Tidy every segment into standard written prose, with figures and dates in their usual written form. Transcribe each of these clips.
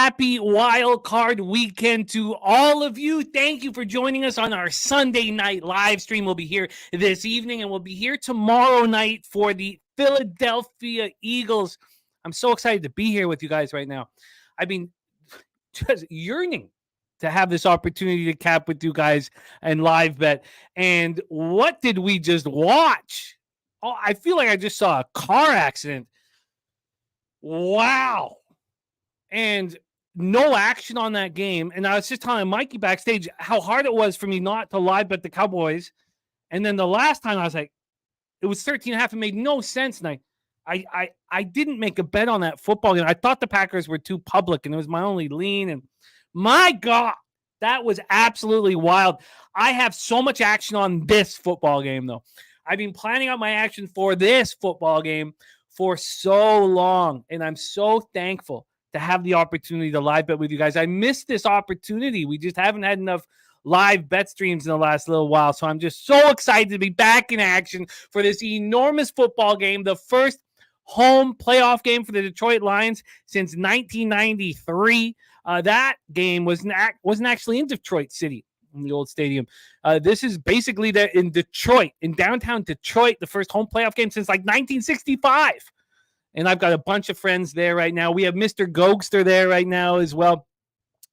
happy wild card weekend to all of you. Thank you for joining us on our Sunday night live stream. We'll be here this evening and we'll be here tomorrow night for the Philadelphia Eagles. I'm so excited to be here with you guys right now. I've been just yearning to have this opportunity to cap with you guys and live bet. And what did we just watch? Oh, I feel like I just saw a car accident. Wow. And no action on that game. And I was just telling Mikey backstage how hard it was for me not to live bet the Cowboys. And then the last time I was like, it was 13.5. It made no sense. And I didn't make a bet on that football game. I thought the Packers were too public and it was my only lean. And my God, that was absolutely wild. I have so much action on this football game, though. I've been planning out my action for this football game for so long. And I'm so thankful to have the opportunity to live bet with you guys. I missed this opportunity. We just haven't had enough live bet streams in the last little while. So I'm just so excited to be back in action for this enormous football game, the first home playoff game for the Detroit Lions since 1993. That game wasn't actually in Detroit City, in the old stadium. This is basically in Detroit, in downtown Detroit, the first home playoff game since like 1965. And I've got a bunch of friends there right now. We have Mr. Gogster there right now as well.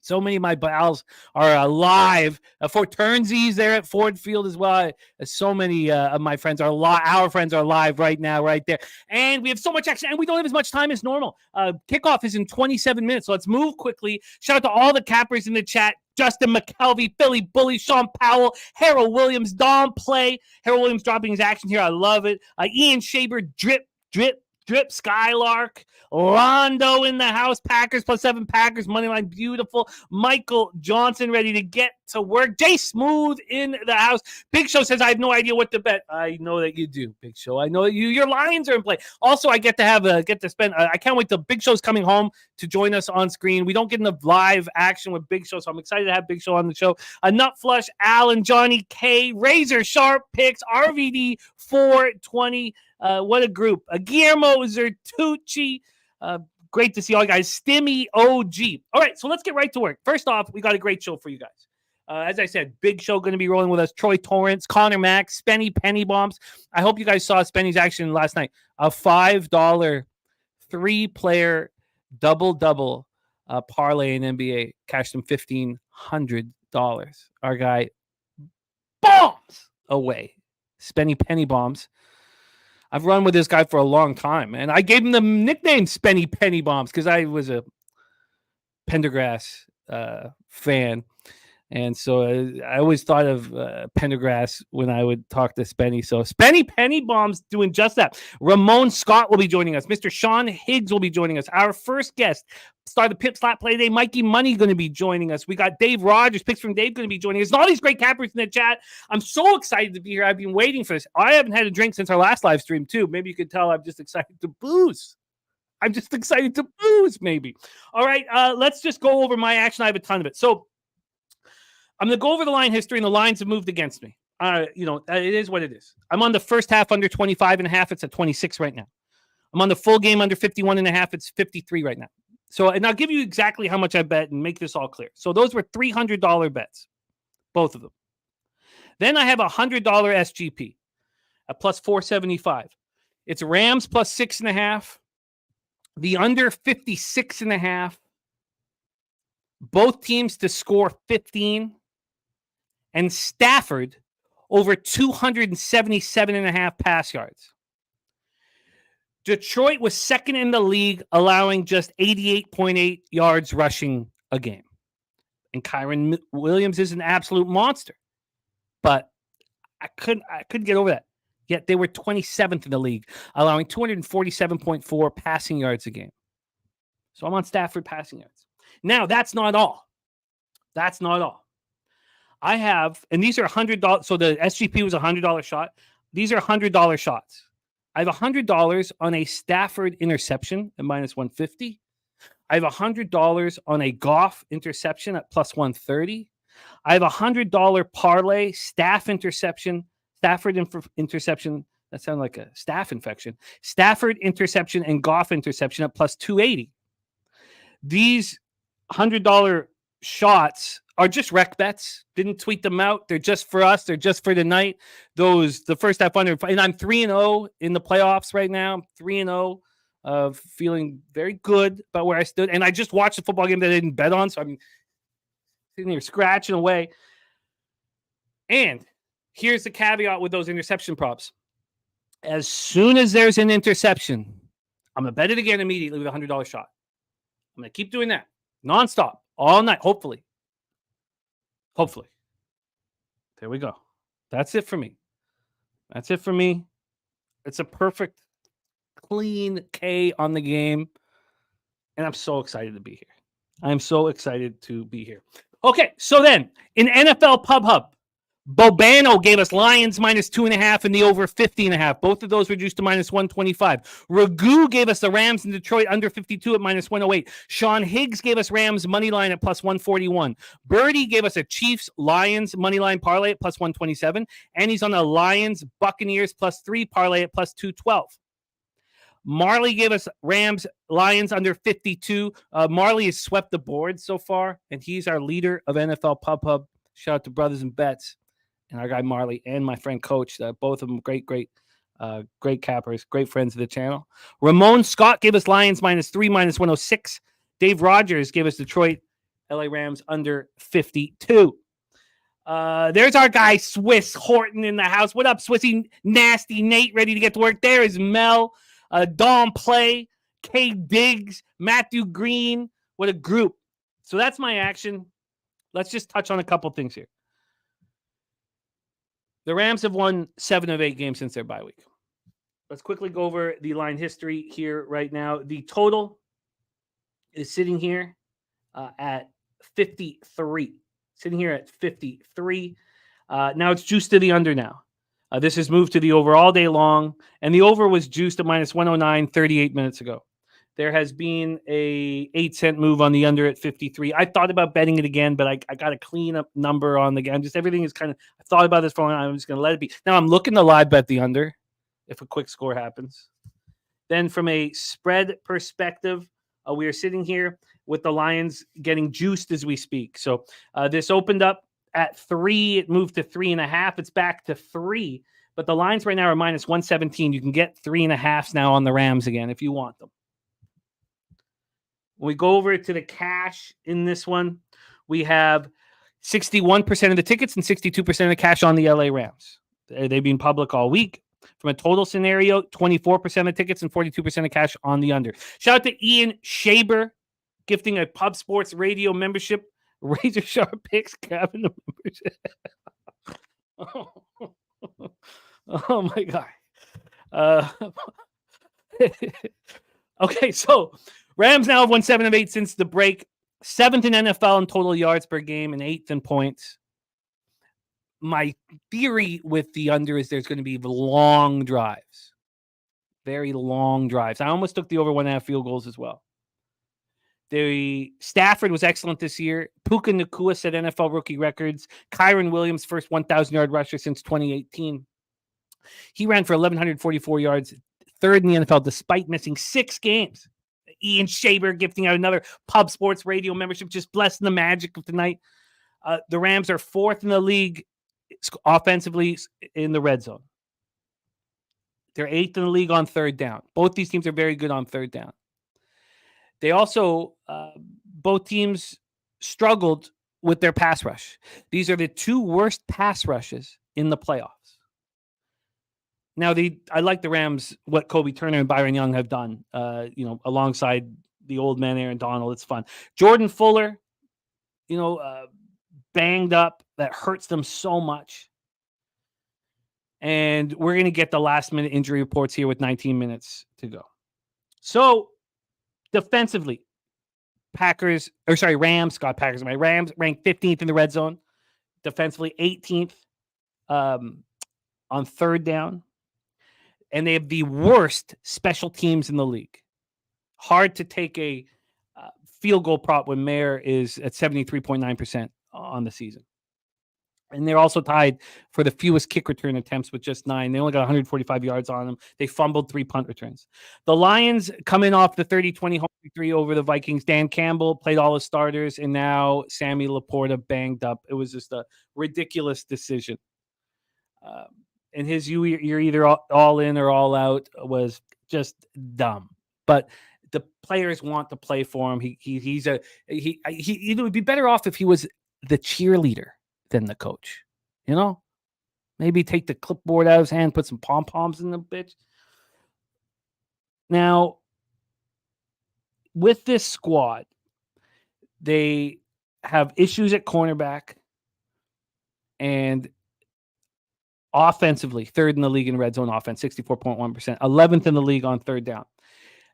So many of my pals are alive. Fort Turnsies there at Ford Field as well. So many of my friends are our friends are live right now, right there. And we have so much action, and we don't have as much time as normal. Kickoff is in 27 minutes, so let's move quickly. Shout out to all the cappers in the chat. Justin McKelvey, Philly Bully, Sean Powell, Harold Williams, Dom Play. Harold Williams dropping his action here. I love it. Ian Shaber, Drip, Skylark, Rondo in the house, Packers +7, Packers, moneyline, beautiful. Michael Johnson ready to get to work. Jay Smooth in the house. Big Show says, I have no idea what to bet. I know that you do, Big Show. I know that your Lions are in play. Also, I get to spend, I can't wait till Big Show's coming home to join us on screen. We don't get enough live action with Big Show, so I'm excited to have Big Show on the show. Nut Flush, Alan, Johnny K, Razor Sharp Picks, RVD 420. What a group. Guillermo Zertucci. Great to see all you guys. Stimmy OG. All right, so let's get right to work. First off, we got a great show for you guys. As I said, Big Show going to be rolling with us. Troy Torrance, Connor Mack, Spenny Penny Bombs. I hope you guys saw Spenny's action last night. A $5 3-player double parlay in NBA. Cashed him $1,500. Our guy bombs away. Spenny Penny Bombs. I've run with this guy for a long time, and I gave him the nickname Spenny Penny Bombs because I was a Pendergrass fan. And so I always thought of Pendergrass when I would talk to Spenny. So Spenny Penny Bombs doing just that. Ramon Scott will be joining us. Mr. Sean Higgs will be joining us. Our first guest, star the Pip Slap Play Day, Mikey Money going to be joining us. We got Dave Rogers, picks from Dave, going to be joining us. And all these great cappers in the chat. I'm so excited to be here. I've been waiting for this. I haven't had a drink since our last live stream, too. Maybe you could tell I'm just excited to booze. Maybe. All right, let's just go over my action. I have a ton of it. So I'm going to go over the line history, and the lines have moved against me. It is what it is. I'm on the first half under 25.5. It's at 26 right now. I'm on the full game under 51.5. It's 53 right now. So, and I'll give you exactly how much I bet and make this all clear. So those were $300 bets, both of them. Then I have a $100 SGP at plus 475. It's Rams plus 6.5. The under 56.5. Both teams to score 15. And Stafford over 277.5 pass yards. Detroit was second in the league, allowing just 88.8 yards rushing a game. And Kyron Williams is an absolute monster. But I couldn't get over that. Yet they were 27th in the league, allowing 247.4 passing yards a game. So I'm on Stafford passing yards. Now, that's not all. I have, and these are $100. So the SGP was a $100 shot. These are $100 shots. I have $100 on a Stafford interception at minus 150. I have $100 on a Goff interception at plus 130. I have $100 parlay Stafford interception. That sounded like a staph infection. Stafford interception and Goff interception at plus 280. These $100 shots are just rec bets. Didn't tweet them out. They're just for us. They're just for the night. The first half under, and I'm 3-0 in the playoffs right now. I'm 3-0, feeling very good about where I stood. And I just watched a football game that I didn't bet on, so I'm sitting here scratching away. And here's the caveat with those interception props. As soon as there's an interception, I'm going to bet it again immediately with a $100 shot. I'm going to keep doing that nonstop all night, hopefully. Hopefully. There we go. That's it for me. That's it for me. It's a perfect, clean K on the game. And I'm so excited to be here. I'm so excited to be here. Okay, so then in NFL Pub Hub, Bobano gave us Lions minus 2.5 and the over 50.5. Both of those reduced to minus 125. Ragu gave us the Rams in Detroit under 52 at minus 108. Sean Higgs gave us Rams money line at plus 141. Birdie gave us a Chiefs Lions money line parlay at plus 127. And he's on a Lions Buccaneers plus 3 parlay at plus 212. Marley gave us Rams Lions under 52. Marley has swept the board so far, and he's our leader of NFL Pub Hub. Shout out to Brothers and Bets and our guy Marley and my friend Coach. Both of them great cappers, great friends of the channel. Ramon Scott gave us Lions minus 3, minus 106. Dave Rogers gave us Detroit LA Rams under 52. There's our guy Swiss Horton in the house. What up, Swissy? Nasty Nate ready to get to work. There is Mel. Dom Play, K Diggs, Matthew Green. What a group. So that's my action. Let's just touch on a couple things here. The Rams have won 7 of 8 games since their bye week. Let's quickly go over the line history here right now. The total is sitting here at 53. Sitting here at 53. Now it's juiced to the under now. This has moved to the over all day long, and the over was juiced at minus 109 38 minutes ago. There has been a 8-cent move on the under at 53. I thought about betting it again, but I got a clean up number on the game. Just everything is kind of, I thought about this for a long time. I'm just going to let it be. Now I'm looking to live bet the under if a quick score happens. Then from a spread perspective, we are sitting here with the Lions getting juiced as we speak. So this opened up at 3, it moved to 3.5. It's back to 3, but the lines right now are minus 117. You can get 3.5s now on the Rams again if you want them. When we go over to the cash in this one, we have 61% of the tickets and 62% of the cash on the LA Rams. They've been public all week. From a total scenario, 24% of tickets and 42% of cash on the under. Shout out to Ian Shaber gifting a Pub Sports Radio membership. Razor Sharp Picks, grabbing the members. Oh my God. Okay, so Rams now have won 7 of 8 since the break. 7th in NFL in total yards per game and 8th in points. My theory with the under is there's going to be long drives. Very long drives. I almost took the over 1.5 field goals as well. The Stafford was excellent this year. Puka Nacua set NFL rookie records. Kyron Williams, first 1,000-yard rusher since 2018. He ran for 1,144 yards, 3rd in the NFL, despite missing 6 games. Ian Shaber gifting out another Pub Sports Radio membership, just blessing the magic of tonight. The Rams are 4th in the league offensively in the red zone. They're 8th in the league on 3rd down. Both these teams are very good on 3rd down. They also, both teams struggled with their pass rush. These are the 2 worst pass rushes in the playoffs. Now, I like the Rams, what Kobe Turner and Byron Young have done, alongside the old man Aaron Donald. It's fun. Jordan Fuller, banged up. That hurts them so much. And we're going to get the last-minute injury reports here with 19 minutes to go. So, defensively, Rams ranked 15th in the red zone. Defensively, 18th on 3rd down. And they have the worst special teams in the league. Hard to take a field goal prop when Mayer is at 73.9% on the season. And they're also tied for the fewest kick return attempts with just 9. They only got 145 yards on them. They fumbled 3 punt returns. The Lions coming off the 30-20 home victory over the Vikings. Dan Campbell played all his starters, and now Sammy Laporta banged up. It was just a ridiculous decision. And his you're either all in or all out was just dumb. But the players want to play for him. He would be better off if he was the cheerleader than the coach, maybe take the clipboard out of his hand, put some pom-poms in the bitch. Now, with this squad, they have issues at cornerback and offensively, 3rd in the league in red zone offense, 64.1%, 11th in the league on 3rd down.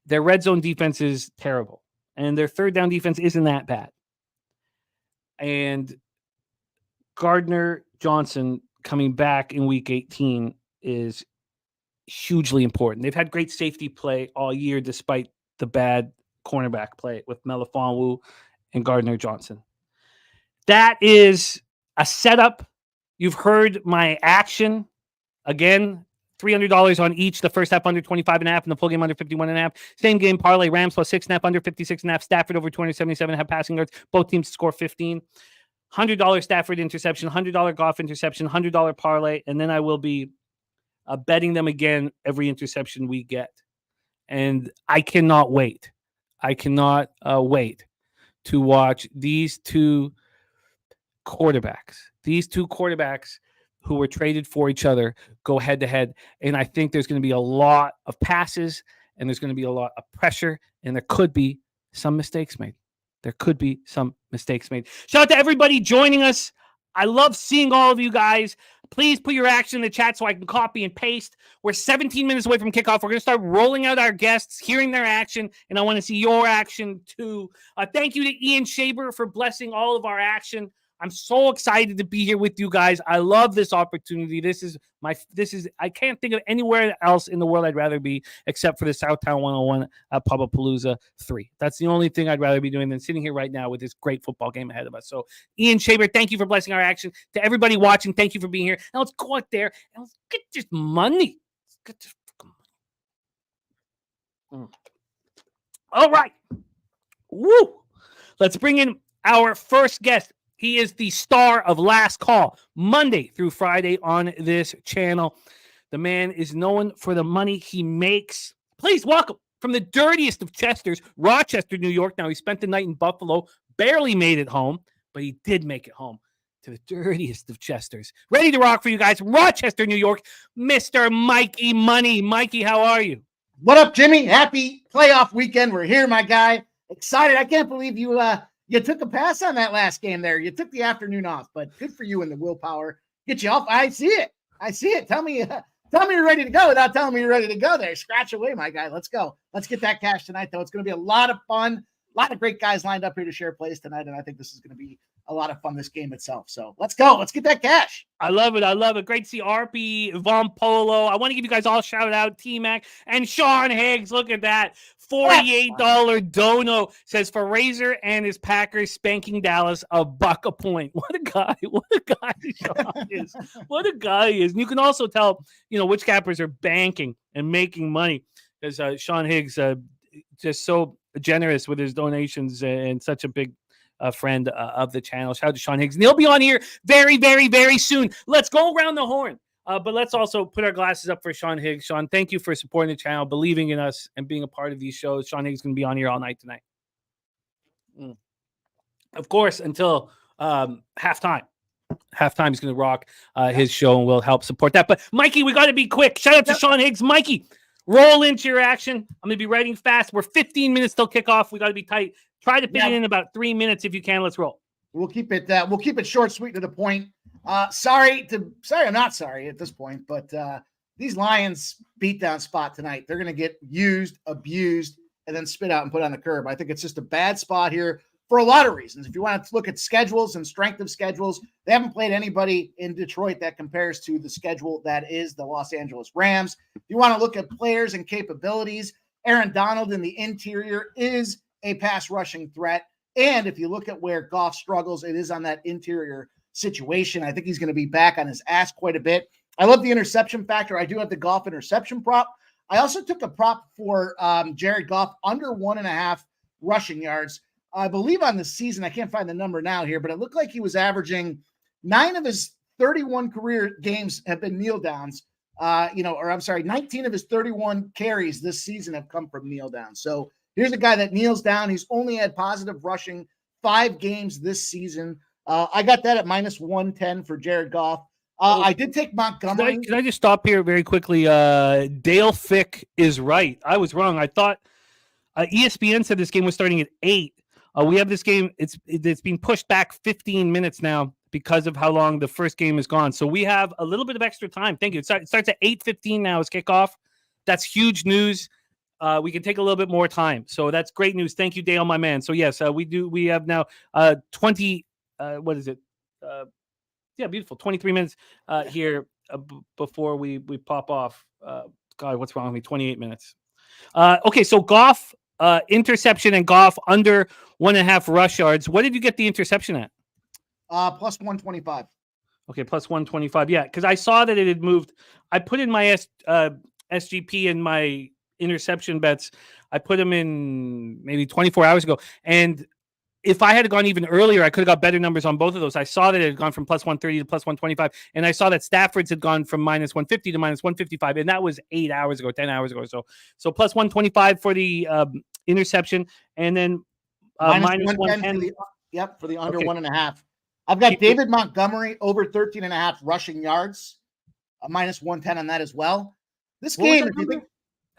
Their red zone defense is terrible, and their 3rd down defense isn't that bad. And Gardner Johnson coming back in week 18 is hugely important. They've had great safety play all year despite the bad cornerback play with Melifonwu and Gardner Johnson. That is a setup. You've heard my action. Again, $300 on each. The first half under 25.5 and the full game under 51.5. Same game parlay. Rams plus 6.5 under 56.5. Stafford over 277.5 passing yards. Both teams score 15. $100 Stafford interception, $100 Goff interception, $100 parlay, and then I will be betting them again every interception we get. And I cannot wait. I cannot wait to watch these two quarterbacks who were traded for each other go head-to-head. And I think there's going to be a lot of passes, and there's going to be a lot of pressure, and there could be some mistakes made. Shout out to everybody joining us. I love seeing all of you guys. Please put your action in the chat so I can copy and paste. We're 17 minutes away from kickoff. We're going to start rolling out our guests, hearing their action, and I want to see your action too. Thank you to Ian Shaber for blessing all of our action. I'm so excited to be here with you guys. I love this opportunity. I can't think of anywhere else in the world I'd rather be except for the Southtown 101 at Pubapalooza 3. That's the only thing I'd rather be doing than sitting here right now with this great football game ahead of us. So, Ian Shaber, thank you for blessing our action. To everybody watching, thank you for being here. Now let's go out there and let's get this money. All right. Woo! Let's bring in our first guest. He is the star of Last Call, Monday through Friday on this channel. The man is known for the money he makes. Please welcome, from the dirtiest of Chesters, Rochester, New York. Now, he spent the night in Buffalo, barely made it home, but he did make it home to the dirtiest of Chesters. Ready to rock for you guys, Rochester, New York, Mr. Mikey Money. Mikey, how are you? What up, Jimmy? Happy playoff weekend. We're here, my guy. Excited. I can't believe you took a pass on that last game there. You took the afternoon off, but good for you and the willpower. Get you off. I see it. Tell me you're ready to go without telling me you're ready to go there. Scratch away, my guy. Let's go. Let's get that cash tonight, though. It's going to be a lot of fun. A lot of great guys lined up here to share plays tonight, and I think this is going to be a lot of fun, this game itself. So let's go. Let's get that cash. I love it. Great to see RP, Von Polo. I want to give you guys all a shout out. T-Mac and Sean Higgs. Look at that. $48 dono says for Razor and his Packers spanking Dallas $1 a point. What a guy Sean is. What a guy he is. And you can also tell, which cappers are banking and making money because Sean Higgs just so generous with his donations and such a big friend of the channel. Shout out to Sean Higgs. And he'll be on here very, very, very soon. Let's go around the horn. But let's also put our glasses up for Sean Higgs. Sean, thank you for supporting the channel, believing in us, and being a part of these shows. Sean Higgs is going to be on here all night tonight. Of course, until halftime. Halftime is going to rock his show, and we'll help support that. But, Mikey, we got to be quick. Shout out to Sean Higgs. Mikey, roll into your action. I'm going to be writing fast. We're 15 minutes till kickoff. We got to be tight. Try to fit it in about 3 minutes if you can. Let's roll. We'll keep it short, sweet, to the point. Sorry, I'm not sorry at this point, but these Lions beatdown spot tonight, they're going to get used, abused, and then spit out and put on the curb. I think it's just a bad spot here for a lot of reasons. If you want to look at schedules and strength of schedules, they haven't played anybody in Detroit that compares to the schedule that is the Los Angeles Rams. If you want to look at players and capabilities, Aaron Donald in the interior is a pass rushing threat. And if you look at where Goff struggles, it is on that interior situation. I think he's going to be back on his ass quite a bit. I love the interception factor. I do have the Goff interception prop. I also took a prop for Jared Goff under 1.5 rushing yards. I believe on the season, I can't find the number now here, but it looked like he was averaging 9 of his 31 career games have been kneel downs. 19 of his 31 carries this season have come from kneel downs. So here's a guy that kneels down. He's only had positive rushing 5 games this season. I got that at minus 110 for Jared Goff. I did take Montgomery. Can I just stop here very quickly? Dale Fick is right. I was wrong. I thought ESPN said this game was starting at 8. We have this game. It's been pushed back 15 minutes now because of how long the first game is gone. So we have a little bit of extra time. Thank you. It starts at 8:15 now as kickoff. That's huge news. We can take a little bit more time. So that's great news. Thank you, Dale, my man. So yes, we have now 20. What is it? Beautiful. 23 minutes here before we pop off. God, what's wrong with me? 28 minutes. Okay, so Goff interception and Goff under 1.5 rush yards. What did you get the interception at? Plus 125. Okay, plus 125. Yeah, because I saw that it had moved. I put in my SGP and my interception bets. I put them in maybe 24 hours ago. And if I had gone even earlier, I could have got better numbers on both of those. I saw that it had gone from plus 130 to plus 125. And I saw that Stafford's had gone from minus 150 to minus 155. And that was 8 hours ago, 10 hours ago. So plus 125 for the interception. And then minus 110 for the under 1.5. I've got David Montgomery over 13.5 rushing yards, minus 110 on that as well. This game, if you think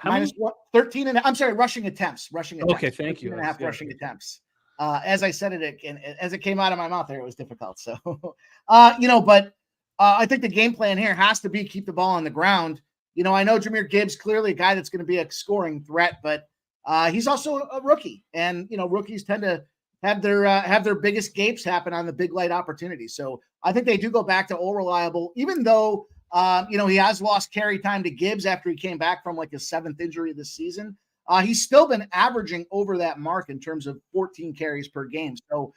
minus 13 and I'm sorry, rushing attempts. Okay, thank you. 13.5 rushing attempts. As I said it, and as it came out of my mouth there, it was difficult. So, but I think the game plan here has to be keep the ball on the ground. I know Jahmyr Gibbs, clearly a guy that's going to be a scoring threat, but he's also a rookie, and rookies tend to have their biggest gapes happen on the big light opportunities. So I think they do go back to all reliable, even though he has lost carry time to Gibbs after he came back from like his 7th injury this season. He's still been averaging over that mark in terms of 14 carries per game. So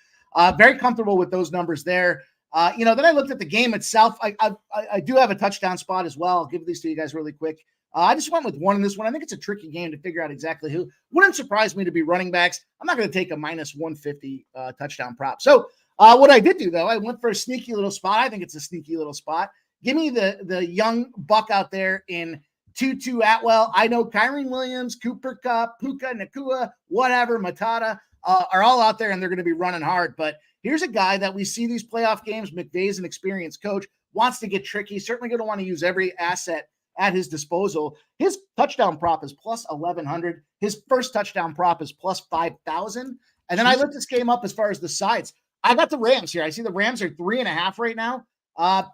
very comfortable with those numbers there. Then I looked at the game itself. I do have a touchdown spot as well. I'll give these to you guys really quick. I just went with one in this one. I think it's a tricky game to figure out exactly who. Wouldn't surprise me to be running backs. I'm not going to take a minus 150 touchdown prop. So what I did do, though, I went for a sneaky little spot. I think it's a sneaky little spot. Give me the young buck out there in Tutu Atwell. I know Kyren Williams, Cooper Kupp, Puka Nacua, whatever, Matata are all out there, and they're going to be running hard. But here's a guy that we see these playoff games. McVay's an experienced coach, wants to get tricky, certainly going to want to use every asset at his disposal. His touchdown prop is plus 1,100. His first touchdown prop is plus 5,000. And then I looked this game up as far as the sides. I got the Rams here. I see the Rams are 3.5 right now.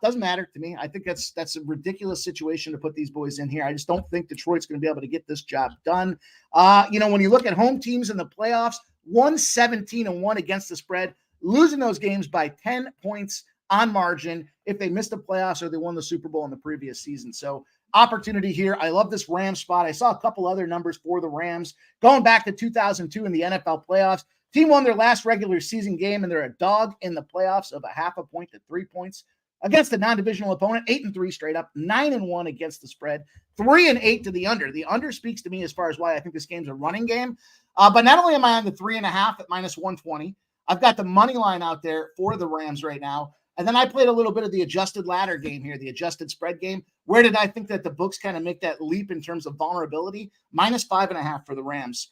Doesn't matter to me. I think that's a ridiculous situation to put these boys in here. I just don't think Detroit's going to be able to get this job done. When you look at home teams in the playoffs, 117-1 against the spread, losing those games by 10 points on margin if they missed the playoffs or they won the Super Bowl in the previous season. So opportunity here. I love this Rams spot. I saw a couple other numbers for the Rams going back to 2002 in the NFL playoffs. Team won their last regular season game, and they're a dog in the playoffs of 0.5 point to 3 points against a non-divisional opponent. 8-3 straight up, 9-1 against the spread, 3-8 to the under. The under speaks to me as far as why I think this game's a running game. But not only am I on the 3.5 at minus 120, I've got the money line out there for the Rams right now. And then I played a little bit of the adjusted ladder game here, the adjusted spread game. Where did I think that the books kind of make that leap in terms of vulnerability? Minus 5.5 for the Rams.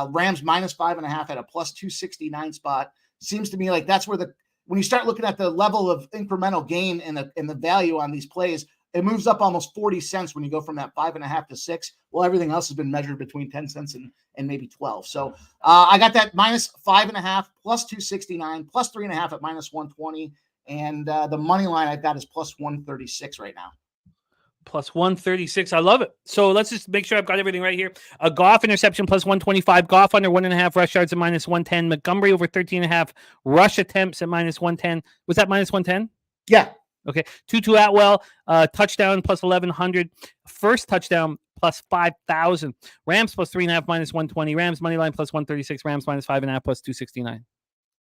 Rams minus 5.5 at a plus 269 spot. Seems to me like that's where when you start looking at the level of incremental gain and the value on these plays, it moves up almost 40 cents when you go from that 5.5 to 6. Well, everything else has been measured between 10 cents and maybe 12. So I got that minus 5.5 plus 269 plus 3.5 at minus 120. And the money line I've got is plus 136 right now. Plus 136. I love it. So let's just make sure I've got everything right here. A Goff interception plus 125. Goff under 1.5 rush yards at minus 110. Montgomery over 13.5 rush attempts at minus 110. Was that minus 110? Yeah. Okay. Tutu Atwell, touchdown plus 1,100. First touchdown plus 5,000. Rams plus 3.5 minus 120. Rams money line plus 136. Rams minus 5.5 plus 269.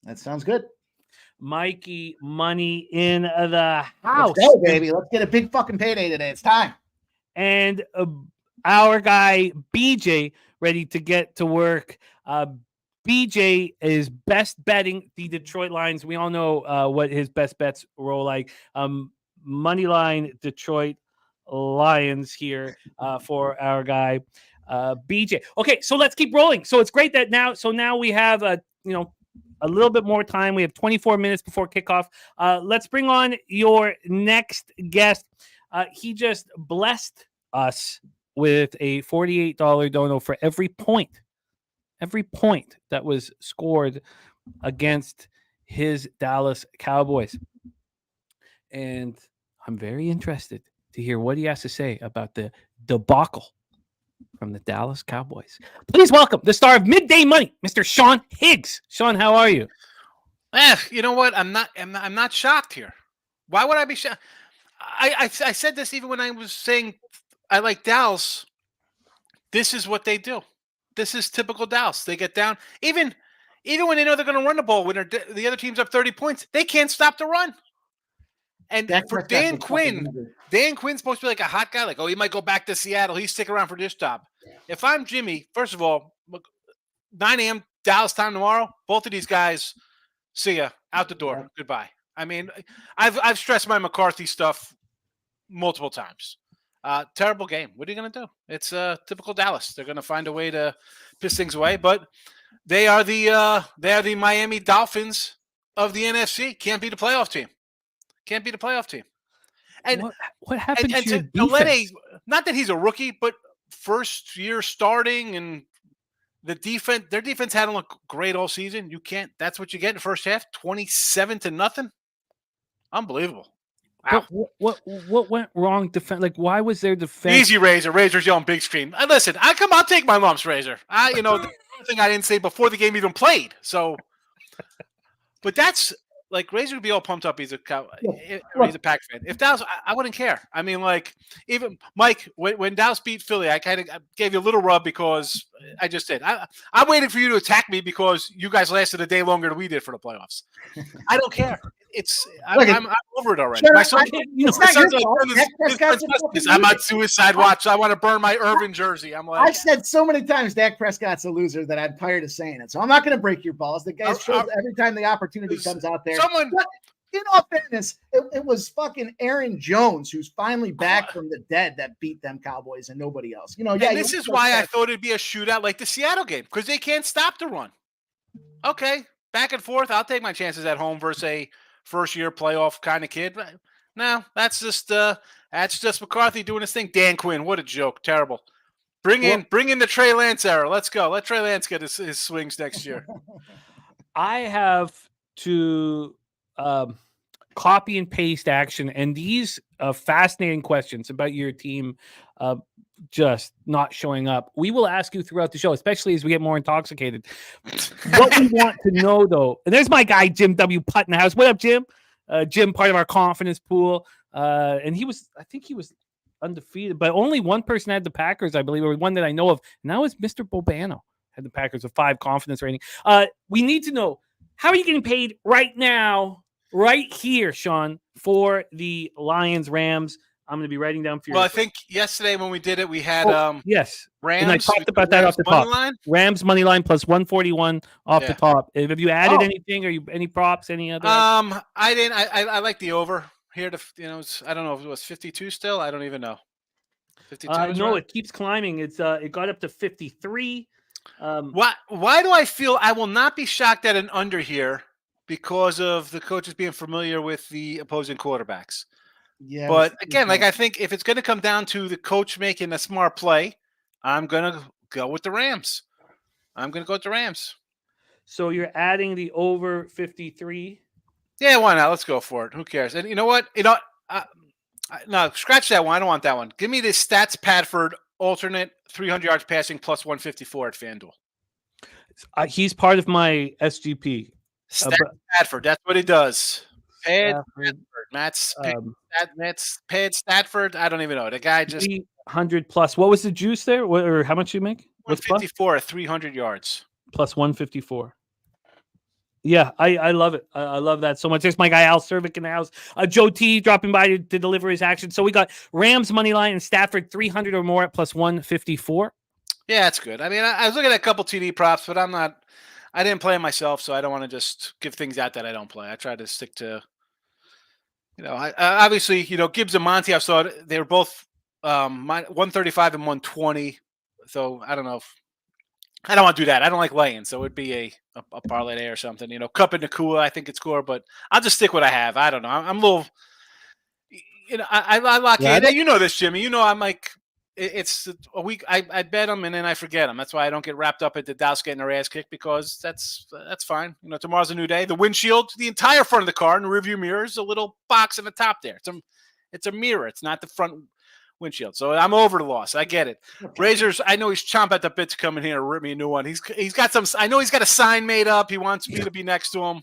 That sounds good. Mikey money in the house. Let's go, baby. Let's get a big fucking payday today. It's time. And our guy BJ ready to get to work. BJ is best betting the Detroit Lions. We all know what his best bets roll like. Money line Detroit Lions here for our guy BJ. Okay, so let's keep rolling. So it's great that now we have a little bit more time. We have 24 minutes before kickoff. Let's bring on your next guest. He just blessed us with a $48 dono for every point that was scored against his Dallas Cowboys. And I'm very interested to hear what he has to say about the debacle from the Dallas Cowboys. Please welcome the star of Midday Money, Mr. Sean Higgs. Sean, how are you? You know what? I'm not shocked here. Why would I be shocked? I said this even when I was saying I like Dallas. This is what they do. This is typical Dallas. They get down. Even when they know they're going to run the ball, when the other team's up 30 points, they can't stop the run. And for Dan Quinn's supposed to be like a hot guy. Like, oh, he might go back to Seattle. He's sticking around for this job. If I'm Jimmy, first of all, look, 9 a.m. Dallas time tomorrow, both of these guys, see ya, out the door. Goodbye. I mean, I've stressed my McCarthy stuff multiple times. Terrible game. What are you going to do? It's typical Dallas. They're going to find a way to piss things away, but they are the Miami Dolphins of the NFC. Can't be the playoff team. And what happened to your defense? let not that he's a rookie, but first year starting, and their defense hadn't looked great all season. That's what you get in the first half. 27-0. Unbelievable. Wow. What went wrong? Like, why was their defense? Easy, Razor. Razor's yelling big screen. Listen, I'll take my lumps, Razor. The thing I didn't say before the game even played. So, but that's like Razor would be all pumped up. He's a Pack fan. If Dallas, I wouldn't care. I mean, like, even Mike, when Dallas beat Philly, I kind of gave you a little rub because I just did. I'm waiting for you to attack me because you guys lasted a day longer than we did for the playoffs. I don't care. I'm over it already. Sure, My son's I'm on suicide watch. I want to burn my Irvin jersey. I'm like, I've said so many times Dak Prescott's a loser that I'm tired of saying it. So I'm not going to break your balls. The guy shows every time the opportunity comes out there. But in all fairness, it was fucking Aaron Jones who's finally back from the dead that beat them Cowboys and nobody else. This is why I thought it'd be a shootout like the Seattle game because they can't stop the run. Okay, back and forth. I'll take my chances at home versus a first-year playoff kind of kid. But no, that's just McCarthy doing his thing. Dan Quinn, what a joke. Terrible. Bring in the Trey Lance era. Let's go. Let Trey Lance get his swings next year. I have to copy and paste action, and these fascinating questions about your team just not showing up. We will ask you throughout the show, especially as we get more intoxicated. What we want to know, though, and there's my guy Jim W. Puttenhouse. What up, Jim? Jim, part of our confidence pool, and I think he was undefeated, but only one person had the Packers, I believe, or one that I know of, and that was Mr. Bobano had the Packers with 5 confidence rating. We need to know, how are you getting paid right now, right here, Sean, for the Lions Rams? I'm going to be writing down for you. Well, I think yesterday when we did it, we had yes, Rams. And I talked about that off the top. Line? Rams money line plus 141 off the top. Have you added anything? Are you any props? Any other? I didn't. I like the over here. I don't know if it was 52 still. I don't even know. 52. No, it keeps climbing. It got up to 53. Why do I feel I will not be shocked at an under here because of the coaches being familiar with the opposing quarterbacks? Yeah, but again, I think if it's going to come down to the coach making a smart play, I'm going to go with the Rams. So you're adding the over 53? Yeah, why not? Let's go for it. Who cares? And you know what? No, scratch that one. I don't want that one. Give me this Stats Padford alternate 300 yards passing plus 154 at FanDuel. He's part of my SGP. Stats Padford. That's what he does. Matt's Statford. I don't even know. The guy just 300 plus. What was the juice there? Or how much you make? 154 at 300 yards. Plus 154. Yeah, I love it. I love that so much. There's my guy Al Cervic in the house. Joe T dropping by to deliver his action. So we got Rams money line and Stafford 300 or more at plus 154. Yeah, that's good. I mean, I was looking at a couple TD props, but I didn't play them myself, so I don't want to just give things out that I don't play. I try to stick to, I obviously, Gibbs and Monty. I saw they were both 135 and 120. So I don't know if I don't want to do that. I don't like laying, so it'd be a parlay day or something. Cup and Nakua, I think it's score, but I'll just stick what I have. I don't know. I'm a little, I lock in. You know this, Jimmy. I'm like, it's a week. I bet them and then I forget them. That's why I don't get wrapped up at the Dallas getting their ass kicked because that's fine. Tomorrow's a new day. The windshield, the entire front of the car, and the rearview mirror is a little box in the top there. It's a mirror. It's not the front windshield. So I'm over the loss. I get it. Okay. Razors, I know he's chomping at the bit to come in here and rip me a new one. He's got some. I know he's got a sign made up. He wants me to be next to him.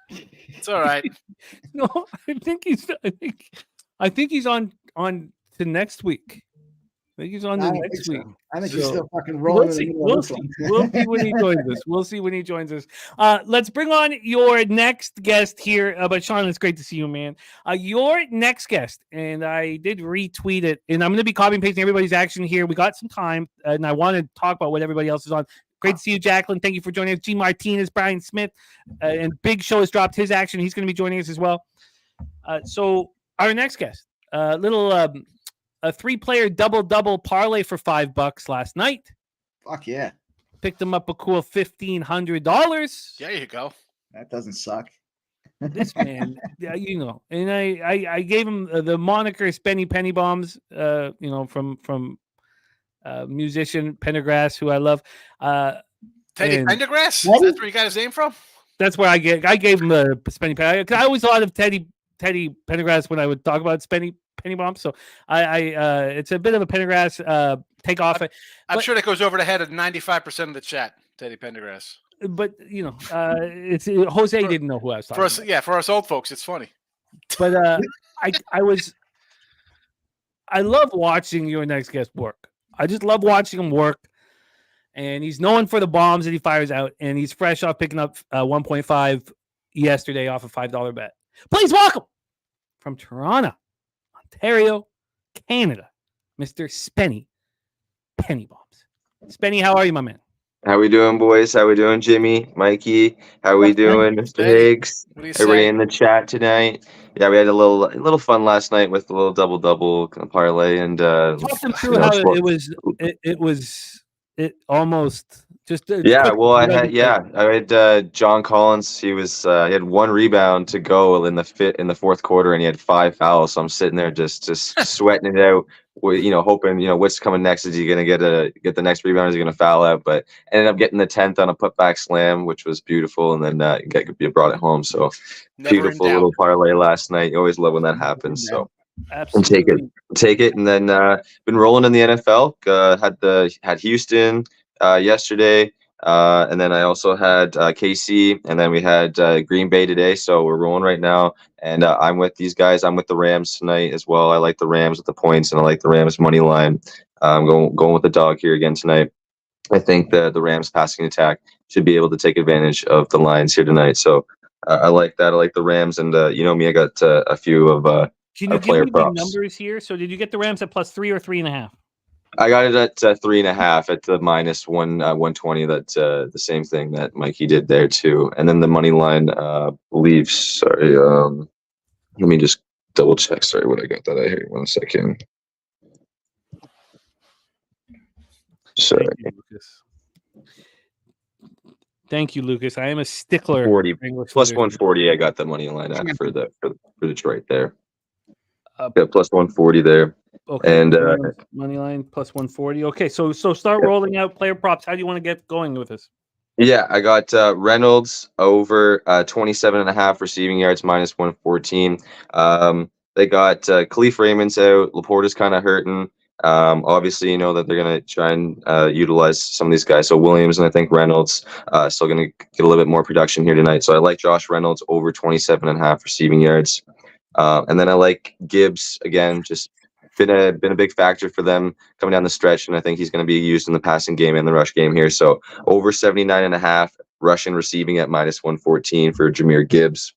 It's all right. No, I think he's on to next week. I think he's on the next week. I think he's still fucking rolling. We'll see when he joins us. We'll see when he joins us. Let's bring on your next guest here. But Sean, it's great to see you, man. Your next guest, and I did retweet it, and I'm going to be copying and pasting everybody's action here. We got some time, and I want to talk about what everybody else is on. Great to see you, Jacqueline. Thank you for joining us. G. Martinez, Brian Smith, and Big Show has dropped his action. He's going to be joining us as well. So our next guest, a 3-player double parlay for $5 last night. Fuck yeah. Picked him up a cool $1,500. There you go. That doesn't suck. This man, and I gave him the moniker Spenny Penny Bombs, from musician Pendergrass, who I love. Teddy Pendergrass? That's where you got his name from? That's where I gave him the Spenny Penny. I always thought of Teddy Pendergrass when I would talk about Spenny Penny Bomb. So it's a bit of a Pendergrass takeoff. I'm sure that goes over the head of 95% of the chat, Teddy Pendergrass. But it's Jose didn't know who I was talking about. Yeah, for us old folks, it's funny. But I love watching your next guest work. I just love watching him work. And he's known for the bombs that he fires out, and he's fresh off picking up 1.5 yesterday off a $5 bet. Please welcome from Toronto, Ontario, Canada, Mr. Spenny Penny Bombs. Spenny, how are you, my man? How we doing, boys? How we doing, Jimmy, Mikey? How we doing, Mr. Higgs? Everybody in the chat tonight? Yeah, we had a little fun last night with a little double parlay and talk them through how it almost just I had John Collins. He had 1 rebound to go in the fourth quarter, and he had 5 fouls. So I'm sitting there just sweating it out, hoping what's coming next. Is he gonna get the next rebound? Is he gonna foul out? But ended up getting the 10th on a putback slam, which was beautiful, and then brought it home. So beautiful little parlay last night. You always love when that happens. So. Absolutely. And take it, and then been rolling in the NFL. Had Houston yesterday, and then I also had KC, and then we had Green Bay today. So we're rolling right now, and I'm with these guys. I'm with the Rams tonight as well. I like the Rams with the points, and I like the Rams money line. I'm going with the dog here again tonight. I think the Rams passing attack should be able to take advantage of the Lions here tonight. So I like that. I like the Rams, and me, I got a few of. Can you give me the numbers here? So did you get the Rams at +3 or 3.5? I got it at 3.5 at the -120. That's the same thing that Mikey did there too. And then the money line, believe. Sorry, let me just double check. Sorry, what I got that out here. 1 second. Sorry. Thank you, Lucas. I am a stickler. 40 plus 140. I got the money line at for Detroit there. Plus 140 there. Okay. And money line plus 140. Okay, so start rolling out player props. How do you want to get going with this? Yeah, I got Reynolds over 27.5 receiving yards -114. They got Khalif Raymond's out. Laporta's kind of hurting. Obviously, that they're going to try and utilize some of these guys. So Williams and I think Reynolds still going to get a little bit more production here tonight. So I like Josh Reynolds over 27.5 receiving yards. And then I like Gibbs again, just been a big factor for them coming down the stretch, and I think he's going to be used in the passing game and the rush game here. So over 79.5 rushing, receiving at -114 for Jahmyr Gibbs.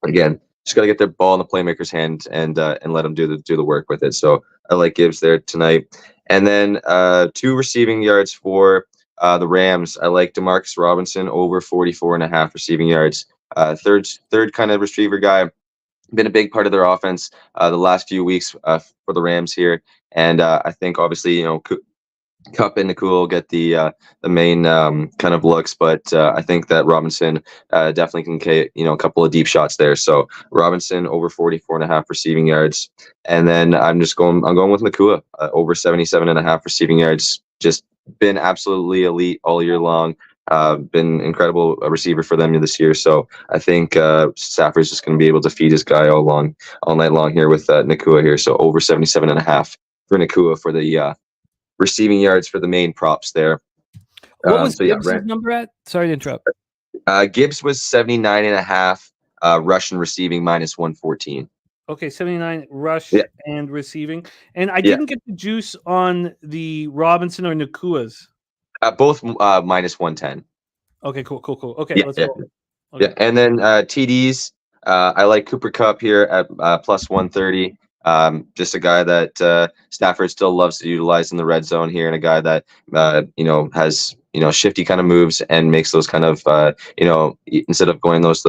Again, just got to get the ball in the playmaker's hand and let them do the work with it. So I like Gibbs there tonight. And then 2 receiving yards for the Rams. I like Demarcus Robinson over 44.5 receiving yards. Third kind of receiver guy. Been a big part of their offense the last few weeks for the Rams here. And I think obviously, Cup and Nakul get the main kind of looks, but I think that Robinson definitely can get a couple of deep shots there. So Robinson over 44.5 receiving yards, and then I'm going with Nakua over 77.5 receiving yards. Just been absolutely elite all year long. Been incredible receiver for them this year. So I think Stafford's just going to be able to feed his guy all night long here with Nakua here. So over 77.5 for Nakua for the receiving yards for the main props there. What was Gibbs' number at? Sorry to interrupt. Gibbs was 79.5, rushing receiving -114. Okay, 79 rush and receiving. And I didn't get the juice on the Robinson or Nakua's. Both -110. Okay, cool. Okay, let's go. Okay. Yeah, and then TDs. I like Cooper Kupp here at +130. Just a guy that Stafford still loves to utilize in the red zone here, and a guy that has shifty kind of moves and makes those kind of instead of going those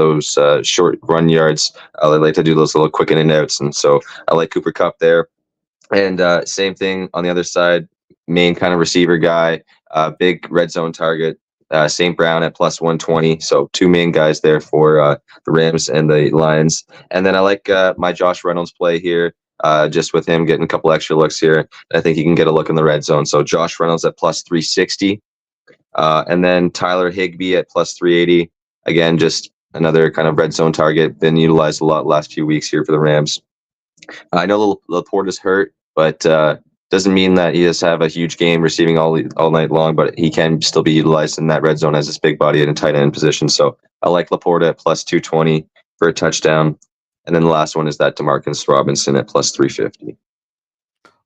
short run yards, they like to do those little quick in and outs, and so I like Cooper Kupp there. And same thing on the other side, main kind of receiver guy, big red zone target. St. Brown at +120, so 2 main guys there for the Rams and the Lions. And then I like my Josh Reynolds play here, just with him getting a couple extra looks here. I think he can get a look in the red zone. So Josh Reynolds at +360, and then Tyler Higbee at +380. Again, just another kind of red zone target, been utilized a lot last few weeks here for the Rams. I know Laporta's hurt, but doesn't mean that he does have a huge game receiving all night long, but he can still be utilized in that red zone as his big body in a tight end position. So I like Laporta at +220 for a touchdown. And then the last one is that Demarcus Robinson at +350.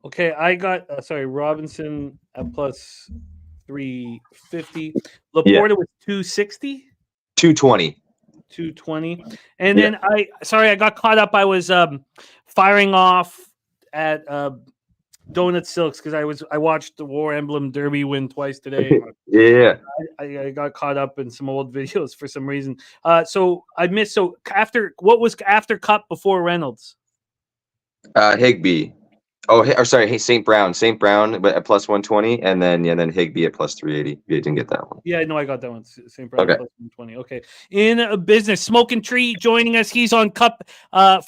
Okay, I got Robinson at +350. Laporta was 260. 220. 220. And then I got caught up. I was firing off at Donut Silks because I watched the War Emblem Derby win twice today. Yeah. I got caught up in some old videos for some reason. So I missed. So what was after Cup before Reynolds? Higbee. Hey, St. Brown. St. Brown, but at +120, and then Higbee at +380. You didn't get that one. Yeah, no, I got that one. St. Brown +120. Okay. In business, Smoking Tree joining us. He's on Cup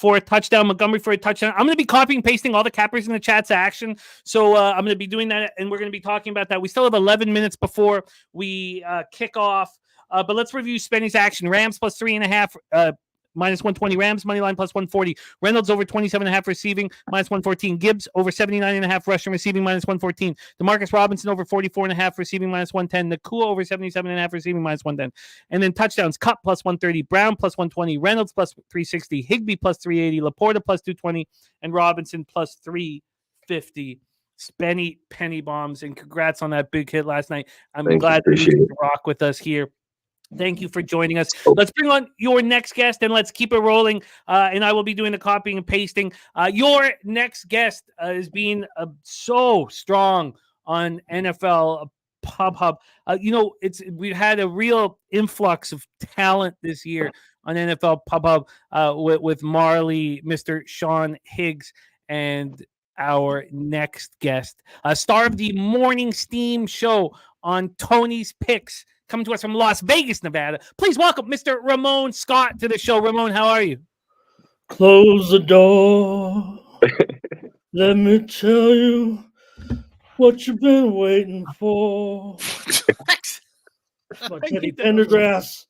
for a touchdown. Montgomery for a touchdown. I'm going to be copying and pasting all the cappers in the chat to action. So I'm going to be doing that, and we're going to be talking about that. We still have 11 minutes before we kick off. But let's review Spenny's action. Rams +3.5. -120 Rams, money line +140. Reynolds over 27.5 receiving, -114. Gibbs over 79.5 rushing receiving, -114. Demarcus Robinson over 44.5 receiving, -110. Nakua over 77.5 receiving, -110. And then touchdowns, Cup +130, Brown +120, Reynolds +360, Higbee +380, Laporta +220, and Robinson +350. Spenny penny bombs, and congrats on that big hit last night. I'm glad that you can rock with us here. Thank you for joining us. Let's bring on your next guest and let's keep it rolling. And I will be doing the copying and pasting. Your next guest is being so strong on NFL Pub Hub. We've had a real influx of talent this year on NFL Pub Hub with Marley, Mr. Sean Higgs, and our next guest, star of the Morning Steam show on Tony's Picks, coming to us from Las Vegas, Nevada. Please welcome Mr. Ramon Scott to the show. Ramon, how are you? Close the door. Let me tell you what you've been waiting for. My Teddy Pendergrass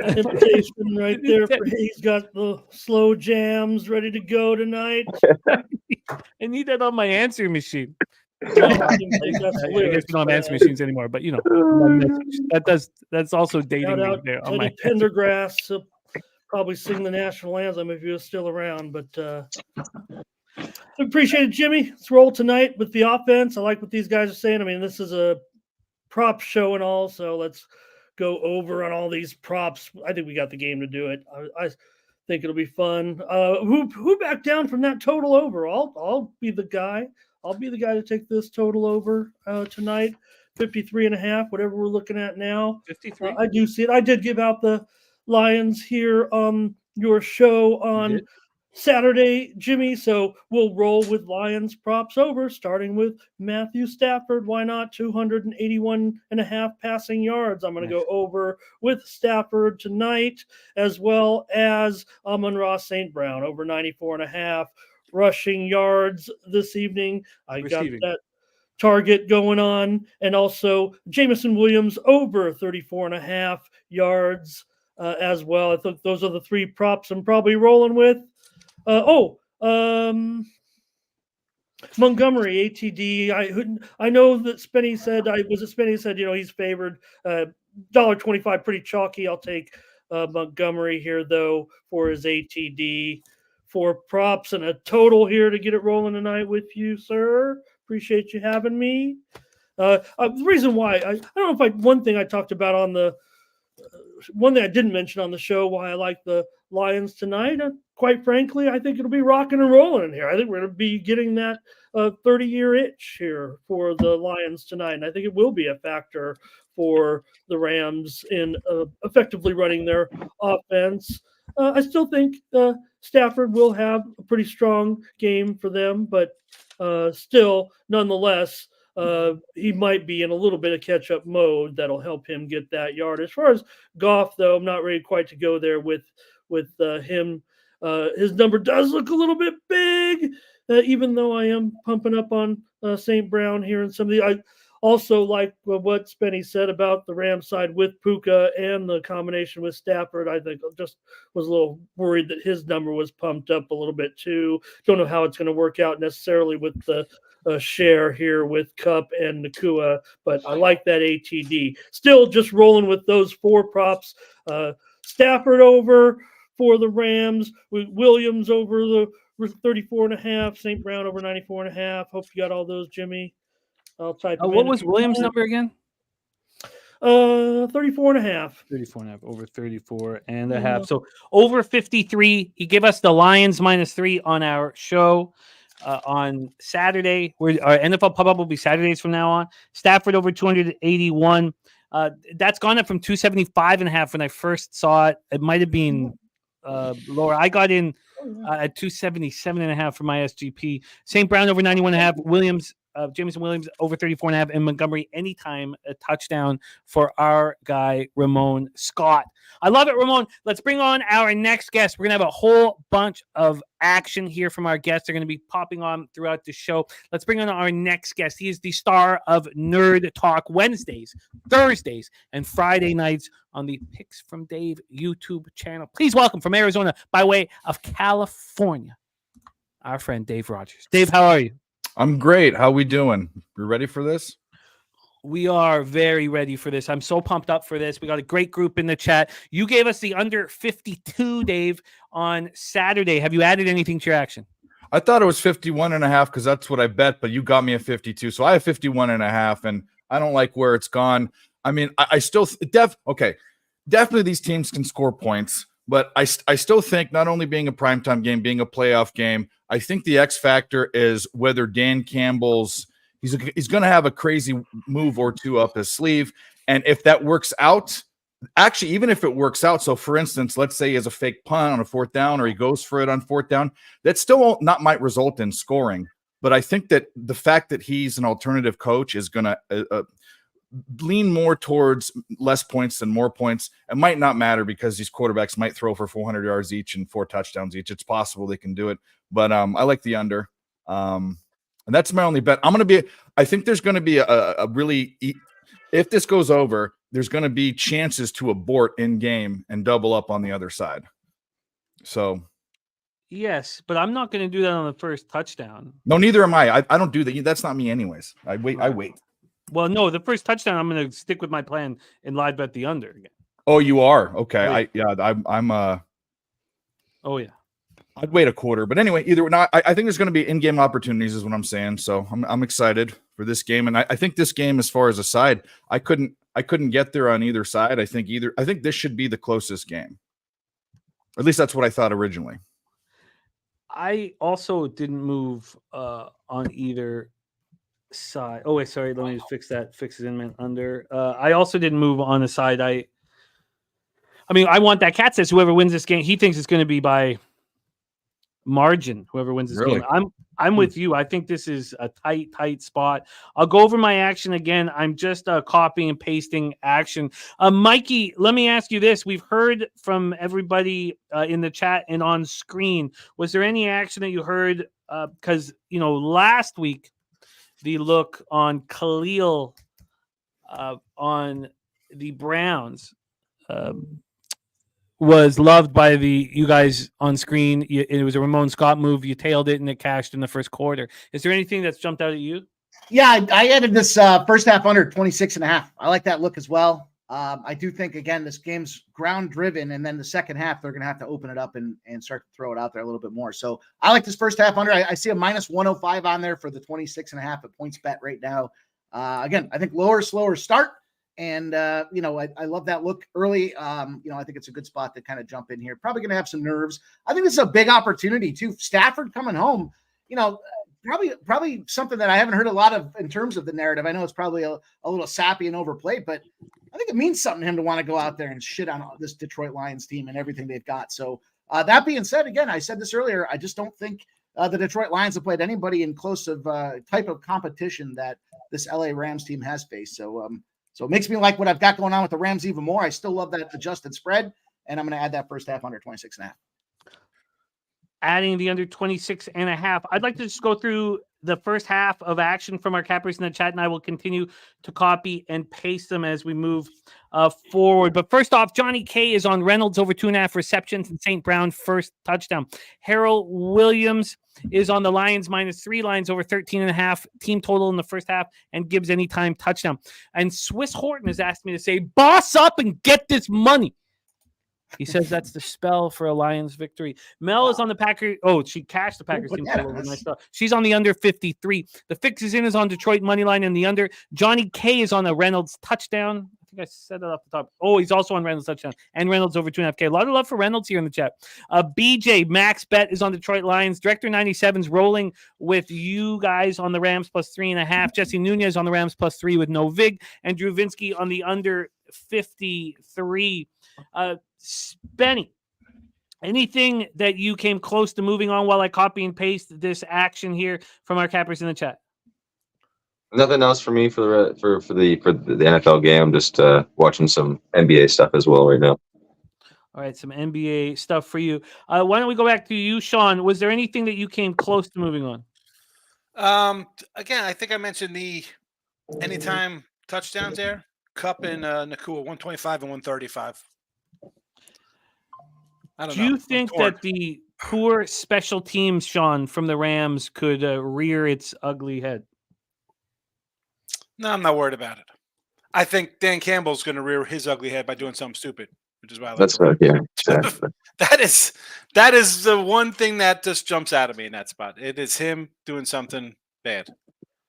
invitation right there. He's got the slow jams ready to go tonight. I need that on my answering machine. I guess we don't have answer machines anymore, but that's also dating me there on my Pendergrass. Probably sing the national anthem if he was still around, but appreciate it, Jimmy. Let's roll tonight with the offense. I like what these guys are saying. I mean, this is a prop show and all, so let's go over on all these props. I think we got the game to do it. I think it'll be fun. Who backed down from that total over? I'll be the guy. I'll be the guy to take this total over tonight. 53.5, whatever we're looking at now. 53. I do see it. I did give out the Lions here on your show on Saturday, Jimmy. So we'll roll with Lions props over, starting with Matthew Stafford. Why not? 281.5 passing yards. I'm going to go over with Stafford tonight, as well as Amon-Ra St. Brown over 94.5 rushing yards this evening. I got that target going on, and also Jameson Williams over 34.5 yards as well. I think those are the three props I'm probably rolling with. Montgomery ATD. I know that Spenny said he's favored $1.25, pretty chalky. I'll take Montgomery here though for his ATD. 4 props and a total here to get it rolling tonight with you, sir. Appreciate you having me. The reason why I don't know if one thing I talked about on the one thing I didn't mention on the show why I like the Lions tonight. Quite frankly, I think it'll be rocking and rolling in here. I think we're going to be getting that 30-year itch here for the Lions tonight, and I think it will be a factor for the Rams in effectively running their offense. I still think Stafford will have a pretty strong game for them, but still, nonetheless, he might be in a little bit of catch-up mode that'll help him get that yard. As far as Goff, though, I'm not ready quite to go there with him. His number does look a little bit big, even though I am pumping up on St. Brown here and some of the. I also like what Spenny said about the Rams side with Puka and the combination with Stafford. I think I just was a little worried that his number was pumped up a little bit too. Don't know how it's going to work out necessarily with the share here with Kupp and Nakua, but I like that ATD. Still just rolling with those 4 props. Stafford over for the Rams, with Williams over the 34.5, St. Brown over 94.5. Hope you got all those, Jimmy. I'll type. What was Williams' number again? 34.5. 34.5, over 34.5. So over 53. He gave us the Lions -3 on our show on Saturday. Our NFL pop-up will be Saturdays from now on. Stafford over 281. That's gone up from 275.5 when I first saw it. It might have been lower. I got in at 277.5 for my SGP. St. Brown over 91.5. Williams. Jameson Williams over 34.5, and Montgomery anytime a touchdown for our guy Ramon Scott. I love it, Ramon. Let's bring on our next guest. We're gonna have a whole bunch of action here from our guests. They're gonna be popping on throughout the show. Let's bring on our next guest. He is the star of Nerd Talk Wednesdays, Thursdays, and Friday nights on the Picks from Dave YouTube channel. Please welcome from Arizona by way of California, our friend Dave Rogers. Dave, how are you? I'm great. How we doing? You ready for this? We are very ready for this. I'm so pumped up for this. We got a great group in the chat. You gave us the under 52, Dave, on Saturday. Have you added anything to your action? I thought it was 51.5 because that's what I bet, but you got me a 52. So I have 51.5, and I don't like where it's gone. I mean, I still definitely these teams can score points, but I still think not only being a primetime game, being a playoff game, I think the X factor is whether Dan Campbell's he's going to have a crazy move or two up his sleeve. And if that works out, actually, even if it works out, so for instance, let's say he has a fake punt on a 4th down or he goes for it on 4th down, that still might result in scoring. But I think that the fact that he's an alternative coach is going to lean more towards less points than more points. It might not matter because these quarterbacks might throw for 400 yards each and 4 touchdowns each. It's possible they can do it. But I like the under. And that's my only bet. I think there's going to be a really, if this goes over, there's going to be chances to abort in game and double up on the other side. So. Yes, but I'm not going to do that on the first touchdown. No, neither am I. I don't do that. That's not me anyways. I wait. Well, no, the first touchdown, I'm going to stick with my plan and live bet the under again. Oh, you are? Okay. I'm Oh, yeah. I'd wait a quarter, but anyway, either way, I think there's going to be in-game opportunities is what I'm saying. So I'm excited for this game. And I think this game, as far as a side, I couldn't I couldn't get there on either side. I think this should be the closest game. At least that's what I thought originally. I also didn't move on either side. Oh wait, sorry. Let me just fix that. Fix it in man under. I also didn't move on the side. I mean, I want that. Cat says whoever wins this game, he thinks it's going to be by margin. Whoever wins this Really? game, I'm with you. I think this is a tight spot. I'll go over my action again. I'm just copying and pasting action. Mikey, let me ask you this: we've heard from everybody in the chat and on screen. Was there any action that you heard? Because last week the look on Khalil on the Browns was loved by you guys on screen. It was a Ramon Scott move. You tailed it and it cashed in the first quarter. Is there anything that's jumped out at you? Yeah, I added this first half under 26.5. I like that look as well. I do think, again, this game's ground driven, and then the second half, they're going to have to open it up and start to throw it out there a little bit more. So I like this first half under. I see a minus 105 on there for the 26.5 at points bet right now. Again, I think slower start. And, I love that look early. I think it's a good spot to kind of jump in here. Probably going to have some nerves. I think this is a big opportunity too. Stafford coming home, probably something that I haven't heard a lot of in terms of the narrative. I know it's probably a little sappy and overplayed, but I think it means something to him to want to go out there and shit on this Detroit Lions team and everything they've got. So that being said, again, I said this earlier, I just don't think the Detroit Lions have played anybody in close of type of competition that this LA Rams team has faced. So it makes me like what I've got going on with the Rams even more. I still love that adjusted spread, and I'm going to add that first half under 26.5. Adding the under 26.5. I'd like to just go through the first half of action from our cappers in the chat, and I will continue to copy and paste them as we move forward. But first off, Johnny K is on Reynolds over 2.5 receptions and St. Brown first touchdown. Harold Williams is on the Lions -3, Lions over 13.5 team total in the first half, and Gibbs anytime touchdown. And Swiss Horton has asked me to say, boss up and get this money. He says that's the spell for a Lions victory. Mel is on the Packers. Oh, she cashed the Packers team total. Nice stuff. She's on the under 53. The fix is in is on Detroit money line and the under. Johnny K is on the Reynolds touchdown. I think I said it off the top. Oh, he's also on Reynolds touchdown and Reynolds over 2.5K. A lot of love for Reynolds here in the chat. BJ Max Bet is on Detroit Lions. Director 97's rolling with you guys on the Rams +3.5. Jesse Nunez on the Rams +3 with no vig, and Drew Vinsky on the under 53. Spenny, anything that you came close to moving on while I copy and paste this action here from our cappers in the chat? Nothing else for me for the NFL game. I'm just watching some NBA stuff as well right now. All right, some NBA stuff for you. Why don't we go back to you, Sean? Was there anything that you came close to moving on? Again, I think I mentioned the anytime touchdowns there. Cup and Nakua, 125 and 135. Do you think that the poor special teams, Sean, from the Rams could rear its ugly head? No, I'm not worried about it. I think Dan Campbell's going to rear his ugly head by doing something stupid, which is why I like That's right. Yeah, exactly. that is the one thing that just jumps out at me in that spot. It is him doing something bad.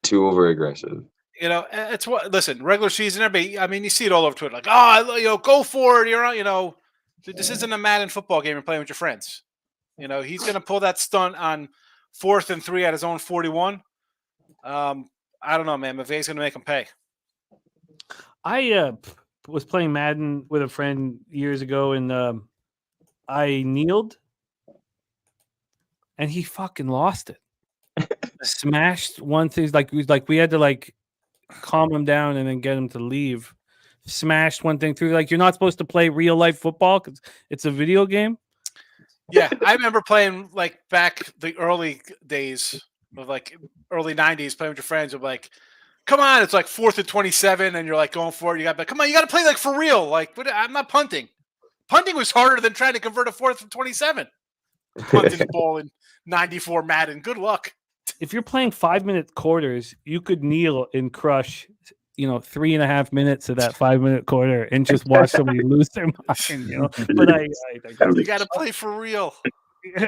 Too over aggressive. It's what. Listen, regular season, everybody. I mean, you see it all over Twitter, like, go for it. You're on, this isn't a Madden football game. You're playing with your friends. He's going to pull that stunt on 4th and 3 at his own 41. I don't know, man. McVay's going to make him pay. I was playing Madden with a friend years ago, and I kneeled, and he fucking lost it. Smashed one thing. We had to calm him down and then get him to leave. Smashed one thing through. You're not supposed to play real life football because it's a video game. Yeah, I remember playing back the early days of early 90s, playing with your friends. Of come on, it's 4th and 27, and you're going for it. You got come on, you got to play for real. I'm not punting. Punting was harder than trying to convert a 4th and 27. Punting the ball in 94 Madden. Good luck. If you're playing 5-minute quarters, you could kneel and crush 3.5 minutes of that 5-minute quarter and just watch somebody lose their mind, But you got to play for real.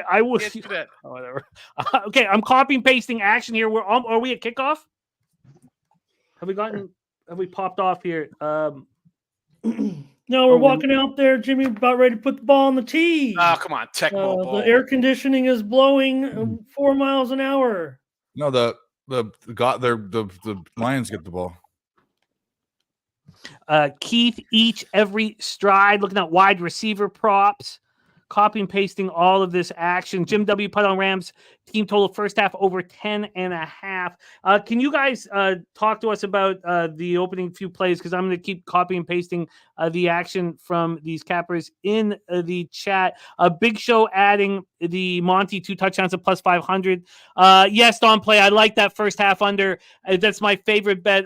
I will. Whatever. Okay, I'm copy and pasting action here. Are we at kickoff? Have we gotten have we popped off here? No, we're walking out there, Jimmy, about ready to put the ball on the tee. Oh, come on, Tecmo ball. The air conditioning is blowing 4 miles an hour. No, the Lions get the ball. Keith, each, every stride, looking at wide receiver props, copy and pasting all of this action. Jim W. put on Rams team total first half over 10.5. Can you guys talk to us about the opening few plays? Because I'm going to keep copy and pasting the action from these cappers in the chat. Big Show adding the Monty 2 touchdowns at plus 500. Yes, Don Play. I like that first half under. That's my favorite bet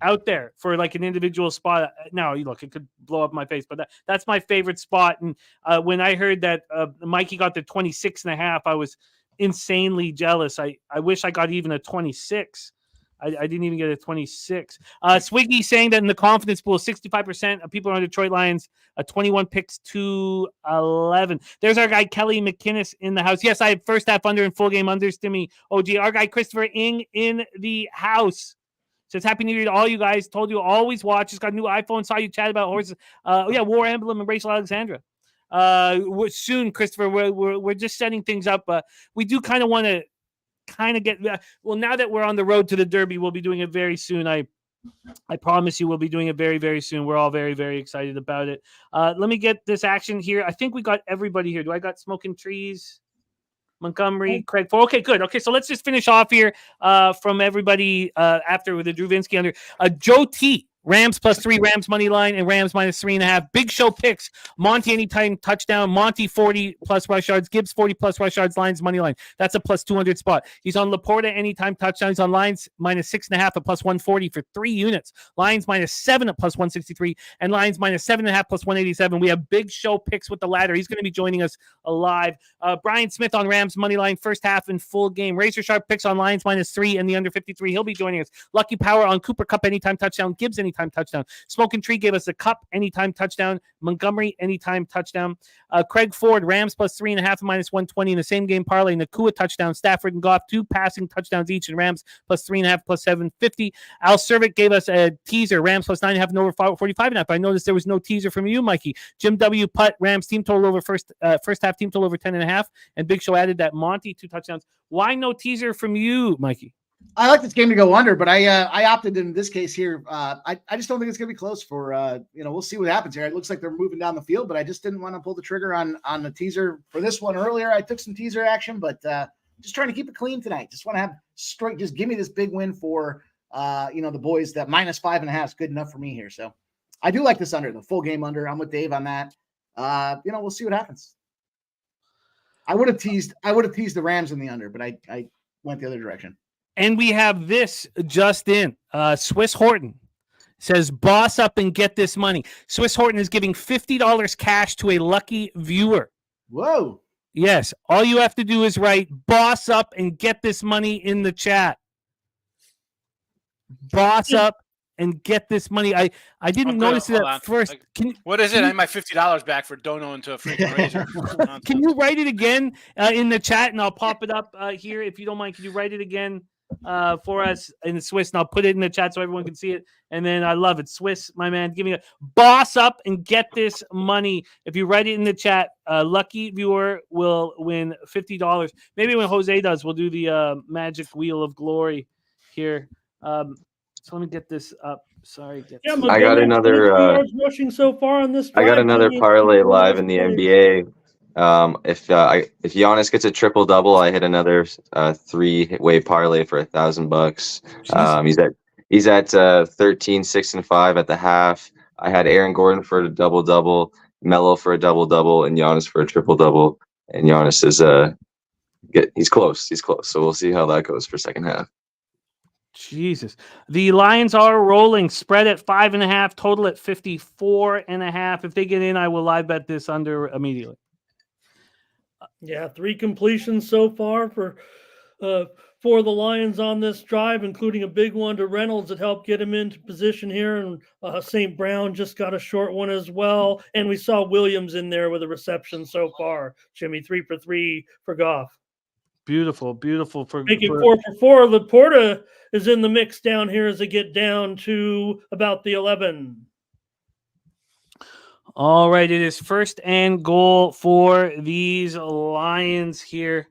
out there for like an individual spot. Now, you look, it could blow up my face, but that's my favorite spot. And when I heard that Mikey got the 26.5, I was insanely jealous. I wish I got even a 26. I didn't even get a 26. Swiggy saying that in the confidence pool, 65% of people on Detroit Lions, 21 picks to 11. There's our guy Kelly McInnes in the house. Yes, I have first half under and full game unders. Timmy OG. Our guy Christopher Ing in the house. Says Happy New Year to all you guys. Told you always watch. Just got a new iPhone. Saw you chat about horses. War Emblem and Rachel Alexandra. Soon, Christopher. We're just setting things up. We do kind of want to get. Well, now that we're on the road to the Derby, we'll be doing it very soon. I promise you, we'll be doing it very, very soon. We're all very, very excited about it. Let me get this action here. I think we got everybody here. Do I got Smoking Trees? Montgomery, Craig Ford. Okay, good. Okay, so let's just finish off here from everybody after with the Drew Vinsky under. Joe T. Rams +3, Rams money line, and Rams -3.5. Big Show picks. Monty anytime touchdown. Monty 40+ rush yards. Gibbs 40+ rush yards. Lions money line. That's a +200 spot. He's on Laporta anytime touchdown. He's on Lions -6.5 at +140 for 3 units. Lions -7 at +163, and Lions -7.5 +187. We have Big Show picks with the ladder. He's going to be joining us live. Brian Smith on Rams money line first half and full game. Razor Sharp picks on Lions -3 and the under 53. He'll be joining us. Lucky Power on Cooper Kupp anytime touchdown. Gibbs anytime touchdown. Smoking Tree gave us a Cup anytime touchdown. Montgomery anytime touchdown. Craig Ford, Rams +3.5 and -120 in the same game parlay. Nakua touchdown. Stafford and Goff 2 passing touchdowns each, and Rams +3.5 +750. Al Cervic gave us a teaser. Rams +9.5 and over 45.5. I noticed there was no teaser from you, Mikey. Jim W. Putt, Rams team total over first half team total over 10.5, and Big Show added that Monty 2 touchdowns. Why no teaser from you, Mikey? I like this game to go under, but I opted in this case here. I just don't think it's going to be close for, we'll see what happens here. It looks like they're moving down the field, but I just didn't want to pull the trigger on the teaser for this one earlier. I took some teaser action, but just trying to keep it clean tonight. Just want to have straight, just give me this big win for, the boys. That -5.5 is good enough for me here. So I do like this under, the full game under. I'm with Dave on that. We'll see what happens. I would have teased the Rams in the under, but I went the other direction. And we have this just in. Swiss Horton says, boss up and get this money. Swiss Horton is giving $50 cash to a lucky viewer. Whoa. Yes. All you have to do is write boss up and get this money in the chat. Boss up and get this money. I didn't notice it at first. What is it? I have my $50 back for donating to a freaking razor. Can you write it again in the chat, and I'll pop it up here if you don't mind. Can you write it again for us in Swiss, and I'll put it in the chat so everyone can see it. And then I love it. Swiss, my man, give me a boss up and get this money. If you write it in the chat, lucky viewer will win $50. Maybe when Jose does, we'll do the magic wheel of glory here. So let me get this up. Sorry. I got another rushing so far on this. I got another parlay live in the NBA. If Giannis gets a triple double, I hit another 3-way parlay for $1,000. He's at 13, 6 and 5 at the half. I had Aaron Gordon for a double double, Melo for a double double, and Giannis for a triple double. And Giannis is he's close. So we'll see how that goes for second half. Jesus. The Lions are rolling. Spread at 5.5, total at 54.5. If they get in, I will live bet this under immediately. Yeah, 3 completions so far for the Lions on this drive, including a big one to Reynolds that helped get him into position here. And St. Brown just got a short one as well. And we saw Williams in there with a reception so far. Jimmy, 3 for 3 for Goff. Beautiful for Make it 4 for 4. Laporta is in the mix down here as they get down to about the 11. All right, it is 1st and goal for these Lions here.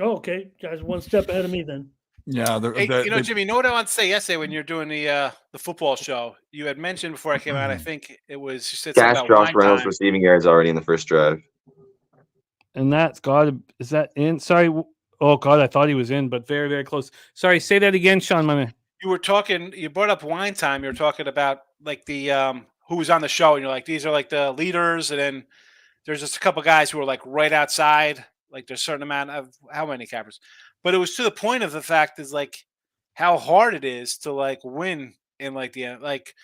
Oh, okay. Guys, one step ahead of me then. Yeah, Hey, Jimmy, you know what I want to say yesterday when you're doing the football show? You had mentioned before I came out, I think it was, you said something Cash about Josh wine Reynolds time. receiving yards already in the first drive. And that's is that in? Sorry. Oh God, I thought he was in, but very, very close. Sorry, say that again, Sean, my man. You brought up wine time. You were talking about like the who was on the show, and you're like, these are like the leaders, and then there's just a couple guys who are like right outside, like there's a certain amount of how many cappers. But it was to the point of the fact is like how hard it is to like win in like the end. Like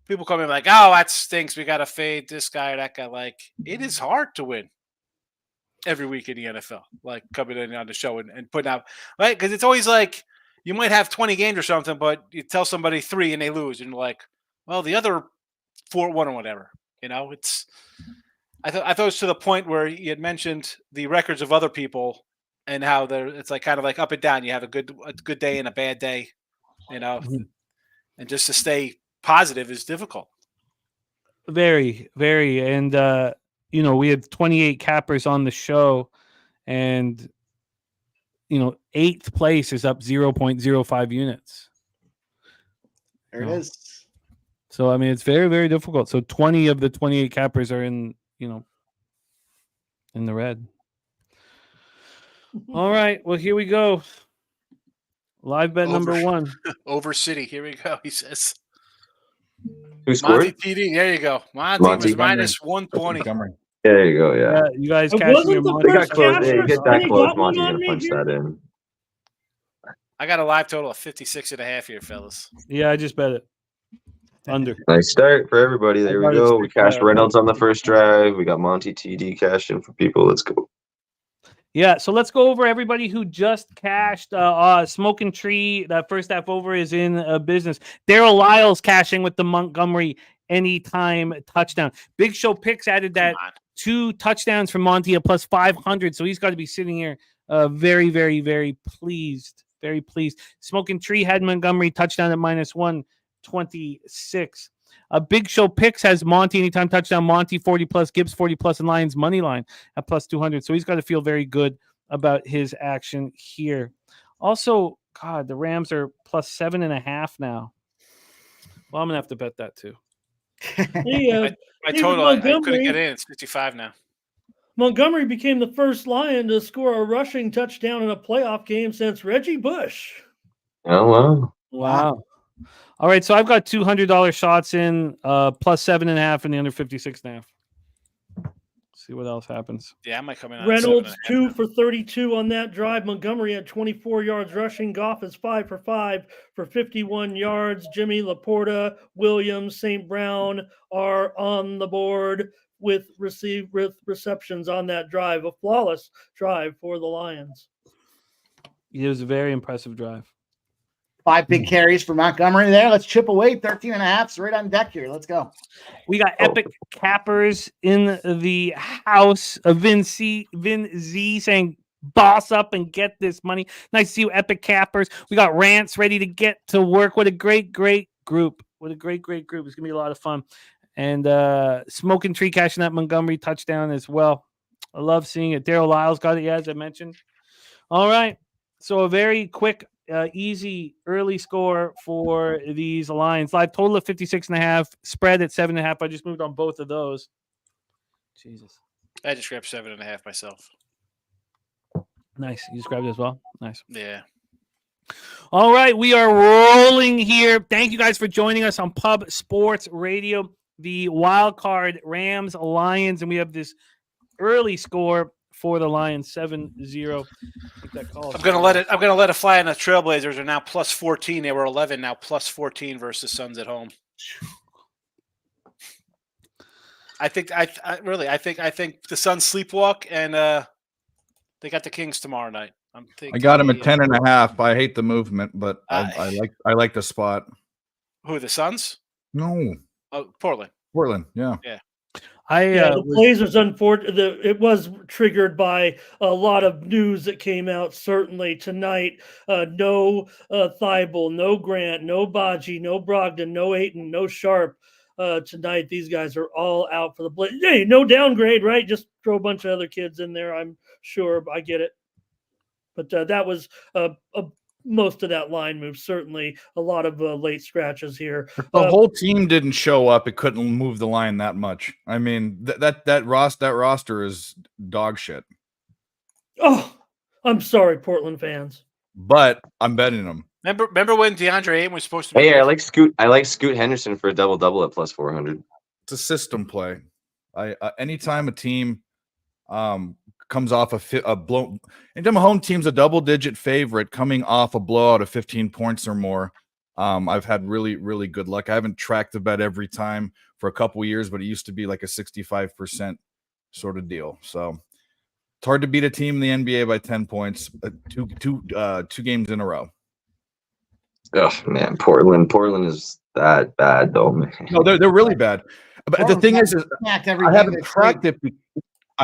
people come in like, oh, that stinks. We gotta fade this guy or that guy. Like it is hard to win every week in the NFL, like coming in on the show and putting out, right? Because it's always like you might have 20 games or something, but you tell somebody 3 and they lose, and you're like, well, the other 4-1 or whatever. You know, it's. I thought it was to the point where you had mentioned the records of other people and how it's like kind of like up and down. You have a good day and a bad day, you know, and just to stay positive is difficult. Very, very, and we had 28 cappers on the show, and 8th place is up 0.05 units. There it is. So I mean, it's very, very difficult. So 20 of the 28 cappers are in the red. All right, well here we go. Live bet number 1. Over City. Here we go. He says. Who scored? Monty TD. There you go. Monty was minus 120. There you go. Yeah. You guys It cashing wasn't your the Monty. They got first close. cash Hey, you or get that something. close, Got one Monty. You're on gonna me punch here? that in. I got a live total of 56.5 here, fellas. Yeah, I just bet it. Under. Nice start for everybody. There we go. We cashed Reynolds on the first drive. We got Monty TD cashed in for people. Let's go. Yeah, so let's go over everybody who just cashed. Smoking Tree, that first half over is in business. Daryl Lyles cashing with the Montgomery anytime touchdown. Big Show Picks added that 2 touchdowns from Monty at plus 500, so he's got to be sitting here very, very, very pleased. Very pleased. Smoking Tree had Montgomery touchdown at minus 126. Big Show Picks has Monty anytime touchdown, Monty 40 plus, Gibbs 40 plus, and Lions money line at plus 200. So he's got to feel very good about his action here. Also, God, the Rams are plus 7.5 now. Well, I'm gonna have to bet that too. My total, I couldn't get in. It's 55 now. Montgomery became the first Lion to score a rushing touchdown in a playoff game since Reggie Bush. Oh wow! Wow. All right, so I've got $200 shots in, plus 7.5 and the under 56.5. See what else happens. Yeah, I might come in. Reynolds 2 for 32 on that drive. Montgomery had 24 yards rushing. Goff is 5 for 5 for 51 yards. Jimmy, Laporta, Williams, St. Brown are on the board with receptions on that drive. A flawless drive for the Lions. It was a very impressive drive. 5 big carries for Montgomery there. Let's chip away. 13.5 is right on deck here. Let's go. We got epic cappers in the house. Vin Z saying, boss up and get this money. Nice to see you, epic cappers. We got Rants ready to get to work. What a great group. What a great group. It's going to be a lot of fun. And Smoking Tree cashing that Montgomery touchdown as well. I love seeing it. Daryl Lyles got it, as I mentioned. All right. So a very quick, easy early score for these Lions. Live total of 56.5, spread at 7.5. I just moved on both of those. Jesus. I just grabbed 7.5 myself. Nice. You just grabbed it as well? Nice. Yeah. All right. We are rolling here. Thank you guys for joining us on Pub Sports Radio. The wild card Rams, Lions, and we have this early score for the Lions, 7-0. I'm gonna let it fly on the Trailblazers are now plus 14. They were 11, now plus 14 versus Suns at home. I think the Suns sleepwalk and they got the Kings tomorrow night. I got him at 10.5. I hate the movement, but I like the spot. Who, the Suns? No. Oh, Portland. Portland, yeah. Yeah. The Blazers, unfortunately, it was triggered by a lot of news that came out. Certainly tonight, no Thibault, no Grant, no Baji, no Brogdon, no Ayton, no Sharp. Tonight, these guys are all out for the Blazers. Hey, no downgrade, right? Just throw a bunch of other kids in there. I'm sure. I get it. But that was most of that line move. Certainly a lot of late scratches here. The whole team didn't show up. It couldn't move the line that much. I mean, that roster is dog shit. Oh, I'm sorry, Portland fans. But I'm betting them. Remember when DeAndre Ayton was supposed to be? Hey, I like Scoot Henderson for a double-double at plus 400. It's a system play. Anytime a team comes off a blow, anytime a home team's a double-digit favorite coming off a blowout of 15 points or more, I've had really, really good luck. I haven't tracked the bet every time for a couple of years, but it used to be like a 65% sort of deal. So it's hard to beat a team in the NBA by 10 points, two games in a row. Oh man, Portland is that bad though, man. No, they're really bad. But the thing is I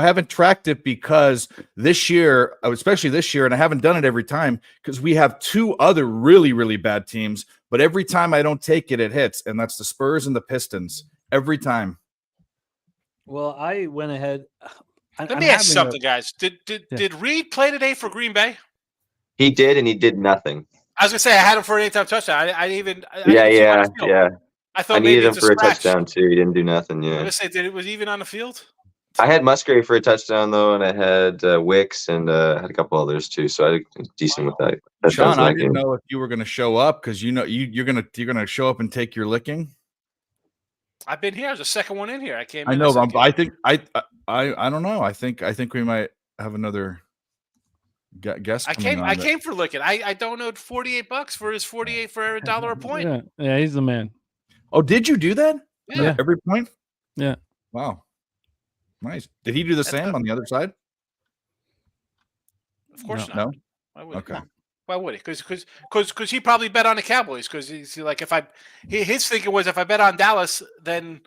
haven't tracked it because this year, especially this year, and I haven't done it every time because we have two other really, really bad teams. But every time I don't take it, it hits, and that's the Spurs and the Pistons. Every time. Well, I went ahead. Let me ask something, guys. Did Reed play today for Green Bay? He did, and he did nothing. I was gonna say I had him for an anytime touchdown. Yeah. I thought I needed maybe him for a touchdown too. He didn't do nothing. Yeah. I was gonna say, was he even on the field? I had Musgrave for a touchdown though, and I had Wicks and had a couple others too. So I did decent with that. Sean, I didn't know if you were going to show up because you're going to show up and take your licking. I've been here. I was the second one in here. I came. I know. I think I don't know. I think we might have another guest. I came for licking. I donated $48 for his 48 for a $1 a point. Yeah, he's the man. Oh, did you do that? Yeah. Every point? Yeah. Wow. Nice. Did he do the same on the other side? Of course not. No. Why would Okay. Why would he? Because he probably bet on the Cowboys. Because he's like, his thinking was if I bet on Dallas, then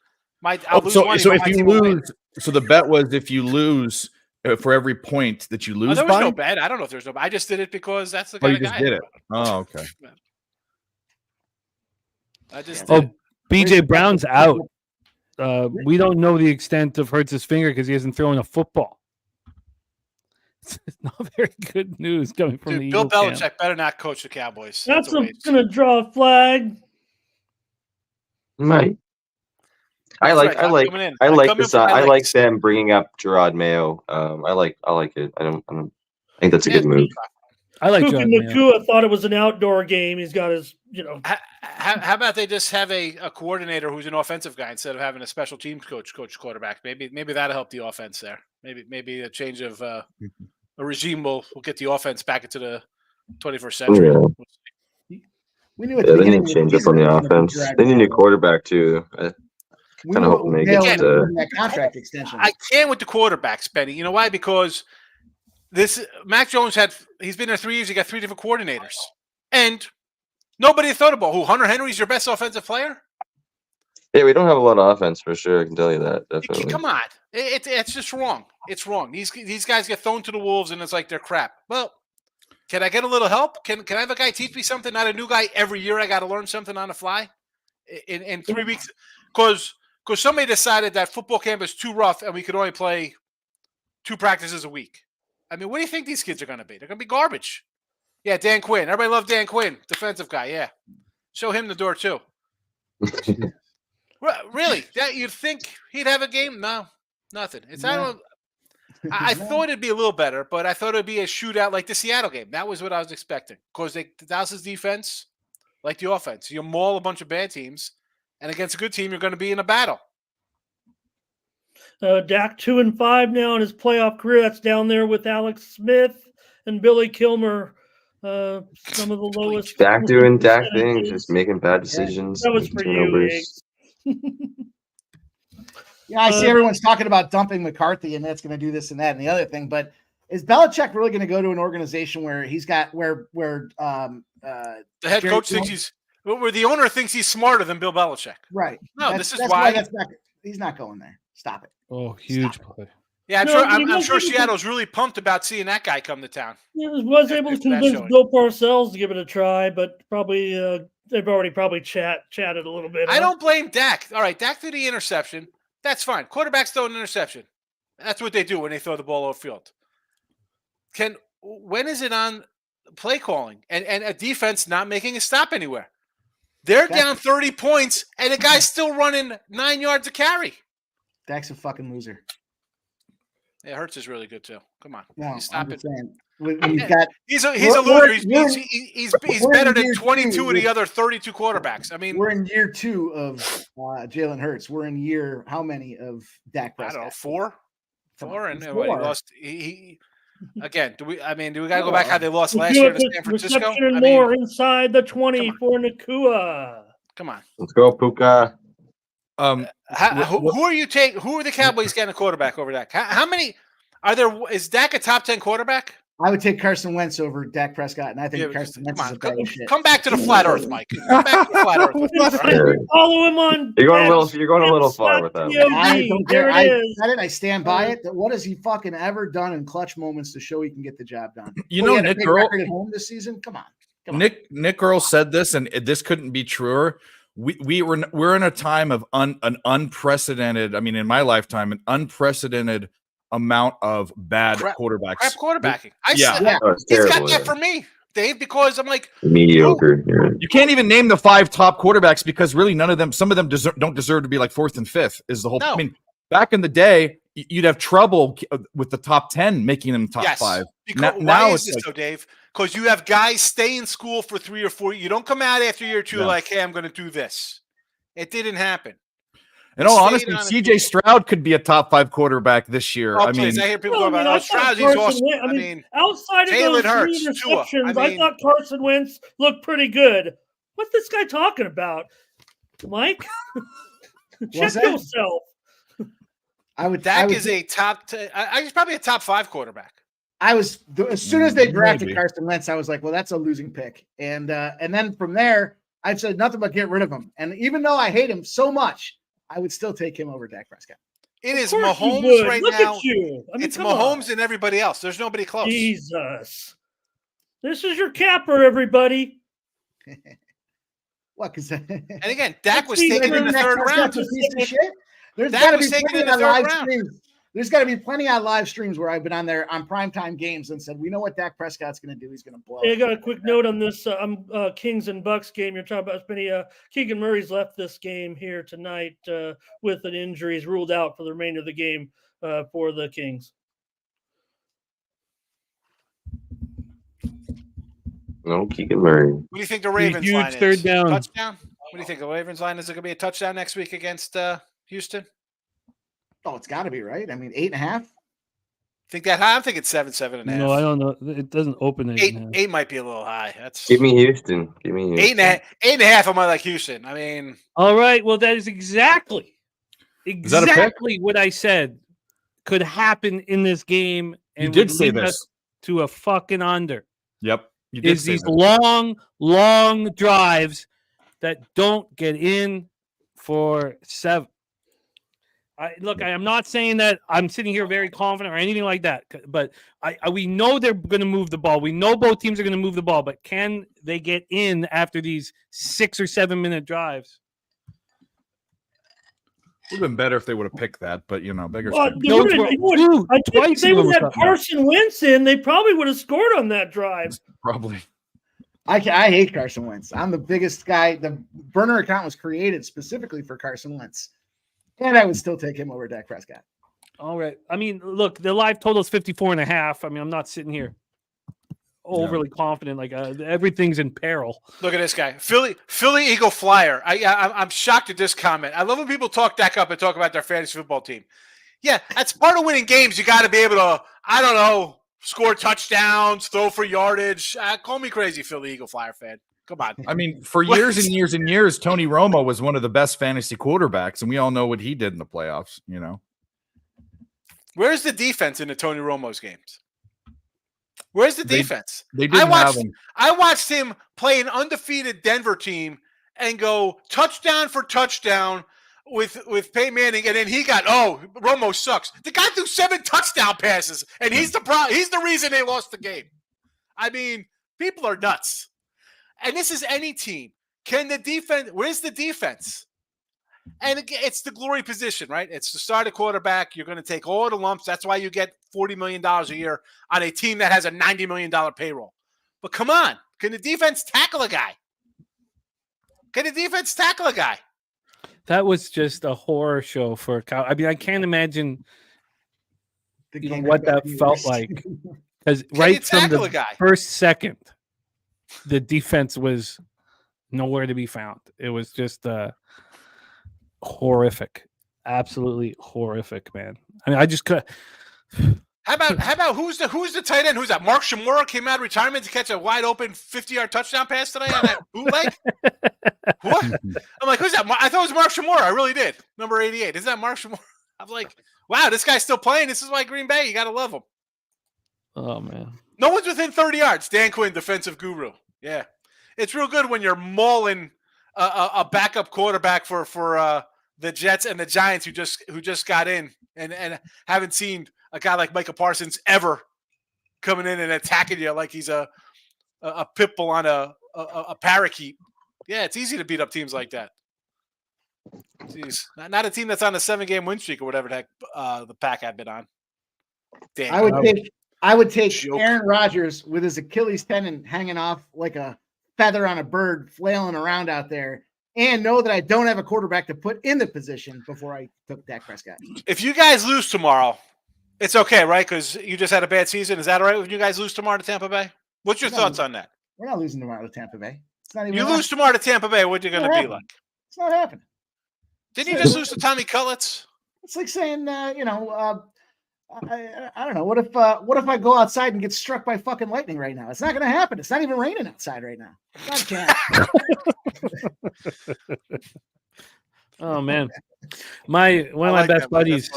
I'll lose money. So if you lose, so the bet was if you lose for every point that you lose. There was no bet. I don't know if there's no bet. I just did it because that's the kind you of just guy. did it. Oh, okay. I just. BJ Brown's out. We don't know the extent of Hurts' finger because he hasn't thrown a football. It's not very good news coming from the Bill Eagles Belichick camp. better not coach the Cowboys. That's going to draw a flag. Right. I like this. I like them bringing up Gerard Mayo. I like it. I think that's a good move. I like Puka Nacua thought it was an outdoor game. He's got his, How about they just have a coordinator who's an offensive guy instead of having a special teams coach quarterback? Maybe that'll help the offense there. Maybe a change of a regime will get the offense back into the 21st century. Yeah. We knew they need to change up on the offense. They need a new quarterback too. I kind of hope they get that contract extension. I can't with the quarterbacks, Benny. You know why? Because Mac Jones he's been there 3 years. He got 3 different coordinators, and nobody thought about who Hunter Henry's your best offensive player. Yeah, we don't have a lot of offense for sure. I can tell you that. Definitely. Come on, it's just wrong. It's wrong. These guys get thrown to the wolves, and it's like they're crap. Well, can I get a little help? Can I have a guy teach me something? Not a new guy every year. I got to learn something on the fly in 3 weeks because somebody decided that football camp is too rough and we could only play 2 practices a week. I mean, what do you think these kids are going to be? They're going to be garbage. Yeah, Dan Quinn. Everybody loved Dan Quinn, defensive guy. Yeah, show him the door too. Really? You'd think he'd have a game? No, nothing. I thought it'd be a little better, but I thought it'd be a shootout like the Seattle game. That was what I was expecting. Because Dallas's defense, like the offense, you maul a bunch of bad teams, and against a good team, you're going to be in a battle. Dak 2-5 now in his playoff career. That's down there with Alex Smith and Billy Kilmer. Some of the lowest. Dak doing Dak things, just making bad decisions. That was for you, Yeah, I see everyone's talking about dumping McCarthy, and that's going to do this and that and the other thing. But is Belichick really going to go to an organization where he's got where the head coach thinks where the owner thinks he's smarter than Bill Belichick? Right. No, this is why he's not going there. Stop it. Oh, huge Stop play. Yeah, No, I'm he sure wasn't able to- Seattle's really pumped about seeing that guy come to town. He was able to After that convince showing. Bill Parcells to give it a try, but probably they've already probably chatted a little bit. I huh? don't blame Dak. All right, Dak threw the interception. That's fine. Quarterbacks throw an interception. That's what they do when they throw the ball over field. When is it on play calling and a defense not making a stop anywhere? They're down 30 points, and the guy's still running 9 yards a carry. Dak's a fucking loser. Yeah, Hurts is really good too. Come on, No, you stop I'm it. just saying. When you've got He's a We're- loser. He's we're better in than year 22 two of the with- other 32 quarterbacks. I mean, we're in year 2 of Jalen Hurts. We're in year how many of Dak I Prescott? don't know, 4, Come 4, on, and it's what, he 4. lost. He again. Do we got to go back how they lost Let's last do year it to with San Francisco? reception and I mean, more inside the 20 come on. for Nakua. come on. Let's go, Puka. Who are you taking? Who are the Cowboys getting a quarterback over Dak? How many are there? Is Dak a top 10 quarterback? I would take Carson Wentz over Dak Prescott, and I think Yeah, Carson Wentz come is on, a bag of shit. come back to the flat Earth, Mike. Come back to the flat Earth. with us, all right? Yeah. Follow him on. You're going a little. X, You're going a little far with that. POD. I don't There care. it I is. said it. I stand by it. That what has he fucking ever done in clutch moments to show he can get the job done? You What, know, he had a Nick big Earl. record at home this season. Come on. Nick Earl said this, and this couldn't be truer. We're in a time of an unprecedented. I mean, in my lifetime, an unprecedented amount of bad quarterbacks. Crap quarterbacking. Yeah. Said, Oh, it's he's terrible. got that for me, Dave, because I'm like, Mediocre. Yeah. You can't even name the 5 top quarterbacks because really none of them. Some of them don't deserve to be like 4th and 5th. Is the whole. No. I mean, back in the day, you'd have trouble with the top 10 making them top 5. Because, Now why it's is this like- so, Dave? Because you have guys stay in school for 3 or 4. You don't come out after year 2 Yeah. like, hey, I'm going to do this. It didn't happen. In all Staying honesty, on CJ Stroud could be a top 5 quarterback this year. Oh, I mean, please. I hear people Well, talking I about, thought Stroud, he's Carson awesome. Wentz- I mean, outside of Jalen those Hurts, 3 Tua. interceptions, I I mean- thought Carson Wentz looked pretty good. What's this guy talking about, Mike? Check that? yourself. Dak is a top 10. He's probably a top 5 quarterback. As soon as they drafted Maybe. Carson Wentz, I was like, well, that's a losing pick. And then from there, I've said nothing but get rid of him. And even though I hate him so much, I would still take him over Dak Prescott. It Of is course you Mahomes would. right Look now. at you. I mean, It's come Mahomes on. and everybody else. There's nobody close. Jesus. This is your capper, everybody. What? Because And again, Dak was see, taken in the Dak 3rd Prescott's round. a piece of shit. There's Dak got to was be taken plenty in the on 3rd live round. streams. There's got to be plenty on live streams where I've been on there on primetime games and said, we know what Dak Prescott's going to do. He's going to blow. Hey, I got a quick note on this Kings and Bucks game. You're talking about as many. Keegan Murray's left this game here tonight with an injury. He's ruled out for the remainder of the game for the Kings. No, Keegan Murray. What do you think the Ravens huge line is? third down. Touchdown? What do you think the Ravens line is? It going to be a touchdown next week against Houston? Oh, it's got to be, right? I mean, 8.5. Think that high? I'm thinking 7.5. No, I don't know. It doesn't open it. 8 might be a little high. That's Give me Houston. Give me Houston. 8.5. I might like Houston. I mean, All right. Well, that is exactly that a pick? what I said could happen in this game. you And did would say lead us this. to a fucking under. Yep. You did Is say these that. long drives that don't get in for 7. I am not saying that I'm sitting here very confident or anything like that, but we know they're going to move the ball. We know both teams are going to move the ball, but can they get in after these 6 or 7 minute drives? It would have been better if they would have picked that, but beggars. Well, can't- they Those would've- were- they would- Ooh, I think twice if they of them would were have something. Carson Wentz in, they probably would have scored on that drive. Probably. I hate Carson Wentz. I'm the biggest guy. The burner account was created specifically for Carson Wentz. And I would still take him over Dak Prescott. All right. I mean, look, the live total is 54.5. I mean, I'm not sitting here overly confident. Like everything's in peril. look at this guy. Philly Eagle Flyer. I'm shocked at this comment. I love when people talk Dak up and talk about their fantasy football team. Yeah, that's part of winning games. You got to be able to, I don't know, score touchdowns, throw for yardage. Call me crazy, Philly Eagle Flyer fan. Come on. I mean, for years and years and years, Tony Romo was one of the best fantasy quarterbacks, and we all know what he did in the playoffs. Where's the defense in the Tony Romo's games? Where's the defense? They didn't have him. I watched him play an undefeated Denver team and go touchdown for touchdown with Peyton Manning, and then he got Romo sucks. The guy threw 7 touchdown passes, and he's the reason they lost the game. I mean, people are nuts. And this is any team. Can the defense? Where's the defense? And it's the glory position, right? It's the starting quarterback. You're going to take all the lumps. That's why you get $40 million a year on a team that has a $90 million payroll. But come on. Can the defense tackle a guy? That was just a horror show for Cow. I mean, I can't imagine what that felt like. Because right from the first second, the defense was nowhere to be found. It was just horrific, absolutely horrific, man. I mean, I just could. How about who's the tight end? Who's that? Mark Shimura came out of retirement to catch a wide open 50-yard touchdown pass today on that bootleg. What? I'm like, who's that? I thought it was Mark Shimura. I really did. Number 88. Is that Mark Shimura? I'm like, wow, this guy's still playing. This is why Green Bay. You got to love him. Oh man. No one's within 30 yards. Dan Quinn, defensive guru. Yeah, it's real good when you're mauling a backup quarterback for the Jets and the Giants who just got in and haven't seen a guy like Micah Parsons ever coming in and attacking you like he's a pit bull on a parakeet. Yeah, it's easy to beat up teams like that. Jeez, not a team that's on a 7-game win streak or whatever the heck the Pack had been on. Damn. I would take Aaron Rodgers with his Achilles tendon hanging off like a feather on a bird, flailing around out there, and know that I don't have a quarterback to put in the position before I took Dak Prescott. If you guys lose tomorrow, it's okay, right? Because you just had a bad season. Is that all right when you guys lose tomorrow to Tampa Bay? What's your thoughts on that? We're not losing tomorrow to Tampa Bay. It's not even. You lose tomorrow to Tampa Bay, what are you going to be like? It's not happening. Didn't you just lose to Tommy Cutlets? It's like saying, I don't know. What if I go outside and get struck by fucking lightning right now? It's not going to happen. It's not even raining outside right now. It's not Oh man, one of my best buddies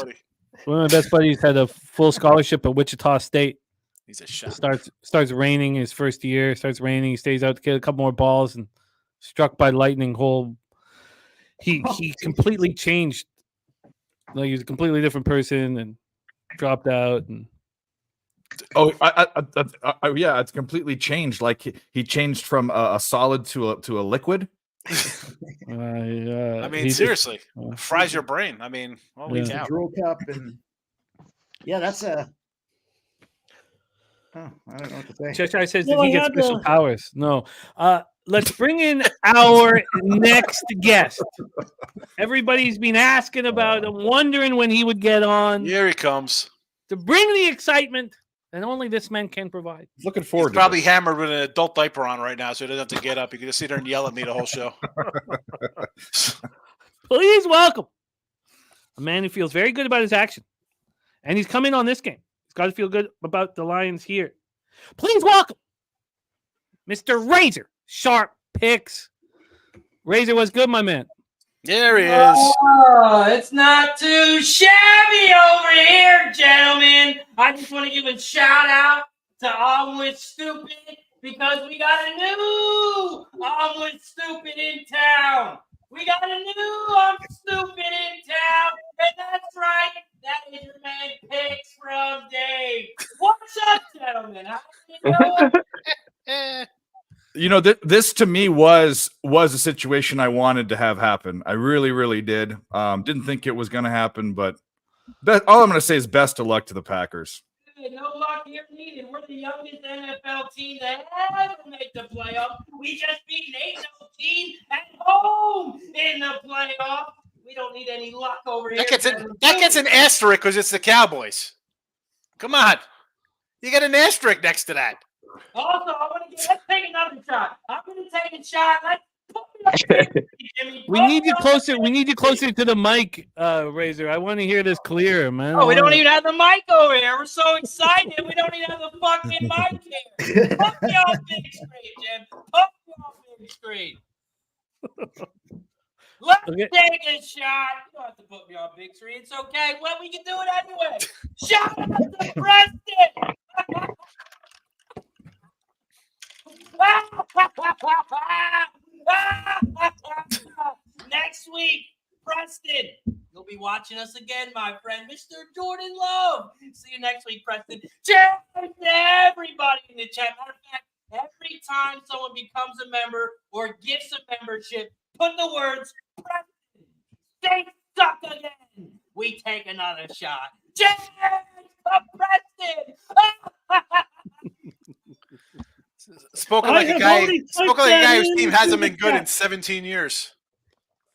had a full scholarship at Wichita State. He's a shot. Starts raining his first year. Starts raining. He stays out to get a couple more balls and struck by lightning. He completely changed. Like he was a completely different person and dropped out. And yeah, it's completely changed. Like he changed from a solid to a liquid. I mean, seriously, fries your brain. I mean, holy cow. Drool cup and that's a. Oh, I don't know what to say. Cheshire says, did he get special powers? No. Let's bring in our next guest. Everybody's been asking about him, wondering when he would get on. Here he comes. To bring the excitement that only this man can provide. Looking forward He's probably hammered with an adult diaper on right now, so he doesn't have to get up. He can just sit there and yell at me the whole show. Please welcome a man who feels very good about his action. And he's coming on this game. He's got to feel good about the Lions here. Please welcome Mr. Razor Sharp Picks. Razor, what's good, my man? There he is. Oh, it's not too shabby over here, gentlemen. I just want to give a shout out to Omelet Stupid because we got a new Omelet Stupid in town. We got a new Omelet Stupid in town, and that's right. That is your man Picks from Dave. What's up, gentlemen? How you doing? You know, this to me was a situation I wanted to have happen. I really, really did. Didn't think it was going to happen, but all I'm going to say is best of luck to the Packers. No luck here needed. We're the youngest NFL team to ever make the playoff. We just beat an 8-0 team at home in the playoff. We don't need any luck over here. That gets an asterisk because it's the Cowboys. Come on. You get an asterisk next to that. Also, let's take another shot. I'm going to take a shot. Let's put Jimmy. We need you closer. We need you closer to the mic, Razor. I want to hear this clear, man. Oh, we don't even have the mic over here. We're so excited. We don't even have the fucking mic here. Put me on big screen, Jim. Put me on big screen. Let's take a shot. You don't have to put me on big screen. It's okay. Well, we can do it anyway. Shout out to Preston. Next week, Preston, you'll be watching us again, my friend, Mr. Jordan Love. See you next week, Preston. Cheers to everybody in the chat. Matter of fact, every time someone becomes a member or gets a membership, put the words Preston, they suck again. We take another shot. Cheers to Preston. Spoken like a guy whose team hasn't been good in 17 years.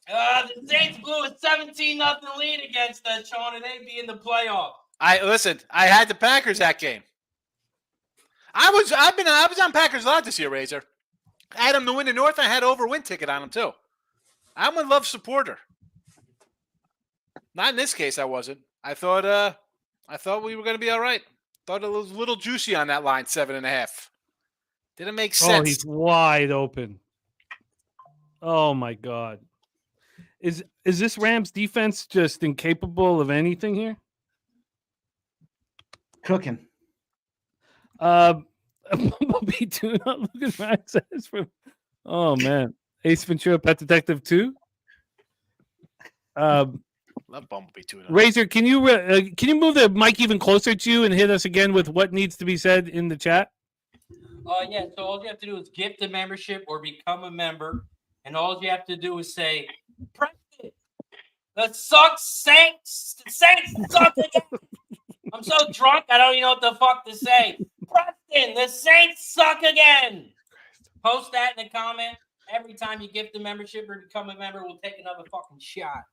The Saints blew a 17-0 lead against Sean, and they'd be in the playoff. I had the Packers that game. I was on Packers a lot this year, Razor. I had them to win the North. I had over win ticket on them too. I'm a Love supporter. Not in this case, I wasn't. I thought we were going to be all right. Thought it was a little juicy on that line, 7.5. Didn't make sense. Oh, he's wide open. Oh my God. Is this Rams defense just incapable of anything here? Cooking. Bumblebee tuna. Look at that says from. Oh man, Ace Ventura, Pet Detective 2. Love Bumblebee tuna. Razor, can you move the mic even closer to you and hit us again with what needs to be said in the chat? Yeah, so all you have to do is gift a membership or become a member, and all you have to do is say, Preston, the Saints suck again. I'm so drunk, I don't even know what the fuck to say. Preston, the Saints suck again. Post that in the comment. Every time you gift a membership or become a member, we'll take another fucking shot.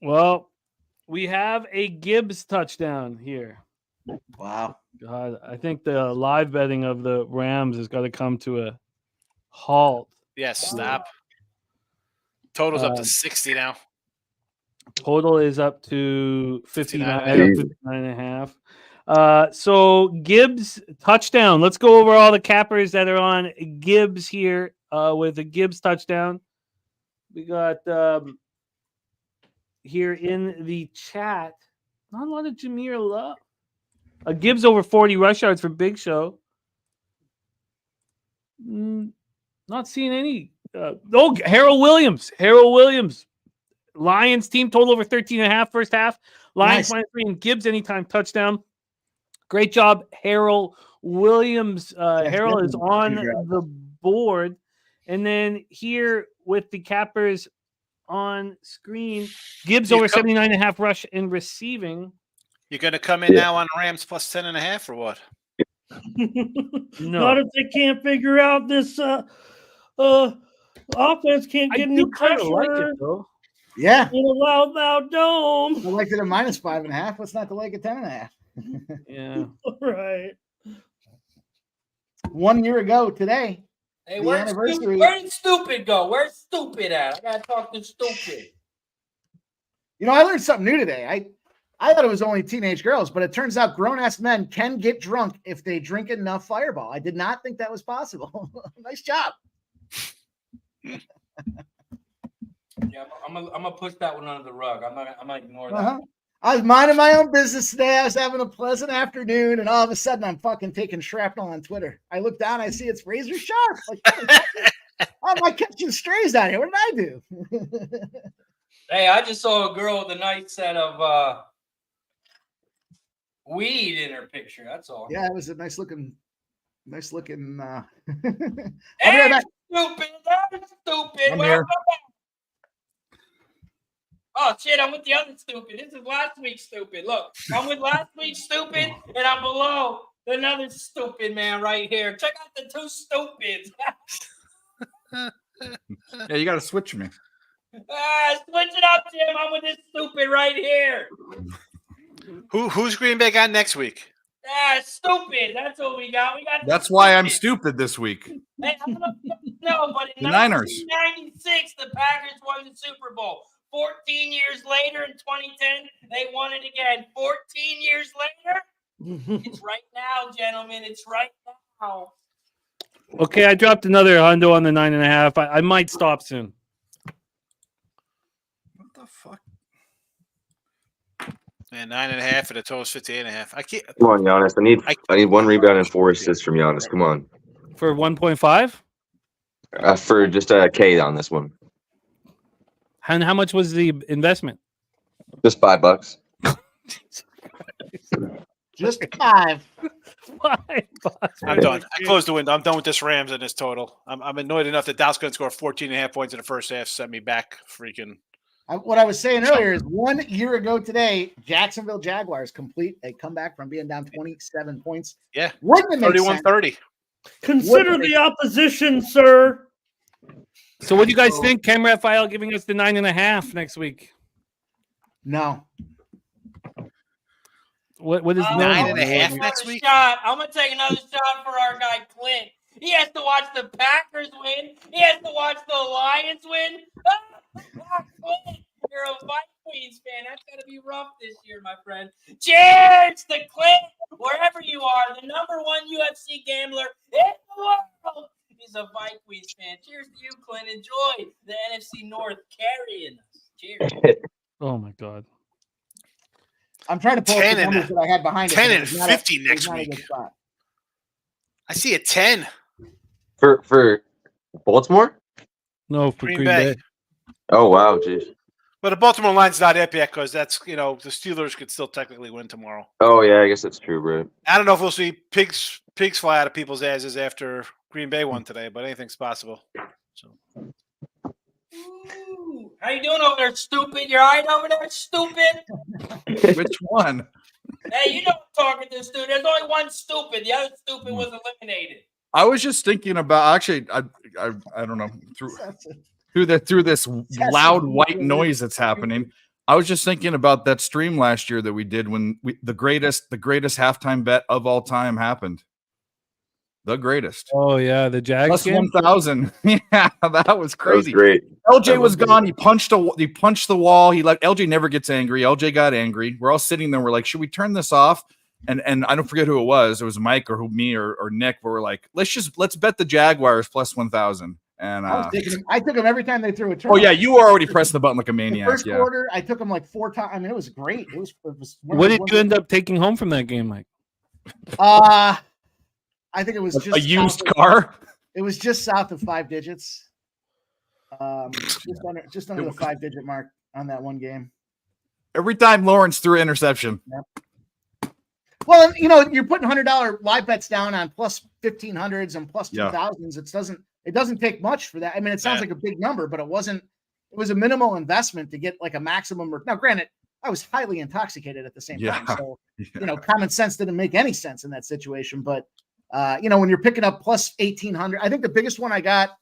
Well, we have a Gibbs touchdown here. Wow. God, I think the live betting of the Rams has got to come to a halt. Yes, stop. Total's up to 60 now. Total is up to 59.5. So Gibbs touchdown. Let's go over all the cappers that are on Gibbs here with a Gibbs touchdown. We got here in the chat, not a lot of Jameer Love. A Gibbs over 40 rush yards for Big Show. Not seeing any. Harold Williams. Lions team total over 13.5 first half. Lions Nice. -3 and Gibbs anytime touchdown. Great job, Harold Williams. Harold is on the board. And then here with the cappers on screen, Gibbs over 79.5 rush and receiving. You're going to come in now on Rams plus 10.5 or what? No. Not if they can't figure out this offense can't I get do any kind of pressure like it though. Yeah. in a loud dome. I liked it at -5.5. What's not to like at 10.5? Yeah. Right. 1 year ago today. Hey, The where's anniversary. Stupid go? Where's Stupid at? I gotta talk to Stupid. You know, I learned something new today. I thought it was only teenage girls, but it turns out grown-ass men can get drunk if they drink enough Fireball. I did not think that was possible. Nice job. Yeah, I'm gonna push that one under the rug. I'm gonna ignore that. Uh-huh. I was minding my own business today. I was having a pleasant afternoon, and all of a sudden, I'm fucking taking shrapnel on Twitter. I look down, I see it's razor sharp. Like, how am I catching strays out here? What did I do? Hey, I just saw a girl with a nice set of weed in her picture. That's all. Yeah, it was a nice looking. Hey, I'll be right back. Stupid. That's stupid. I'm Welcome here. back. Oh shit, I'm with the other stupid. This is last week's stupid. Look, I'm with last week's stupid, and I'm below another stupid man right here. Check out the two stupids. Yeah, you got to switch me. Switch it up, Jim. I'm with this stupid right here. Who's Green Bay got next week? Stupid. That's what we got. That's why I'm stupid this week. Hey, I don't know if you know, but in The Niners. 1996, the Packers won the Super Bowl. 14 years later, in 2010, they won it again. 14 years later, it's right now, gentlemen. It's right now. Okay, I dropped another hundo on the 9.5. I might stop soon. What the fuck? And 9.5 and the total's 58.5. I can't. Come on, Giannis. I need 1 rebound and 4 assists from Giannis. Come on. For 1.5? For just a K on this one. And how much was the investment? Just $5. Just 5. I'm done. I closed the window. I'm done with this Rams and this total. I'm annoyed enough that Dallas going to score 14.5 points in the first half. Sent me back freaking. What I was saying earlier is 1 year ago today, Jacksonville Jaguars complete a comeback from being down 27 points. Yeah. Wouldn't it make sense? 31-30. Consider the opposition, sir. So what do you guys think? Cam Raphael giving us the 9.5 next week. No. What is Oh, no? 9.5 next week? Shot. I'm gonna take another shot for our guy Clint. He has to watch the Packers win. He has to watch the Lions win. Clint, you're a Vikings fan. That's gotta be rough this year, my friend. Cheers to Clint, wherever you are, the number 1 UFC gambler in the world. He's a Vikings fan. Cheers to you, Clint. Enjoy the NFC North carrying us. Cheers. Oh my God. I'm trying to pull up 10 the and- numbers that I had behind it. 10 but and it's not 50 it's next not a week. good spot. I see a 10. For Baltimore? No, for Green Green Bay. Bay. Oh wow, geez. But the Baltimore line's not up yet because that's, the Steelers could still technically win tomorrow. Oh yeah, I guess that's true, bro. I don't know if we'll see pigs fly out of people's asses after Green Bay won today, but anything's possible. So Ooh, how you doing over there, stupid? You're right over there, stupid? Which one? Hey, you know I'm talking to, stupid. There's only one stupid. The other stupid was eliminated. I was just thinking about actually. I don't know through this loud white noise that's happening. I was just thinking about that stream last year that we did when the greatest halftime bet of all time happened. The greatest. Oh yeah, the Jags Plus game? 1,000. Yeah, that was crazy. That was great. LJ was gone. He punched the wall. LJ never gets angry. LJ got angry. We're all sitting there. We're like, should we turn this off? And I don't forget who it was. It was Mike or me or Nick. But we're like, let's bet the Jaguars plus 1,000. And I took them every time they threw a turn. oh yeah, you were already pressing the button like a maniac. First Yeah. quarter, I took them like 4 times. I mean, it was great. It was What did you end up taking home from that game, Mike? I think it was just A used car. It was just south of 5 digits. Just under the 5-digit mark on that one game. Every time Lawrence threw an interception. Yep. Well, you're putting $100 live bets down on plus 1,500s and plus 2,000s. It doesn't take much for that. I mean, it sounds like a big number, but it wasn't. It was a minimal investment to get like a maximum. Now, granted, I was highly intoxicated at the same time, so common sense didn't make any sense in that situation. But when you're picking up plus 1,800, I think the biggest one I got,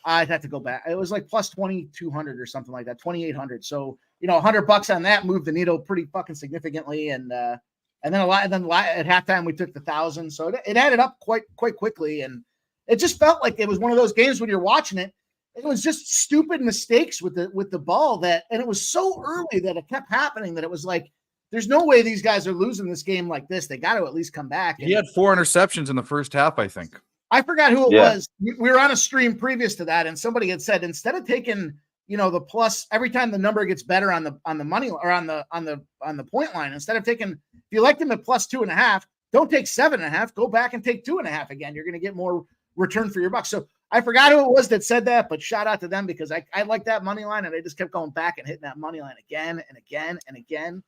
I'd have to go back. It was like plus 2,200 or something like that, 2,800. So $100 on that moved the needle pretty fucking significantly, and then at halftime we took the 1,000. So it added up quite quickly, and it just felt like it was one of those games when you're watching it. It was just stupid mistakes with the ball and it was so early that it kept happening that it was like, there's no way these guys are losing this game like this. They got to at least come back. He had 4 interceptions in the first half, I think. I forgot who it was. We were on a stream previous to that, and somebody had said instead of taking the plus every time the number gets better on the money or on the point line, instead of taking, if you like them at plus 2.5, don't take 7.5. Go back and take 2.5 again. You're going to get more return for your buck. So I forgot who it was that said that, but shout out to them because I like that money line, and they just kept going back and hitting that money line again and again and again.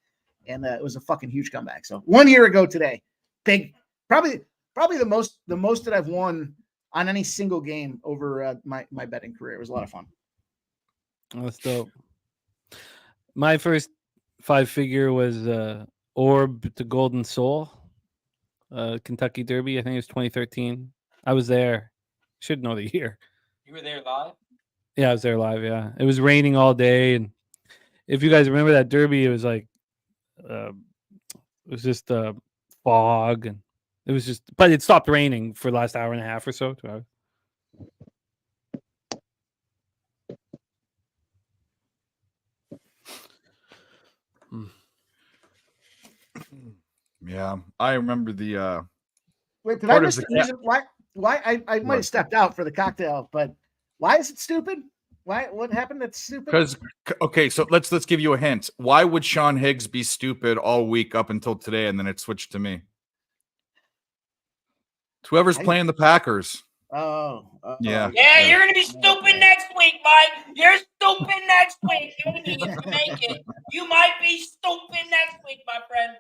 And it was a fucking huge comeback. So 1 year ago today, big, probably the most that I've won on any single game over my betting career. It was a lot of fun. That's dope. My first 5-figure was Orb to Golden Soul, Kentucky Derby. I think it was 2013. I was there. Should know the year. You were there live? Yeah, I was there live. Yeah, it was raining all day, and if you guys remember that Derby, it was like it was just fog, and it was just. But it stopped raining for the last hour and a half or so. 2 hours. Yeah, I remember the. Wait, did I miss the reason why? Why I might have stepped out for the cocktail, but why is it stupid? Why? What happened? That's stupid. Because so let's give you a hint. Why would Sean Higgs be stupid all week up until today, and then it switched to me? Whoever's playing the Packers. Yeah. Yeah, you're gonna be stupid next week, Mike. You're stupid next week. Maybe if you make it, you might be stupid next week, my friend.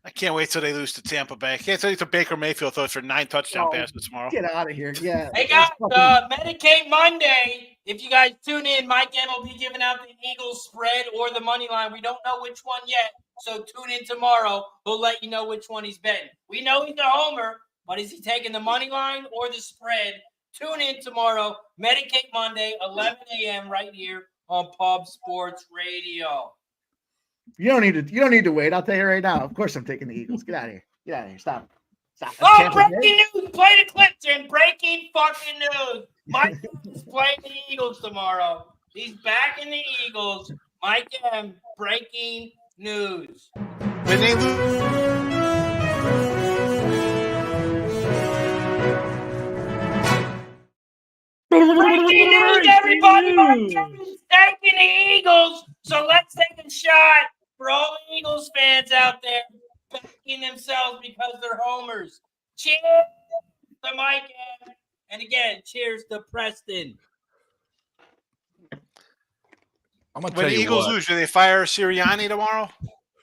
I can't wait till they lose to Tampa Bay. I can't wait till Baker Mayfield throws for 9 touchdown passes tomorrow. Get out of here. Yeah. Hey guys, Medicaid Monday. If you guys tune in, Mike M will be giving out the Eagles spread or the money line. We don't know which one yet, so tune in tomorrow. He'll let you know which one he's betting. We know he's a homer, but is he taking the money line or the spread? Tune in tomorrow, Medicaid Monday, 11 a.m. right here on Pub Sports Radio. You don't need to wait. I'll tell you right now. Of course I'm taking the Eagles. Get out of here. Get out of here. Stop. Oh, Tampa breaking Bay? news! Play the clips in breaking fucking news. Mike is playing the Eagles tomorrow. He's back in the Eagles. Mike M. Breaking news. When they lose, Breaking news, everybody! Mike M is taking the Eagles. So let's take a shot for all the Eagles fans out there backing themselves because they're homers. Cheers to Mike M. And again, cheers to Preston. I'm gonna when tell the you Eagles what. lose, do they fire Sirianni tomorrow?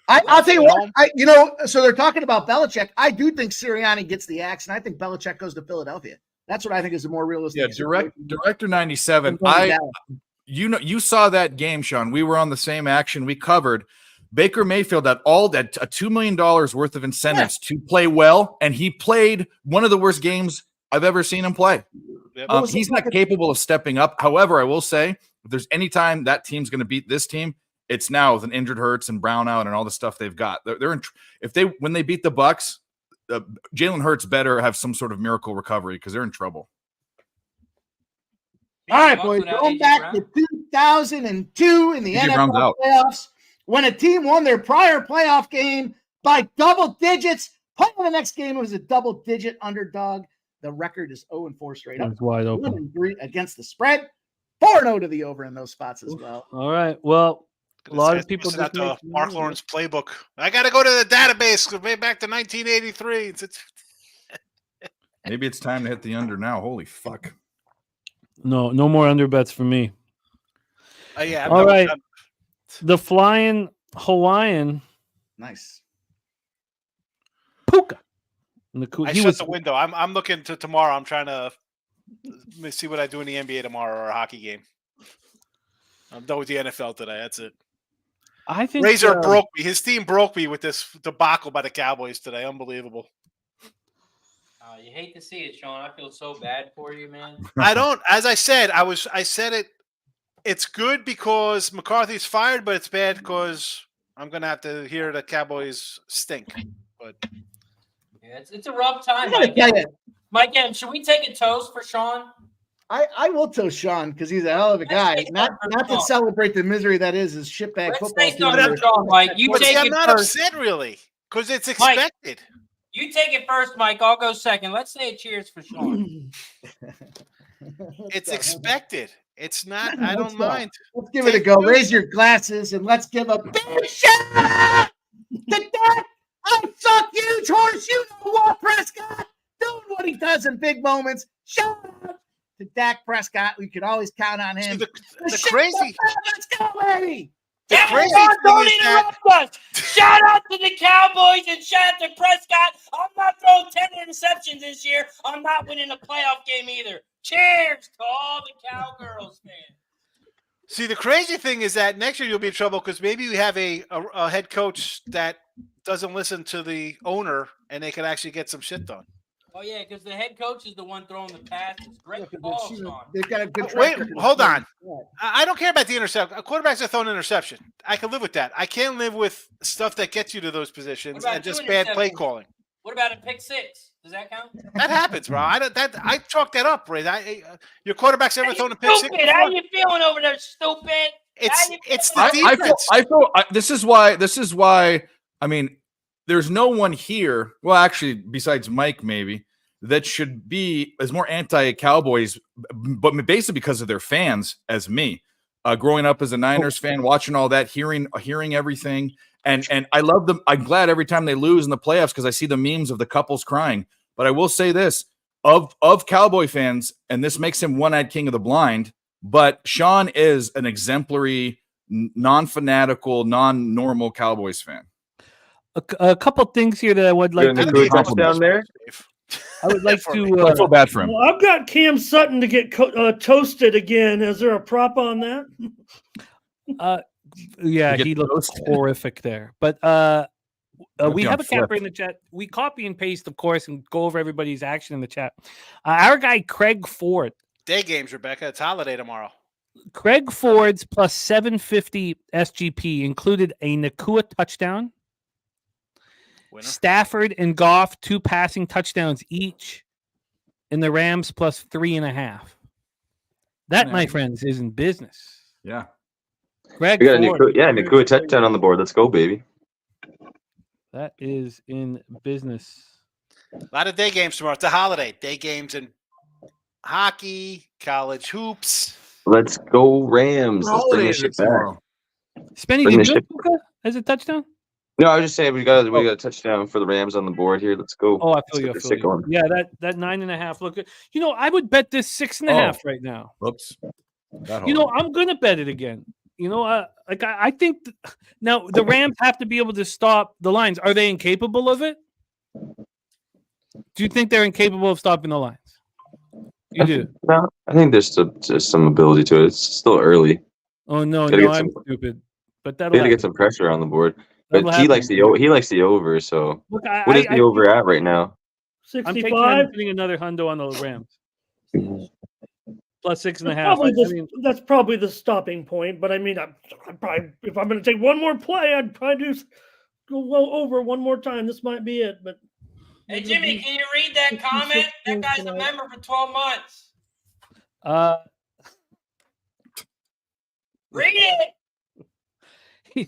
I'll tell you Home? what. So they're talking about Belichick. I do think Sirianni gets the axe, and I think Belichick goes to Philadelphia. That's what I think is a more realistic. Yeah, Director 97. Going to Dallas. You saw that game, Sean. We were on the same action. We covered Baker Mayfield at $2 million worth of incentives to play well, and he played one of the worst games I've ever seen him play. Yep. He's not capable of stepping up. However, I will say, if there's any time that team's going to beat this team, it's now with an injured Hurts and Brownout and all the stuff they've got. They're in. When they beat the Bucks, Jalen Hurts better have some sort of miracle recovery because they're in trouble. All right, boys. Going back to 2002 in the NFL playoffs, when a team won their prior playoff game by double digits, playing the next game, it was a double-digit underdog. The record is 0-4 straight up. It's wide open. 1-3 against the spread. 4-0 to the over in those spots as well. All right. Well, a lot of people just just the Mark Lawrence playbook. I got to go to the database way back to 1983. Maybe it's time to hit the under now. Holy fuck. no more under bets for me. Yeah. All right. The Flying Hawaiian Nice. Puka. I shut the window. I'm looking to tomorrow. I'm trying to see what I do in the NBA tomorrow or a hockey game. I'm done with the NFL today. That's it. I think Razor broke me. His team broke me with this debacle by the Cowboys today. Unbelievable. You hate to see it, Sean. I feel so bad for you, man. I don't. As I said, I said it. It's good because McCarthy's fired, but it's bad because I'm gonna have to hear the Cowboys stink. But yeah, it's a rough time, I gotta tell you, Mike M, should we take a toast for Sean? I will toast Sean because he's a hell of a guy. Not to celebrate the misery that is his shitbag Let's football say team. something for Sean, Mike. You but take see, I'm it not first. upset really because it's Mike. expected. You take it first, Mike. I'll go second. Let's say a cheers for Sean. It's expected. It's not. I don't mind. Let's give it a go. Raise your glasses and let's give a big shout out to that. I suck huge horse. You know what, Prescott? Doing what he does in big moments. Shout out to Dak Prescott. We could always count on him. See, the crazy. Let's go, baby. The crazy Everyone, don't thing is that interrupt us. Shout out to the Cowboys and shout out to Prescott. I'm not throwing 10 interceptions this year. I'm not winning a playoff game either. Cheers to all the Cowgirls fans. See, the crazy thing is that next year you'll be in trouble because maybe you have a head coach that doesn't listen to the owner and they can actually get some shit done. Oh, yeah, because the head coach is the one throwing the passes. Great ball, Sean. They've got a good track Wait, record. hold on. I don't care about the interception. Quarterbacks are throwing an interception. I can live with that. I can't live with stuff that gets you to those positions What about and just two bad play interceptions? calling. What about a pick six? Does that count? That happens, bro. I chalk that up, Ray. Your quarterback's ever thrown a pick six? Stupid. How you feeling over there, stupid? It's How the you feeling? defense. I feel this is why. I mean, there's no one here. Well, actually, besides Mike, maybe that should be as more anti-Cowboys, but basically because of their fans as me. Growing up as a Niners fan, watching all that, hearing everything, And I love them. I'm glad every time they lose in the playoffs because I see the memes of the couples crying. But I will say this of Cowboy fans, and this makes him one-eyed king of the blind, but Sean is an exemplary, non-fanatical, non-normal Cowboys fan. A couple things here that I would like Good to Nakua touchdown there. I would like For me. to I feel bad for him. Well, I've got Cam Sutton to get toasted again. Is there a prop on that? yeah, To get he looked toasted. horrific there. But we be have on a capper flip. in the chat. We copy and paste, of course, and go over everybody's action in the chat. Our guy Craig Ford. Day games, Rebecca. It's holiday tomorrow. Craig Ford's plus 750 SGP included a Nakua touchdown, Winner. Stafford and Goff 2 passing touchdowns each, and the Rams plus 3.5. That, my friends, is in business. Yeah. Greg We got a Ford. Nakua touchdown on the board. Let's go, baby. That is in business. A lot of day games tomorrow. It's a holiday. Day games in hockey, college hoops. Let's go, Rams. Let's bring this shit back. Spenny, Bring did this you shit- have Luka as a touchdown? No, I was just saying we got a touchdown for the Rams on the board here. Let's go. Oh, I Let's feel you. get I this feel shit you. going. Yeah, that 9.5. Look, I would bet this 6.5 right now. Whoops. I'm gonna bet it again. I think now the Rams have to be able to stop the lines. Are they incapable of it? Do you think they're incapable of stopping the lines? You do. No, I think there's just some ability to it. It's still early. Oh no, Gotta get I'm some- stupid. But They that'll gotta happen. get some pressure on the board. That'll But he likes happen. the over. So Look, what is the over at right now? I'm taking 65. another hundo on the Rams. Plus 6.5. That's probably the stopping point. But I mean, I'm probably, if I'm going to take one more play, I'd probably go over one more time. This might be it. But Hey, Jimmy, can you read that comment? That guy's a member for 12 months. Read it. He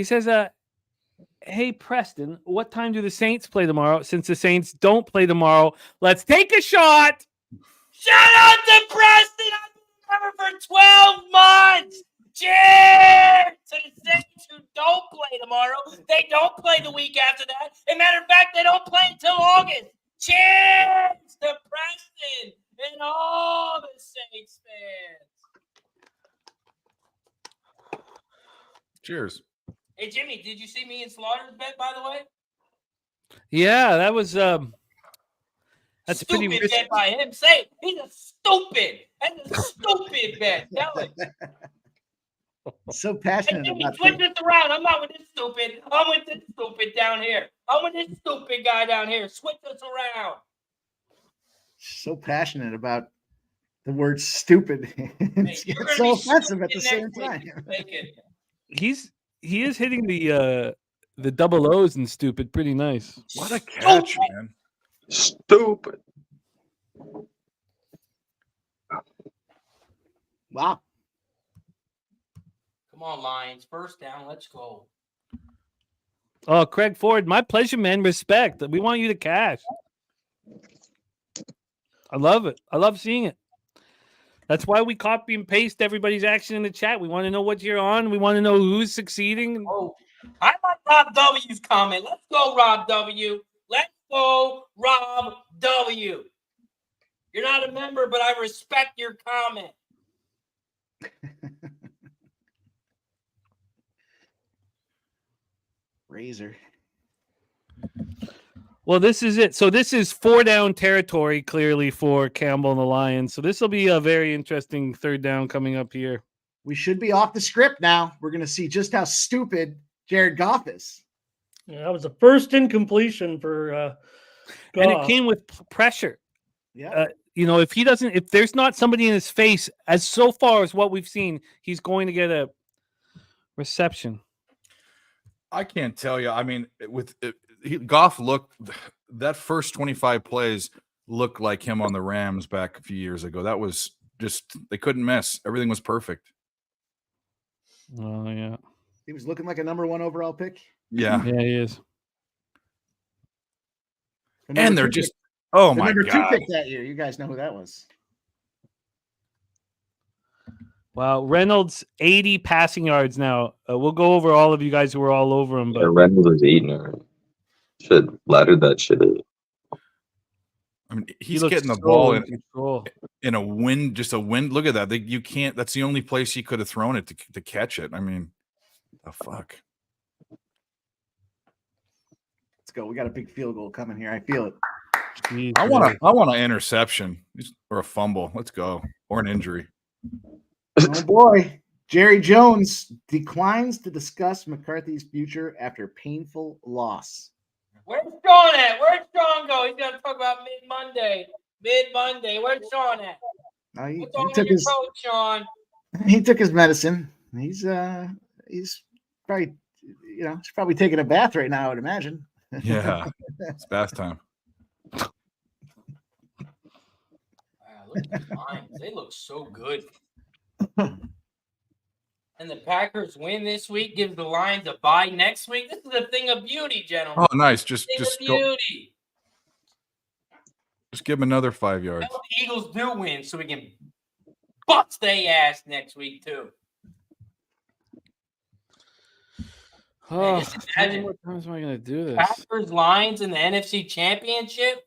says, hey, Preston, what time do the Saints play tomorrow? Since the Saints don't play tomorrow, let's take a shot. Shout out to Preston. I've been a member for 12 months. Cheers to the Saints who don't play tomorrow. They don't play the week after that. As a matter of fact, they don't play until August. Cheers to Preston and all the Saints fans. Cheers. Hey, Jimmy, did you see me and Slaughter's bet, by the way? Yeah, that was that's stupid pretty risky. bet by him. Say it. He's a stupid. That's a stupid bet. Tell him. So Hey, passionate Jimmy, about switch this. this around. I'm not with this stupid. I'm with this stupid down here. I'm with this stupid guy down here. Switch this around. So passionate about the word stupid. It's Hey, you're gonna so be offensive at stupid the same next week. time. Take it. He is hitting the double O's and stupid pretty nice. What a catch, Stupid. man. Stupid. Wow. Come on, Lions. First down. Let's go. Oh, Craig Ford, my pleasure, man. Respect. We want you to cash. I love it. I love seeing it. That's why we copy and paste everybody's action in the chat. We want to know what you're on. We want to know who's succeeding. Oh, I like Rob W's comment. Let's go, Rob W. Let's go, Rob W. You're not a member, but I respect your comment. Razor. Well, this is it. So this is 4 down territory, clearly, for Campbell and the Lions. So this will be a very interesting 3rd down coming up here. We should be off the script now. We're going to see just how stupid Jared Goff is. yeah, that was the first incompletion for And it Goff. came with pressure. Yeah. If there's not somebody in his face, as so far as what we've seen, he's going to get a reception. I can't tell you. I mean, Goff looked that first 25 plays looked like him on the Rams back a few years ago. That was just they couldn't miss. Everything was perfect. Oh yeah, He was looking like a number 1 overall pick. Yeah. yeah, he is. The number And they're 2 just pick- oh the my number 2 god. pick that year. You guys know who that was. Wow, Reynolds 80 passing yards now. We'll go over all of you guys who were all over him, Yeah, but Reynolds is eating her. Should laddered that shit up. I mean, he he's looks getting the so ball in control. in a wind, just a wind. Look at that. You can't. That's the only place he could have thrown it to catch it. I mean, the fuck. Let's go. We got a big field goal coming here. I feel it. Jeez, I want an interception or a fumble. Let's go, or an injury. Oh boy. Jerry Jones declines to discuss McCarthy's future after painful loss. Where's Sean at? Where's Sean go? He's got to talk about mid-Monday. Mid-Monday. Where's Sean at? He What's on took your his coat, Sean? he took his medicine. He's probably he's probably taking a bath right now, I would imagine. Yeah, it's bath time. Wow, look at the Lions. They look so good. And the Packers win this week, gives the Lions a bye next week. This is a thing of beauty, gentlemen. Oh, nice. Just Thing of go. beauty. Just give him another 5 yards. I hope the Eagles do win so we can bust their ass next week, too. Oh, just how many imagine. more times am I going to do this? Packers Lions in the NFC Championship.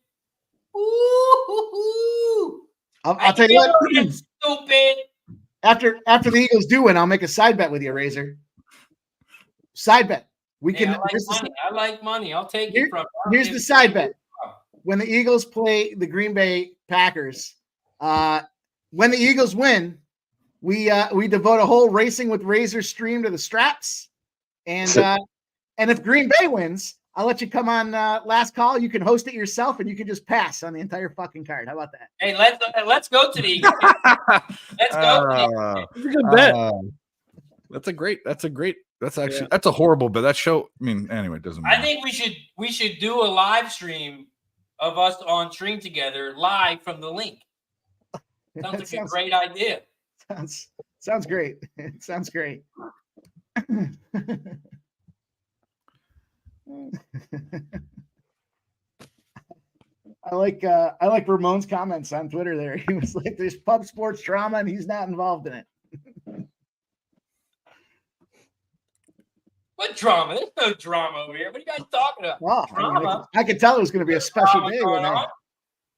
Ooh. I'll tell you what. Stupid. After the Eagles do win, I'll make a side bet with you, Razor. Side bet. We Hey, can. I like money. I'll take it from. Here's the side bet. When the Eagles play the Green Bay Packers, when the Eagles win, we devote a whole Racing with Razor stream to the straps, and if Green Bay wins, I'll let you come on last call. You can host it yourself, and you can just pass on the entire fucking card. How about that? Hey, let's go to the Eagles. Let's go. It's a good bet. That's a horrible bet. That show. I mean, anyway, it doesn't matter. I think we should do a live stream of us on stream together live from the link. Sounds like a great idea. Sounds great. It sounds great. I like Ramon's comments on Twitter there. He was like, there's pub sports drama and he's not involved in it. What drama? There's no drama over here. What are you guys talking about? Wow, Drama? I could tell it was going to be a special Drama day going on?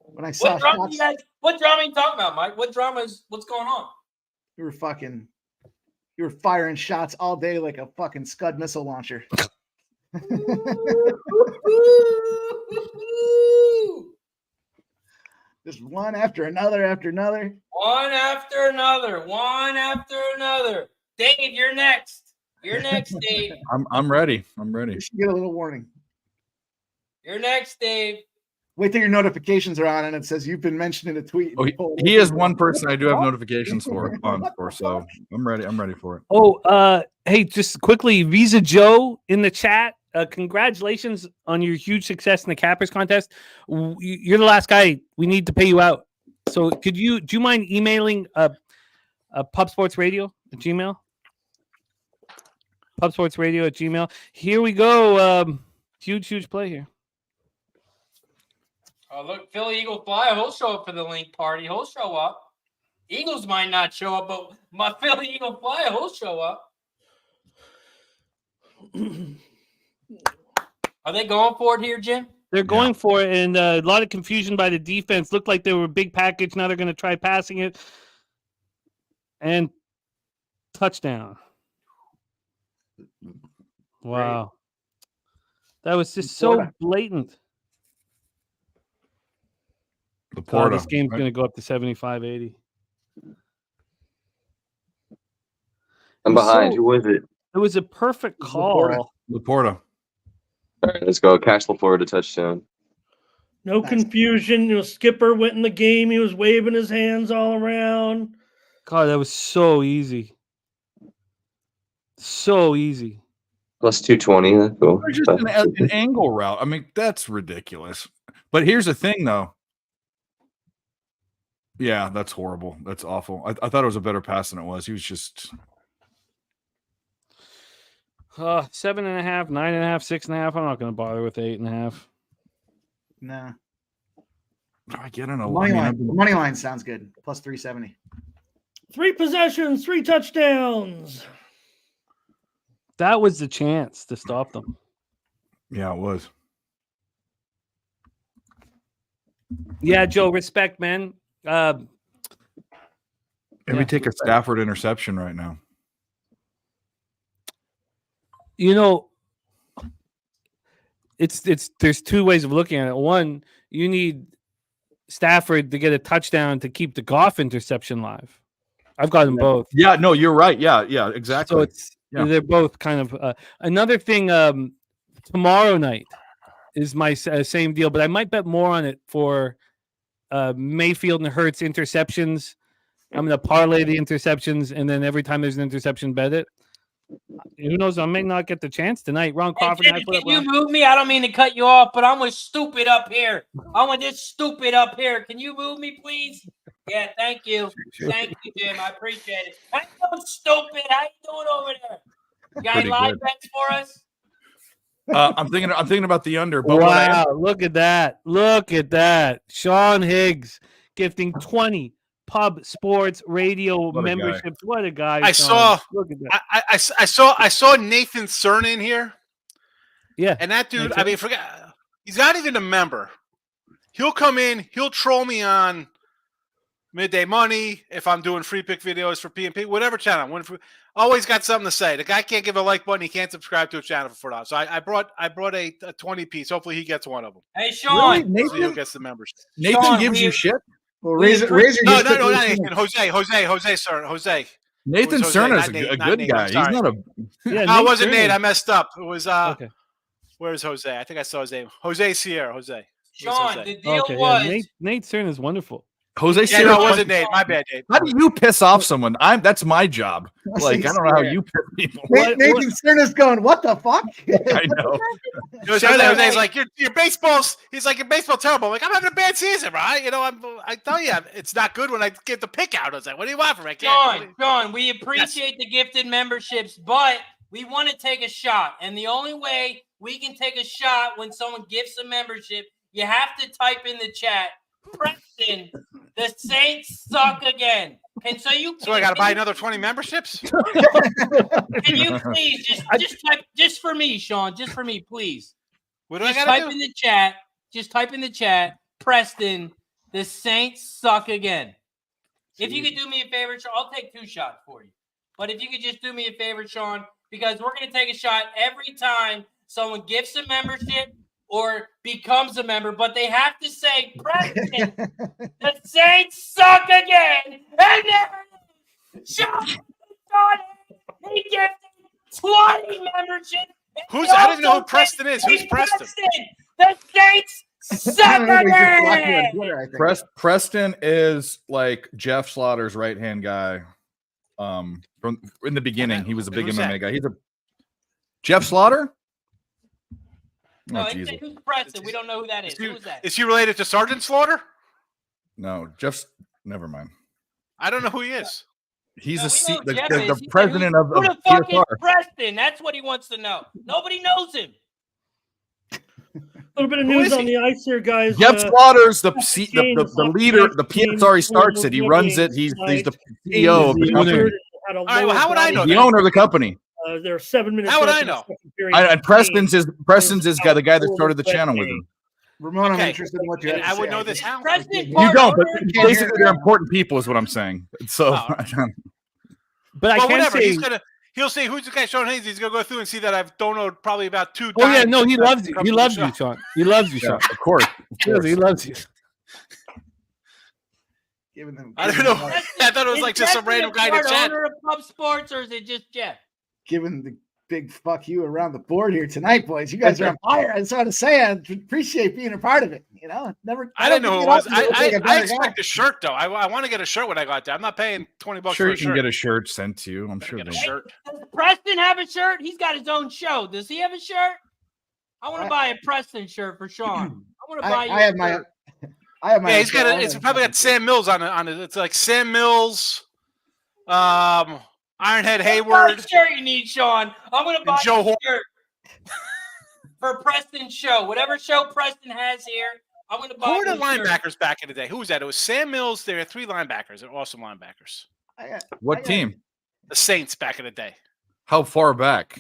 when I saw What drama, shots. what drama are you talking about, Mike? What drama is what's going on? You were firing shots all day like a fucking Scud missile launcher. Just one after another after another. One after another. One after another. Dave, you're next. You're next, Dave. I'm ready. I'm ready. You should get a little warning. You're next, Dave. Wait till your notifications are on and it says you've been mentioned in a tweet. Oh, he is one person I do have notifications for, so I'm ready. I'm ready for it. Oh, hey, just quickly, Visa Joe in the chat. Congratulations on your huge success in the Cappers contest. You're the last guy. We need to pay you out. So do you mind emailing Pub Sports Radio at Gmail? Pub Sports Radio at Gmail. Here we go. Huge play here. Oh, look, Philly Eagle Flyer. He'll show up for the link party. He'll show up. Eagles might not show up, but my Philly Eagle Flyer, he'll show up. Are they going for it here, Jim? They're going for it, and a lot of confusion by the defense. Looked like they were a big package. Now they're going to try passing it. And touchdown. Wow. That was just so blatant. Laporta, this game's right? going to go up to 75-80. I'm behind. Who was it? It was a perfect call. Laporta. All right, let's go. Catch Laporta touchdown. No confusion. Skipper went in the game. He was waving his hands all around. God, that was so easy. So easy. Plus 220. That's cool. Or just an angle route. I mean, that's ridiculous. But here's the thing, though. Yeah, that's horrible. That's awful. I thought it was a better pass than it was. He was just 7.5, 9.5, 6.5. I'm not going to bother with 8.5. Nah. I get in a Money line sounds good. Plus 370. 3 possessions, 3 touchdowns. That was the chance to stop them. Yeah, it was. Yeah, Joe, respect, man. And Yeah. we take a Stafford interception right now. You know, it's there's two ways of looking at it. One, you need Stafford to get a touchdown to keep the Goff interception live. I've got them both. Yeah, no, you're right. Yeah, exactly. So it's they're both kind of another thing. Tomorrow night is my same deal, but I might bet more on it for Mayfield and Hurts interceptions. I'm going to parlay the interceptions, and then every time there's an interception, bet it. Who knows? I may not get the chance tonight. Ron Crawford. Hey, can you move me? I don't mean to cut you off, but I'm with stupid up here. I'm with this stupid up here. Can you move me, please? Yeah, thank you. Thank you, Jim. I appreciate it. How you doing, stupid? How you doing over there? You got any live bets for us? I'm thinking about the under. But wow! Look at that! Look at that! Sean Higgs gifting 20 pub sports radio memberships. What a guy! I Sean. saw. Look at that. I saw Nathan Cern in here. Yeah, and that dude. I mean, forget. He's not even a member. He'll come in. He'll troll me on Midday Money if I'm doing free pick videos for PNP, whatever channel. Always got something to say. The guy can't give a like button. He can't subscribe to a channel for $4. So I brought a 20 piece. Hopefully he gets one of them. Hey, Sean. Really? Nathan? So he gets the membership. Nathan Sean, gives you shit? Well, raise your no, not Nathan. Jose, Cern. Jose. Nathan Cern is a good Nate, guy. He's not a. Yeah, no, it wasn't Nate. I messed up. It was okay. Where's Jose? I think I saw his name. Jose Sierra. Jose. Sean, Jose. the deal was Nate Cern is wonderful. Jose Yeah, no, it wasn't Nate. My bad, Nate. How do you piss off someone? That's my job. Like, I don't know how you piss people. Nathan Stern is going, what the fuck? I know. Jose's like, your baseball's. He's like, your baseball terrible. I'm like, I'm having a bad season, right? You know, I tell you, it's not good when I get the pick out. I was like, what do you want from me? Sean, we appreciate the gifted memberships, but we want to take a shot. And the only way we can take a shot when someone gifts a membership, you have to type in the chat, Preston, the Saints suck again. So I got to buy another 20 memberships? Can you please just type, just for me, Sean, just for me, please. What do I got got to to do? in the chat. Just type in the chat, Preston, the Saints suck again. If you could do me a favor, Sean, I'll take 2 shots for you. But if you could just do me a favor, Sean, because we're going to take a shot every time someone gifts a membership or becomes a member, but they have to say, Preston, the Saints suck again. And then Sean, he gifted 20 memberships. I don't even know who Preston is. Who's Preston? The Saints suck again. Preston is like Jeff Slaughter's right-hand guy. From in the beginning, he was a big MMA guy. He's a Jeff Slaughter. No, who's Preston? We don't know who that is. Who's that? Is he related to Sergeant Slaughter? No, Jeff's. Never mind. I don't know who he is. He's the president of who the fuck PSR. is Preston? That's what he wants to know. Nobody knows him. A little bit of news on the ice here, guys. Jeff Slaughter's the leader, the PSR. He starts it. He runs it. He's the CEO of the company. All right, well, how would I know The owner of the company. There are 7 minutes. How would I know? And Preston's is the guy that started the channel with him. Ramon, I'm interested in what you have to say. I would know this how. You don't, but basically they're important people, is what I'm saying. So, but I can't say. He'll say, "Who's the guy, Sean Hayes?" He's gonna go through and see that I've downloaded probably about 2 times. Oh yeah, no, he loves you. He loves you, Sean. He loves you, Sean. Of course. He loves you. I don't know. I thought it was like just some random guy in the chat. Owner of Pub Sports, or is it just Jeff? Giving the big fuck you around the board here tonight, boys. You guys are on fire. I just want to say I appreciate being a part of it. You know, I didn't know who it was. I expect a shirt though. I want to get a shirt when I got there. I'm not paying $20 for a shirt. You can get a shirt sent to you. I'm sure. Get a shirt. Does Preston have a shirt? He's got his own show. Does he have a shirt? I want to buy a Preston shirt for Sean. I want to buy you. I have my. Yeah, he's got. It's probably got Sam Mills on it. It's like Sam Mills, Ironhead Hayward. What shirt you need, Sean? I'm gonna buy Joe a shirt for Preston's show. Whatever show Preston has here, I'm gonna buy. Who were the linebackers back in the day? Who was that? It was Sam Mills. There were 3 linebackers. They're awesome linebackers. What team? The Saints back in the day. How far back?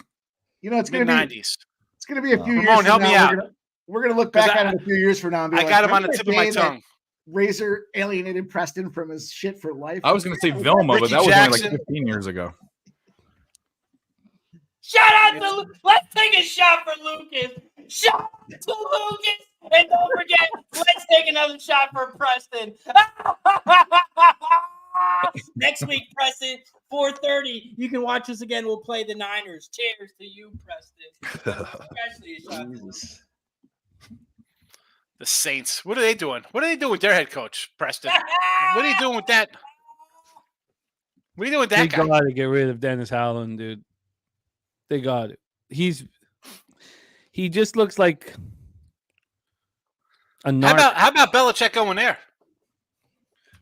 You know, it's going Mid to be 90s. it's going to be a few Ramon, years. help from me now. out. We're gonna look back 'Cause at it a few years from now and be I like, got him on the "Remember tip that of my day that tongue. Razor alienated Preston from his shit for life." I was going to say Vilma, but Ricky that was only like Jackson. 15 years ago. Shout out to let's take a shot for Lucas. Shout out to Lucas. And don't forget, let's take another shot for Preston. Next week, Preston, 4:30. You can watch us again. We'll play the Niners. Cheers to you, Preston. Especially a shot to Lucas. The Saints. What are they doing? What are they doing with their head coach, Preston? What are you doing with that? What are you doing with They that guy? got to get rid of Dennis Howland, dude. They got it. He just looks like a narc. How about Belichick going there?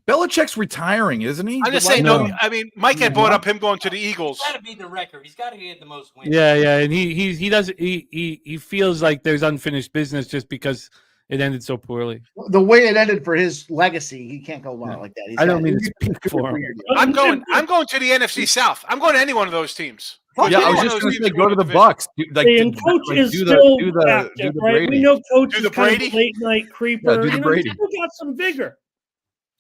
Belichick's retiring, isn't he? I'm just Like, saying. No. No, I mean, Mike had brought up him going to the Eagles. He's got to beat the record. He's got to get the most wins. Yeah, and he doesn't he feels like there's unfinished business just because it ended so poorly. The way it ended for his legacy, he can't go about it like that. He's I don't got- mean to speak for him. I'm going to the NFC South. I'm going to any one of those teams. Yeah, I was Any just one of going those to say teams go to the division. Bucks. And Coach is still active, right? Brady. We know Coach Do is the kind of Brady? a late night creeper. do the You know, Brady. he's still got some vigor.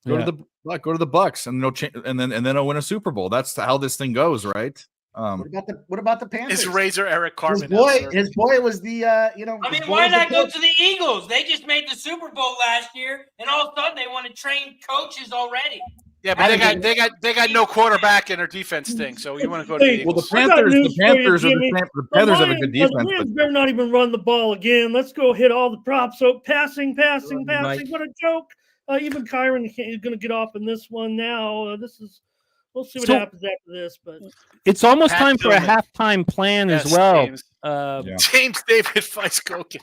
Go to the Bucks and and then I'll win a Super Bowl. That's how this thing goes, right? What about the Panthers? Is Razor Eric Carmen? His boy was the I his mean, boy why was the not go coach. to the Eagles? They just made the Super Bowl last year, and all of a sudden they want to train coaches already. Yeah, but they got no quarterback in their defense thing. So you want to go to the Hey, Well, Eagles? the I got Panthers news for you, are Jimmy. the Panthers have a good The defense, but Lions better not even run the ball again. Let's go hit all the props. So passing. Mike. What a joke. Even Kyron is going to get off in this one now. We'll see what So- happens after this. But It's almost Pat time for a Tillman. halftime plan Yes, as well. James. Yeah. James David Feiskoken.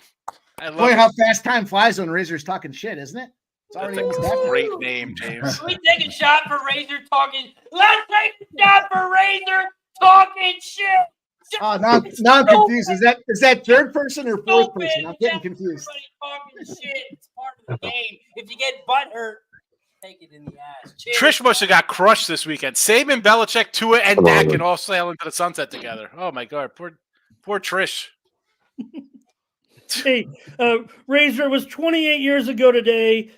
I love Boy, it. how fast time flies when Razor's talking shit, isn't it? It's That's already in his a back. great name, James. Can we take a shot for Razor talking? Let's take a shot for Razor talking shit. Oh, now I'm confused. Is that third person or fourth person? I'm getting confused. Everybody talking shit. It's part of the game. If you get butt hurt, take it in the ass. Cheers. Trish must have got crushed this weekend. Saban, Belichick, Tua, and Come on, Dak man. can all sail into the sunset together. Oh my God, poor Trish. hey, Razor, was 28 years ago today.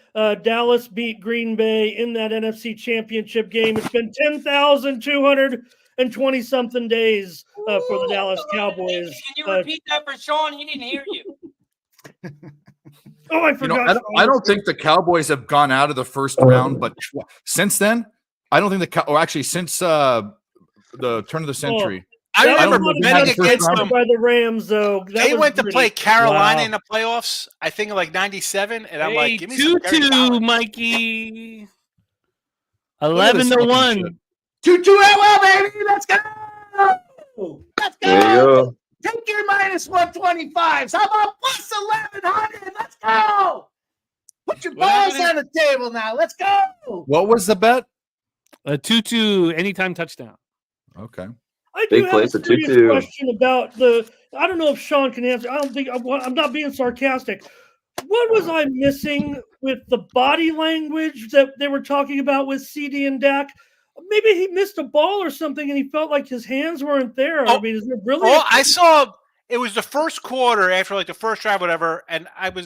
Dallas beat Green Bay in that NFC Championship game. It's been 10,220 something days for the Dallas Cowboys. Can you repeat that for Sean? He didn't hear you. Oh, I forgot. I don't think the Cowboys have gone out of the first round, but since then, I don't think since the turn of the century. I That remember was betting not against affected them. by the Rams, though. That They was went to gritty. play Carolina Wow. in the playoffs, I think in like 97, and I'm Hey, like, give me some Gary 2-2, Collins. Mikey. Look at 11 this to fucking 1. shit. 2-2 well, baby. Let's go. Let's go. There you go. Take your minus 125s. How about plus 1100? Let's go. Put your What balls happened? on the table now. Let's go. What was the bet? A 2-2 anytime touchdown. Okay. I Big do have plays a at serious 2-2. question about I don't know if Sean can answer. I don't think I'm not being sarcastic. What was I missing with the body language that they were talking about with CD and Dak? Maybe he missed a ball or something and he felt like his hands weren't there. I mean, is there really? Oh, I saw it was the first quarter after like the first drive, whatever, and I came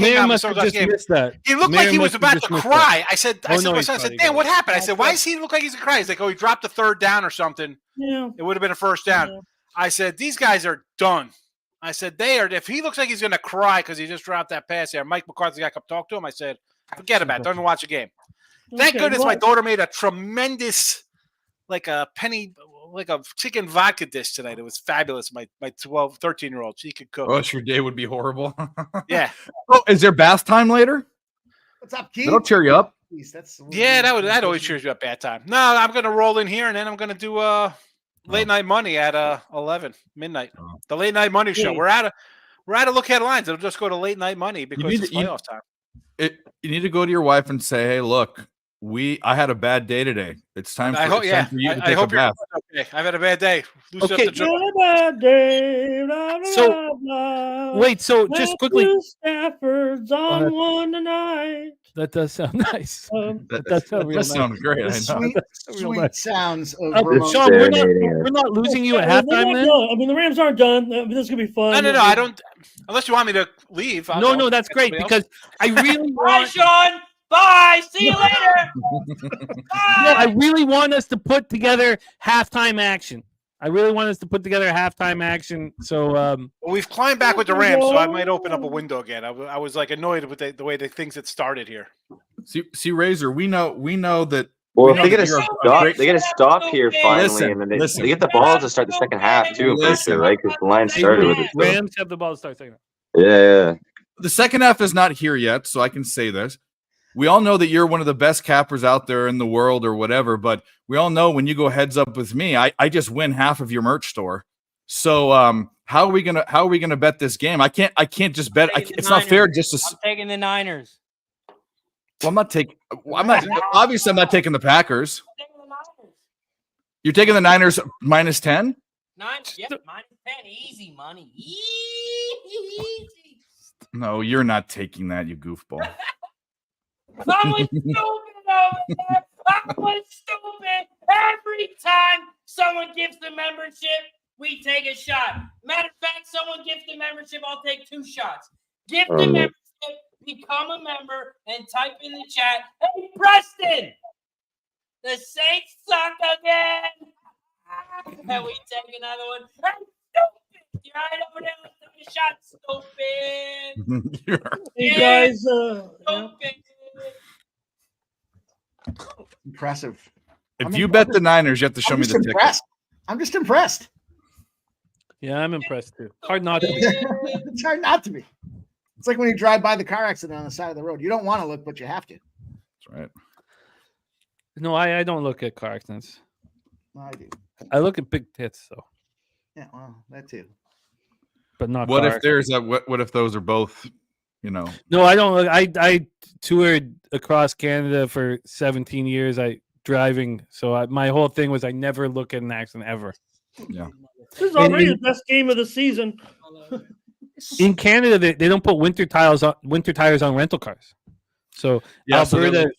Mayor out must with have just game. missed that. He looked Mayor like he was must have about just to missed cry. I said Oh, to no, my he's son, I said, probably Dan, got what it. happened? I said, why does he look like he's going to cry? He's like, oh, he dropped the third down or something. Yeah. It would have been a first down. Yeah. I said, these guys are done. I said, if he looks like he's going to cry because he just dropped that pass there, Mike McCarthy, I come talk to him. I said, forget about it. Don't even watch the game. Thank Okay, goodness well, my daughter made a tremendous, like a chicken vodka dish tonight. It was fabulous. My 13-year-old, she could cook. Oh, your day would be horrible. Yeah. Oh, is there bath time later? What's up, Keith? That'll cheer you up. That's Yeah, that always cheers you up bad time. No, I'm gonna roll in here and then I'm gonna do late night money at 11 midnight. Oh. The late night money show. Hey. We're out of look ahead lines. It'll just go to late night money because need it's to- you- playoff time. You need to go to your wife and say, "Hey, look, I had a bad day today. It's time for, I hope. it's Yeah, time for you to I take a hope you're bath." Okay, I've had a bad day. Loosen Okay. up the joint. Wait, so just quickly. Stafford's on one tonight. That does sound nice. That does sound real does nice. sound great. The I know. sweet, Real sweet nice. sounds of Sean, Vermont. we're not losing you at They're halftime not then? done. I mean, the Rams aren't done. I mean, this is gonna be fun. No. I don't. Unless you want me to leave. I'll No, go. that's Get great somebody else. because I really Bye, want. Sean. Bye. See you later. No, I really want us to put together halftime action. So Well, we've climbed back with the Rams, so I might open up a window again. I was like annoyed with the way the things had started here. See, Razor, we know that. Well, we if they know get a that you're stop, great- they get a stop here finally, Listen, and then they listen. get the ball to start the second half too. I'm pretty Listen. sure, right? Because the line started with it. So. Rams have the ball to start second. Yeah. The second half is not here yet, so I can say this. We all know that you're one of the best cappers out there in the world or whatever, but we all know when you go heads up with me, I just win half of your merch store. So how are we gonna bet this game? I can't just bet. It's not fair just to. I'm taking the Niners. Well, I'm not taking the Packers. I'm taking the Niners. You're taking the Niners minus 10? Yep, minus 10. Easy money. Easy. No, you're not taking that, you goofball. I'm with stupid over there. I'm with stupid. Every time someone gives the membership, we take a shot. Matter of fact, someone gives the membership, I'll take 2 shots. Give the membership, become a member, and type in the chat, hey, Preston, the Saints suck again. And we take another one. Hey, stupid. You're right over there. Let's take a shot, stupid. Hey guys, Stupid. Impressive. If you bet the Niners, you have to show me the ticket. Impressed. I'm just impressed. Yeah, I'm impressed too. Hard not to. It's hard not to be. It's like when you drive by the car accident on the side of the road. You don't want to look, but you have to. That's right. No, I don't look at car accidents. I do. I look at big tits though, Yeah, well, that too. but not. What car if there's a what if those are both, you know? No, I don't look. I toured across Canada for 17 years. Driving, so my whole thing was I never look at an accident ever. Yeah. this is already the best game of the season. In Canada, they don't put winter tires on rental cars. So Yeah, so Alberta,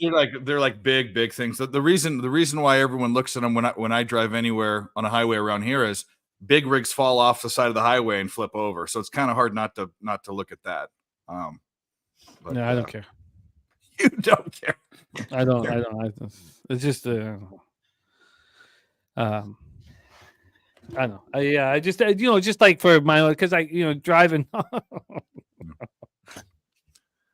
they're like big things. The reason why everyone looks at them when I drive anywhere on a highway around here is big rigs fall off the side of the highway and flip over. So it's kind of hard not to look at that. But, no, I don't care. You don't care. I don't. It's just I don't know. I just just like for my because driving.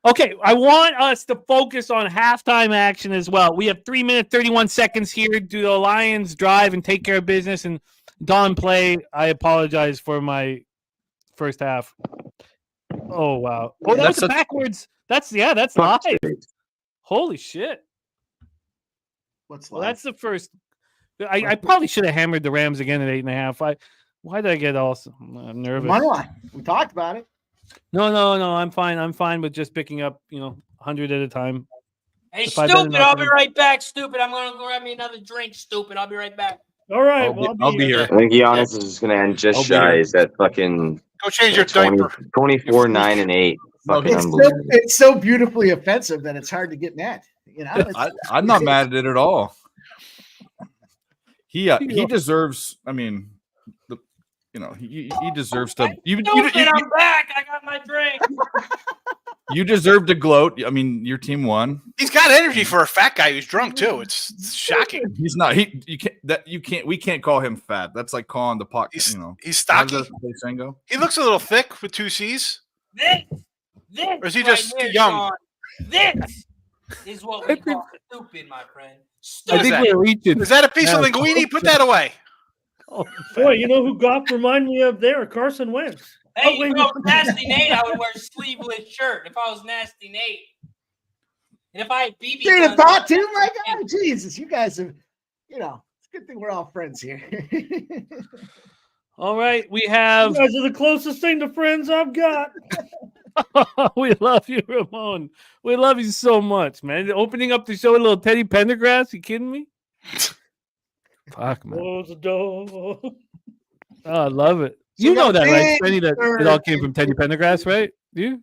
Okay, I want us to focus on halftime action as well. We have 3 minutes 31 seconds here. Do the Lions drive and take care of business and Don play? I apologize for my first half. Oh wow! Oh, that's backwards. That's live. Holy shit! What's Well, that's the first. I probably should have hammered the Rams again at 8.5. Why did I get all nervous? money line? We talked about it. No. I'm fine. I'm fine with just picking up 100 at a time. Hey, If I bet stupid. I'll be enough- right back, stupid. I'm going to grab me another drink, stupid. I'll be right back. All right, I'll be here. I think Giannis is just going to end just I'll be shy. here. He's at fucking Go change your 20, diaper. 24, 9, and 8. Fucking It's unbelievable. it's so beautifully offensive that it's hard to get mad. I'm not mad at it at all. He deserves. I mean, he deserves to. Stupid, I'm back. I got my drink. You deserve to gloat. I mean, your team won. He's got energy for a fat guy who's drunk too. It's shocking. He's not. We can't call him fat. That's like calling the pot. He's how does stocky. that say, Sango? He looks a little thick with 2 C's. This Or is he right just here, young? Sean, this is what we call stupid, my friend. I Is think that? we're reaching. Is that a piece of Yeah. linguine? Put that away. Boy, you know who Goff remind me of there? Carson Wentz. Hey, Oh, wait. if I was Nasty Nate, I would wear a sleeveless shirt. If I was Nasty Nate. And if I had BB Train of guns, thought too, my God, Jesus, you guys have, it's a good thing we're all friends here. All right, we You have. guys are the closest thing to friends I've got. We love you, Ramon. We love you so much, man. Opening up the show with a little Teddy Pendergrass. You kidding me? Fuck, man. Close the door. Oh, I love it. So You know that, right, big Spenny? That it all came from Teddy Pendergrass, right? You?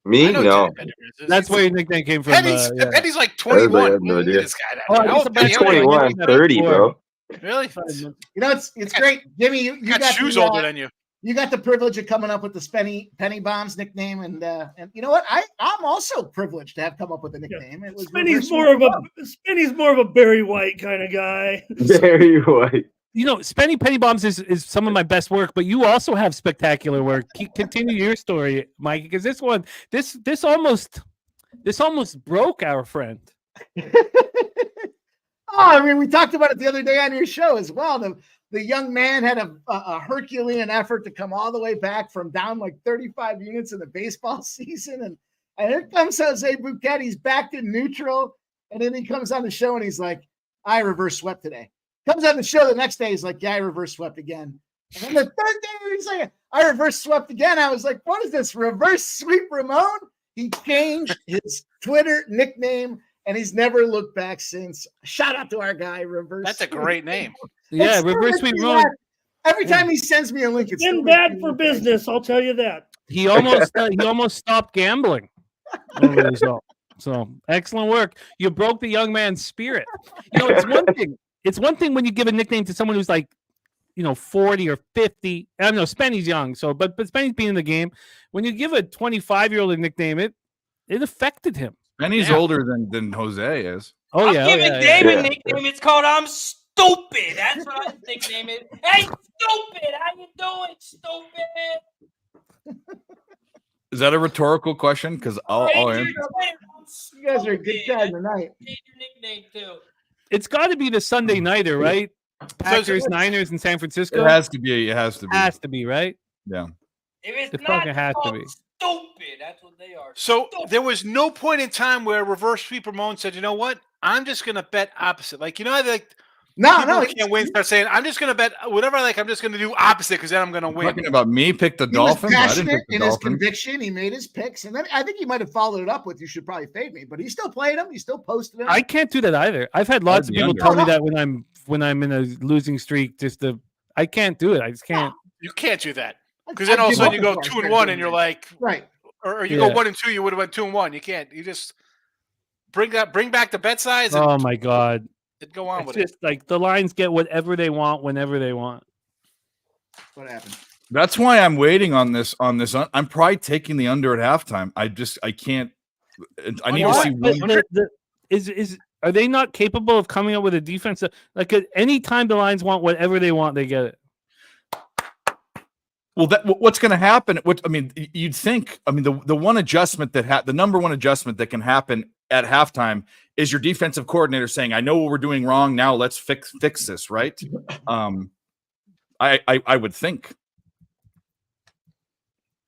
Me? I know No. Teddy Pendergrass is. That's where your nickname came from. Penny's, Yeah. Penny's like Everybody 21. has no Look at idea. this guy. Oh, I How guess old I'm Penny? You're back 21, Yeah. 30, bro. Really? You know, it's great, Jimmy. You got got shoes the, older than you. you got the privilege of coming up with the Penny Bombs nickname, and you know what? I'm also privileged to have come up with a nickname. It was Spenny's reverse more of a Barry White kind of guy. Very white. You know, Spenny Penny Bombs is some of my best work, but you also have spectacular work. Continue your story, Mikey, because this almost broke our friend. I mean, we talked about it the other day on your show as well. The young man had a Herculean effort to come all the way back from down like 35 units in the baseball season. And here comes Jose Bouquet. He's back to neutral. And then he comes on the show and he's like, I reverse swept today. Comes on the show the next day. He's like, yeah, I reverse swept again. And then the third day, he's like, I reverse swept again. I was like, what is this? Reverse sweep Ramon? He changed his Twitter nickname and he's never looked back since. Shout out to our guy, Reverse. That's a great name. Yeah, It's reverse still sweep makes me Ramon. laugh. Every time he sends me a link, it's Been still bad makes me for laugh. business, I'll tell you that. He almost stopped gambling over the result. So excellent work. You broke the young man's spirit. You know, it's one thing. It's one thing when you give a nickname to someone who's like, 40 or 50. I don't know, Spenny's young, but Spenny's been in the game. When you give a 25-year-old a nickname, it affected him. Benny's Yeah. older than Jose is. Oh I'm yeah, giving yeah. Dave yeah. a nickname. It's called I'm Stupid. That's what his nickname is. Hey, Stupid. How you doing, Stupid? Is that a rhetorical question? Because I'll Change answer. your Twitter. I'm You guys are a good Stupid. guy tonight. Change your nickname too. It's got to be the Sunday nighter, right? Packers, Niners in San Francisco. It has to be. It has to be. Has to be, right? Yeah. If it's It not fucking has to called be. Stupid. That's what they are. So Stupid. there was no point in time where Reverse Sweep Ramon said, you know what? I'm just going to bet opposite. Like, like No, people no. who can't win start saying, I'm just going to bet whatever I like. I'm just going to do opposite because then I'm going to win. Talking about me, pick the He was Dolphins. I didn't passionate pick the in his Dolphins. conviction. He made his picks, and then I think he might have followed it up with "You should probably fade me," but he still played him. He still posted him. I can't do that either. I've had lots of the people under. tell me that when I'm in a losing streak, I can't do it. I just can't. You can't do that. Because I then all of a give sudden up you go before I 2 and start 1 doing and you're that. like, right. or you Yeah. go 1 and 2, you would have went 2 and 1. You can't. You just bring back the bet size and Oh my god! go on It's with it. just like the Lions get whatever they want whenever they want. What happened? That's why I'm waiting on this. I'm probably taking the under at halftime. I can't. I need to What? see But one. are they not capable of coming up with a defense that, like at any time the Lions want whatever they want, they get it? Well, what's going to happen? You'd think. I mean, the one adjustment the number one adjustment that can happen at halftime is your defensive coordinator saying, "I know what we're doing wrong. Now let's fix this." Right? I would think.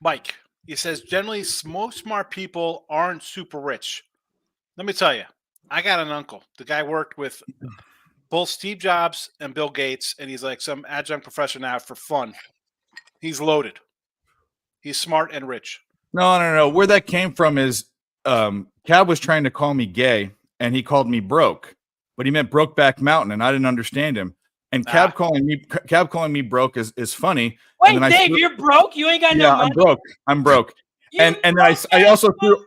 Mike, he says generally most smart people aren't super rich. Let me tell you, I got an uncle. The guy worked with both Steve Jobs and Bill Gates, and he's like some adjunct professor now for fun. He's loaded. He's smart and rich. No. Where that came from is Cab was trying to call me gay, and he called me broke, but he meant Brokeback Mountain, and I didn't understand him. And Cab calling me broke is funny. Wait, and then Dave, you're broke? You ain't got no Yeah, money? I'm broke. You And I also threw.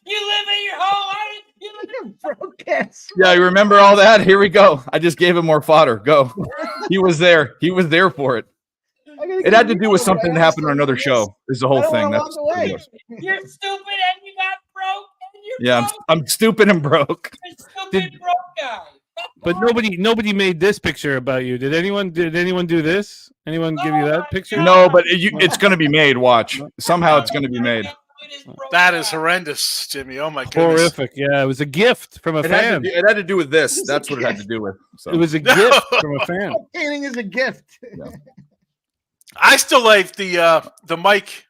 You live in your home. You live in Broadcast. Yeah, you remember all that? Here we go. I just gave him more fodder. Go. He was there. He was there for it. It had to do with something that happened on another show. Is the whole thing. That's what it was. You're stupid and you got broke and you're Yeah, broke. I'm stupid and broke. You're stupid broke guy. But nobody made this picture about you. Did anyone do this? Anyone give you that picture? No, but it's going to be made. Watch. Somehow it's going to be made. That is horrendous, Jimmy. Oh my goodness. Horrific. Yeah, it was a gift from a It fan. had to do with this. That's what it had to do with. So. It was a gift from a fan. Painting is a gift. I still like the Mike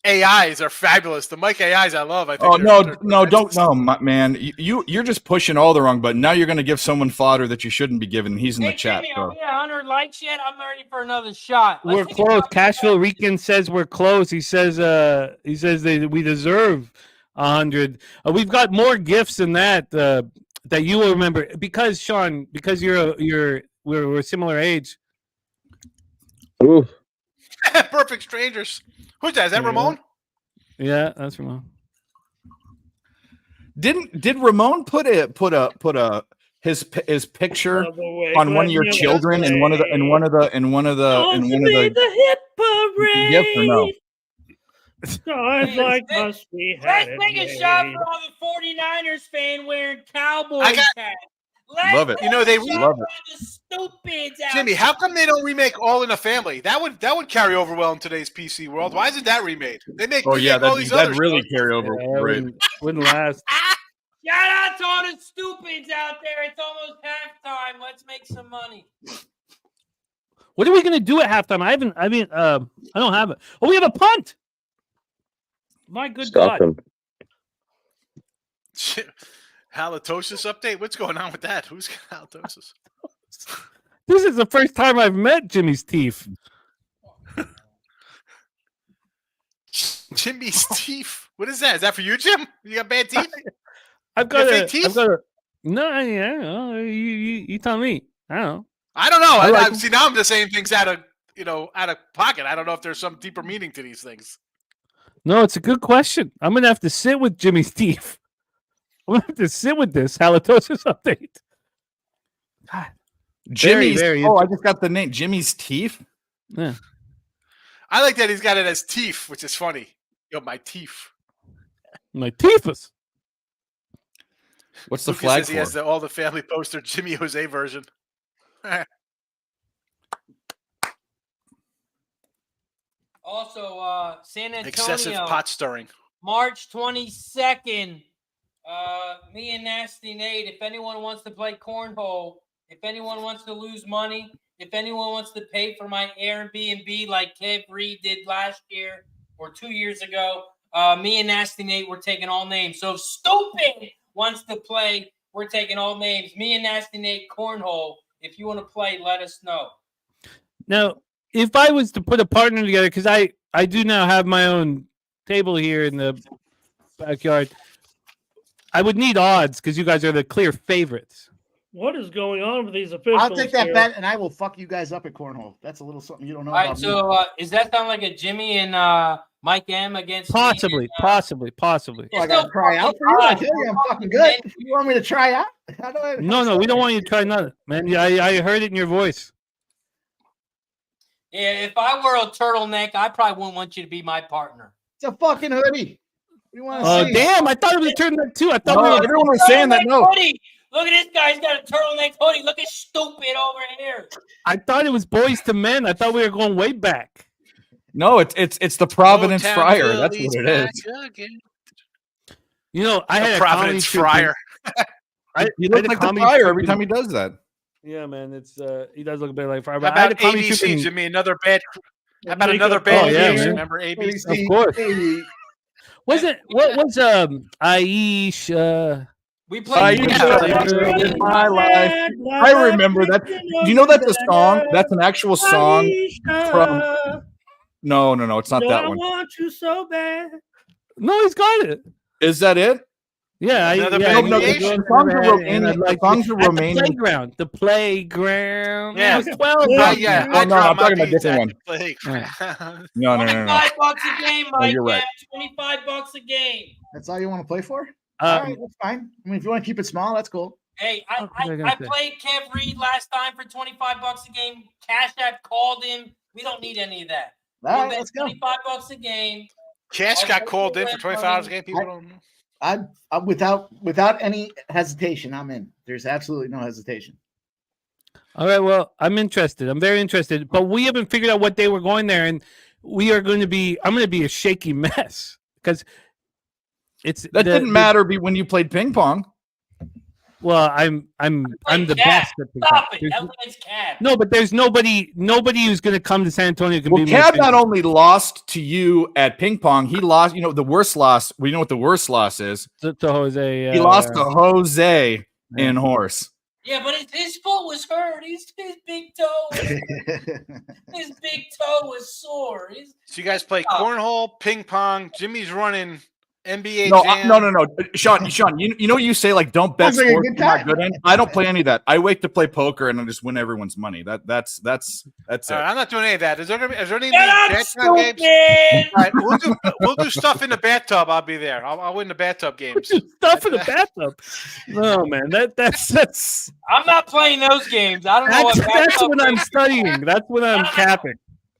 AIs are fabulous. The Mike AIs I love. I think Oh they're don't man. You're just pushing all the wrong button. Now you're going to give someone fodder that you shouldn't be giving. He's in the Hey, chat. Jimmy, So. are we at 100 likes yet? I'm ready for another shot. We're close. Cashville Rican says we're close. He says we deserve 100. We've got more gifts than that. that you will remember because Sean, because we're similar age. Ooh. Perfect strangers. Who's that? Is that Yeah. Ramon? Yeah, that's Ramon. Did Ramon put his picture on one of your children in one of the hit parade. Yes or no? Guys like us, we had Let's take a shot for all the 49ers fan wearing Cowboys hats. Love it. You know, they love it. The stupids out Jimmy, how come they don't remake All in the Family? That would carry over well in today's PC world. Why isn't that remade? They make Oh yeah, all these that other really stuff. carry over. Yeah, Great. wouldn't last. Shout out to all the stupids out there. It's almost halftime. Let's make some money. What are we gonna do at halftime? I don't have it. Oh, we have a punt. My good Stop God. him. Halitosis update? What's going on with that? Who's got halitosis? This is the first time I've met Jimmy's teeth. Jimmy's teeth. What is that? Is that for you, Jim? You got bad teeth? I've got fake teeth? No, yeah, you tell me. I don't know. I don't know. I like See, now I'm just saying things out of pocket. I don't know if there's some deeper meaning to these things. No, it's a good question. I'm gonna have to sit with Jimmy's teeth. I'm gonna have to sit with this halitosis update. God. Jimmy's. very I just got the name. Jimmy's teeth. Yeah. I like that he's got it as teeth, which is funny. Yo, my teeth. My teethus. What's the Lucas flag says he has all the family poster Jimmy Jose version. Also, San Antonio. Excessive pot stirring. March 22nd. Me and Nasty Nate. If anyone wants to play cornhole, if anyone wants to lose money, if anyone wants to pay for my Airbnb like Kev Reed did last year or 2 years ago, me and Nasty Nate, we're taking all names. So if Stupid wants to play, we're taking all names. Me and Nasty Nate cornhole. If you want to play, let us know. Now, if I was to put a partner together, because I do now have my own table here in the backyard, I would need odds because you guys are the clear favorites. What is going on with these officials? I'll take that here? bet, and I will fuck you guys up at cornhole. That's a little something you don't know All right, about so is that sound like a Jimmy and Mike M against me Possibly, and, possibly. me. I gotta try out for you. I tell you, I'm fucking good. You want me to try out? How do I? No, we don't want you to try nothing, man. I heard it in your voice. Yeah, if I were a turtleneck, I probably wouldn't want you to be my partner. It's a fucking hoodie. What do you want to Oh, see? damn. I thought it was a turtleneck too. I thought No, everyone was saying that. No, Hoodie. Look at this guy. He's got a turtleneck hoodie. Look at Stupid over here. I thought it was boys to men. I thought we were going way back. no, it's the Providence Motown Friar. That's Phillies what it is. back again. You know, I had a Providence comedy Friar. He looks like the Friar every time he does that. Yeah, man. It's he does look a bit like Friar. How But I had a about comedy ABC, troupe in- Jimmy? Another bad. How about Make another up- bad Oh, yeah, news? man. Remember ABC? Of course. Hey, What was Aisha? We played. Aisha in my life. I remember that. Do you know that's a song? That's an actual song from. No, it's not that I one. want you so bad. No, he's got it. Is that it? Yeah, Another yeah, bad I know the deviation. songs are Romanian- and the songs are at Romanian. The playground. Yeah. I was 12. Yeah, back Yeah, then. Oh, I no, I'm dropped my talking about beats different at the play. No. 25 bucks a game, Mike. you're right. $25 a game. that's all you want to play for? All right, Um, that's fine. I mean, if you want to keep it small, that's cool. Hey, What was I gonna I say? played Kev Reed last time for 25 bucks a game. Cash App called him. We don't need any of that. All We'll right, bet let's go. 25 bucks a game. Cash got called in for $25 a game. People don't know. I'm without any hesitation, I'm in. There's absolutely no hesitation. All right, well, I'm interested. I'm very interested. But we haven't figured out what day we're going there, and I'm going to be a shaky mess because That didn't matter when you played ping pong. Well, I'm the Cat. best at ping Stop pong. it. There's- That was Cab. No, but there's nobody who's going to come to San Antonio can Well, be my Cab ping not pong. only lost to you at ping pong, he lost. You know the worst loss. We know what the worst loss is. to Jose. He lost to Jose in horse. Yeah, but his foot was hurt. His big toe. His big toe was sore. So you guys play cornhole, ping pong. Jimmy's running NBA No, Jam. no. Sean, you know what you say, like, don't bet Sounds like a sports good you're not time. good in? I don't play any of that. I wait to play poker and I just win everyone's money. That's All it. right, I'm not doing any of that. Is there any Shut up, Jackpot games? stupid! All right, we'll do stuff in the bathtub. I'll be there. I'll win the bathtub games. Stuff in the bathtub. No, man, that's I'm not playing those games. I don't know what that's when I'm games studying. That's when I'm capping.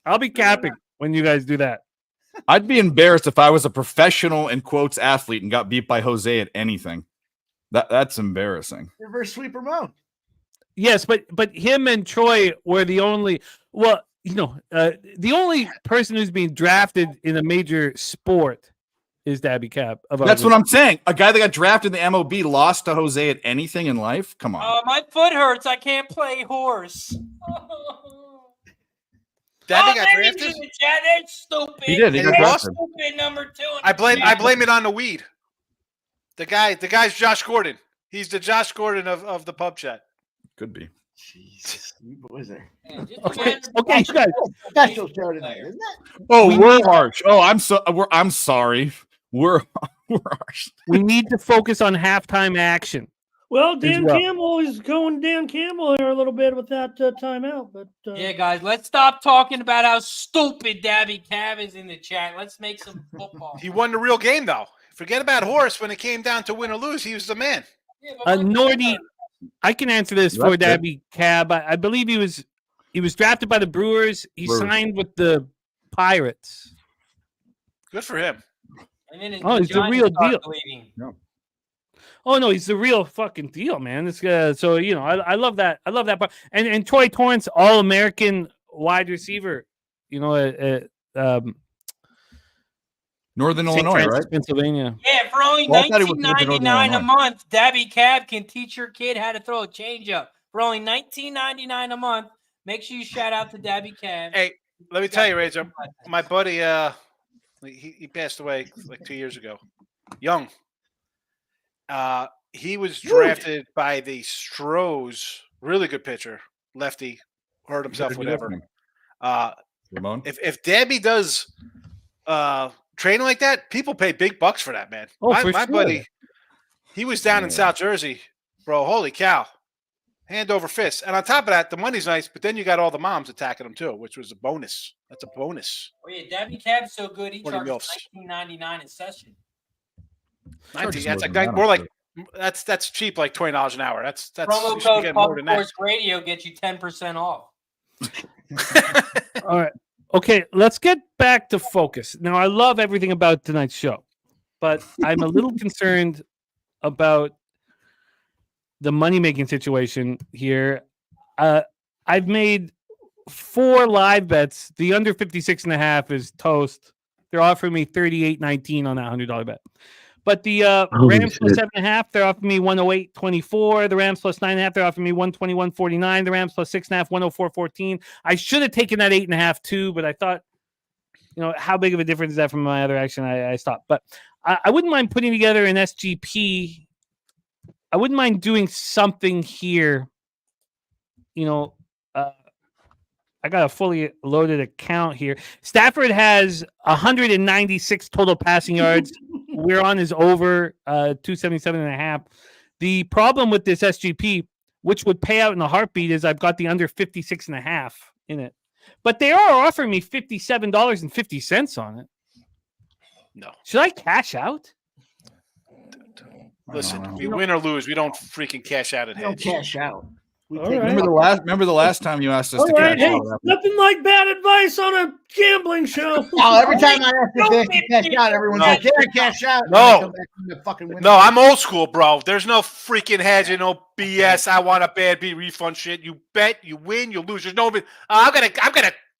I'll be capping when you guys do that. I'd be embarrassed if I was a professional in quotes athlete and got beat by Jose at anything. That's embarrassing. Reverse sweep Ramon. Yes, but him and Troy were the only. Well, the only person who's being drafted in a major sport is Dabby Cab. That's what I'm saying. A guy that got drafted in the MOB lost to Jose at anything in life? Come on. My foot hurts. I can't play horse. Dabby got they're drafted. in the chat. They're stupid. He did. He got They're drafted. stupid number 2. I blame it on the weed. The guy's Josh Gordon. He's the Josh Gordon of the pub chat. Could be. Jesus, what is there? Okay, you guys. Special show tonight, isn't it? Oh, we're harsh. Oh, I'm sorry. We're harsh. We need to focus on halftime action. Well, Dan well. Campbell is going Dan Campbell here a little bit with that timeout. But Yeah, guys, let's stop talking about how stupid Dabby Cab is in the chat. Let's make some football. He won the real game though. Forget about Horace when it came down to win or lose. He was the man. Yeah, but Nordy, I can answer this for That's good. Dabby Cab. I believe he was drafted by the Brewers. He Brewers. signed with the Pirates. Good for him. and then his Oh, he's the vagina real started deal. bleeding. Oh no, he's the real fucking deal, man. It's so I love that. I love that part. And Troy Torrance, All-American wide receiver. Northern St. Illinois, Francis, right? Pennsylvania. Yeah, for only Well, I thought he was $19.99 Northern a Illinois. month, Dabby Cab can teach your kid how to throw a changeup. For only $19.99 a month, make sure you shout out to Dabby Cab. Hey, let me tell you, Razor, my buddy, he passed away like 2 years ago. Young. He was drafted by the Stros, really good pitcher, lefty, hurt himself, whatever. Ramon? If Dabby does training like that, people pay big bucks for that, man. Oh, for my sure. buddy, he was down in South Jersey, bro. Holy cow. Hand over fist. And on top of that, the money's nice, but then you got all the moms attacking him too, which was a bonus. That's a bonus. Oh yeah, Dabby Cab's so good he 20 charges milfs. $19.99 a session. 19, Charges that's more like than that, more like honestly. that's cheap, like $20 an hour. That's Promo you should code get more Pub than that. Course Radio gets you 10% off. All right. Okay, let's get back to focus. Now, I love everything about tonight's show, but I'm a little concerned about the money-making situation here. I've made 4 live bets. The under 56.5 is toast. They're offering me $38.19 on that $100 bet. But the Rams plus 7.5, they're offering me 108.24. The Rams plus 9.5, they're offering me 121.49. The Rams plus 6.5, 104.14. I should have taken that 8.5 too, but I thought, how big of a difference is that from my other action? I stopped. But I wouldn't mind putting together an SGP. I wouldn't mind doing something here. I got a fully loaded account here. Stafford has 196 total passing yards. We're on his over 277.5. The problem with this SGP, which would pay out in a heartbeat, is I've got the under 56.5 in it. But they are offering me $57.50 on it. No. Should I cash out? Listen, we win or lose, we don't freaking cash out at Don't hedge. cash out. We All take right. Remember the last time you asked us All to right, cash hey, out? nothing like bad advice on a gambling show. Oh, every time I ask if they can cash out, everyone's No. like, "Yeah, cash out." No. And I come back from the fucking window. No, I'm old school, bro. There's no freaking hedge and no BS. I want a bad beat refund shit. You bet, you win, you lose. There's no. I'm gonna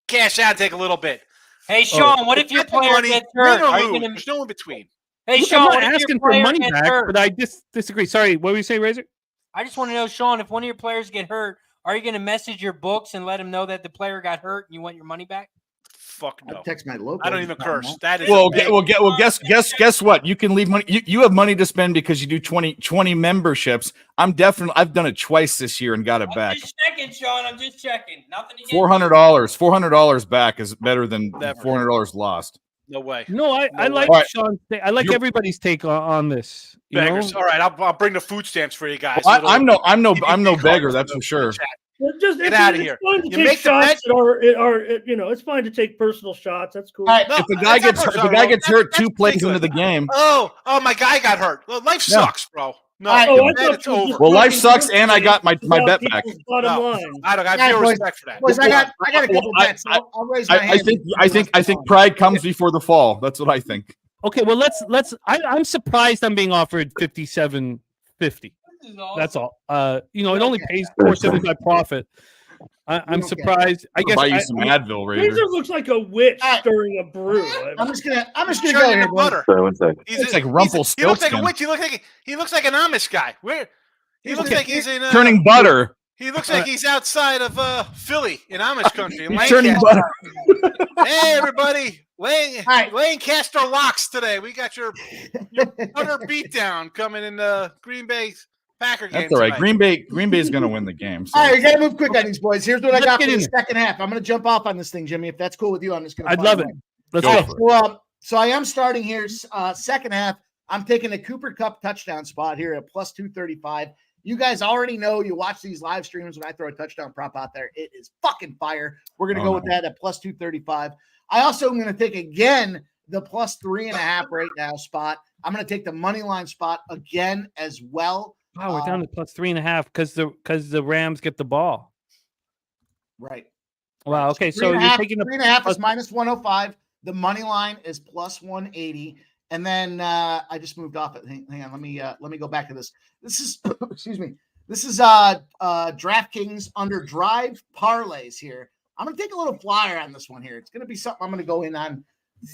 cash out and take a little bit. Hey Sean, what if your Get the player money, gets win hurt? or Are you lose. gonna? There's no in between. Hey Look, Sean, I'm what not if your asking for player money gets back, hurt? but I disagree. Sorry, what were you saying, Razor? I just want to know, Sean, if one of your players get hurt, are you going to message your books and let them know that the player got hurt and you want your money back? Fuck I no. text my local. I don't even curse. That is Well, a big, guess what? You can leave money. You have money to spend because you do 20 memberships. I've done it twice this year and got it back. I'm just checking, Sean. I'm just checking. Nothing against $400 back is better than Never. $400 lost. No way. No, I No like way. Sean's take. I like You're- everybody's take on this. You know? Beggars. All right, I'll bring the food stamps for you guys. Well, Little I'm no DVD beggar. cards That's in for the sure. chat. Just, Get it's, outta it's here. fine to You take make the shots bet- that are, you know, it's fine to take personal shots. That's cool. All right. No, If the guy that's gets not hurt, personal. That's two plays ridiculous. into the game. Oh, my guy got hurt. Well, life Yeah. sucks, bro. No, All right. Oh, I man, thought it's you were over. just Well, life talking sucks, and I got my about bet back. people's bottom No. line. I have All right, zero boys. respect for that. Boys, I got a couple Well, bets. I'll raise my hand. I think pride comes before the fall. That's what I think. Okay, well I'm surprised I'm being offered $57.50. That's all. It only Okay. pays $4.75 profit. I'm Okay. surprised. I guess Buy you some Advil, Raider. Razor looks like a witch All right. stirring a brew. I'm just gonna Show go you here, the boys. butter. Sorry, one sec. He's It's a- like He looks like a Rumpelstiltskin. witch. He looks like an Amish guy. He looks like he's in Turning butter. He looks like he's outside of Philly in Amish country. In He's turning Lancaster. butter. Hey, everybody. right. Lancaster locks today. We got your butter beatdown coming in the Green Bay Packer game. That's all right. tonight. Green Bay's going to win the game. So. All right, we gotta move quick on these boys. Here's what I Let's got get for the in. second half. I'm gonna jump off on this thing, Jimmy. If that's cool with you, I'm just gonna. I'd fire love it. away. Let's Go go. for it. So I am starting here. Second half, I'm taking a Cooper Cup touchdown spot here at plus 235. You guys already know, you watch these live streams when I throw a touchdown prop out there. It is fucking fire. We're going to Oh, go with that at plus 235. I also am going to take again the plus 3.5 right now spot. I'm going to take the money line spot again as well. Wow, we're down to plus 3.5 because the Rams get the ball. Right. Wow. Okay, so you're taking the 3.5 is minus 105. The money line is plus 180. And then I just moved off it. Hang on, let me go back to this. This is excuse me. This is DraftKings under drive parlays here. I'm gonna take a little flyer on this one here. It's gonna be something I'm gonna go in on.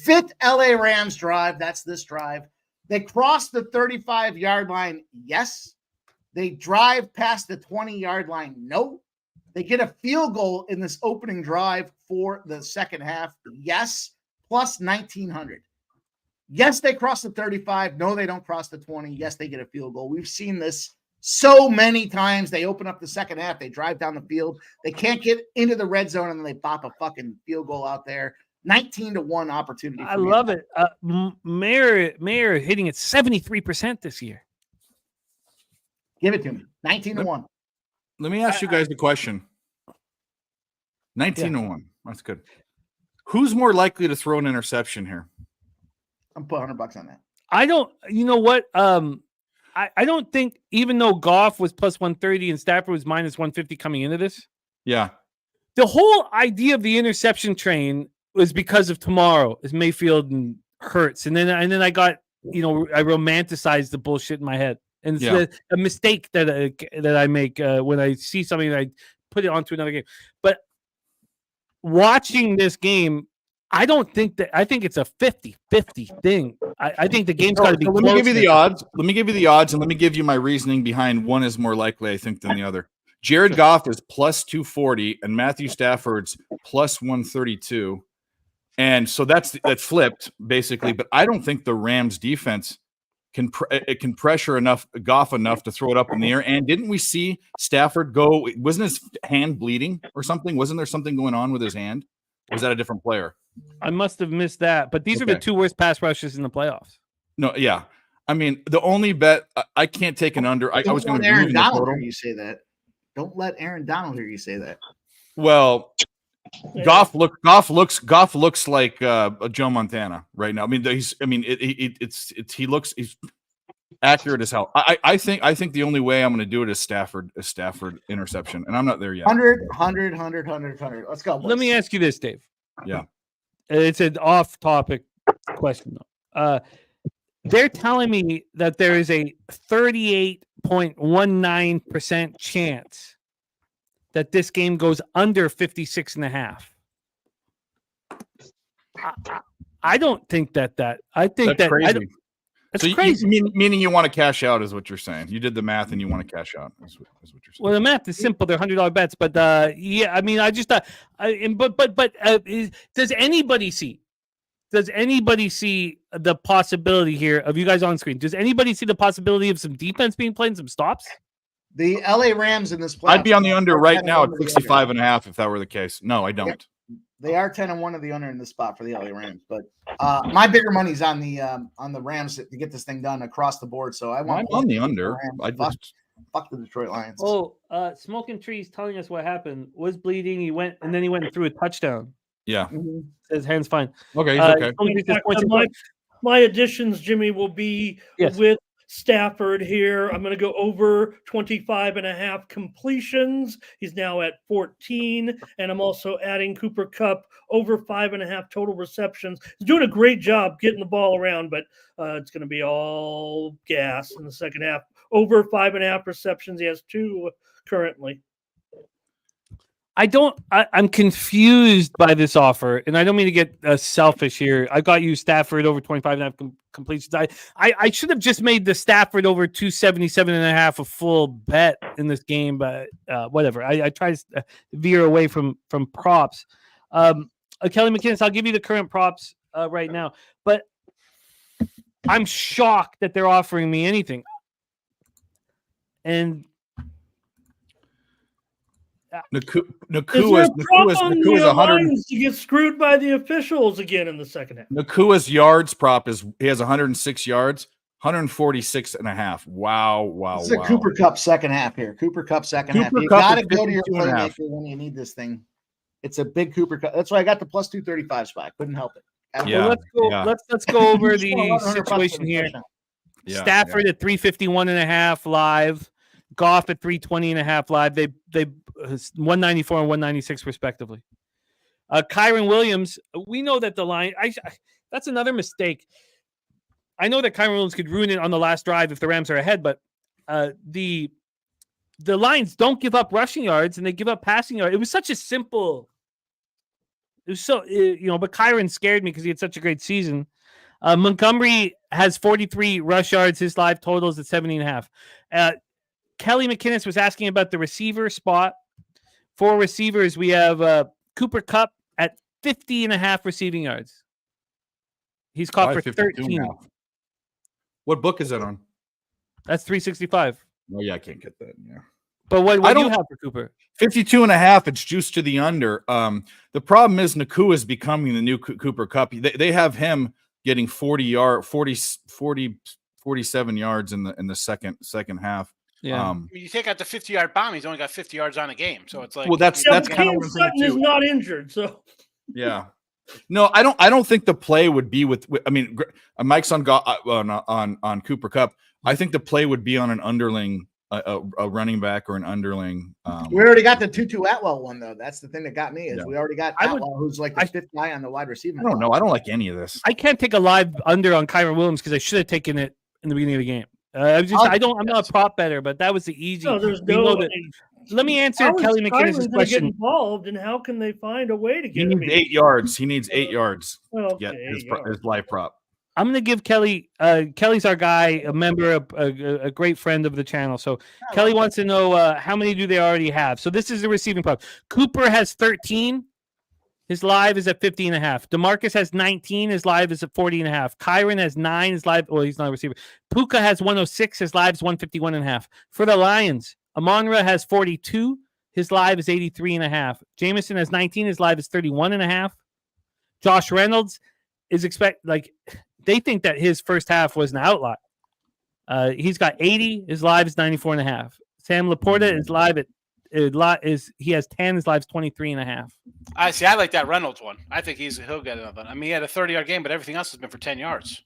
Fifth LA Rams drive. That's this drive. They cross the 35-yard line. Yes. They drive past the 20-yard line. No. They get a field goal in this opening drive for the second half. Yes. Plus 1,900. Yes, they cross the 35. No, they don't cross the 20. Yes, they get a field goal. We've seen this so many times. They open up the second half. They drive down the field. They can't get into the red zone, and then they pop a fucking field goal out there. 19-1 opportunity. I love it. Mayor hitting it 73% this year. Give it to me. 19-1. Let me ask you guys a question. 19-1. That's good. Who's more likely to throw an interception here? I'm putting $100 on that. I don't. You know what? I don't think, even though Goff was plus 130 and Stafford was minus 150 coming into this, Yeah. the whole idea of the interception train was because of tomorrow is Mayfield and Hurts, and then I got, I romanticized the bullshit in my head, and it's a mistake that I make when I see something and I put it onto another game. But watching this game, I think it's a 50-50 thing. I think the game's got to be. So let me give you the odds. Let me give you the odds, and let me give you my reasoning behind one is more likely, I think, than the other. Jared Goff is plus 240, and Matthew Stafford's plus 132. And so that flipped basically, but I don't think the Rams defense can pressure Goff enough to throw it up in the air. And didn't we see Stafford go? Wasn't his hand bleeding or something? Wasn't there something going on with his hand? Or was that a different player? I must have missed that. But these are the two worst pass rushes in the playoffs. No, yeah. I mean, the only bet I can't take an under. I was going to Aaron move Donald the total. hear you say that. Don't let Aaron Donald hear you say that. Well, Goff looks like Joe Montana right now. I mean, he looks accurate as hell. I think the only way I'm going to do it is Stafford interception, and I'm not there yet. 100. Let's go. Boys. Let me ask you this, Dave. Yeah. It's an off-topic question, though. They're telling me that there is a 38.19% chance that this game goes under 56.5. I don't think that. I think That's crazy. That's So crazy. Meaning you want to cash out is what you're saying. You did the math and you want to cash out is what you're saying. Well, the math is simple. They're $100 bets, but yeah, I mean, I just does anybody see? Does anybody see the possibility here of you guys on screen? Does anybody see the possibility of some defense being played and some stops? The LA Rams in this play. I'd be on the under right now at 65.5 if that were the case. No, I don't. They are 10-1 of the under in this spot for the LA Rams, but my bigger money's on the Rams to get this thing done across the board. So I want I'm on the under. Fuck the Detroit Lions. Oh, Smoking Trees telling us what happened. Was bleeding. He went and threw a touchdown. Yeah. His hand's fine. Okay, he's okay. Smoking Trees says points and My additions, Jimmy, will be with Stafford here. I'm going to go over 25.5 completions. He's now at 14. And I'm also adding Cooper Kupp over 5.5 total receptions. He's doing a great job getting the ball around, but it's going to be all gas in the second half. Over 5.5 receptions. He has 2 currently. I'm confused by this offer, and I don't mean to get selfish here. I got you Stafford over 25.5 completions. I should have just made the Stafford over 277.5 a full bet in this game, but whatever. I try to veer away from props. Kelly McKinnis, I'll give you the current props right now, but I'm shocked that they're offering me anything. And Nakua is 100. To get screwed by the officials again in the second half. Nakua's yards prop he has 106 yards, 146.5. Wow. It's a Cooper Kupp second half here. Cooper Kupp second half. You got to go to your playmaker when you need this thing. It's a big Cooper Kupp. That's why I got the plus 235 spot. Couldn't help it. Yeah. Well, let's go over the situation here. Yeah, Stafford at 351.5 live. Goff at 320.5 live. They 194 and 196 respectively. Kyron Williams, we know that the line. That's another mistake. I know that Kyron Williams could ruin it on the last drive if the Rams are ahead, but the Lions don't give up rushing yards and they give up passing yards. It was such a simple. It was so but Kyron scared me because he had such a great season. Montgomery has 43 rush yards. His live totals at 70.5. Kelly McKinnis was asking about the receiver spot. For receivers, we have Cooper Kupp at 50.5 receiving yards. He's caught for 13. What book is that on? That's 365. Oh, yeah, I can't get that. Yeah. But what do you have for Cooper? 52.5. It's juiced to the under. The problem is Nakua is becoming the new Cooper Kupp. They have him getting 47 yards in the second half. Yeah. You take out the 50-yard bomb, he's only got 50 yards on a game. So it's like, well, that's kind of what Sutton is not injured, so yeah. No, I don't think the play would be with I mean, Mike's on Cooper Kupp. I think the play would be on an underling, a running back or an underling. We already got the Tutu Atwell one though. That's the thing that got me is we already got Atwell, who's like the fifth guy on the wide receiver. I don't know. I don't like any of this. I can't take a live under on Kyron Williams because I should have taken it in the beginning of the game. I'm not a prop better, but that was the easy. No, there's let me answer Kelly McKinnis' question. Get involved, and how can they find a way to get? He needs 8 yards. He needs 8 yards. Okay, his live prop. I'm going to give Kelly. Kelly's our guy, a member, a great friend of the channel. So Kelly wants to know how many do they already have. So this is the receiving prop. Cooper has 13. His live is at 50.5. DeMarcus has 19. His live is at 40.5. Kyron has 9. His live, well, he's not a receiver. Puka has 106. His live is 151.5. For the Lions, Amon-Ra has 42. His live is 83.5. Jameson has 19. His live is 31.5. Josh Reynolds is they think that his first half was an outlier. He's got 80. His live is 94.5. Sam Laporta is live at he has 10. His live's 23.5. I see. I like that Reynolds one. I think he'll get another. I mean, he had a 30-yard game, but everything else has been for 10 yards.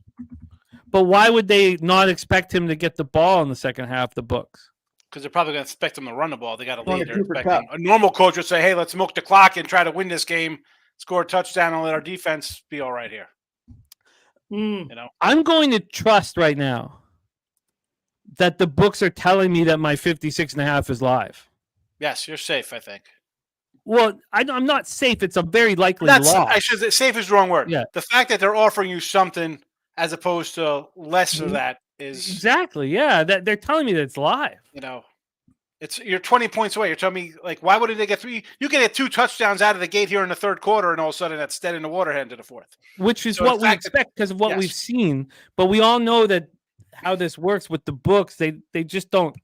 But why would they not expect him to get the ball in the second half of the books? Because they're probably going to expect him to run the ball. They got a lead. A normal coach would say, "Hey, let's milk the clock and try to win this game, score a touchdown, and let our defense be all right here." I'm going to trust right now that the books are telling me that my 56.5 is live. Yes, you're safe, I think. Well, I'm not safe. It's a very likely loss. I should say safe is the wrong word. Yeah. The fact that they're offering you something as opposed to less of that is exactly. Yeah, that they're telling me that it's live. You're 20 points away. You're telling me why wouldn't they get 3? You can get 2 touchdowns out of the gate here in the third quarter, and all of a sudden that's dead in the water heading to the fourth. Which is what we expect because of what we've seen. But we all know that how this works with the books. They just don't.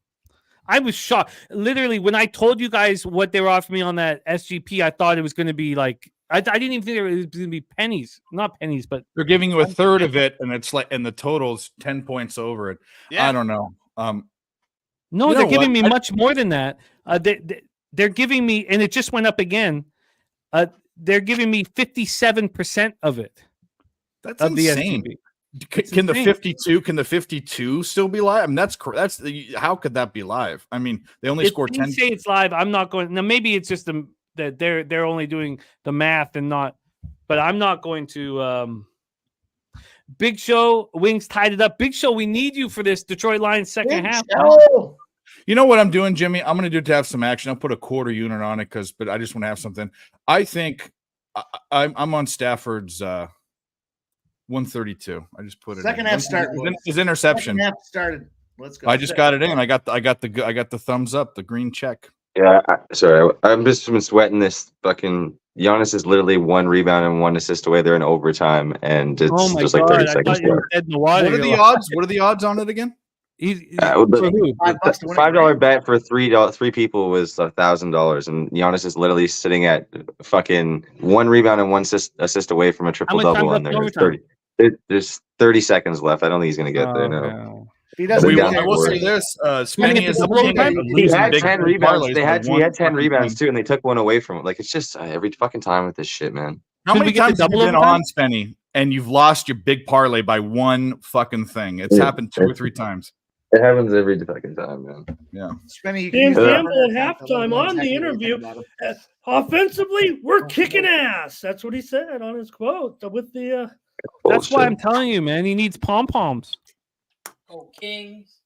I was shocked. Literally, when I told you guys what they were offering me on that SGP, I thought it was going to be like I didn't even think it was going to be pennies. Not pennies, but They're giving you a third of it, and it's like, and the total's 10 points over it. Yeah. I don't know. no, You they're know giving what? me much more than that. They're giving me, and it just went up again. They're giving me 57% of it. That's Of the insane. SGP. It's Can the insane. 52? Can the 52 still be live? I mean, that's how could that be live? I mean, they only If scored they 10. say it's live, I'm not going. Now maybe it's just that they're only doing the math and not. But I'm not going to. Big Show, Wings tied it up. Big Show, we need you for this Detroit Lions second half. Oh, You know what I'm doing, Jimmy? I'm going to do it to have some action. I'll put a quarter unit on it but I just want to have something. I think I'm on Stafford's 132. I just put it. Second in. half started. His interception. Second half started. Let's go. I just got it in. I got the thumbs up, the green check. Yeah, sorry. I'm just been sweating this fucking. Giannis is literally 1 rebound and 1 assist away. They're in overtime, and it's Oh my just like God! 30 I seconds thought you left. were dead in the water. What are the odds? What are the odds on it again? Well, For who? $5 to win it, $5 right? bet for three people was $1,000, and Giannis is literally sitting at fucking 1 rebound and 1 assist away from a triple much time's double, left and in there's overtime? there's 30 seconds left. I don't think he's gonna get there now. Okay. If he doesn't We get want- there, I will say we're- this: Gonna Spenny get is the the double king overtime? of He losing had big 10 parlays rebounds. by He had one 10 fucking rebounds thing. too, and they took 1 away from him. Like, it's just every fucking time with this shit, man. How Could many we get the times have you double been overtime? on, Spenny, and you've lost your big parlay by one fucking thing? It's Yeah. happened 2 or 3 times. It happens every fucking time, man. Spenny, you can Dan use the Campbell number at to let halftime him know on the exactly what you interview. think about him. Offensively, we're kicking ass. That's what he said on his quote with the. That's why Bullshit. I'm telling you, man. He needs pom poms. Oh, Kings.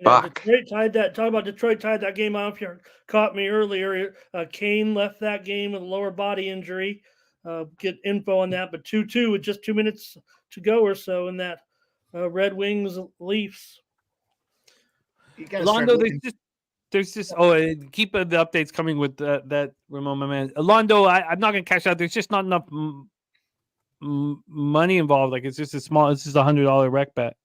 Fuck. Detroit tied that. Talk about Detroit tied that game off. You caught me earlier. Kane left that game with a lower body injury. Get info on that, but 2-2 with just 2 minutes to go or so in that Red Wings Leafs. You gotta start Londo, looking- there's just keep the updates coming with that Ramon, my man. Londo, I'm not gonna cash out. There's just not enough money involved. Like it's just a small. It's just $100 rec bet.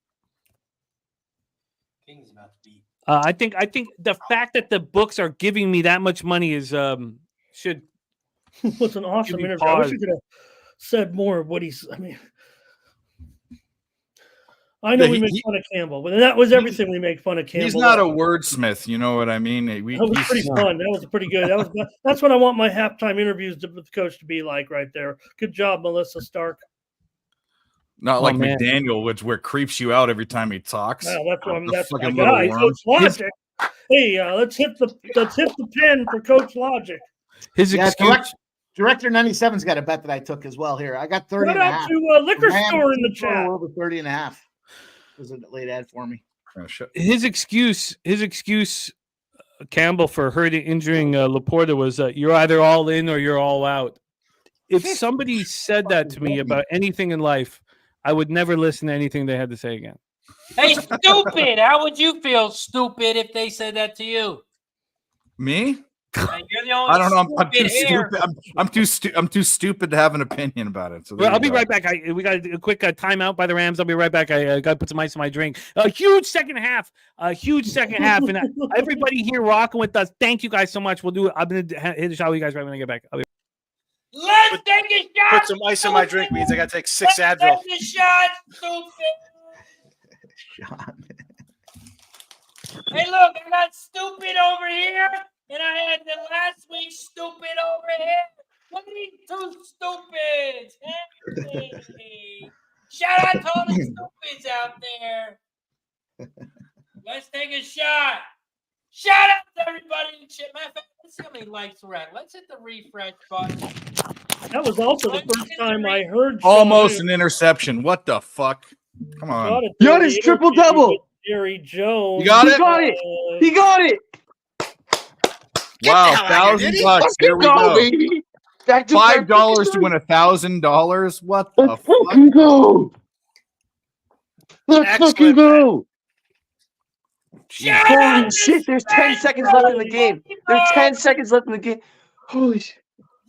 Kings about to beat. I think the fact that the books are giving me that much money is should. It was an awesome me interview. I wish pause. you could have said more of what he's. I mean, I know Yeah, we make fun of Campbell, but that was everything we make fun of Campbell. He's not a wordsmith, you know what I mean? That was pretty fun. That was pretty good. That's what I want my halftime interviews with the coach to be like right there. Good job, Melissa Stark. Not like man. McDaniel, which where creeps you out every time he talks. Wow, that's why The that's my fucking guy, little worm. Coach Logic. Hey, let's hit the pen for Coach Logic. His Yeah, excuse. Director 97's got a bet that I took as well here. I got 30 Shout and a out half. to Liquor Rams Store in the Super Bowl chat. over 30 and a half. Was a late ad for me. Oh, shit. His excuse, Campbell, for injuring Laporta was you're either all in or you're all out. If somebody said that to me about anything in life, I would never listen to anything they had to say again. Hey, stupid! How would you feel, stupid, if they said that to you? Me? And you're the only I don't know. I'm too here. stupid. I'm too stupid to have an opinion about it. So there Well, I'll you be go. right back. We got a quick timeout by the Rams. I'll be right back. I got to put some ice in my drink. A huge second half. And everybody here rocking with us. Thank you guys so much. We'll do it. I'm going to hit the shot with you guys right when I get back. I'll be Let's take a shot. Put some ice in my drink means I got to take 6 Let's Advil. take a shot, stupid. Sean. Hey, look, I got stupid over here, and I had the last week's stupid over here. Look at these 2 stupids. Hey. Shout out to all the stupids out there. Let's take a shot. Shout out to everybody in the chat. Matter of fact, let's see how many likes we're at. Let's hit the refresh button. That was also the first time I heard Almost Sean an interception. What the fuck? Come on. got it. Giannis triple-double. Jerry Jones. You got it? got it. He got it. Wow, the hell out of here, did he? $1,000. Here we go. baby. Back to $5 to win $1,000. What the Let's fuck? fucking go. Let's Excellent. fucking go. Shout Holy out to shit, there's 10 seconds left in the game. There's 10 seconds left in the game. Holy shit.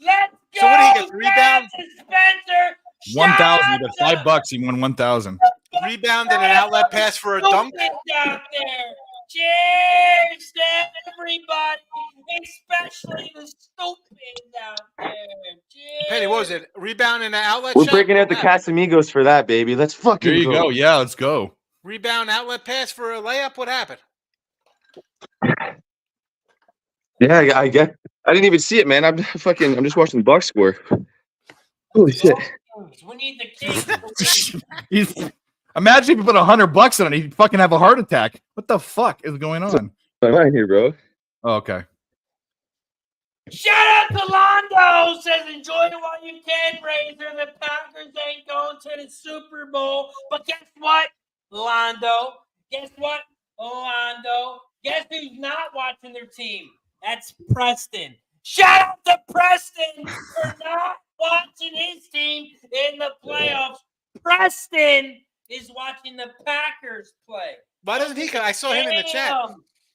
Let's go. So what did he get, the rebound? Spencer. 1,000. You got $5. He won 1,000. Rebound and an outlet pass for a dunk. Stupids out there. Cheers to everybody, especially the stupids out there. Cheers. Penny, what was it? Rebound in the outlet We're shot? breaking out the What happened? Casamigos for that, baby. Let's fucking There you go. go. Yeah, let's go. Rebound outlet pass for a layup? What happened? Yeah, I get. I didn't even see it, man. I'm just watching the box score. Holy shit! We need the Kings. Imagine if you put $100 on it, he'd fucking have a heart attack. What the fuck is going on? I'm out here, bro. Oh, okay. Shout out to Londo, says enjoy it while you can, Razor. The Packers ain't going to the Super Bowl. But guess what, Londo? Guess what, Londo? Guess who's not watching their team? That's Preston. Shout out to Preston for not watching his team in the playoffs. Preston is watching the Packers play. Why doesn't he? I saw him in the chat.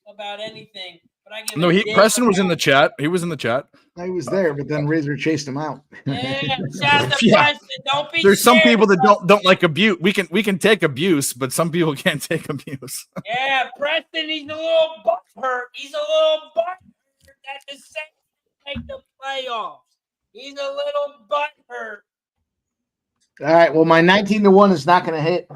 About anything, but I give No, a damn Preston was in about- the chat. He was in the chat. He was there, but then Razor chased him out. Yeah, shout out to Yeah. Preston. Don't be There's some scared, people that Preston. don't like abuse. We can take abuse, but some people can't take abuse. Yeah, Preston, he's a little butthurt. He's a little butthurt that the Saints make the playoffs. He's a little butthurt. All right. Well, my 19-1 is not going to hit.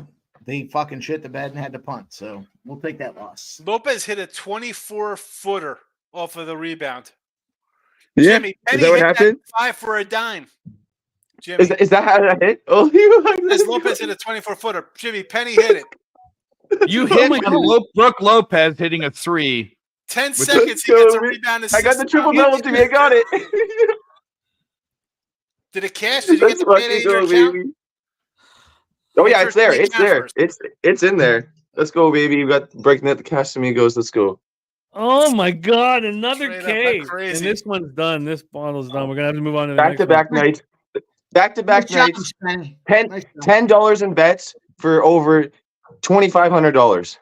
They fucking shit the bed and had to punt. So we'll take that loss. Lopez hit a 24-footer off of the rebound. Yeah, Jimmy, is Penny that what hit happened? 5 for a dime. Jimmy, Is that how that hit? Oh, as Lopez hit a 24-footer. Jimmy, Penny hit it. You Oh hit my on Brooke Lopez hitting a 3. 10 With seconds, he the- gets a rebound. I got the assist. triple double to me. I got it. Did it cash? Did you Let's get the payday in fucking your go, account? baby. Oh yeah, it's there. Enter It's there. account It's in there. Let's go, baby. We got breaking out the Casamigos. Let's go. Oh my God, another Straight up, K. that's crazy. And this one's done. This bottle's done. We're gonna have to move on to the Back next to back one. nights. Back to back Nice job, nights. Spenny. $10 Nice job. $10 in bets for over $2,500.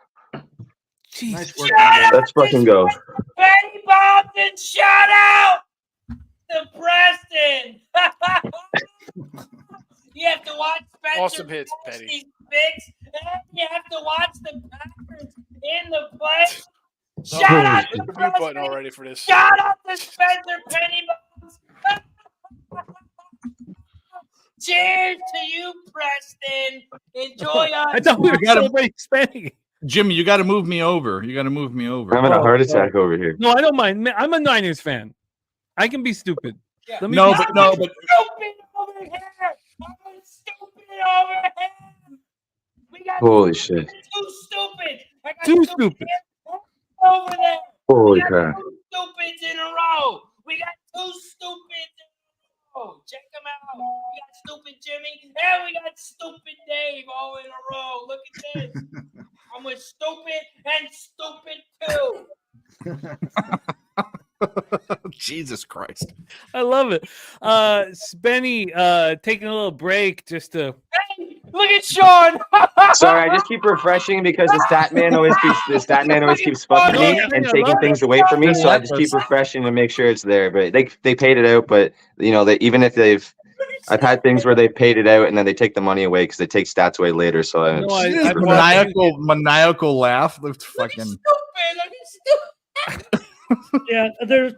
Jeez. Nice work. Let's fucking go. Benny Boston, shout out to Preston. You have to watch Spencer Awesome hits, post Petty. these picks, and you have to watch the Packers in the play. Shout out Hit to the mute button Preston. already for this. Shout out to Spencer Pennybones. Cheers to you, Preston. Enjoy I us. thought we were You gotta- celebrating spending. Jimmy, you got to move me over. You got to move me over. I'm having a Oh, heart attack over here. No, I don't mind. Man, I'm a Niners fan. I can be stupid. Yeah. Let me No, be but stupid. no, but Stupid over here. I'm stupid over here. We got Holy shit. two stupid. I got Too stupid stupid. over there. Holy We got crap. two stupids in a row. We got two stupids in a row. Check them out. We got stupid Jimmy and we got stupid Dave all in a row. Look at this. I'm with stupid and stupid too. Jesus Christ. I love it. Spenny taking a little break just to Hey, look at Sean. Sorry, I just keep refreshing because the stat man always keeps fucking me and taking things away from me. So I just keep refreshing to make sure it's there. But they paid it out. But you know, even if I've had things where they paid it out and then they take the money away because they take stats away later. So No, I- Maniacal laugh. That's fucking. Look at stupid. Yeah, there's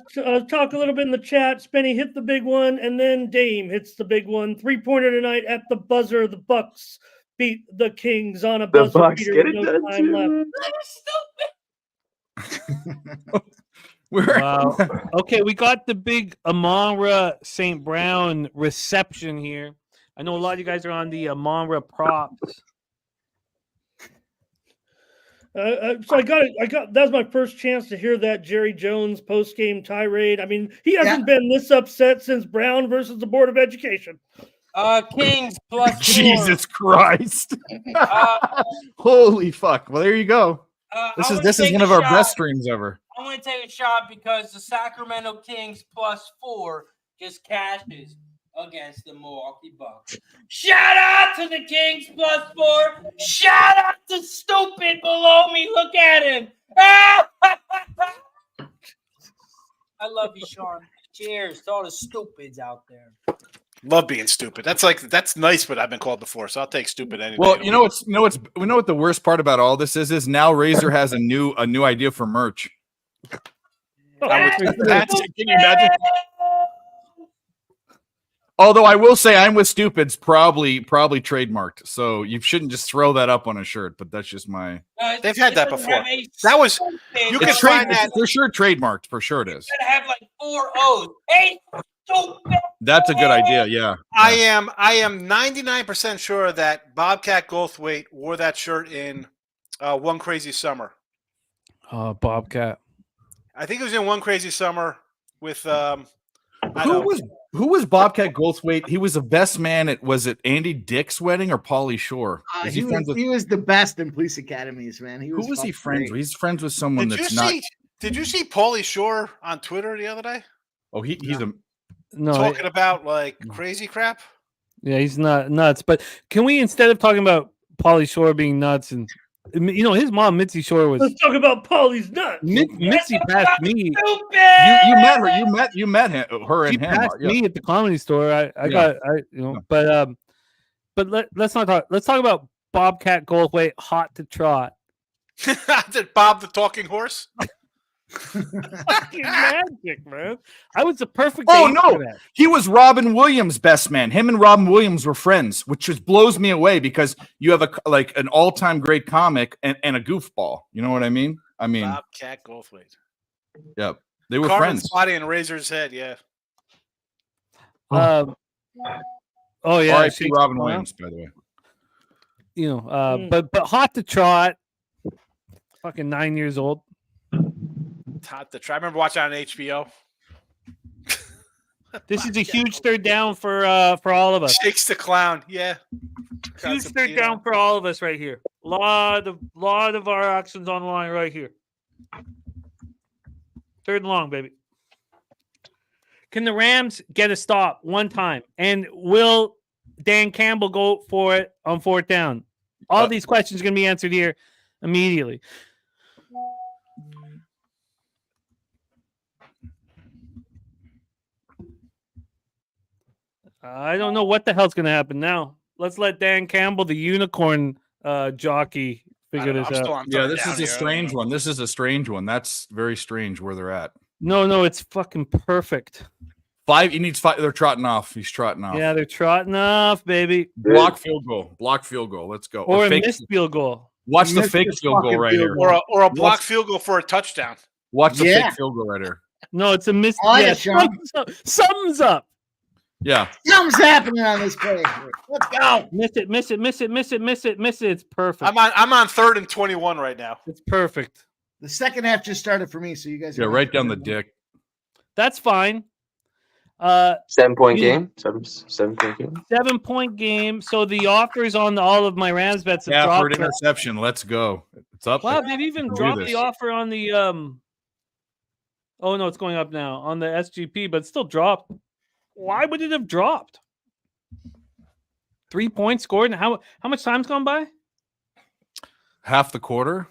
talk a little bit in the chat. Spenny hit the big one, and then Dame hits the big one. 3-pointer tonight at the buzzer. The Bucks beat the Kings on a the buzzer Bucks beater get with it no done time too. left. Look at stupid. Wow. Okay, we got the big Amon-Ra St. Brown reception here. I know a lot of you guys are on the Amon-Ra props. So I got that was my first chance to hear that Jerry Jones post-game tirade. I mean, he hasn't been this upset since Brown versus the Board of Education. Kings plus 4. Jesus Christ. Uh, Holy fuck. Well, there you go. This I is wanna this is take one a of our shot. best streams ever. I want to take a shot because the Sacramento Kings plus 4 just cashes against the Milwaukee Bucks. Shout out to the Kings plus 4. Shout out to stupid below me. Look at him. I love you, Sean. Cheers to all the stupids out there. Love being stupid. That's nice, but I've been called before, so I'll take stupid any Well, day. we know what the worst part about all this is now Razor has a new idea for merch. Can you imagine? Although I will say I'm with Stupid's probably trademarked, so you shouldn't just throw that up on a shirt. But that's just my. They've had that before. That was you can find that for sure trademarked. For sure it is. Gotta have like 4 O's. Hey, stupid. That's a good idea. Yeah. I am 99% sure that Bobcat Goldthwait wore that shirt in One Crazy Summer. Bobcat. I think it was in One Crazy Summer with Who was Bobcat Goldthwait? He was the best man at Andy Dick's wedding or Pauly Shore? He was the best in police academies, man. Who was he friends with? He's friends with someone Did you see Pauly Shore on Twitter the other day? Oh, he's talking about like crazy crap. Yeah, he's not nuts. But can we, instead of talking about Pauly Shore being nuts, and his mom Mitzi Shore was. Let's talk about Pauly's nuts. Mitzi passed me. You met her. You met her She and him. passed me at the Comedy Store. But let's not talk. Let's talk about Bobcat Goldthwait, hot to trot. Did Bob the talking horse? Fucking magic, man! I was the perfect. Oh no, he was Robin Williams' best man. Him and Robin Williams were friends, which just blows me away because you have an all-time great comic and a goofball. You know what I mean? Bobcat Goldthwait. Yep, they were Carmen's friends. Body and Razor's Head. Yeah. Oh yeah, R.I.P. Robin Williams, by the way. But hot to trot. Fucking 9 years old. Hot to try. I remember watching on HBO. This is a huge third down for all of us. Shakes the clown, yeah. Huge third down for all of us right here. Lot of our actions on the line right here. Third and long, baby. Can the Rams get a stop one time? And will Dan Campbell go for it on fourth down? All these questions are going to be answered here immediately. I don't know what the hell's going to happen now. Let's let Dan Campbell, the unicorn jockey, figure this out. Yeah, this is a strange one. This is a strange one. That's very strange where they're at. No, it's fucking perfect. 5. He needs 5. They're trotting off. He's trotting off. Yeah, they're trotting off, baby. Block field goal. Let's go. Or a missed field goal. Watch the fake field goal right here. Or a block field goal for a touchdown. Watch the fake field goal right here. No, it's a missed. Something's up. Yeah. Something's happening on this play. Let's go. Miss it. It's perfect. I'm on 3rd and 21 right now. It's perfect. The second half just started for me, so you guys. Yeah, right down the dick. That's fine. 7-point game. 7-point game. 7-point game. So the offers on all of my Rams bets have for dropped. interception. Let's go. It's up. Wow, they've even dropped the offer on the Oh no, it's going up now on the SGP, but it's still dropped. Why would it have dropped? 3 points scored, and how much time's gone by? Half the quarter,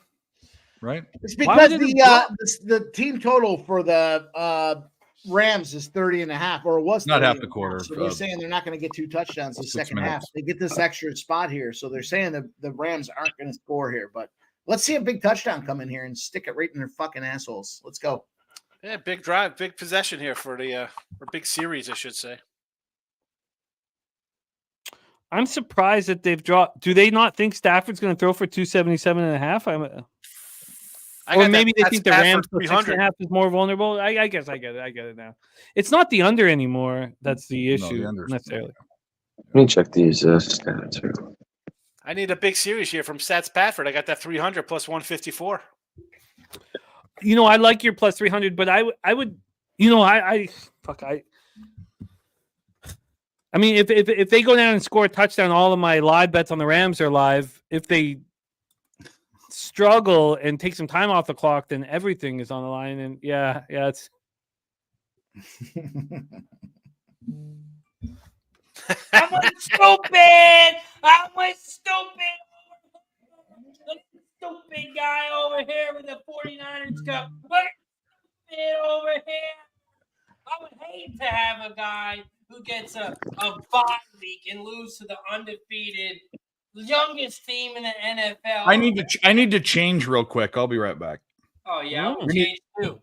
right? It's because the team total for the Rams is 30.5, or it was not half the quarter. So they're saying they're not going to get 2 touchdowns in the second half. They get this extra spot here, so they're saying that the Rams aren't going to score here. But let's see a big touchdown come in here and stick it right in their fucking assholes. Let's go. Yeah, big drive, big possession here for the or big series, I should say. I'm surprised that they've dropped. Do they not think Stafford's going to throw for 277.5? Or maybe they think the Rams 6.5 is more vulnerable. I guess I get it now. It's not the under anymore. That's the issue necessarily. Let me check these stats here. I need a big series here from Stats Patford. I got that 300 plus 154. I like your plus 300, but I would, I mean, if they go down and score a touchdown, all of my live bets on the Rams are live. If they struggle and take some time off the clock, then everything is on the line. And yeah, it's. I'm stupid. Stupid guy over here with the 49ers cup. Look at over here. I would hate to have a guy who gets a bye week and lose to the undefeated youngest team in the NFL. I need to change real quick. I'll be right back. Oh yeah, I would change too.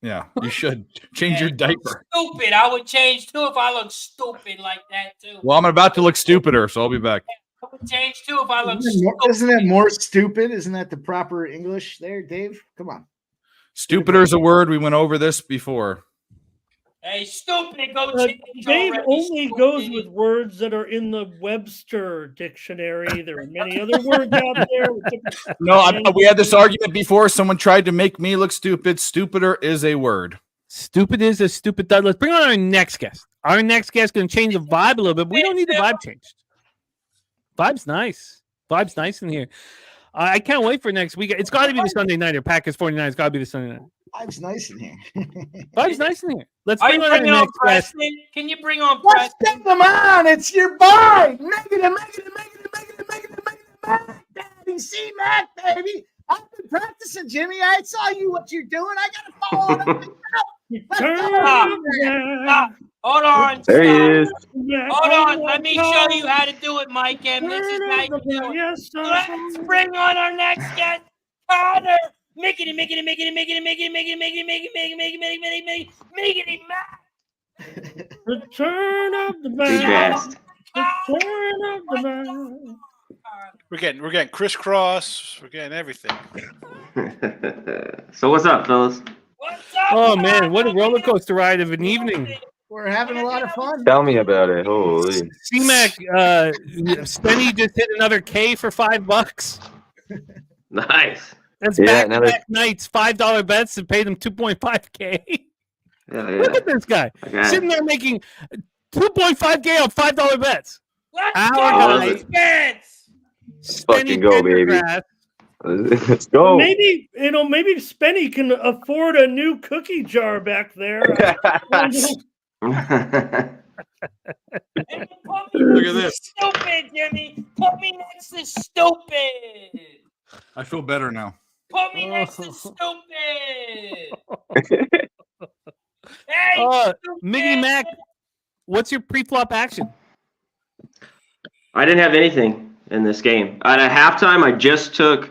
Yeah, you should change your diaper. Stupid. I would change too if I look stupid like that too. Well, I'm about to look stupider, so I'll be back. I would change too if I look stupid. Isn't that more stupid? Isn't that the proper English there, Dave? Come on. Stupider is a word. We went over this before. Hey, stupid, go change Dave already, only stupid. goes with words that are in the Webster dictionary. There are many other words out there. No, we had this argument before. Someone tried to make me look stupid. Stupider is a word. Stupid is a stupid thought. Let's bring on our next guest. Our next guest is going to change the vibe a little bit. But we don't need the vibe changed. Vibe's nice. Vibe's nice in here. I can't wait for next week. It's got to be the Sunday nighter. Packers 49. It's got to be the Sunday night. Vibe's nice in here. Vibe's nice in here. Let's Are bring you on our bringing on next guest. Preston? Can you bring on Let's Preston? get them on. It's your boy. Negative. Daddy C-Mac, baby. I've been practicing, Jimmy. I saw what you're doing. I got to follow it up. Stop. Hold on. There he stop. is. Hold on. Let me show you how to do it, Mike M. This is how you do it. Let's bring on our next guest, Connor. Mickey Mac. Return of the Too band. fast. Return of the band. We're getting crisscross. We're getting everything. So what's up, fellas? What's up? Oh, man. What a roller coaster ride of an evening. We're having a lot of fun. Tell me about it. Holy. C-Mac, Spenny just hit another K for $5. Nice. That's Yeah, back-to-back nights, $5 bets, and paid him 2.5K. Yeah, Look at this guy Okay. sitting there making 2.5K on $5 bets. Let's Our go. guy, Let's Let's fucking Spenny go, baby. Pendergrass. Let's go. Maybe maybe Spenny can afford a new cookie jar back there. Look Look at this. Stupid, Jimmy. Put me next to stupid. I feel better now. Put me next to stupid. Hey, stupid. Mickey Mac, what's your pre-flop action? I didn't have anything in this game. At a halftime, I just took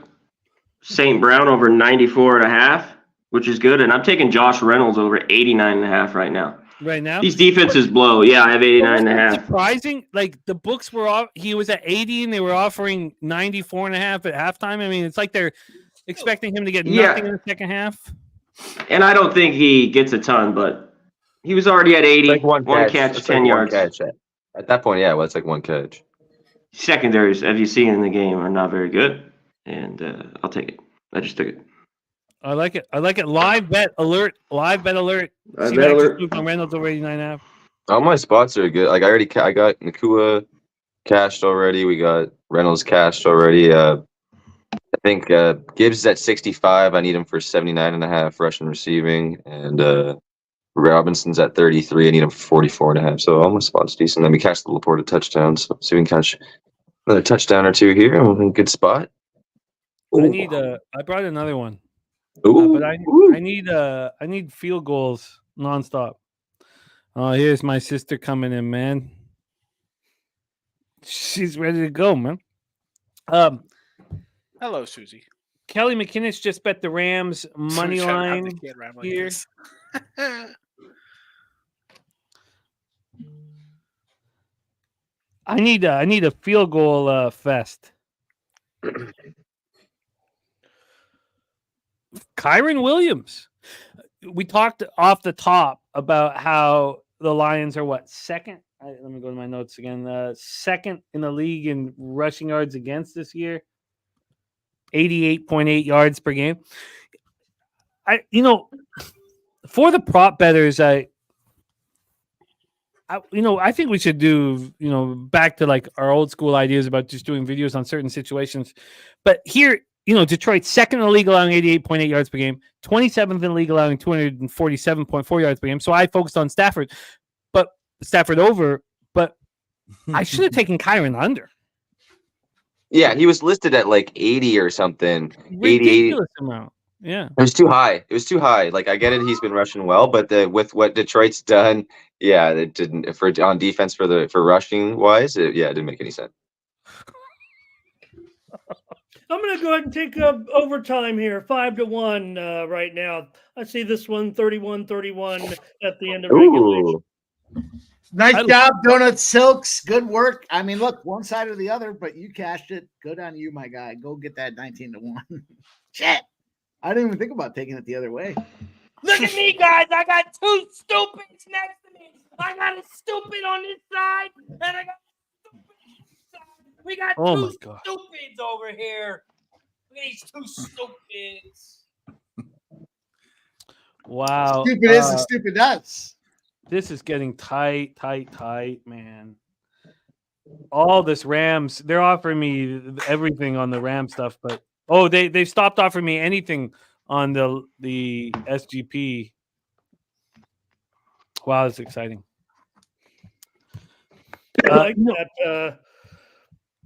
St. Brown over 94.5, which is good. And I'm taking Josh Reynolds over 89.5 right now. Right now? These defenses blow. Yeah, I have 89.5. Surprising, like the books were off. He was at 80 and they were offering 94.5 at halftime. I mean, it's like they're expecting him to get nothing in the second half. And I don't think he gets a ton, but he was already at 80. Like one catch, catch 10 yards. Catch. At that point, yeah, well, it's like one catch. Secondaries, as you see in the game, are not very good. And I'll take it. I just took it. I like it. I like it. Live bet alert. Live bet alert. Live bet alert. On Reynolds over 89.5. All my spots are good. Like I got Nakua cashed already. We got Reynolds cashed already. I think Gibbs is at 65. I need him for 79.5 rushing receiving, and Robinson's at 33. I need him for 44.5. So all my spots decent. Let me catch the Laporta touchdown. So see if we can catch another touchdown or two here. I'm in a good spot. I need. I brought another one. Ooh, But I need field goals nonstop. Oh, here's my sister coming in, man. She's ready to go, man. Hello, Susie. Kelly McInnes just bet the Rams money Sorry, shout out line to Kid Ram like here. this. I need a field goal fest. Kyron Williams. We talked off the top about how the Lions are second? Let me go to my notes again. Second in the league in rushing yards against this year. 88.8 yards per game. For the prop bettors, I think we should do, back to like our old school ideas about just doing videos on certain situations. But here, Detroit's second in the league allowing 88.8 yards per game, 27th in the league allowing 247.4 yards per game. So I focused on Stafford over, but I should have taken Kyron under. yeah, he was listed at like 80 or something. 80, Ridiculous amount. Yeah. It was too high. It was too high. Like I get it, he's been rushing well, but with what Detroit's done, yeah, it didn't on defense for rushing wise. It didn't make any sense. I'm going to go ahead and take overtime here, 5-1 right now. I see this one 31-31 at the end of regulation. Ooh, Nice job, Donut Silks. Good work. I mean, look, one side or the other, but you cashed it. Good on you, my guy. Go get that 19-1. Shit. I didn't even think about taking it the other way. Look at me, guys. I got two stupids next to me. I got a stupid on this side, and I got a stupid on this side. We got Oh two my God. stupids over here. Look at these two stupids. Wow. Stupid is and stupid does. This is getting tight, man. All this Rams, they're offering me everything on the Ram stuff, but they stopped offering me anything on the SGP. Wow, that's exciting. I like that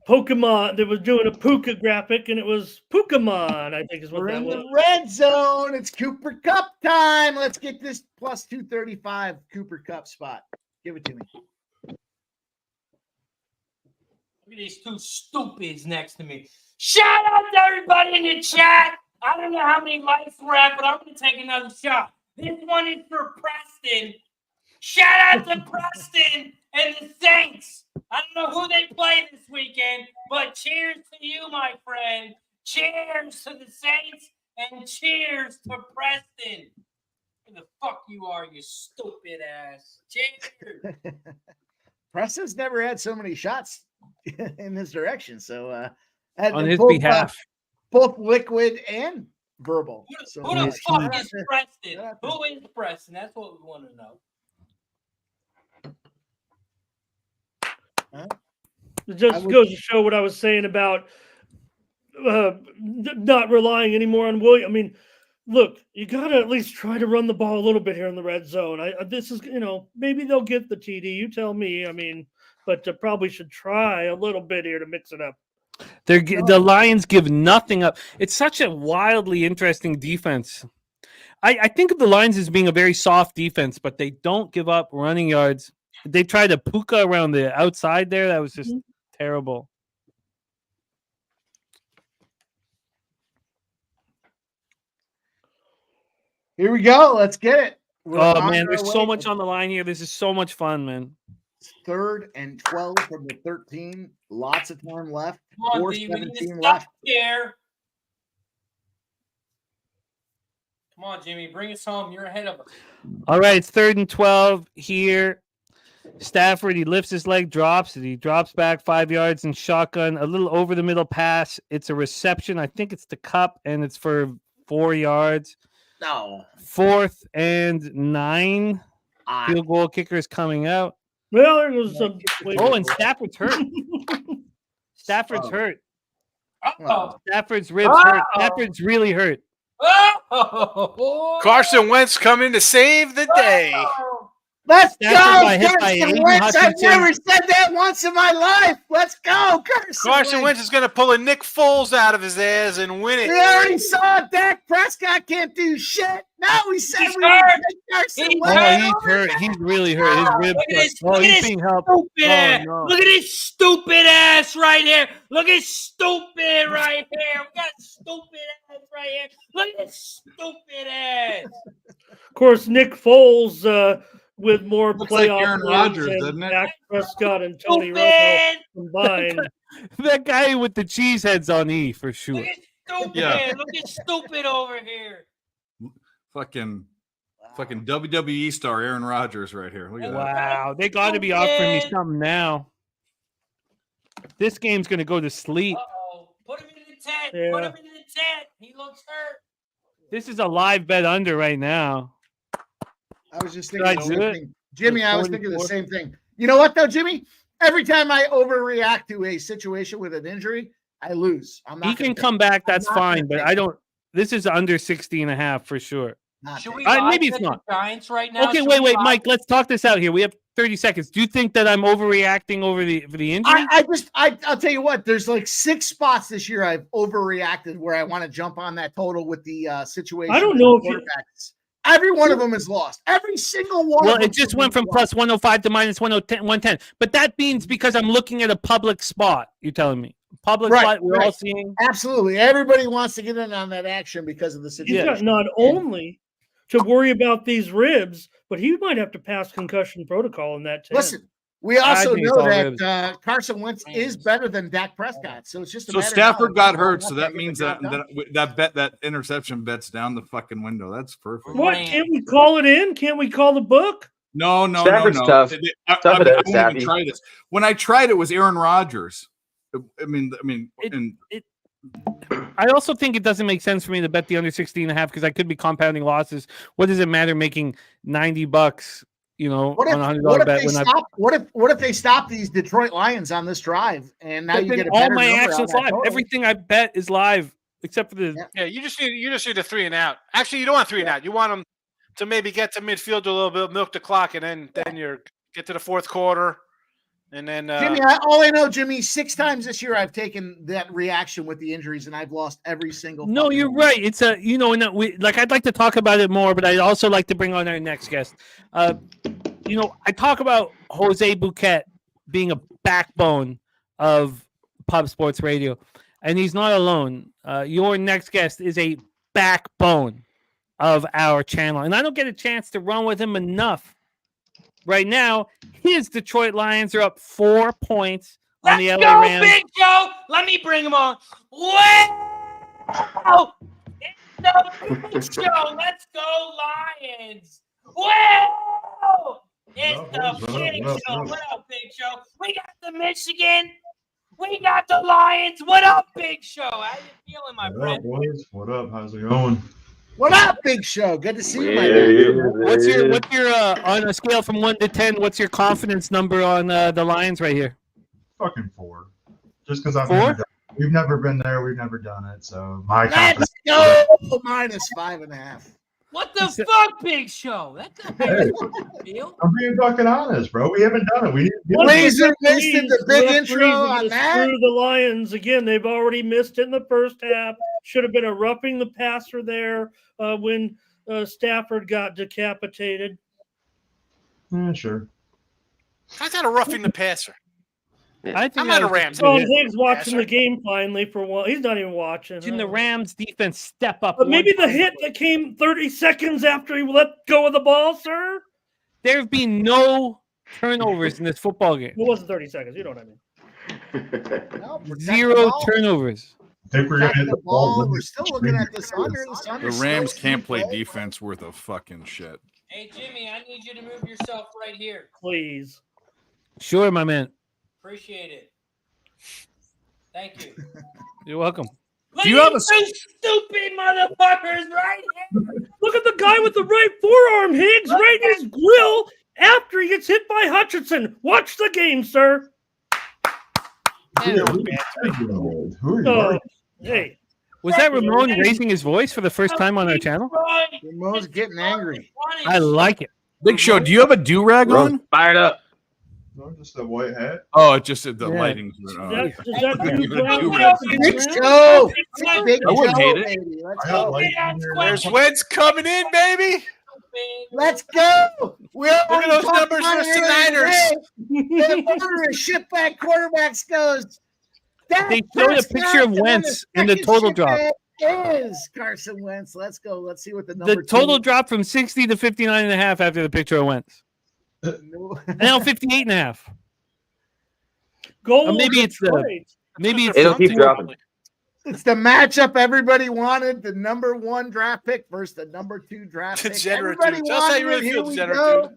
Pokemon. They was doing a Puka graphic, and it was Pokemon, I think is what We're that in was. the red zone. It's Cooper Cup time. Let's get this plus 235 Cooper Cup spot. Give it to me. Look at these two stupids next to me. Shout out to everybody in the chat. I don't know how many likes we're at, but I'm going to take another shot. This one is for Preston. Shout out to Preston and the Saints. I don't know who they play this weekend, but cheers to you, my friend. Cheers to the Saints and cheers to Preston. Who the fuck you are, you stupid ass. Cheers. Preston's never had so many shots in this direction. So On his both, behalf. both liquid and verbal. So Who the uh, fuck is Preston? Who is Preston? That's what we want to know. It just goes to show what I was saying about not relying anymore on William. I mean, look, you got to at least try to run the ball a little bit here in the red zone. This is, maybe they'll get the TD. You tell me. I mean, but probably should try a little bit here to mix it up. The Lions give nothing up. It's such a wildly interesting defense. I think of the Lions as being a very soft defense, but they don't give up running yards. They tried a puka around the outside there. That was just terrible. Here we go. Let's get it. We're Oh on man, our there's so way. much on the line here. This is so much fun, man. 3rd and 12 from the 13. Lots of time left. Come on, D, we need to 4:17 stop left. here. Come on, Jimmy, bring us home. You're ahead of us. All right, it's 3rd and 12 here. Stafford, he lifts his leg, drops it. He drops back 5 yards in shotgun, a little over the middle pass. It's a reception. I think it's the cup, and it's for 4 yards. No. 4th and 9. Field goal kicker is coming out. Well, there goes some. Oh, and Stafford's hurt. Stafford's hurt. Uh-oh. Stafford's ribs hurt. Stafford's really hurt. Oh! Carson Wentz coming to save the day. Let's Stafford go, got hit by Carson Aiden Wentz. I've Hutchinson. never said that once in my life. Let's go, Carson Wentz is going to pull a Nick Foles out of his ass and win We it. already saw it. Dak Prescott can't do shit. No, we said He's we hurt. would take Carson He's Wentz. Oh, he's hurt. He's really hurt. His ribs. Look at this- Oh, look at he's this being helped. Stupid ass. no. Look at this stupid ass right here. Look at stupid right here. We got stupid ass right here. Look at this stupid ass. Of course, Nick Foles with more Looks like playoff Aaron wins Rodgers, than doesn't it? Dak Prescott and Tony Romo Stupid. combined. That guy with the cheese heads on E for sure. Look at stupid. Yeah. Look at stupid over here. Fucking WWE star Aaron Rodgers right here. Look at that. Wow, they got to be offering me Stupid. something now. This game's gonna go to sleep. Uh-oh. Put him in the tent. Yeah. Put him in the tent. He looks hurt. This is a live bet under right now. I was just Did thinking I the do same it? thing. Jimmy, Like I was thinking the 44? same thing. You know what, though, Jimmy? Every time I overreact to a situation with an injury, I lose. I'm not He gonna can take come back. That's not gonna fine, but take I don't. This is under 60.5 for sure. Not Should we taking maybe live it's bet not. the Giants right now? Okay, Should wait, we live- Mike. Let's talk this out here. We have 30 seconds. Do you think that I'm overreacting over the injury? I'll tell you what. There's like 6 spots this year I've overreacted where I want to jump on that total with the situation. I don't know if quarterbacks. Every one of them is lost. Every single one. Well, of them it just went from plus 105 to minus 110. But that means because I'm looking at a public spot. You're telling me public spot. We're all seeing. Absolutely. Everybody wants to get in on that action because of the situation. He's got not only to worry about these ribs, but he might have to pass concussion protocol in that 10. Listen, we also know that Carson Wentz is better than Dak Prescott, so it's just so Stafford got hurt, so that means that interception bet's down the fucking window. That's perfect. What, can't we call it in? Can't we call the book? No. Stafford's tough. I won't even try this. When I tried it was Aaron Rodgers. I also think it doesn't make sense for me to bet the under 16.5 because I could be compounding losses. What does it matter making $90? What on a $100 bet. What if they stop these Detroit Lions on this drive and now you get all my actions live. Everything I bet is live except for the. Yeah, you just need a 3 and out. Actually, you don't want 3 and out. You want them to maybe get to midfield a little bit, milk the clock, and then you get to the fourth quarter. And then Jimmy, all I know, Jimmy, 6 times this year I've taken that reaction with the injuries and I've lost every single. No, you're right. It's a I'd like to talk about it more, but I'd also like to bring on our next guest. I talk about Jose Bouquet being a backbone of Pub Sports Radio, and he's not alone. Your next guest is a backbone of our channel, and I don't get a chance to run with him enough. Right now, his Detroit Lions are up 4 points on the LA Rams. Big Joe! Let me bring him on. Wow! It's the Big Show. Let's go, Lions! Wow! It's the Big Show. What up, Big Show? We got the Michigan. We got the Lions. What up, Big Show? How you feeling, my friend? What up, boys? What up? How's it going? What up, Big Show? Good to see you, my man. What's your on a scale from 1 to 10? What's your confidence number on the Lions right here? Fucking 4. Just because we've never been there, we've never done it. So my let's go minus 5.5. What the fuck, Big Show? That's a big deal. I'm being fucking honest, bro. We haven't done it. We Laser wasted the big intro on that. Screw the Lions again. They've already missed it in the first half. Should have been a roughing the passer there when Stafford got decapitated. Yeah, sure. How's that a roughing the passer? I think I'm not a Rams. John Higgs watching the game finally for one. He's not even watching. Can the Rams defense step up? But maybe the hit that came 30 seconds after he let go of the ball, sir. There have been no turnovers in this football game. It wasn't 30 seconds. You know what I mean? 0 turnovers. I think we're gonna hit the ball. We're still looking at this under. The Rams can't play defense worth a fucking shit. Hey, Jimmy, I need you to move yourself right here. Please. Sure, my man. Appreciate it. Thank you. You're welcome. Do you have a stupid motherfuckers right here? Look at the guy with the right forearm, Higgs, right in his grill after he gets hit by Hutchinson. Watch the game, sir. Hey. Was that Ramon raising his voice for the first time on our channel? Ramon's getting angry. I like it. Big Show, do you have a do-rag on? Fired up. No, just a white hat. Oh, it just the lighting. Big Show. Big I wouldn't hate it. Baby. Let's go. There's Wentz coming in, baby. Let's go. Look at those numbers versus the Niners. Ship back quarterbacks goes. They showed a picture of Wentz in the total drop. Is Carson Wentz. Let's go. Let's see what the number. The total dropped from 60 to 59.5 after the picture of Wentz. Now 58.5. Goal. Maybe it's It'll keep dropping. It's the matchup everybody wanted. The number 1 draft pick versus the number 2 draft pick. Everybody Just how you really feel, Degenerate.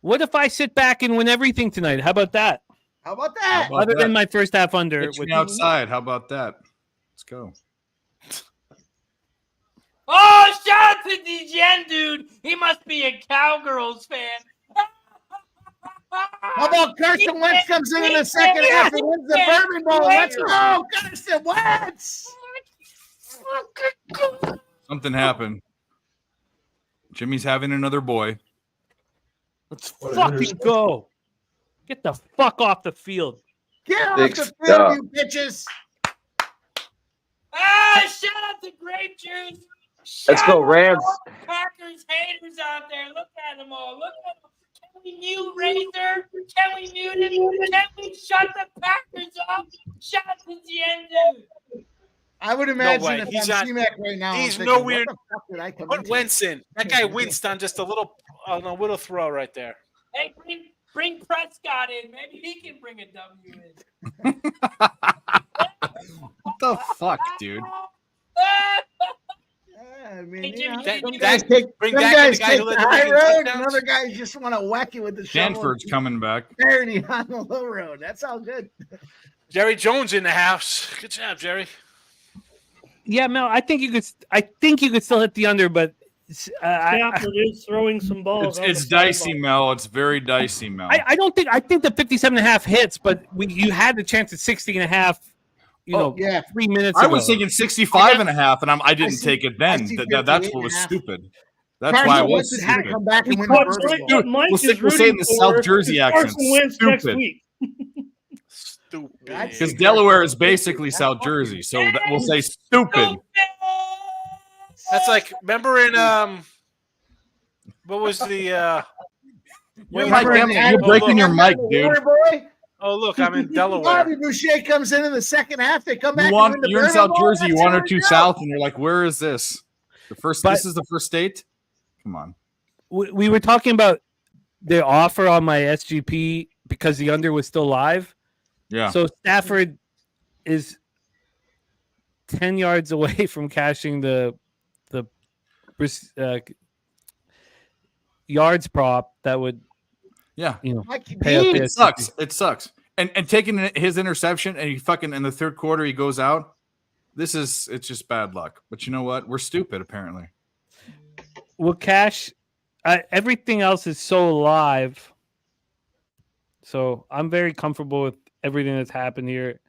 What if I sit back and win everything tonight? How about that? How about that? Other than my first half under. Get me outside. How about that? Let's go. Oh, shout out to DGen, dude. He must be a Cowgirls fan. How about Carson Wentz comes in the second half and wins the Bourbon Bowl? Let's go, Carson Wentz. Something happened. Jimmy's having another boy. Let's What an fucking interception. go. Get the fuck off the field. Get off Big the field, stuff. you bitches. Shout out to Grape Juice. Let's go, Shout out to Rams. all the Packers haters out there. Look at them all. Look at them. Can we mute Razor? Can we mute him? Can we shut the Packers up? Shout out to Jen, dude. I would imagine way. if He's I'm not- C-Mac right now, I'm he's thinking, nowhere- what the fuck did I come Put into? Wentz in. That guy winced on just a little throw right there. Hey, bring Prescott in. Maybe he can bring a W in. What the fuck, dude? I mean, Hey, Jimmy, That- some that- guys take, bring some back the guys guy take who the led the high league in road, and touchdowns. other guys just want to whack you with the shovel. Stanford's coming back. Tyranny on the low road. That's all good. Jerry Jones in the house. Good job, Jerry. Yeah, Mel, I think you could still hit the under, but Stafford is throwing some balls. It's dicey, Mel. It's very dicey, Mel. I think the 57.5 hits, but you had the chance at 60.5, Yeah. 3 minutes I ago. was thinking 65 and a half, and I didn't see- take it I then. see That's what 58 was and a half. stupid. That's Carson why I Wentz was would have to stupid. come back and win What the first Mike one. Mike We'll is say it rooting in the for South Jersey is accent. Carson Wentz next Stupid. week. Stupid. Because Delaware is basically South Jersey, so we'll say stupid. That's like, remember in what was the You're breaking your mic, dude. Water boy. oh look, I'm in Delaware. Bobby Boucher comes in the second half. They come back. and win the You're in Bourbon South Bowl. Jersey. You That's one how or we two go. south, and you're like, where is this? This is the first state? Come on. We were talking about the offer on my SGP because the under was still live. Yeah. So Stafford is 10 yards away from cashing the yards prop that would Yeah. Mikey pay up D. the It sucks. It sucks. And taking his interception and he fucking in the third quarter he goes out. It's just bad luck. But you know what? We're stupid apparently. Well, cash. Everything else is so live. So I'm very comfortable with everything that's happened here.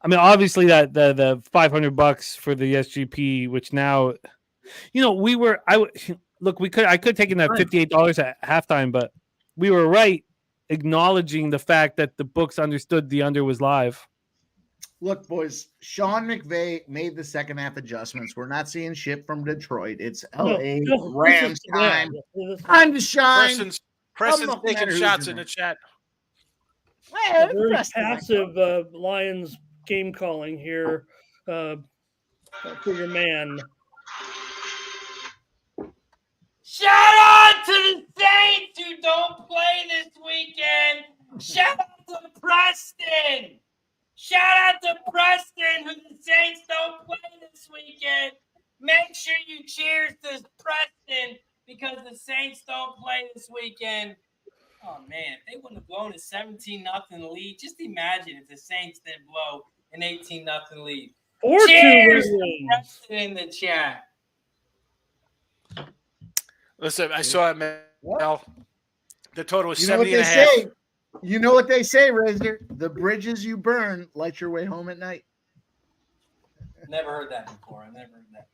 I mean, obviously that the $500 for the SGP, which now, I could have taken that $58 at halftime, but we were right, acknowledging the fact that the books understood the under was live. Look, boys, Sean McVay made the second half adjustments. We're not seeing shit from Detroit. It's LA Rams time. Time to shine. Preston's not taking matter who's shots in in the it. chat. Well, Very Preston, passive Lions game calling here for your man. Shout out to the Saints who don't play this weekend. Shout out to Preston. Shout out to Preston who the Saints don't play this weekend. Make sure you cheers to Preston because the Saints don't play this weekend. Oh, man, if they wouldn't have blown a 17-0 lead. Just imagine if the Saints didn't blow an 18-0 lead. 4-2 Cheers to wins. Preston in the chat. Listen, I saw it, Mel. The total was You know what 70 they and a half. say? You know what they say, Razor? The bridges you burn light your way home at night. Never heard that before. I never heard that.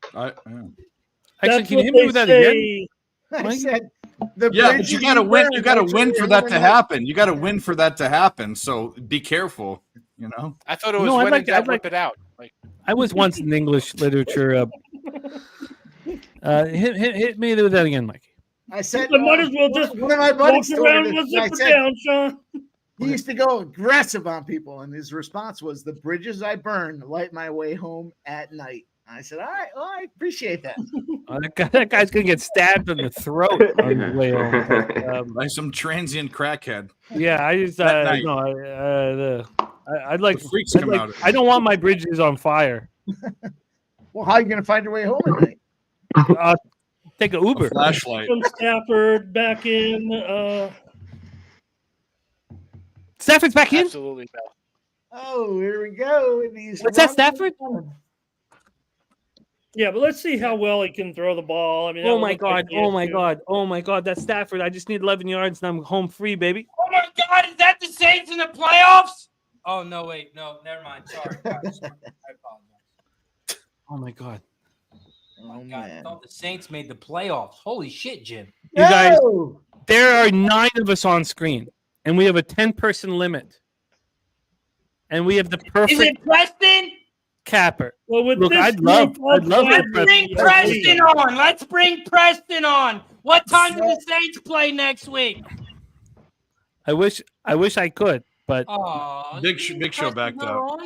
Actually, That's can you what hit me they with that say. again? I Mike? said, the Yeah, but bridges you gotta win. burn You gotta light your win way for home that at to night. happen. You gotta win for that to happen. So be careful. I thought it was No, I'd when like- in doubt, I'd like- whip it out. Like, I was once in English literature. Hit me with that again, Mike. I said, I might as well just one of my walk buddies told around me with this, and I zipper said, down, Sean. he used to go aggressive on people, and his response was, "The bridges I burn light my way home at night." I said, "All right, well, I appreciate that." That guy's gonna get stabbed in the throat on the way home. By some transient crackhead. Yeah, I just That night. I'd like. The freaks I'd come like- out. I don't want my bridges on fire. Well, how are you going to find your way home at night? Take an A Uber. flashlight. From Stafford back in. Stafford's back in. absolutely, Mel. Oh, here we go. And he's What's that, running. Stafford? Yeah, but let's see how well he can throw the ball. I mean, that Oh would my look like god! the Oh my issue. god! Oh my god! That's Stafford. I just need 11 yards and I'm home free, baby. Oh my God, is that the Saints in the playoffs? Oh no, wait, no, never mind. Sorry, guys. I apologize. Oh my god! Oh, God, I man. thought the Saints made the playoffs. Holy shit, Jim. You guys, No! There are 9 of us on screen, and we have a 10-person limit, and we have the Is perfect it Preston? capper. Well, with Look, this I'd love group, Let's bring Preston on. Let's bring Preston on. What time do the Saints play next week? I wish I could, but Oh, Big Show backed up.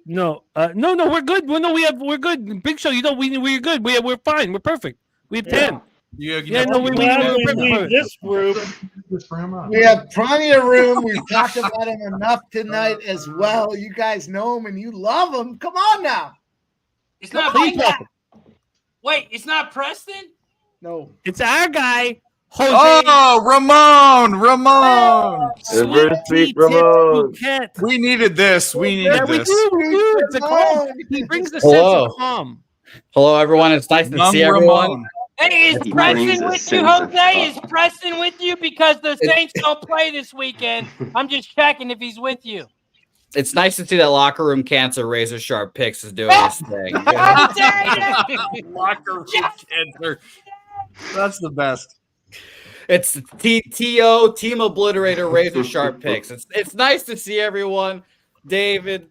no, we're good. Well, no, we're good. Big Show, we're good. We're fine. We're perfect. We have 10. Yeah, no, we Gladly we're leave perfect. this group. Just bring him up. We have plenty of room. We've talked about him enough tonight as well. You guys know him and you love him. Come on now. It's not Please Preston. welcome. Wait, it's not Preston? No. It's our guy, Jose. Oh, Ramon. Reverse sweep, Ramon. We needed this. We needed Yeah, we this. do. It's a calm. He brings the Hello. sense of calm. Hello, everyone. It's nice to Young see everyone. Ramon. Hey, is He brings Preston a with you, sense of Jose? Is Preston with you? Because the Saints don't play this weekend. I'm just checking if he's with you. It's nice to see that locker room cancer razor sharp picks is doing his thing. Locker room cancer. That's the best. It's TO Team Obliterator razor sharp picks. It's nice to see everyone. David.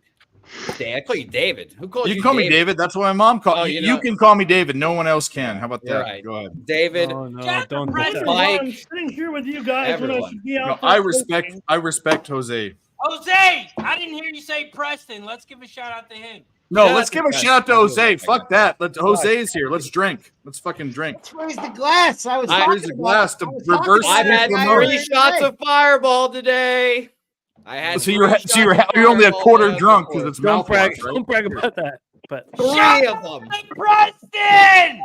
I call you David. Who calls you? You can call me David. That's what my mom called. Oh, you can call me David. No one else can. How about You're that? right. Go ahead. David. Oh, no, Jack don't do Preston. that. Mike. I'm sitting here with you guys when I Everyone. should be No, out there I coaching. respect Jose. Jose, I didn't hear you say Preston. Let's give a shout out to him. No, Yeah, let's that's give a okay. shout out to I'll do Jose. that. Fuck that. Jose's here. Let's drink. Let's fucking drink. Let's raise the glass. I was I- talking Raise the about- glass to I was talking reverse about I've it had earlier 3 today. shots of Fireball today. I had So you're 3 shots of only a Fireball quarter the drunk other because it's Don't brag. mouthwash, right? Don't brag about that. But 3 of them. Hey, Preston!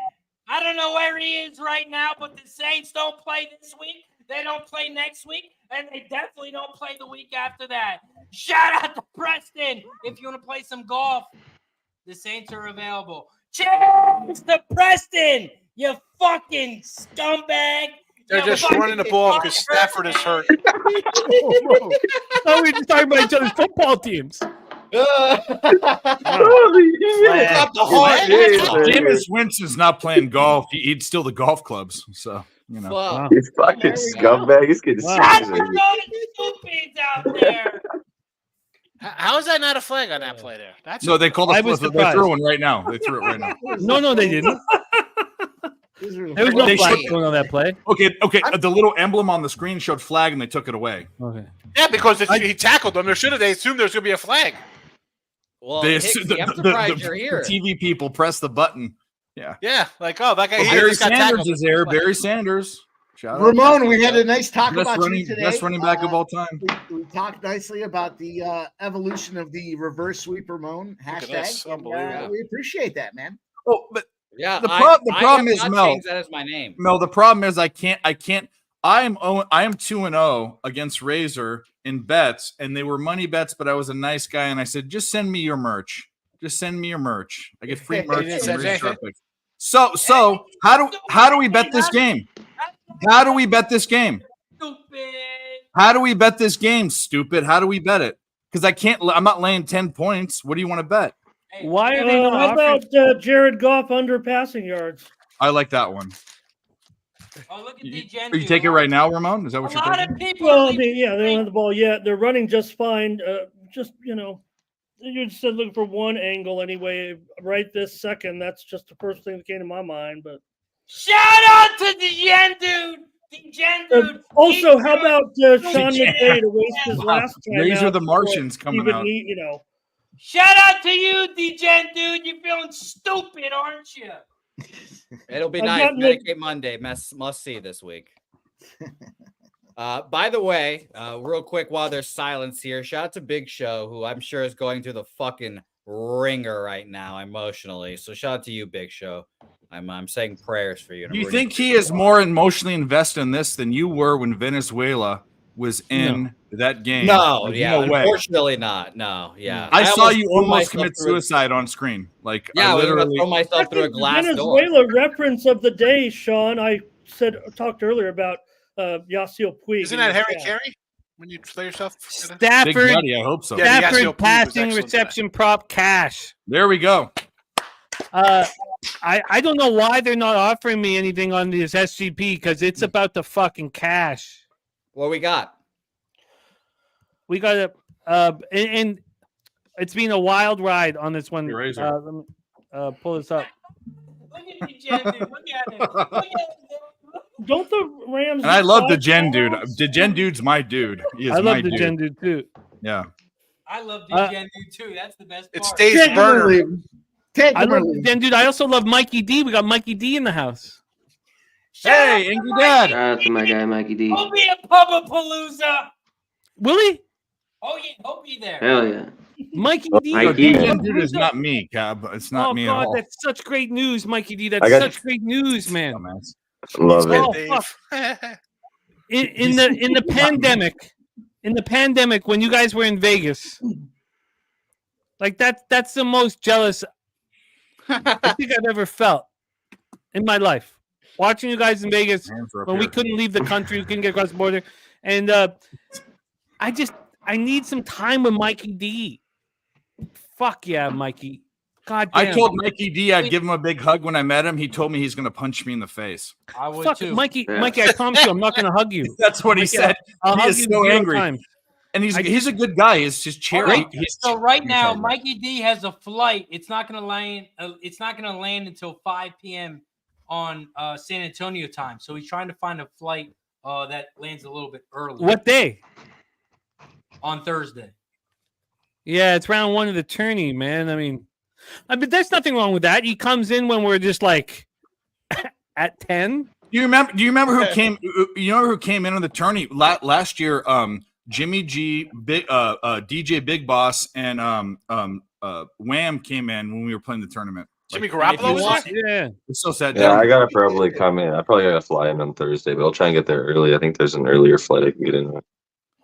I don't know where he is right now, but the Saints don't play this week. They don't play next week, and they definitely don't play the week after that. Shout out to Preston. If you want to play some golf, the Saints are available. Cheers to Preston, you fucking scumbag. They're You just fucking running the ball because Stafford is hurt. oh, we're just talking about each other's football teams. Holy shit. Drop the heart. Jameis Winston's not playing golf. He'd steal the golf clubs. So, Fuck. Wow. You fucking scumbag. He's getting Wow. Shout out serious. to all the stupids out there. How is that not a flag on that play there? That's No, they called I it. was They surprised. threw one right now. They threw it right now. No, they didn't. There was no They flag should- going on that play. Okay. The little emblem on the screen showed flag, and they took it away. Okay. yeah, because he tackled them. They assumed there was going to be a flag. Well, They Hicks, assumed- I'm surprised you're here. TV people press the button. Yeah, like that guy. Well, he Barry just got Sanders tackled. is there. Barry Sanders. Shout out. Ramon, we had a nice talk Best about you today. running back of all time. We talked nicely about the evolution of the reverse sweep Ramon at hashtag. this. And, Unbelievable. we appreciate that, man. Oh, but Yeah, The I problem have is, not Mel. changed that as my name. Mel, the problem is I am 2-0 against Razor in bets, and they were money bets, but I was a nice guy, and I said, just send me your merch. Just send me your merch. I get free merch. didn't from send Razor anything? Sharp Picks. So how do we bet this game? How do we bet this game? Stupid. How do we bet this game, stupid? How do we bet it? Because I'm not laying 10 points. What do you want to bet? Hey, Why are they How not offering? about Jared Goff under passing yards? I like that one. Oh, look at You, the agenda. are you taking it right now, Ramon? Is that A what you're lot taking? of people. Well, are they leaving don't have the ball yet. They're running just fine. You said looking for one angle anyway. Right this second, that's just the first thing that came to my mind. But Shout out to the Gen dude. The Gen dude. also, He's how doing- about Sean McVay to waste his last time Razor out the before Martians coming even out. Shout out to you, the Gen dude. You're feeling stupid, aren't you? It'll be I've nice. gotten Medicaid Monday. Must see this week. By the way, real quick while there's silence here, shout out to Big Show, who I'm sure is going through the fucking ringer right now emotionally. So shout out to you, Big Show. I'm saying prayers for you. Do you think he is more emotionally invested in this than you were when Venezuela was in that game? No, There's yeah, no way. unfortunately not. No, yeah. I saw you threw almost myself commit through a- suicide on screen. Like, Yeah, I I was gonna literally. throw myself I through a think the glass door. Venezuela reference of the day, Sean. I talked earlier about Yasiel Puig. Isn't that Harry Carey when you play yourself? Big Stafford, Daddy, I hope so. Yeah. Stafford Yasiel Puig was passing excellent reception prop cash. There we go. I don't know why they're not offering me anything on this SGP because it's about the fucking cash. What we got? We got it, and it's been a wild ride on this one. Eraser. Let me pull this up. Look at the Jen dude. Look at him. Look at him. Don't the Rams? And I love the five Gen dude. stars? The Gen dude's my dude. He is I my love the dude. Gen dude too. Yeah. I love the Jen dude too. That's the best It part. stays Take him or burner. leave him. Take I him or love leave the him. Gen dude. I also love Mikey D. We got Mikey D in the house. Hey, Angry Dad. Shout out to my guy Mikey D. He'll be a Pubba-palooza. Will he? Oh yeah, he'll be there. Hell yeah. Mikey D. Mikey. The Gen dude is not me, Cab. It's not Oh me God, at all. that's such great news, Mikey D. I That's got- such great news, man. Dumbass. Love it. Oh, Dave. fuck. In the pandemic, when you guys were in Vegas, like that's the most jealous I think I've ever felt in my life. Watching you guys in Vegas Hands are up when we here. couldn't leave the country, we couldn't get across the border, and I need some time with Mikey D. Fuck yeah, Mikey. God damn. I told Mikey D I'd give him a big hug when I met him. He told me he's going to punch me in the face. I would Fuck, too. Mikey, Yeah. Mikey, I promise you, I'm not going to hug you. That's what he Mikey, said. I'll He hug is you so 0 angry. times. And he's a good guy. He's just All cherry. right, so right now, Mikey D has a flight. It's not gonna land. It's not gonna land until 5 p.m. on San Antonio time. So he's trying to find a flight that lands a little bit early. What day? On Thursday? Yeah, it's round 1 of the tourney, man. I mean, there's nothing wrong with that. He comes in when we're just like at 10. Do you remember who came? You know who came in on the tourney last year? Jimmy G, Big DJ Big Boss, and Wham came in when we were playing the tournament. Jimmy if you Garoppolo was want- there? Yeah. It's so sad. Yeah, I gotta probably come in. I probably gotta fly in on Thursday, but I'll try and get there early. I think there's an earlier flight I can get in on.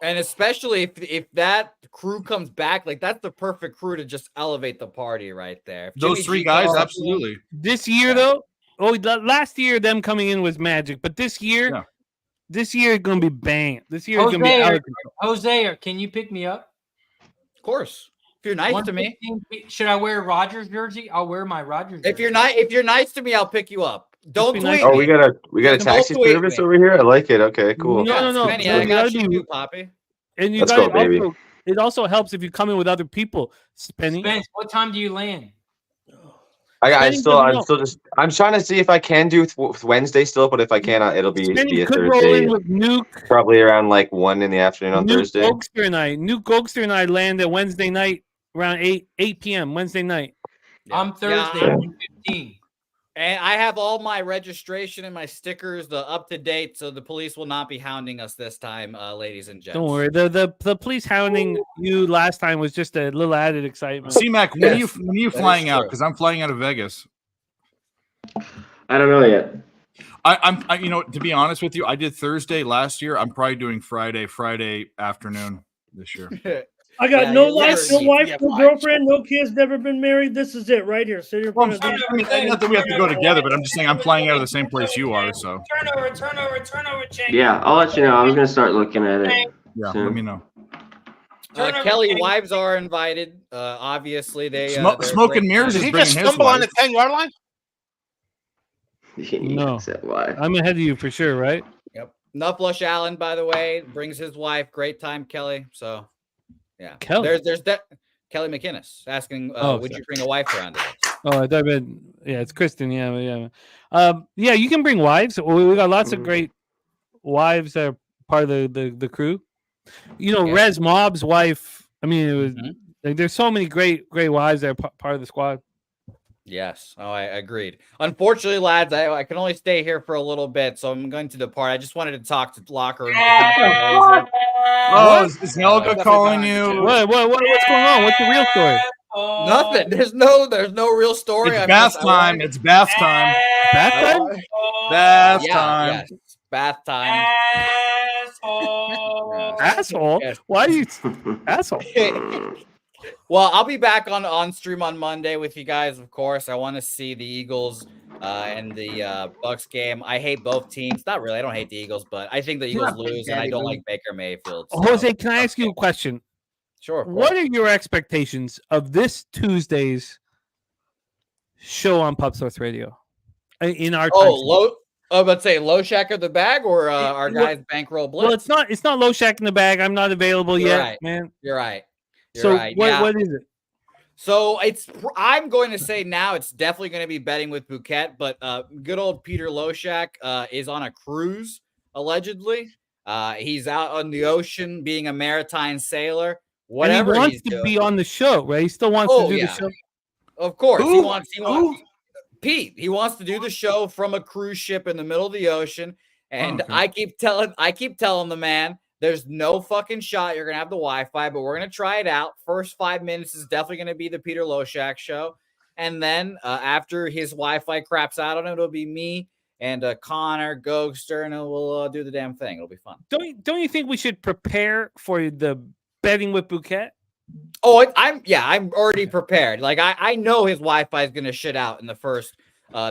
And especially if that crew comes back, like that's the perfect crew to just elevate the party right there. If Those Jimmy three G guys, calls- absolutely. This year, though, last year them coming in was magic, but this year is gonna be bang. This year is gonna be out of control. Jose, can you pick me up? Of course. If you're nice to me. 115 Should I wear a Rogers jersey? I'll wear my Rogers jersey. If you're nice to me, I'll pick you up. Don't be tweet nice. me. Oh, we got a Don't taxi tweet service me. over here. I like it. Okay, cool. No. Benny, So I you got gotta you, be- too, Poppy. And you Let's got go, baby. also. It also helps if you come in with other people. Spenny. Spence, what time do you land? I'm Spenny doesn't still just. I'm trying to see if I can do with Wednesday still, but if I cannot, it'll be Spenny a could roll in Thursday. with Nuke. Probably around like 1 in the afternoon on Nuke Thursday. Gokster and I. Nuke Gokster and I land at Wednesday night around 8 p.m. Wednesday night. I'm Thursday, Yeah. 15. And I have all my registration and my stickers, the up to date, so the police will not be hounding us this time, ladies and gents. Don't worry. The police hounding you last time was just a little added excitement. C-Mac, when Yes, are you that flying is out? true. Because I'm flying out of Vegas. I don't know yet. I to be honest with you, I did Thursday last year. I'm probably doing Friday afternoon this year. I got Yeah, no you life, no literally- wife, yeah, no wife. girlfirend, no kids, never been married. This is it right here. Sit in front of I these. mean, not that we have to go together, but I'm just saying I'm flying out of the same place you are. So Turnover, change. Yeah, I'll let you know. I was gonna start looking at it. yeah, Soon. let me know. Kelly wives are invited. Obviously, they Smoke and mirrors Did is he bringing just his stumble on wife. the 10-yard line? No. Except why? I'm ahead of you for sure, right? Yep. Nuflush Allen, by the way, brings his wife. Great time, Kelly. So, yeah. Kelly? There's that. Kelly McInnes asking, would you bring a wife around today? Oh, I thought it's Kristen. Yeah. Yeah, you can bring wives. We got lots of great wives that are part of the crew. You know, Yeah. Rez Mob's wife. I mean, it was Mhm. like, there's so many great wives that are part of the squad. Yes. Oh, I agreed. Unfortunately, lads, I can only stay here for a little bit, so I'm going to depart. I just wanted to talk to locker room. Oh, is Helga calling you? What's going on? What's the real story? Nothing. There's no real story. It's I'm bath just- time. It's bath time. Bath time? Bath Yeah, time. yes. Bath time. Asshole. Yes. Why do you asshole? Well, I'll be back on stream on Monday with you guys, of course. I want to see the Eagles and the Bucks game. I hate both teams. Not really. I don't hate the Eagles, but I think the You're Eagles not Big lose, and I Daddy, don't boo. like Baker Mayfield. so- Jose, can I ask you a question? Sure. of What course. are your expectations of this Tuesday's show on Pub Source Radio in our time. Let's say Low Shack of the bag or our guys Bankroll Blitz. Well, it's not Low Shack in the bag. I'm not available yet, right. man. You're right. What is it? So I'm going to say now it's definitely going to be betting with Bouquet, but good old Peter Loshak is on a cruise, allegedly. He's out on the ocean being a maritime sailor. Whatever and he wants he's to doing. be on the show, right? He still wants to do the show. Of course. Who? He wants Pete. He wants to do the show from a cruise ship in the middle of the ocean. And Okay. I keep telling the man, there's no fucking shot you're gonna have the Wi-Fi, but we're gonna try it out. First 5 minutes is definitely gonna be the Peter Loshak show, and then after his Wi-Fi craps out on it, it'll be me and Connor Ghoster, and we'll do the damn thing. It'll be fun. Don't you think we should prepare for the betting with Bouquet? Oh, I'm already prepared. Like I know his Wi-Fi is gonna shit out in the first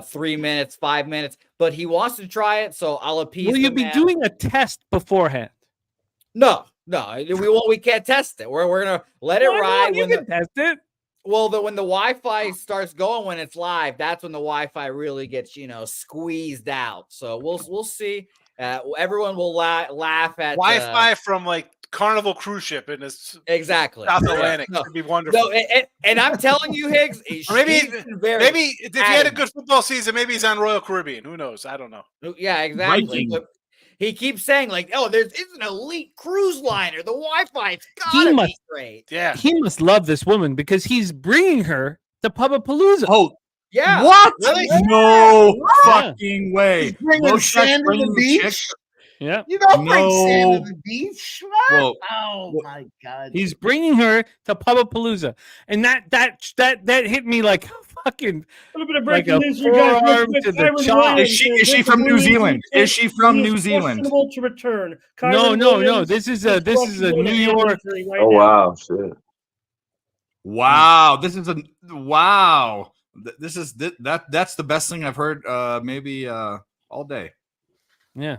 3 minutes, 5 minutes, but he wants to try it, so I'll appease. Will you be doing a test beforehand? No, we can't test it. We're gonna let it ride. You can test it. Well, when the Wi-Fi starts going when it's live, that's when the Wi-Fi really gets squeezed out. So we'll see. Everyone will laugh at Wi-Fi from like Carnival cruise ship in this exactly South Atlantic. No, It'd be wonderful. No, and I'm telling you, Higgs. Or maybe if he had a good football season, maybe he's on Royal Caribbean. Who knows? I don't know. Yeah, exactly. But he keeps saying like, "Oh, it's an elite cruise liner. The Wi-Fi's gotta be great." Yeah, he must love this woman because he's bringing her to Pubapalooza. Oh, yeah. What? Really? No fucking way. He's bringing sand to the beach. Yeah. You don't bring sand to the beach. Well, oh my God. He's bringing her to Pubapalooza, and that hit me like fucking. A little bit of Like breaking a news, you guys. forearm Real quick. to the Kyron jaw. Williams Is she says from New Williams Zealand? Is she from he New is Zealand? questionable to return. Kyron No. Williams This is a questionable New to York. injury right Oh now. wow, shit. Wow, this is wow. That's the best thing I've heard maybe all day. Yeah.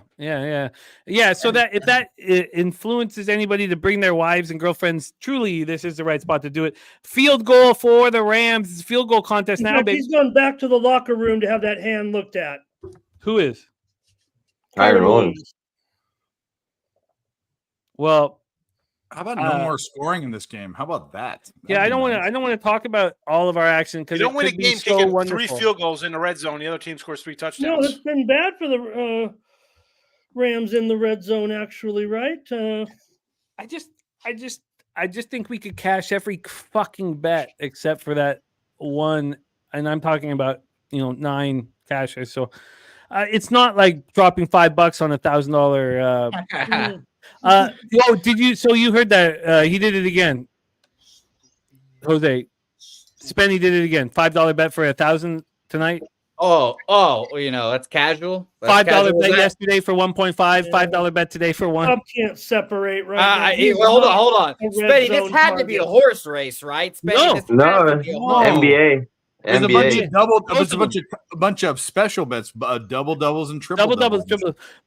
So that if that influences anybody to bring their wives and girlfriends, truly, this is the right spot to do it. Field goal for the Rams. It's a field goal contest now, baby. He's gone back to the locker room to have that hand looked at. Who is? Kyron Williams. Well, how about no more scoring in this game? How about that? I don't want to talk about all of our action because you don't win a game kicking wonderful. 3 field goals in the red zone. The other team scores 3 touchdowns. No, it's been bad for the Rams in the red zone, actually, right? I just think we could cash every fucking bet except for that one, and I'm talking about 9 cashes. So it's not like dropping $5 on $1,000. Did you? So you heard that he did it again, Jose. Spenny did it again. $5 bet for 1,000 tonight. Oh, that's casual. $5 bet yesterday for 1.5. $5 bet today for 1. Club can't separate right now. Hold on. Spenny, this had to be a horse race, right? Spenny, NBA. There's a bunch of special bets, double doubles and triple doubles.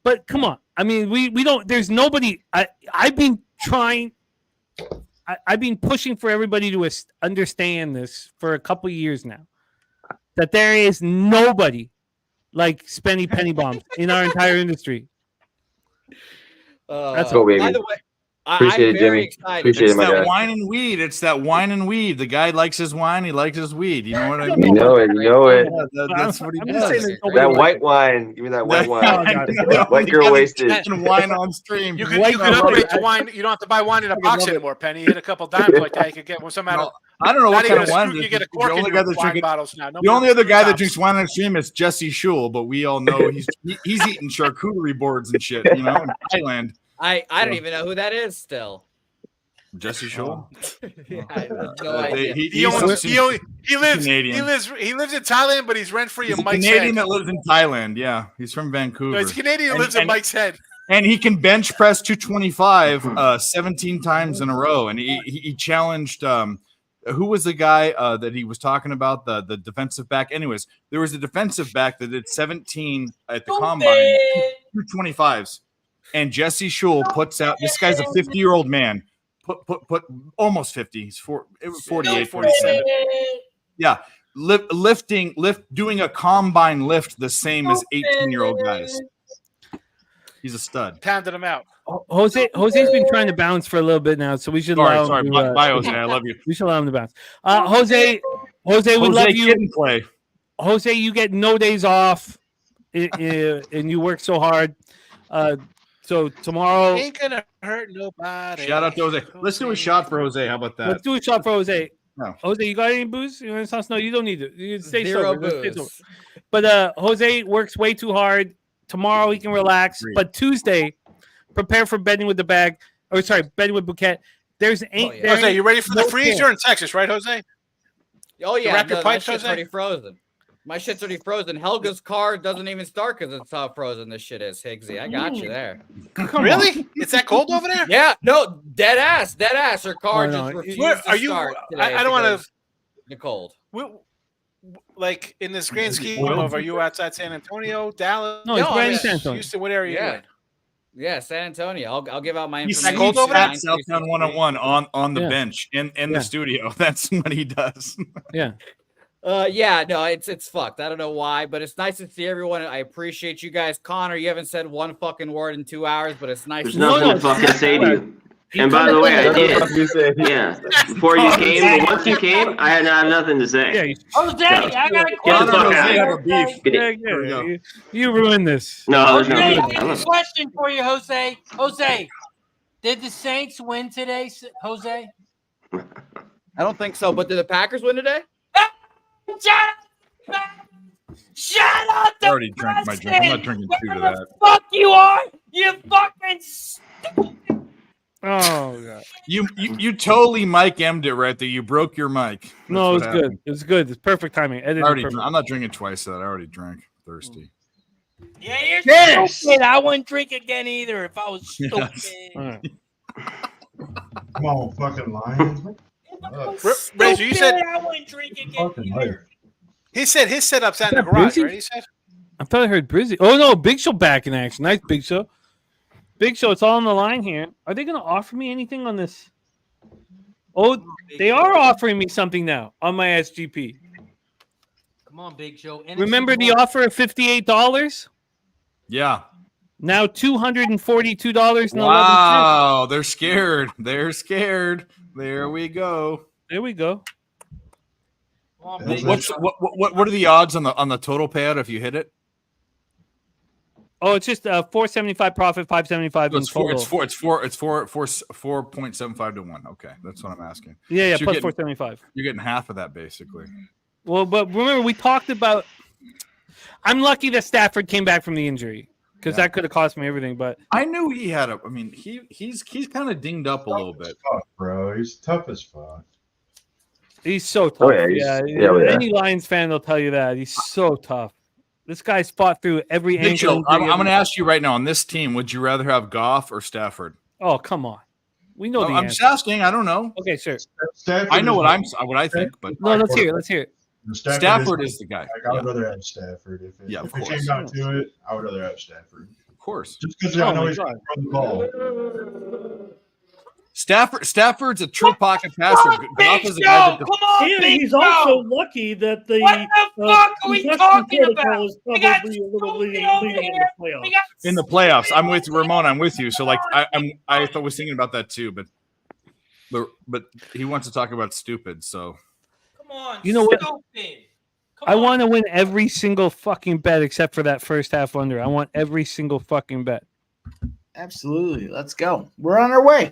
But come on, I mean, we don't. There's nobody. I've been trying. I've been pushing for everybody to understand this for a couple of years now. That there is nobody like Spenny Penny Bombs in our entire industry. That's cool, baby. By the way, Appreciate it, Jimmy. Appreciate it, my guy. Wine and weed. It's that wine and weed. The guy likes his wine. He likes his weed. You know what I mean? You know it. That's what he does. That white wine. Give me that white wine. White girl wasted. Wine on stream. You could upgrade to wine. You don't have to buy wine in a box anymore, Penny. You hit a couple dimes like that. You could get some out of. I don't know what kind of wine. You get a cork in your wine bottles now. The only other guy that drinks wine on stream is Jesse Schul, but we all know he's eating charcuterie boards and shit. In Thailand. I don't even know who that is still. Jesse Schul. I have no idea. He lives in Thailand, but he's rent free in Mike's Canadian head. that lives in Thailand. Yeah, he's from Vancouver. No, he's Canadian who lives in Mike's head. And he can bench press 225 17 times in a row. And he challenged who was the guy that he was talking about, the defensive back? Anyways, there was a defensive back that did 17 at the combine, 225s. And Jesse Schul puts out, this guy's a 50-year-old man, put almost 50. He's 48, 47. Yeah. doing a combine lift the same as 18-year-old guys. He's a stud. Pounded him out. Jose's been trying to bounce for a little bit now, so we should allow him to. Bye, Jose. I love you. We should allow him to bounce. Jose, we love you. Kid and play. Jose, you get no days off, and you work so hard. So tomorrow, Ain't gonna hurt nobody. Shout out to Jose. Let's do a shot for Jose. How about that? let's do a shot for Jose. No. Jose, you got any booze? You want to No, you don't need it. You can stay Zero sober. Stay booze. sober. But Jose works way too hard. Tomorrow he can relax. Agreed. But Tuesday, prepare for betting with the bag. Or sorry, betting with Bouquet. There Jose, you ready for the no freeze? chance. You're in Texas, right, Jose? Oh yeah, wrap your no, pipe, that shit's Jose? already frozen. My shit's already frozen. Helga's car doesn't even start because it's how frozen this shit is, Higgsy. I got you there. Really? It's that cold over there? Yeah, no, dead ass. Her car Oh, no. just refused Where to are you? start today I don't want because to. the cold. Like in this grand scheme of, are you outside San Antonio, Dallas? No, he's No, right I'm in San Antonio. Houston, what area are you in? Yeah, San Antonio. I'll give out my He's information. cold over there? Southtown 101 on the Yeah. bench in Yeah. the studio. That's what he does. Yeah. Yeah, no, it's fucked. I don't know why, but it's nice to see everyone. I appreciate you guys. Connor, you haven't said one fucking word in 2 hours, but it's nice. There's to nothing no, to fucking say to you. He And by the way, I did. You say. Yeah. Before you came, once you came, I had nothing to say. Yeah, you, Jose, I got a Get the question. fuck Jose out have a of beef. here. Get yeah, it. There we go. you ruined this. No, there's no Jose, beef. I have a question for you, Jose. Jose, did the Saints win today, Jose? I don't think so, but did the Packers win today? Shut up! I already drank my drink. I'm not drinking two to Whatever that. the fuck you are, you fucking stupid. Oh god. You totally Mike M'd it right there. You broke your mic. That's No, it what was happened. good. It was good. It's perfect timing. I Edited already, perfect. I'm not drinking twice. That I already drank. Thirsty. Yeah, you're Yes. stupid. I wouldn't drink again either if I was stupid. Yes. All right. Come on, fucking Lions. If I was Razor, you stupid, said- I wouldn't drink again Fucking either. liar. He said his setup's out in the Is that garage, Brizzy? right? He said. I thought I heard Brizzy. Oh no, Big Show back in action. Nice Big Show. Big Show, it's all on the line here. Are they gonna offer me anything on this? Oh, they are offering me something now on my SGP. Come on, Big Show. Remember the offer of $58? Yeah. Now $242.11. Wow. They're scared. They're scared. There we go. There we go. Come on, That's Big What's Show. what are the odds on the total payout if you hit it? Oh, it's just 475 profit, 575 So in total. it's 4.75 to 1. Okay, that's what I'm asking. Yeah, So you're plus getting- 475. You're getting half of that basically. Well, but remember we talked about. I'm lucky that Stafford came back from the injury because Yeah. that could have cost me everything. But I knew he had a. I mean, he's kind of dinged up a little bit. Fuck, bro. He's tough as fuck. he's so tough. Oh, yeah, yeah. Any Lions fan will tell you that he's so tough. This guy's fought through every Big ankle. Show, I'm injury, going to ask you right now on this team. Would you rather have Goff or Stafford? Oh, come on. We know the I'm answer. just asking. I don't know. Okay, sure. Stafford I know is what I think, but No, let's hear it. Let's hear it. Stafford is the guy. Like, I would Yeah, rather have Stafford. If it, Yeah, of if it course. came down to it, I would rather have Stafford. of course. Just because Oh I know my he's God. going to throw the ball. Stafford's a true pocket passer. Come on, Goff Big is a guy Show. that Come on, And Big he's Show. also lucky that the What the fuck are we concussion talking protocol about? is We got probably a little stupid leading over in the here. playoffs. We got in the playoffs. I'm with stupid Ramon. I'm with you. So like I over was thinking about that too, but he wants to talk about stupid. So Come on, You know what? stupid. Come I on. want to win every single fucking bet except for that first half under. I want every single fucking bet. Absolutely. Let's go. We're on our way.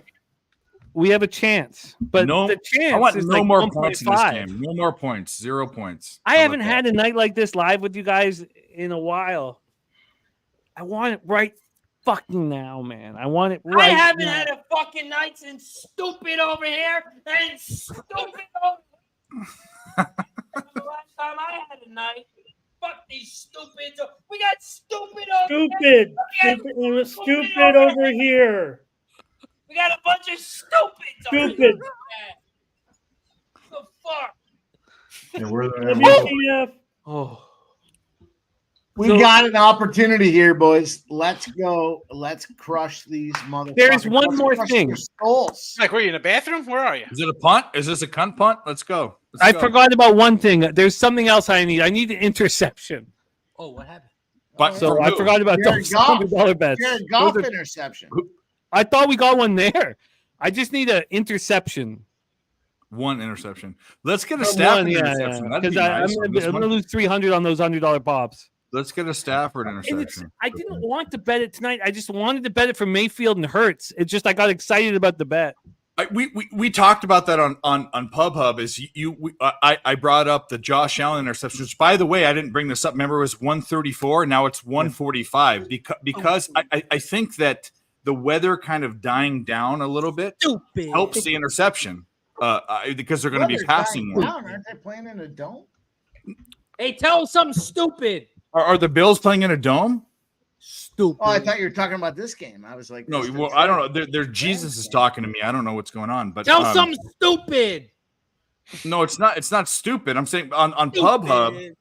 We have a chance, but No- the chance I want is no like more 1.5. points in this game. No more points. 0 points. I How haven't about had a night like this live with you guys in a while. I want it right fucking now, man. I want it right I haven't now. had a fucking night since stupid over here and stupid over the last time I had a night. Fuck these stupids. We got stupid over here. Stupid over here. We got a bunch of stupids over Stupid. here. What the fuck? And we're the WTF. Oh, We So- got an opportunity here, boys. Let's go. Let's crush these motherfuckers. There's one Let's more crush thing. their skulls. Mike, were you in the bathroom? Where are you? Is it a punt? Is this a cunt punt? Let's go. Let's I go. forgot about one thing. There's something else I need. I need an interception. Oh, what happened? But So from I who? forgot about Jared those Goff. $100 bets. Jared Goff Those are- interception. I thought we got one there. I just need an interception. One interception. Let's get a From Stafford one, interception. That'd Because be nice I'm on this going to one. lose 300 on those $100 pops. Let's get a Stafford And it's, interception. I didn't want to bet it tonight. I just wanted to bet it for Mayfield and Hurts. It's just I got excited about the bet. We talked about that on PubHub. I brought up the Josh Allen interception, which, by the way, I didn't bring this up. Remember, it was 134. Now it's 145 because I think that the weather kind of dying down a little bit helps the interception because they're going to be passing more. Aren't they playing in a dome? Hey, tell him something stupid. Are the Bills playing in a dome? Stupid. Oh, I thought you were talking about this game. I was like, No, well, I don't know. There, Jesus is talking to me. I don't know what's going on, but Tell him something stupid. no, it's not. It's not stupid. I'm saying on PubHub,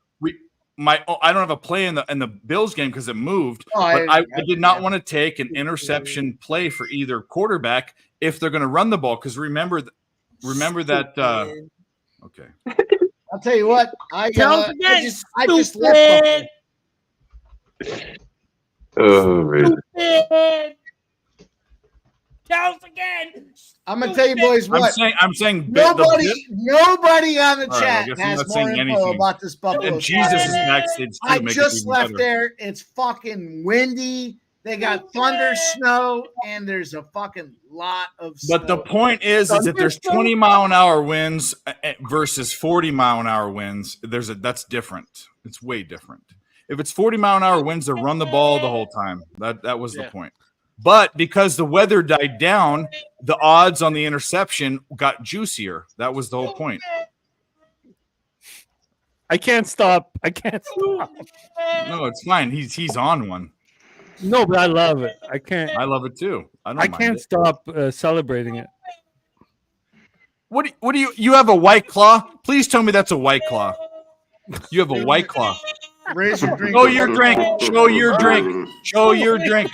I don't have a play in the Bills game because it moved. Oh, But I did not yeah. want to take an interception play for either quarterback if they're going to run the ball. Because remember that. Okay. I'll tell you what. I Tell him again. I just left. Oh, really? Stupid. Tell us again. I'm gonna tell you, boys, what. I'm saying Nobody on the All right, I chat guess I'm has not more saying info anything. about this Buffalo. And Jesus is backstage too. I make it just even left better. there. It's fucking windy. They got thunder, snow, and there's a fucking lot of snow. But the point is that there's 20-mile-an-hour winds versus 40-mile-an-hour winds. That's different. It's way different. If it's 40-mile-an-hour winds, to run the ball the whole time. That was the point. But because the weather died down, the odds on the interception got juicier. That was the whole point. I can't stop. I can't stop. No, it's fine. He's on one. No, but I love it. I can't. I love it too. I can't stop celebrating it. What do you have a White Claw? Please tell me that's a White Claw. You have a White Claw. Raise your drink. Show your drink. Show your drink. Show your drink.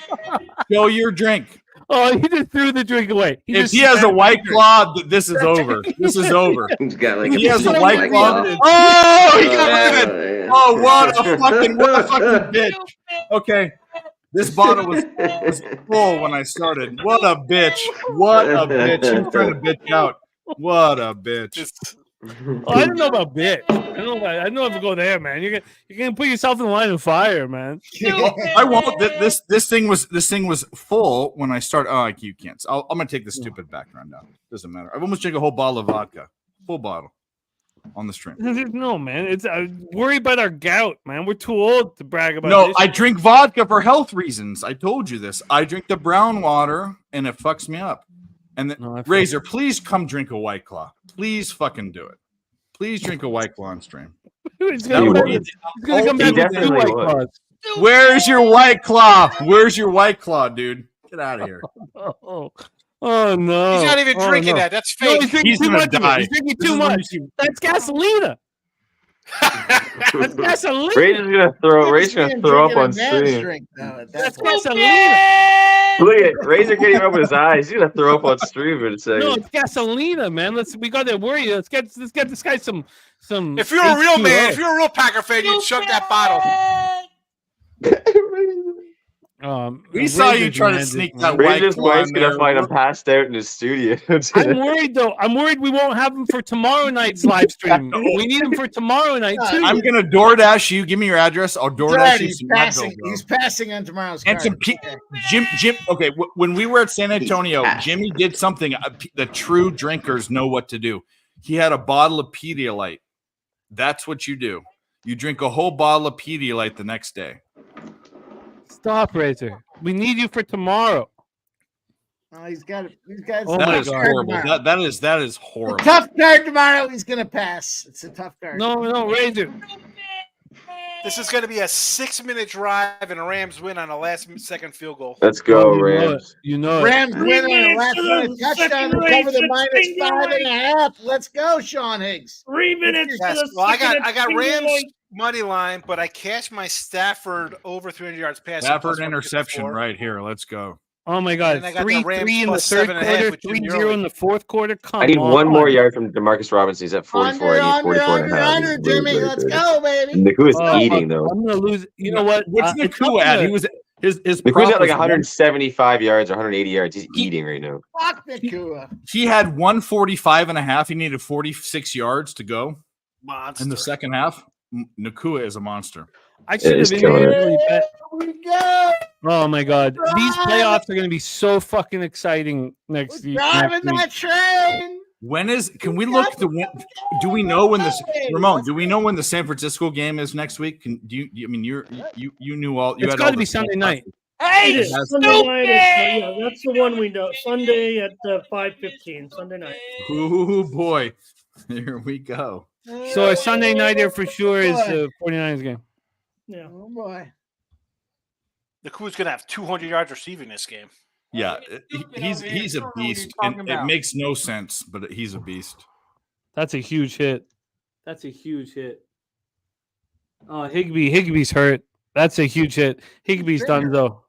Show your drink. Oh, he just threw the drink away. If he has a White Claw, this is over. This is over. He's got like He has a big White Claw. Oh, he got rid of it. yeah. Oh, what a fucking bitch. Okay. This bottle was full when I started. What a bitch. What a bitch. He's trying to bitch out. What a bitch. Oh, I don't know about bitch. I don't know if to go there, man. You're gonna put yourself in the line of fire, man. I won't. This thing was full when I started. Oh, you can't. I'm gonna take the stupid background down. Doesn't matter. I've almost drank a whole bottle of vodka, full bottle, on the stream. No, man. It's I worry about our gout, man. We're too old to brag about. No, this. I drink vodka for health reasons. I told you this. I drink the brown water, and it fucks me up. And Razor, please come drink a White Claw. Please fucking do it. Please drink a White Claw on stream. He's gonna come back with two White Claws. Where's your White Claw? Where's your White Claw, dude? Get out of here. Oh no! He's not even drinking that. That's fake. No, he's drinking He's too gonna much. die. He's drinking This too is when much. That's gasolina. That's gasolina. Ray's gonna throw up on stream. That's gasolina. Look at it. Razor can't even open his eyes. He's gonna throw up on stream in a second. No, it's gasolina, man. We got to worry. Let's get this guy some. If you're a real H2O. man, if you're a real Packer fan, you'd chug that bottle. We saw you trying to sneak that White Razor's Claw wife's in gonna there. find him passed out in his studio. I'm worried though. I'm worried we won't have him for tomorrow night's live stream. We need him for tomorrow night too. I'm gonna DoorDash you. Give me your address. I'll DoorDash you He's some passing. Advil, bro. He's passing on tomorrow's And card. some Jim. Okay, when we were at San Antonio, Jimmy did something the true drinkers know what to do. He had a bottle of Pedialyte. That's what you do. You drink a whole bottle of Pedialyte the next day. Stop, Razor. We need you for tomorrow. Oh, he's got it. These guys. Oh That my is God. horrible. That is A horrible. tough card tomorrow. He's gonna pass. It's a tough card. No, Razor. This is going to be a 6-minute drive, and the Rams win on a last-second field goal. Let's go, You know it. Rams. You know it. Rams win on a minutes last to minute the touchdown to second cover the race, minus finger 5.5. Let's go, Sean Higgs. 3 minutes. Yes. To the Well, I second got finger Rams. point. money line, but I cashed my Stafford over 300 yards passing. Stafford plus interception 154. right here. Let's go. Oh my God! And then I got the 3-3 Rams in the plus third 7.5 quarter, with Jimmy 3-0 Early. in the fourth quarter. Come I need on. one more yard from DeMarcus Robinson. He's at 44. I need Under, 44 and a half. under, Jimmy. Let's go, baby. Nakua's Oh, eating though. I'm gonna lose. You know what? What's It's not Nakua at? gonna- He was his Nakua's prop at like was 175 yards or 180 yards. He's eating right now. Fuck Nakua. He had 145 and a half. He needed 46 yards to go Monster. in the second half. Nakua is a monster. I should he's have killing it. immediately bet. Here we go. Oh my God! These Drive. playoffs are going to be so fucking exciting next We're year. driving that train. When is? Can we look the? Do we know when this? Ramon, do we know when the San Francisco game is next week? Can do you? I mean, you knew all. You It's had got all to the be Sunday night. It Hey, is Sunday night. Yeah, that's the one we know. Sunday at 5:15. Sunday night. Oh boy, here we go. so a Sunday nighter for sure is the 49ers game. Yeah. Oh boy. Nakua's going to have 200 yards receiving this game. Yeah, he's a beast, and it makes no sense, but he's a beast. That's a huge hit. That's a huge hit. Oh, Higbee's hurt. That's a huge hit. Higbee's done though.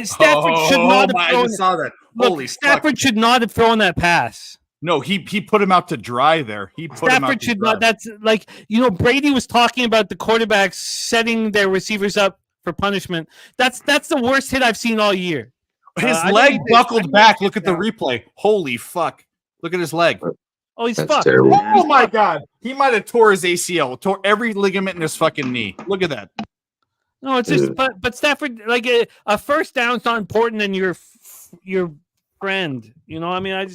Stafford should not have I thrown. just saw that. Look, Holy Stafford fuck. should not have thrown that pass. No, he put him out to dry there. He put him out Stafford to should dry. not. That's like Brady was talking about the quarterbacks setting their receivers up for punishment. That's the worst hit I've seen all year. His I leg don't think- buckled back. Look at the replay. Holy fuck! Look at his leg. Oh, he's That's fucked. terrible. Oh my god! He might have tore his ACL. Tore every ligament in his fucking knee. Look at that. No, it's just but Stafford, like a first down's not important than your friend. You know, I mean,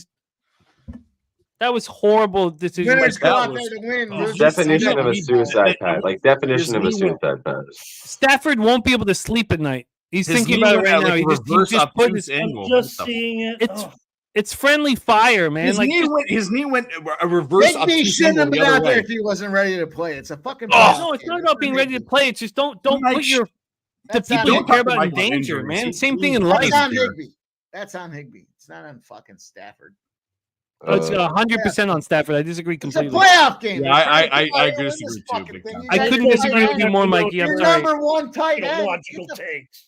that was horrible decision. by Winners go out Stafford. there to win. We'll just Definition see of a that. suicide pass. Like definition of a suicide pass. Stafford won't be able to sleep at night. He's His thinking knee about it went right at, now. like, He a just reverse put obtuse his, angle. Just What the seeing it. it's friendly fire, man. His Like knee went a reverse Higby obtuse shouldn't angle have the been other out there way. if he wasn't ready to play. It's a fucking. no, it's not about being ready to play. It's just don't Mike, put the That's people on you Don't care talk to about in Mike about danger, injuries. man. Same thing in He's- life. That's on there. Higby. That's on Higby. It's not on fucking Stafford. It's 100% on Stafford. I disagree It's a completely. playoff game. Yeah, I disagree too, big time. I couldn't disagree with you more, Mikey. I'm Your sorry. number one tight end. Logical takes.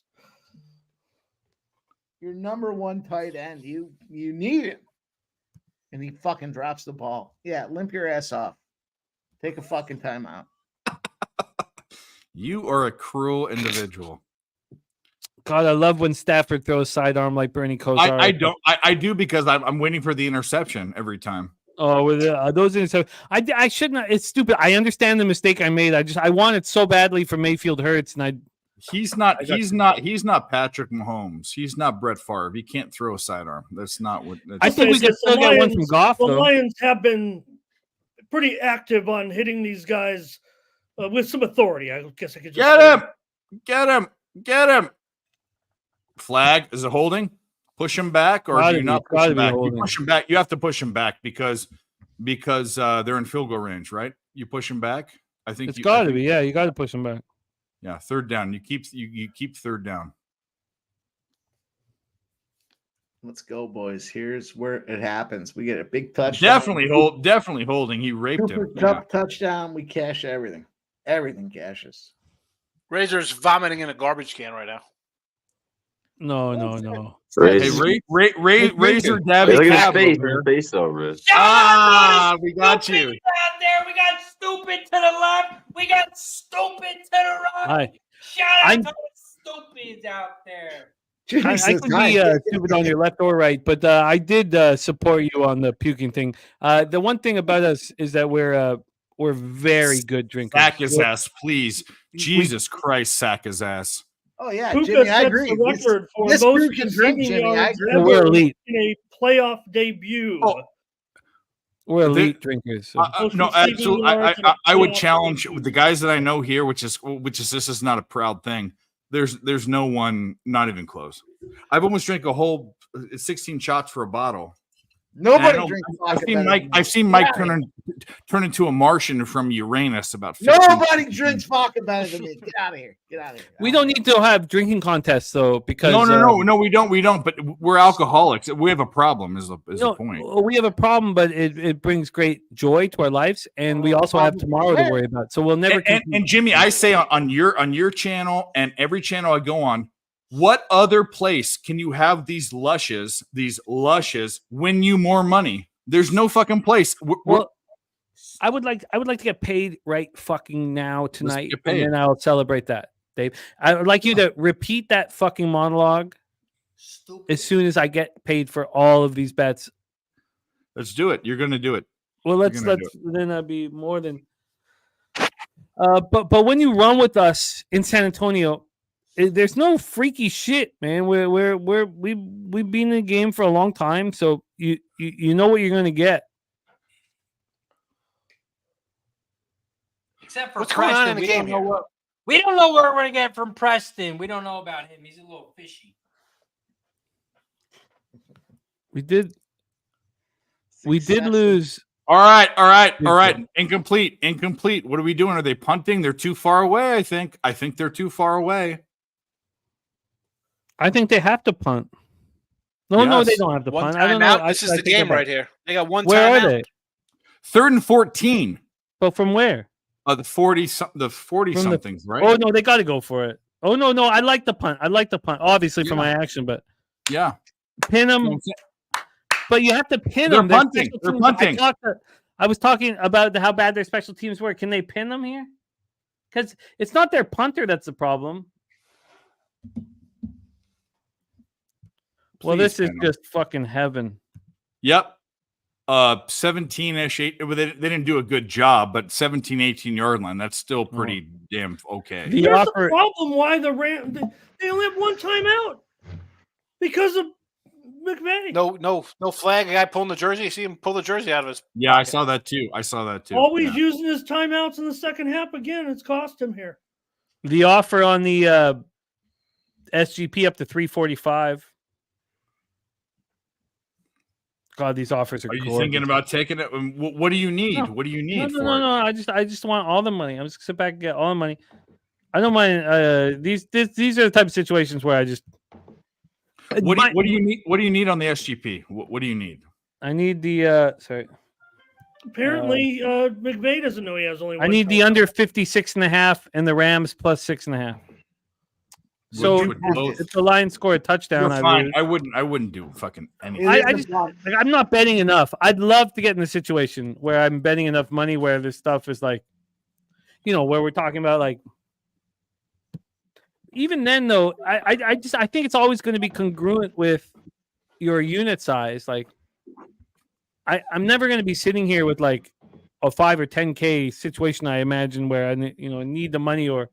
Your number one tight end. You need him. And he fucking drops the ball. Yeah, limp your ass off. Take a fucking timeout. You are a cruel individual. God, I love when Stafford throws sidearm like Bernie Kosar. I don't. I do because I'm waiting for the interception every time. Oh, with those interceptions, I should not. It's stupid. I understand the mistake I made. I want it so badly for Mayfield Hurts, and He's not Patrick Mahomes. He's not Brett Favre. He can't throw a sidearm. That's not what. I think we could still get one from Goff. The Though. Lions have been pretty active on hitting these guys with some authority. I guess I could just Get him. Flag, is it holding? Push him back, or do you not push him back? You push him back. You have to push him back because they're in field goal range, right? You push him back. I think It's got to be. Yeah, you got to push him back. Yeah, third down. You keep third down. Let's go, boys. Here's where it happens. We get a big touchdown. Definitely holding. He raped Cooper him. Kupp touchdown. We cash everything. Everything cashes. Razor's vomiting in a garbage can right now. No. Hey, Razor Dabby. Look at Cab his face. over here. His face over it. We got you. Out there, we got stupid to the left. We got stupid to the right. Hi. Shout out to the stupids out there. I could be stupid on your left or right, but I did support you on the puking thing. The one thing about us is that we're very good drinkers. Sack his ass, please. Jesus Christ, sack his ass. Oh yeah, Puka Jimmy, I sets agree. the record for This most dude can drink, receiving Jimmy. I yards agree. ever We're elite. in a playoff debut. Oh. We're elite drinkers. So. No, absolutely. I would challenge the guys that I know here, which is this is not a proud thing. There's no one, not even close. I've almost drank a whole 16 shots for a bottle. Nobody know- drinks I've vodka. seen better Mike. than me. I've seen Mike Get outta turn into a Martian from Uranus about 15 Nobody drinks vodka better than me. Get out of here. Get out of here. We don't need to have drinking contests though, because No, we don't. But we're alcoholics. We have a problem. Is the point? We have a problem, but it brings great joy to our lives, and we also have tomorrow to worry about. So we'll never. And Jimmy, I say on your channel and every channel I go on, what other place can you have these lushes win you more money? There's no fucking place. I would like to get paid right fucking now tonight, get and paid. then I'll celebrate that, Dave. I would like you to repeat that fucking monologue as soon as I get paid for all of these bets. Let's do it. You're going to do it. Well, You're let's gonna do then that'd be more than. But when you run with us in San Antonio, there's no freaky shit, man. We've been in the game for a long time, so you know what you're going to get. Except for What's going Preston, on in the we game don't know here? what we don't know what we're gonna get from Preston. We don't know about him. He's a little fishy. We did lose. All right. Incomplete. What are we doing? Are they punting? They're too far away, I think. I think they're too far away. I think they have to punt. No, Yes. they don't have to One punt. I don't know. timeout. This is the game right here. They got one Where timeout. are they? 3rd and 14. But from where? The 40 From somethings, right? Oh no, they got to go for it. Oh no, I like the punt. Obviously for my action, but yeah, pin them. But you have to pin They're them. Their punting. special They're teams- punting. I was talking about how bad their special teams were. Can they pin them here? Because it's not their punter that's the problem. Well, this is just fucking heaven. Yep. 17-ish, they didn't do a good job, but 17, 18-yard line, that's still pretty damn okay. Here's the problem why the Rams they only have one timeout because of McVay. No flag. A guy pulling the jersey. You see him pull the jersey out of his. Yeah, I saw that too. Always using his timeouts in the second half again. It's cost him here. The offer on the SGP up to 345. God, these offers are. You thinking about taking it? What do you need? No. What do you need? No. I just want all the money. I'm just gonna sit back and get all the money. I don't mind. These are the type of situations where I just. What do you need? What do you need on the SGP? What do you need? I need the. Sorry. Apparently, McVay doesn't know he has only one. I need the under 56.5 and the Rams plus 6.5. So if the Lions score a touchdown, I wouldn't do fucking anything. I'm not betting enough. I'd love to get in a situation where I'm betting enough money where this stuff is like, where we're talking about like. Even then, though, I think it's always going to be congruent with your unit size. Like, I'm never going to be sitting here with like a 5 or 10K situation. I imagine where I need the money, or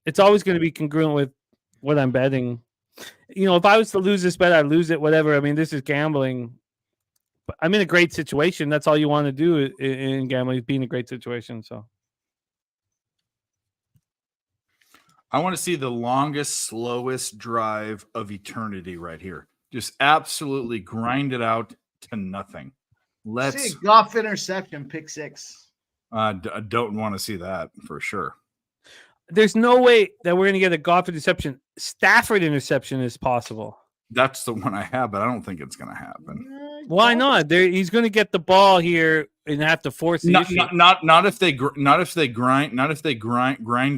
it's always going to be congruent with what I'm betting. If I was to lose this bet, I'd lose it. Whatever. I mean, this is gambling. But I'm in a great situation. That's all you want to do in gambling, is be in a great situation. So. I want to see the longest, slowest drive of eternity right here. Just absolutely grind it out to nothing. Let's see Goff interception, pick 6. I don't want to see that for sure. There's no way that we're going to get a Goff interception. Stafford interception is possible. That's the one I have, but I don't think it's going to happen. Why not? He's going to get the ball here and have to force the issue. Not if they grind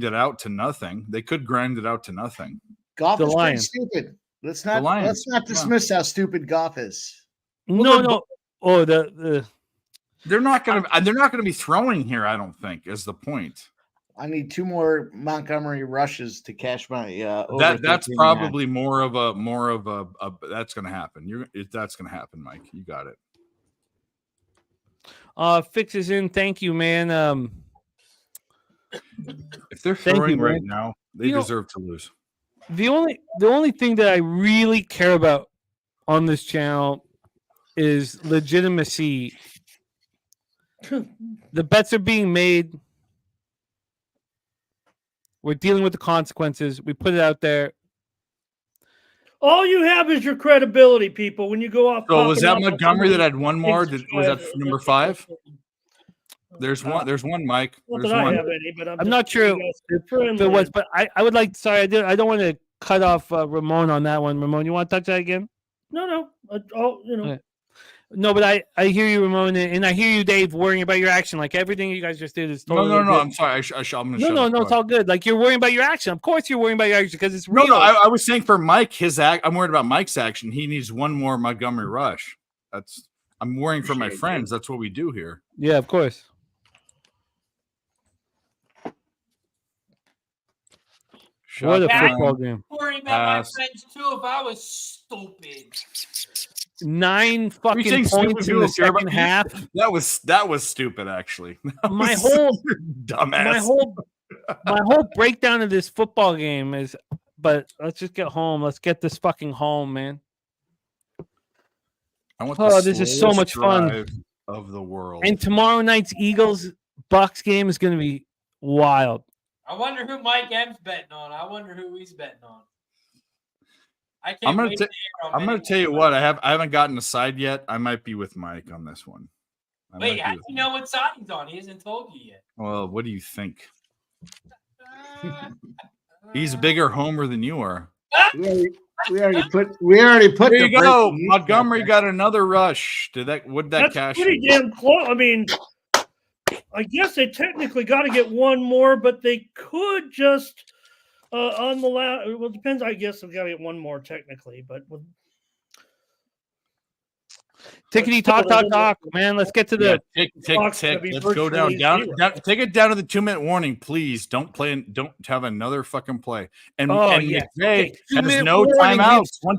it out to nothing. They could grind it out to nothing. Goff is pretty stupid. Let's not dismiss how stupid Goff is. No. Oh, they're not going to be throwing here. I don't think is the point. I need 2 more Montgomery rushes to cash my. That's probably more of a that's going to happen. That's going to happen, Mike. You got it. Fix is in. Thank you, man. If they're throwing right now, they deserve to lose. The only thing that I really care about on this channel is legitimacy. The bets are being made. We're dealing with the consequences. We put it out there. All you have is your credibility, people. When you go off. So was popping that off Montgomery that had one more? things Was that that- number 5? There's one. There's one, Mike. Not There's that I one. have any, but I'm not sure if it was, but I would like. Sorry, I don't want to cut off Ramon on that one. Ramon, you want to touch that again? No. Okay. No, but I hear you, Ramon, and I hear you, Dave, worrying about your action. Like everything you guys just did is totally. No. good. I'm sorry. I'm gonna. No. It's all good. Like you're worrying about your action. Of course, you're worrying about your action because it's real. No. I was saying for Mike, his act. I'm worried about Mike's action. He needs one more Montgomery rush. I'm worrying for my friends. That's what we do here. Yeah, of course. What a football game! Worrying about my friends too. If I was stupid. 9 fucking points in the second half. That was stupid, actually. My whole dumbass. My whole breakdown of this football game is. But let's just get home. Let's get this fucking home, man. This is so much fun. Of the world. And tomorrow night's Eagles Bucks game is going to be wild. I wonder who Mike M's betting on. I wonder who he's betting on. I'm gonna tell you what, I haven't gotten a side yet. I might be with Mike on this one. Wait, how do you know what side he's on? He hasn't told you yet. Well, what do you think? He's a bigger homer than you are. We already put. There you go. Montgomery got another rush. Would that cash? Pretty damn close. I mean, I guess they technically got to get one more, but they could just on the last. Well, it depends. I guess they've got to get one more technically, but. Tickety talk, man. Let's get to the tick. Let's go down. Take it down to the 2-minute warning, please. Don't have another fucking play. And McVay has no timeouts. One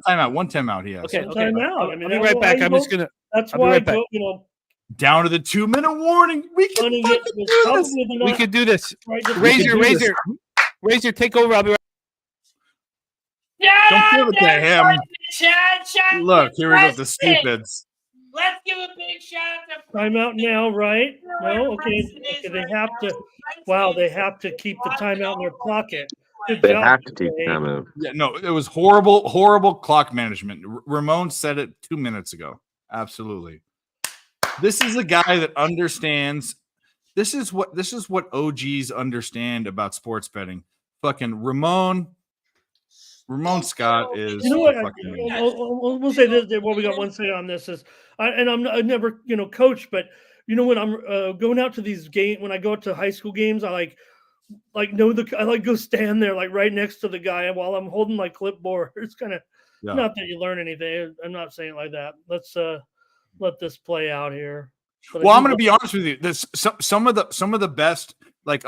timeout. He has. Okay. Timeout. I'll be right back. I'm just gonna. That's I'll be why right back. Down to the 2-minute warning. We can fucking do this. We could do this. Razor, take over. I'll be right. Yeah, don't give it to him. Look, here we go. The stupids. Let's give a big shout out to timeout now, right? No, okay. They have to. Wow, they have to keep the timeout in their pocket. They have to keep timeout. Yeah, no, it was horrible clock management. Ramon said it 2 minutes ago. Absolutely. This is a guy that understands. This is what OGs understand about sports betting. Fucking Ramon Scott is. You know what? We'll say this. Well, we got one thing on this is, I never coach, but when I'm going out to these games, when I go out to high school games, I go stand there like right next to the guy while I'm holding my clipboard. It's kind of not that you learn anything. I'm not saying it like that. Let's let this play out here. Well, I'm going to be honest with you. Some of the best. Like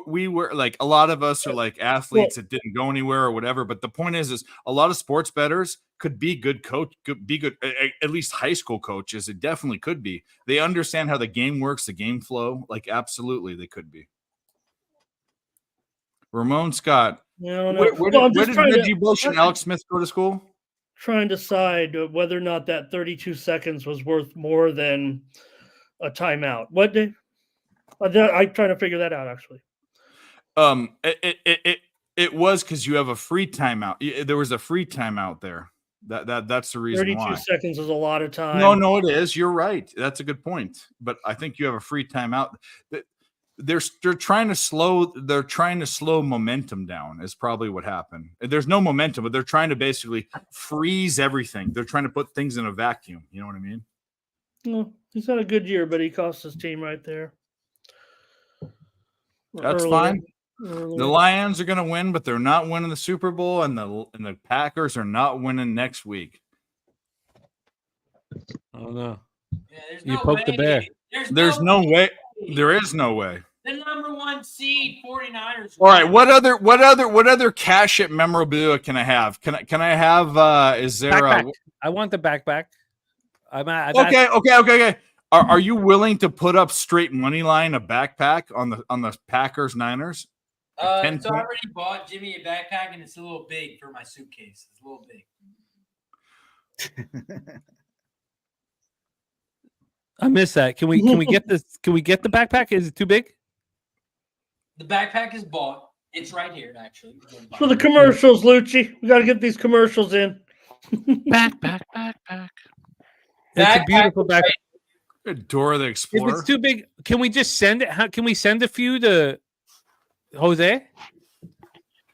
we were like a lot of us are like athletes that didn't go anywhere or whatever. But the point is a lot of sports bettors could be good at least high school coaches. It definitely could be. They understand how the game works, the game flow. Like absolutely, they could be. Ramon Scott. No. Where did Reggie Bush and Alex Smith go to school? Trying to decide whether or not that 32 seconds was worth more than a timeout. What did? I'm trying to figure that out, actually. It was because you have a free timeout. There was a free timeout there. That's the reason 32 why. seconds is a lot of time. No, it is. You're right. That's a good point. But I think you have a free timeout. They're trying to slow. They're trying to slow momentum down. Is probably what happened. There's no momentum, but they're trying to basically freeze everything. They're trying to put things in a vacuum. You know what I mean? No, he's had a good year, but he cost his team right there. That's fine. The Lions are going to win, but they're not winning the Super Bowl, and the Packers are not winning next week. Oh no! Yeah, you poked the bear. There's no way. There is no way. The number 1 seed 49ers. All right. What other cash it memorabilia can I have? Can I have? Is there? I want the backpack. Okay. Are you willing to put up straight money line a backpack on the Packers Niners? It's already bought Jimmy a backpack, and it's a little big for my suitcase. It's a little big. I missed that. Can we get this? Can we get the backpack? Is it too big? The backpack is bought. It's right here, actually. For the commercials, Lucci. We got to get these commercials in. Back. It's a beautiful back. Dora the If Explorer. it's too big, can we just send it? Can we send a few to Jose?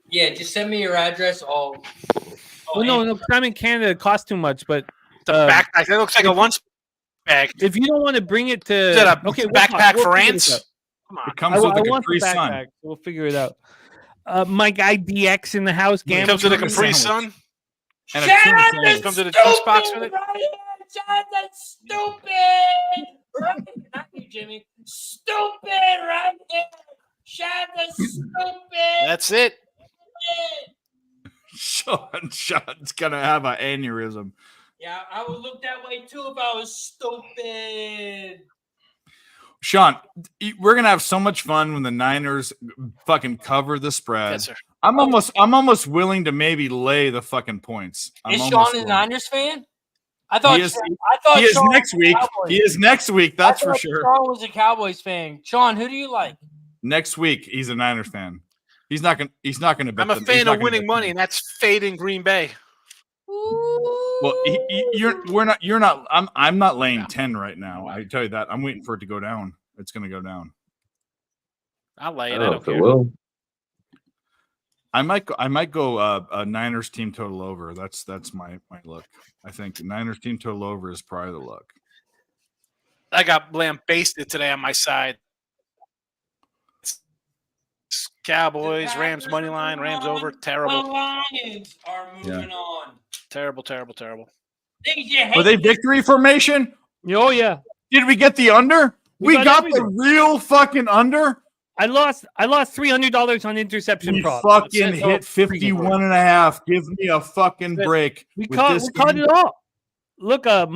Yeah, just send me your address. I'll Well, no, I'm in Canada. It costs too much. But The backpack. That looks like a lunch bag. if you don't want to bring it to, Is that a okay, backpack we'll for figure ants? this out. Come on. It comes with a want the Capri Sun. backpack. We'll figure it out. My guy DX in the house. It comes with a Capri Sun. And a Shout tuna out sandwich. to Comes in a juice box with stupid it. right here. Shout out to stupid. Right? Not you, Jimmy. Stupid right here. Shout out to stupid. That's it. Sean's gonna have an aneurysm. Yeah, I would look that way too if I was stupid. Sean, we're gonna have so much fun when the Niners fucking cover the spread. Yes, sir. I'm almost willing to maybe lay the fucking points. I'm Is almost Sean a willing. Niners fan? I thought He is- I thought He is Sean next was a week. Cowboys. He is next week. That's I for thought sure. Sean was a Cowboys fan. Sean, who do you like? Next week, he's a Niners fan. He's not gonna bet. I'm a he's fan not of gonna winning bet money, them. and that's fading Green Bay. Well, you're not. I'm not laying 10 right now. I tell you that. I'm waiting for it to go down. It's gonna go down. I'll lay I it. don't I know don't if it care. will. I might go a Niners team total over. That's my look. I think the Niners team total over is probably the look. I got lambasted today on my side. Cowboys, Rams money line, Rams over. The Terrible. Lions are moving on. Terrible. Things you hate. Were they victory formation? Oh yeah, Did we get the under? We We got got the everything. real fucking under. I lost $300 on interception We prop. fucking That's it. hit 51.5. Give me a fucking break. We with caught this it game. all. Look, let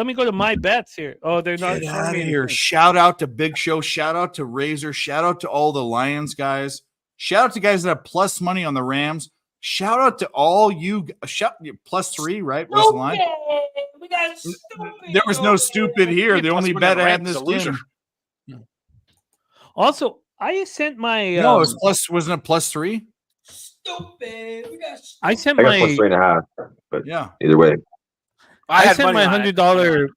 me go to my bets here. Oh, they're not Get showing out of me here. anything. Shout out to Big Show. Shout out to Razor. Shout out to all the Lions guys. Shout out to guys that have plus money on the Rams. Shout out to all you. Plus 3, right? Was the line? Stupid. We got stupid. There was no stupid here. The Plus only money bet on I had in Rams, this a loser. game. Also, I sent my. No, it was plus. Wasn't it plus 3? Stupid. We got stupid. I sent I got my. plus 3.5. But Yeah. either way, I had sent money my line. $100.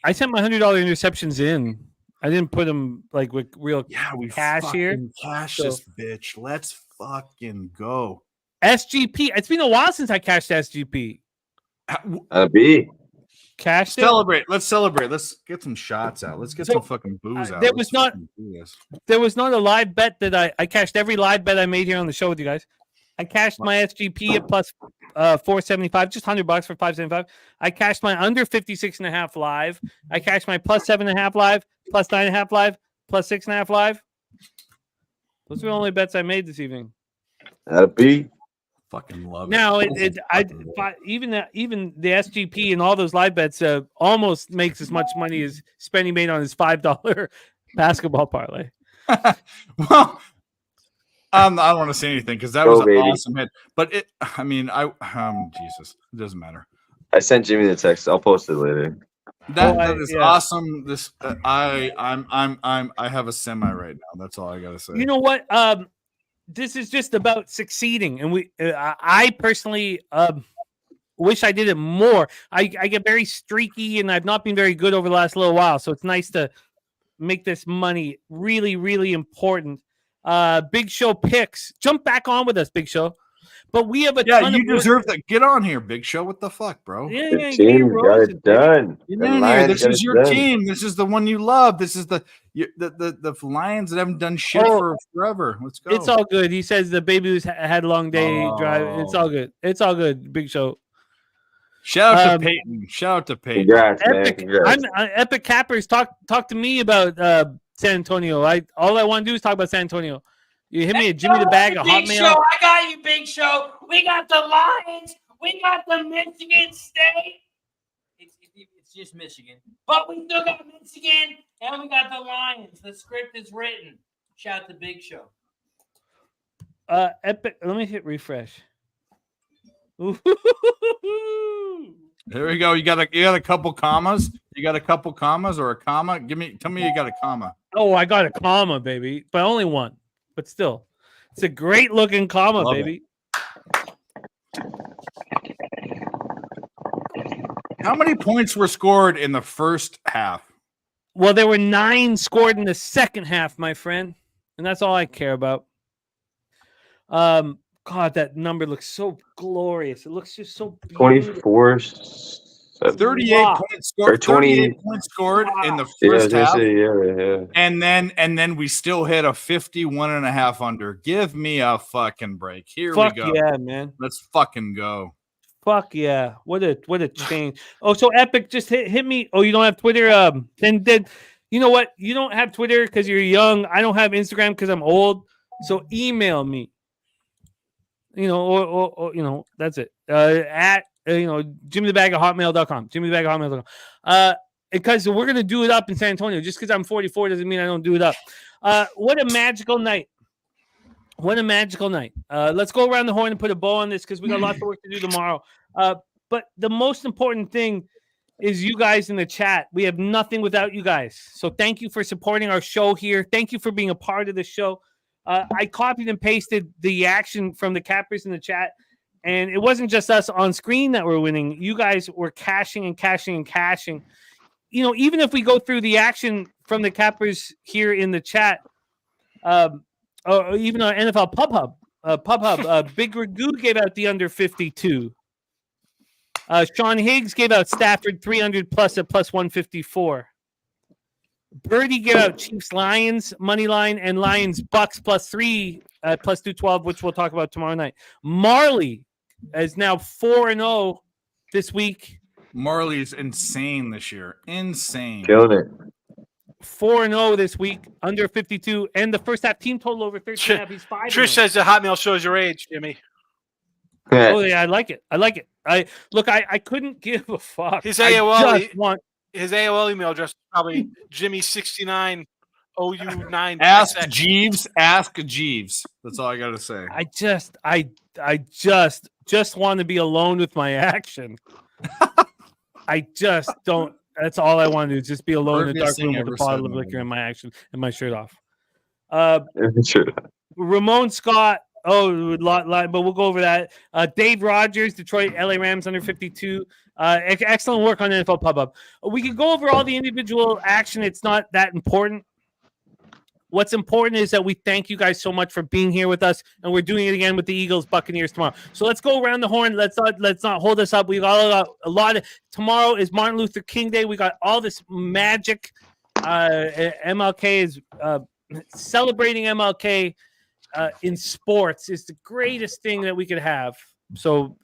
I sent my $100 interceptions in. I didn't put them like with real Yeah, we cash here. fucking cash So- this bitch. Let's fucking go. SGP. It's been a while since I cashed SGP. B. Cashed it. Celebrate. Let's celebrate. Let's get some shots out. Let's get So, some fucking booze out. there Let's was not- fucking do this. There was not a live bet that I cashed every live bet I made here on the show with you guys. I cashed my SGP at plus 475, just $100 for 575. I cashed my under 56.5 live. I cashed my plus 7.5 live, plus 9.5 live, plus 6.5 live. Those are the only bets I made this evening. B. Fucking love Now it. even the SGP and all those live bets almost makes as much money as Spenny made on his $5 basketball parlay. Well, I don't want to say anything because that Go, was an baby. awesome hit. But Jesus, it doesn't matter. I sent Jimmy the text. I'll post it later. That is yeah. awesome. This I have a semi right now. That's all I gotta say. You know what? This is just about succeeding, and I personally wish I did it more. I get very streaky, and I've not been very good over the last little while. So it's nice to make this money really, really important. Big Show picks. Jump back on with us, Big Show. But we have a yeah, ton you of work- deserve that. Get on here, Big Show. What the fuck, bro? Yeah, The yeah, get team your got roasted, it baby. done. Get The in here. Lions This got is it your done. team. This is the one you love. This is the Lions that haven't done shit Oh. for forever. Let's go. It's all good. He says the baby who's had a long day drive. It's all good. It's all good. Big Show. Shout out to Peyton. Shout out to Peyton. Congrats, man. Epic. Congrats. Epic Cappers. Talk to me about San Antonio. All I want to do is talk about San Antonio. You hit me a Jimmy the Bag, a Big Hotmail. Show, I got you, Big Show. We got the Lions. We got the Michigan State. It's just Michigan. But we still got Michigan, and we got the Lions. The script is written. Shout out to Big Show. Epic. Let me hit refresh. Ooh. There we go. You got a couple commas. You got a couple commas or a comma. Tell me you got a comma. Oh, I got a comma, baby, but only one. But still, it's a great looking comma, Love baby. How many points were scored in the first half? Well, there were 9 scored in the second half, my friend, and that's all I care about. God, that number looks so glorious. It looks just so beautiful. 24. 38 Wow. points scored. Or 20. 38 points scored in the Yeah, I was first gonna half. say, yeah. And then we still hit a 51.5 under. Give me a fucking break. Here Fuck we go. yeah, man. Let's fucking go. Fuck yeah. What a change. Oh, so Epic, just hit me. Oh, you don't have Twitter? Then you know what? You don't have Twitter because you're young. I don't have Instagram because I'm old. So email me. You know, or you know, that's it. At jimmythebag@hotmail.com. jimmythebag@hotmail.com. Because we're gonna do it up in San Antonio. Just because I'm 44 doesn't mean I don't do it up. What a magical night. What a magical night. Let's go around the horn and put a bow on this because we got lots of work to do tomorrow. But the most important thing is you guys in the chat. We have nothing without you guys. So thank you for supporting our show here. Thank you for being a part of the show. I copied and pasted the action from the cappers in the chat. And it wasn't just us on screen that were winning. You guys were cashing and cashing and cashing. You know, even if we go through the action from the cappers here in the chat, or even on NFL PubHub, Big Ragoo gave out the under 52. Sean Higgs gave out Stafford 300 plus at plus 154. Birdie gave out Chiefs Lions money line and Lions Bucks plus 3 at plus 212, which we'll talk about tomorrow night. Marley is now 4-0 this week. Marley's insane this year. Insane. Killing it. 4-0 this week, under 52, and the first half team total over 13.5. He's 5. Trish says the Hotmail shows your age, Jimmy. Oh yeah, I like it. I couldn't give a fuck. His I AOL, just want his AOL email address is probably Jimmy69OU9. Ask Jeeves. Ask Jeeves. That's all I got to say. I just want to be alone with my action. I just don't. That's all I want to do is just be alone in a dark room with a bottle of liquor and my action and my shirt off. Ramon Scott. Oh, lot, but we'll go over that. Dave Rogers, Detroit, LA Rams under 52. Excellent work on NFL PubHub. We can go over all the individual action. It's not that important. What's important is that we thank you guys so much for being here with us, and we're doing it again with the Eagles Buccaneers tomorrow. So let's go around the horn. Let's not hold us up. We got a lot of tomorrow is Martin Luther King Day. We got all this magic. MLK is celebrating MLK in sports is the greatest thing that we could have. So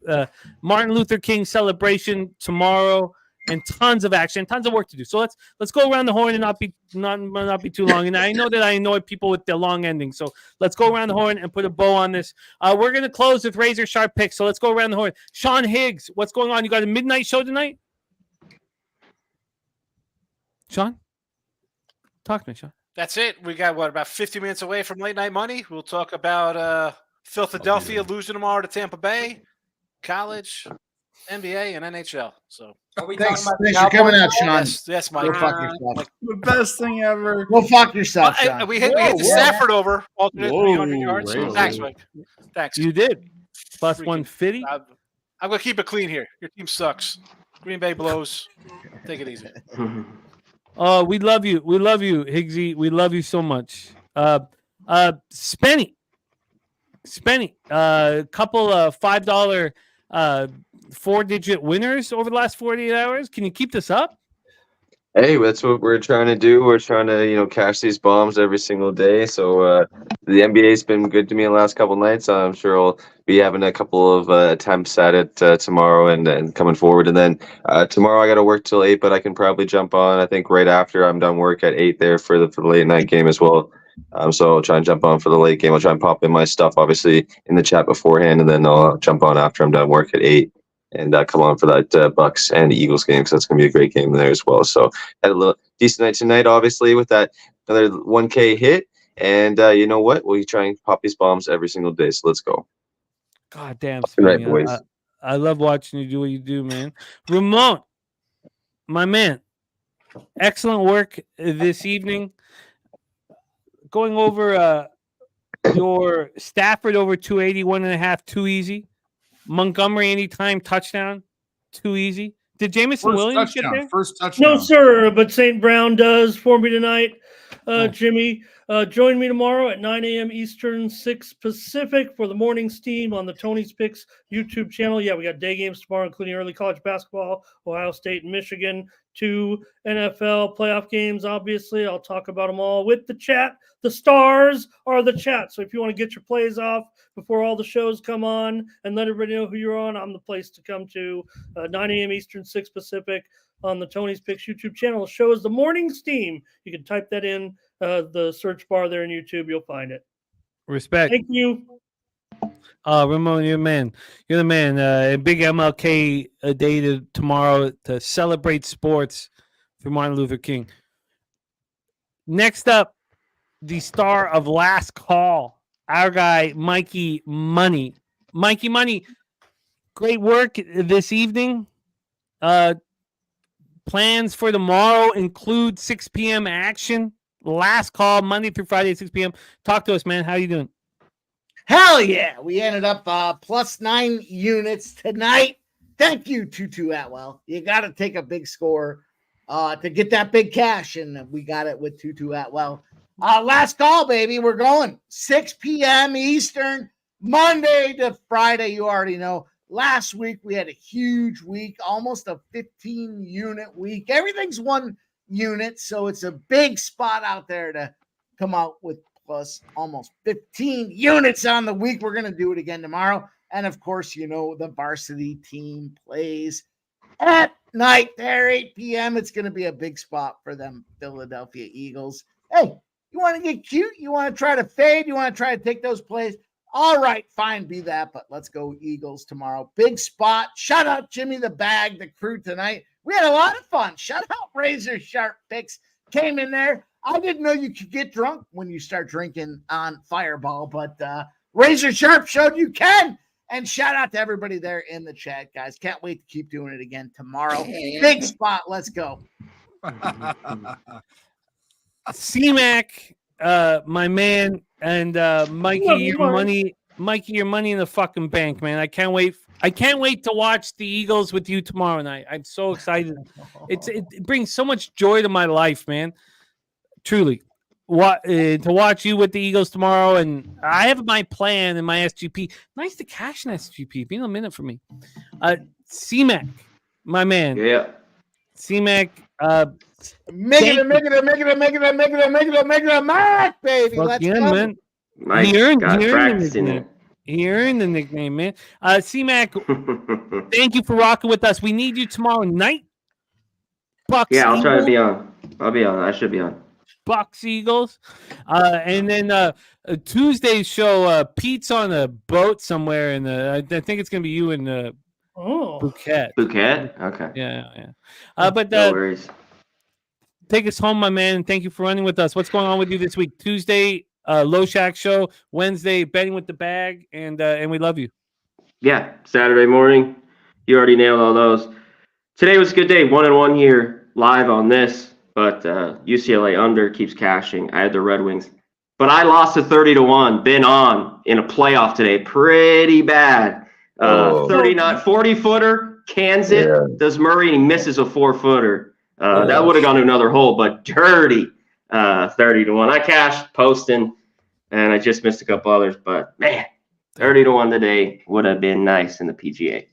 Martin Luther King celebration tomorrow. And tons of action, tons of work to do. So let's go around the horn and not be too long. And I know that I annoy people with the long ending. So let's go around the horn and put a bow on this. We're gonna close with razor sharp picks. So let's go around the horn. Sean Higgs, what's going on? You got a midnight show tonight? Sean, talk to me, Sean. That's it. We got about 50 minutes away from late night money. We'll talk about Philadelphia losing tomorrow to Tampa Bay, college, NBA, and NHL. So thanks for coming out, Sean. Yes, Mike. Go fuck yourself. The best thing ever. Go fuck yourself, Sean. We hit the Stafford over, alternate 300 yards. So thanks, Mike. Thanks. You did. Plus 150. I'm going to keep it clean here. Your team sucks. Green Bay blows. Take it easy. Oh, we love you. We love you, Higgsy. We love you so much. Spenny. Couple of $5 4-digit winners over the last 48 hours. Can you keep this up? Hey, that's what we're trying to do. We're trying to, cash these bombs every single day. So the NBA's been good to me the last couple nights. I'm sure I'll be having a couple of attempts at it tomorrow and coming forward. And then tomorrow I got to work till 8, but I can probably jump on. I think right after I'm done work at 8 there for the late night game as well. So I'll try and jump on for the late game. I'll try and pop in my stuff, obviously, in the chat beforehand, and then I'll jump on after I'm done work at 8. And come on for that Bucks and Eagles game, because that's going to be a great game there as well. So had a little decent night tonight, obviously, with that another 1K hit. And you know what? We'll try and pop these bombs every single day. So let's go. God damn, right, boys. I love watching you do what you do, man. Ramon, my man, excellent work this evening. Going over your Stafford over 280, 1.5, too easy. Montgomery anytime touchdown, too easy. Did Jameson Williams get there? First touchdown. No, sir, but St. Brown does for me tonight. Jimmy, join me tomorrow at 9 a.m. Eastern, 6 Pacific for the morning steam on the Tony's Picks YouTube channel. Yeah, we got day games tomorrow, including early college basketball, Ohio State and Michigan, 2 NFL playoff games, obviously. I'll talk about them all with the chat. The stars are the chat. So if you want to get your plays off before all the shows come on and let everybody know who you're on, I'm the place to come to. 9 a.m. Eastern, 6 Pacific on the Tony's Picks YouTube channel. The show is the morning steam. You can type that in the search bar there in YouTube. You'll find it. Respect. Thank you. Ramon, you're the man. You're the man. Big MLK day tomorrow to celebrate sports for Martin Luther King. Next up, the star of Last Call, our guy, Mikey Money. Mikey Money, great work this evening. Plans for tomorrow include 6 p.m. action. Last Call, Monday through Friday at 6 p.m. Talk to us, man. How you doing? Hell yeah. We ended up plus 9 units tonight. Thank you, Tutu Atwell. You got to take a big score to get that big cash, and we got it with Tutu Atwell. Last call, baby. We're going 6 p.m. Eastern, Monday to Friday. You already know. Last week, we had a huge week, almost a 15-unit week. Everything's 1 unit, so it's a big spot out there to come out with plus almost 15 units on the week. We're going to do it again tomorrow. And, of course, you know the varsity team plays at night there, 8 p.m. It's going to be a big spot for them Philadelphia Eagles. Hey, you want to get cute? You want to try to fade? You want to try to take those plays? All right, fine, be that, but let's go Eagles tomorrow. Big spot. Shout out Jimmy the Bag, the crew tonight. We had a lot of fun. Shout out Razor Sharp Picks. Came in there. I didn't know you could get drunk when you start drinking on Fireball, but Razor Sharp showed you can. And shout out to everybody there in the chat, guys. Can't wait to keep doing it again tomorrow. Big spot. Let's go. C-Mac, my man, and Mikey, your money in the fucking bank, man. I can't wait to watch the Eagles with you tomorrow night. I'm so excited. It brings so much joy to my life, man. Truly. To watch you with the Eagles tomorrow, and I have my plan in my SGP. Nice to cash an SGP. Been a minute for me. C-Mac, my man. Yeah. C-Mac. Make it, Mac, baby. Let's go. Man. Mike He earned practicing the it. He earned the nickname, man. C-Mac, thank you for rocking with us. We need you tomorrow night. Bucks. Yeah, I'll try to Eagles. be on. I'll be on. I should be on. Bucks Eagles. And then Tuesday's show, Pete's on a boat somewhere in I think it's gonna be you and Bouquet. Bouquet? Okay. Yeah. No But worries. take us home, my man, and thank you for running with us. What's going on with you this week? Tuesday, Low Shack show. Wednesday, betting with the bag, and we love you. Yeah, Saturday morning. You already nailed all those. Today was a good day. 1-1 here live on this. But UCLA under keeps cashing. I had the Red Wings. But I lost to 30-1. Been on in a playoff today. Pretty bad. 40-footer. Cans it. Yeah. Does Murray and he misses a 4-footer. That would have gone to another hole, but dirty. 30-1. I cashed posting, and I just missed a couple others. But, man, 30-1 today would have been nice in the PGA.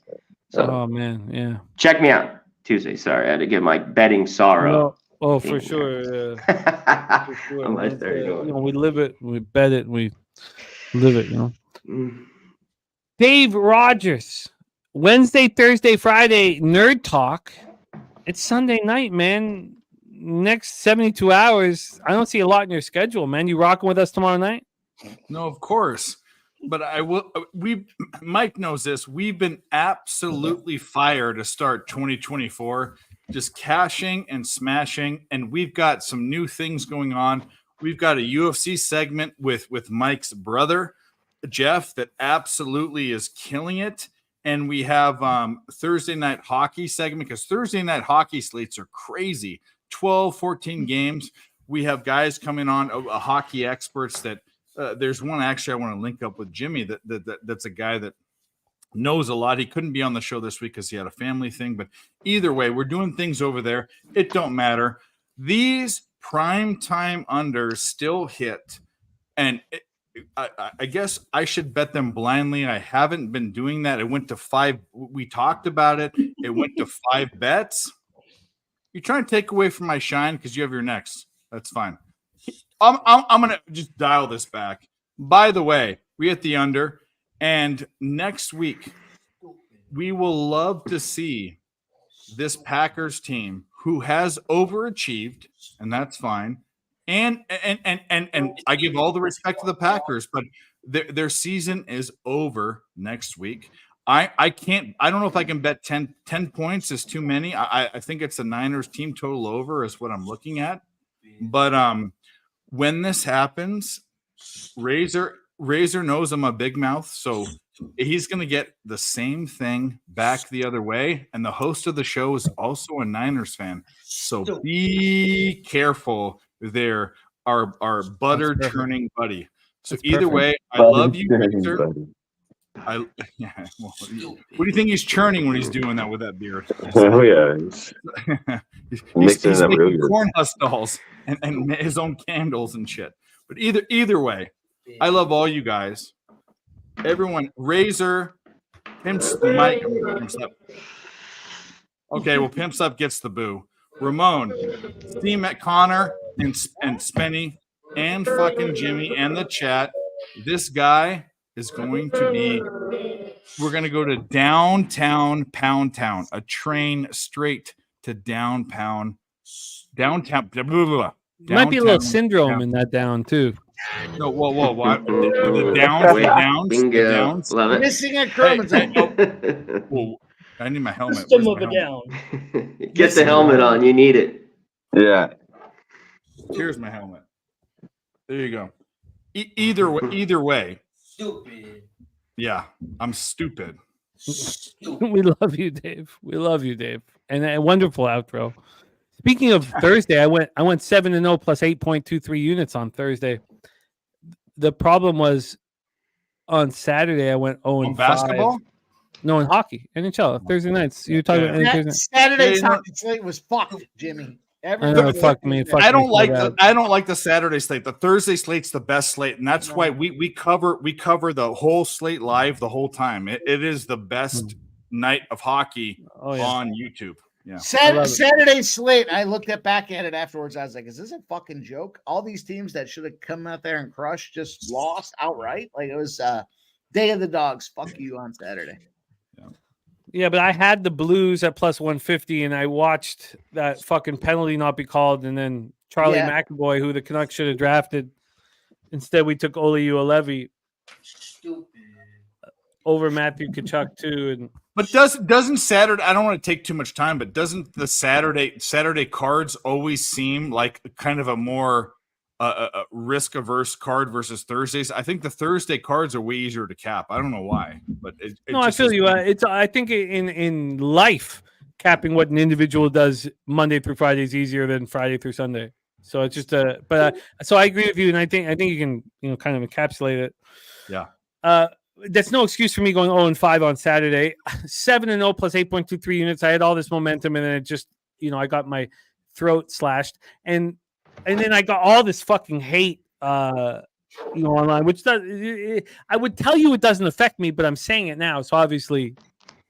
So, oh, man, yeah. Check me out Tuesday. Sorry, I had to get my betting sorrow. No. Oh, for sure. For sure. We live it, we bet it, we live it, Dave Rogers, Wednesday, Thursday, Friday, Nerd Talk. It's Sunday night, man. Next 72 hours. I don't see a lot in your schedule, man. You rocking with us tomorrow night? No, of course. But I will. Mike knows this. We've been absolutely fire to start 2024. Just cashing and smashing, and we've got some new things going on. We've got a UFC segment with Mike's brother, Jeff, that absolutely is killing it. And we have Thursday night hockey segment, because Thursday night hockey slates are crazy. 12, 14 games. We have guys coming on, hockey experts that there's one actually I want to link up with Jimmy that's a guy that knows a lot. He couldn't be on the show this week because he had a family thing. But either way, we're doing things over there. It don't matter. These prime time unders still hit. And I guess I should bet them blindly. I haven't been doing that. It went to 5. We talked about it. It went to 5 bets. You're trying to take away from my shine because you have your next. That's fine. I'm going to just dial this back. By the way, we hit the under. And next week, we will love to see this Packers team who has overachieved, and that's fine. And I give all the respect to the Packers, but their season is over next week. I don't know if I can bet 10 points is too many. I think it's the Niners team total over is what I'm looking at. But when this happens, Razor knows I'm a big mouth, so he's going to get the same thing back the other way. And the host of the show is also a Niners fan, so be careful there, our butter churning buddy. So That's either perfect. way, I love you, Razor. Well, what do you think he's churning when he's doing that with that beard? Oh yeah, he's mixing it up real making good. corn husk dolls and his own candles and shit. But either way, I love all you guys. Everyone, Razor, Pimps, Mike. Pimps Up. Okay, well, Pimps Up gets the boo. Ramon, Steve Connor, and Spenny, and fucking Jimmy, and the chat. This guy is going to be. We're going to go to downtown Pound Town, a train straight to downtown. Blah, blah, blah. Might be a little Downtown syndrome Town. in that down too. No, whoa. The downs. Love it. Missing a chromosome. Whoa, I need my helmet. System Where's of my a helmet? down. Get the helmet on. You need it. Yeah. Here's my helmet. There you go. Either way. Stupid. Yeah, I'm stupid. We love you, Dave. We love you, Dave. And a wonderful outro. Speaking of Thursday, I went 7-0 plus 8.23 units on Thursday. The problem was on Saturday I went 0 On and basketball? 5. No, in hockey, NHL, Thursday nights. You're talking about That Thursday. Saturday's Yeah, hockey slate was fucked, Jimmy. I know, fuck me. Fuck I me don't so like bad. I don't like the Saturday slate. The Thursday slate's the best slate, and that's why we cover the whole slate live the whole time. It is the best night of hockey on YouTube. Yeah. Saturday slate. I looked back at it afterwards. I was like, "Is this a fucking joke?" All these teams that should have come out there and crushed just lost outright. Like it was day of the dogs. Fuck you on Saturday. Yeah, but I had the Blues at plus 150, and I watched that fucking penalty not be called, and then Charlie McAvoy, who the Canucks should have drafted. Instead, we took Olevi Stupid. over Matthew Tkachuk too. And But doesn't Saturday? I don't want to take too much time, but doesn't the Saturday cards always seem like kind of a more risk averse card versus Thursdays? I think the Thursday cards are way easier to cap. I don't know why, but no, I feel you. I think in life, capping what an individual does Monday through Friday is easier than Friday through Sunday. So it's just so I agree with you, and I think you can kind of encapsulate it. Yeah. That's no excuse for me going 0 and 5 on Saturday. 7-0 plus 8.23 units. I had all this momentum, and then it just I got my throat slashed, and then I got all this fucking hate, online, which I would tell you it doesn't affect me, but I'm saying it now. So obviously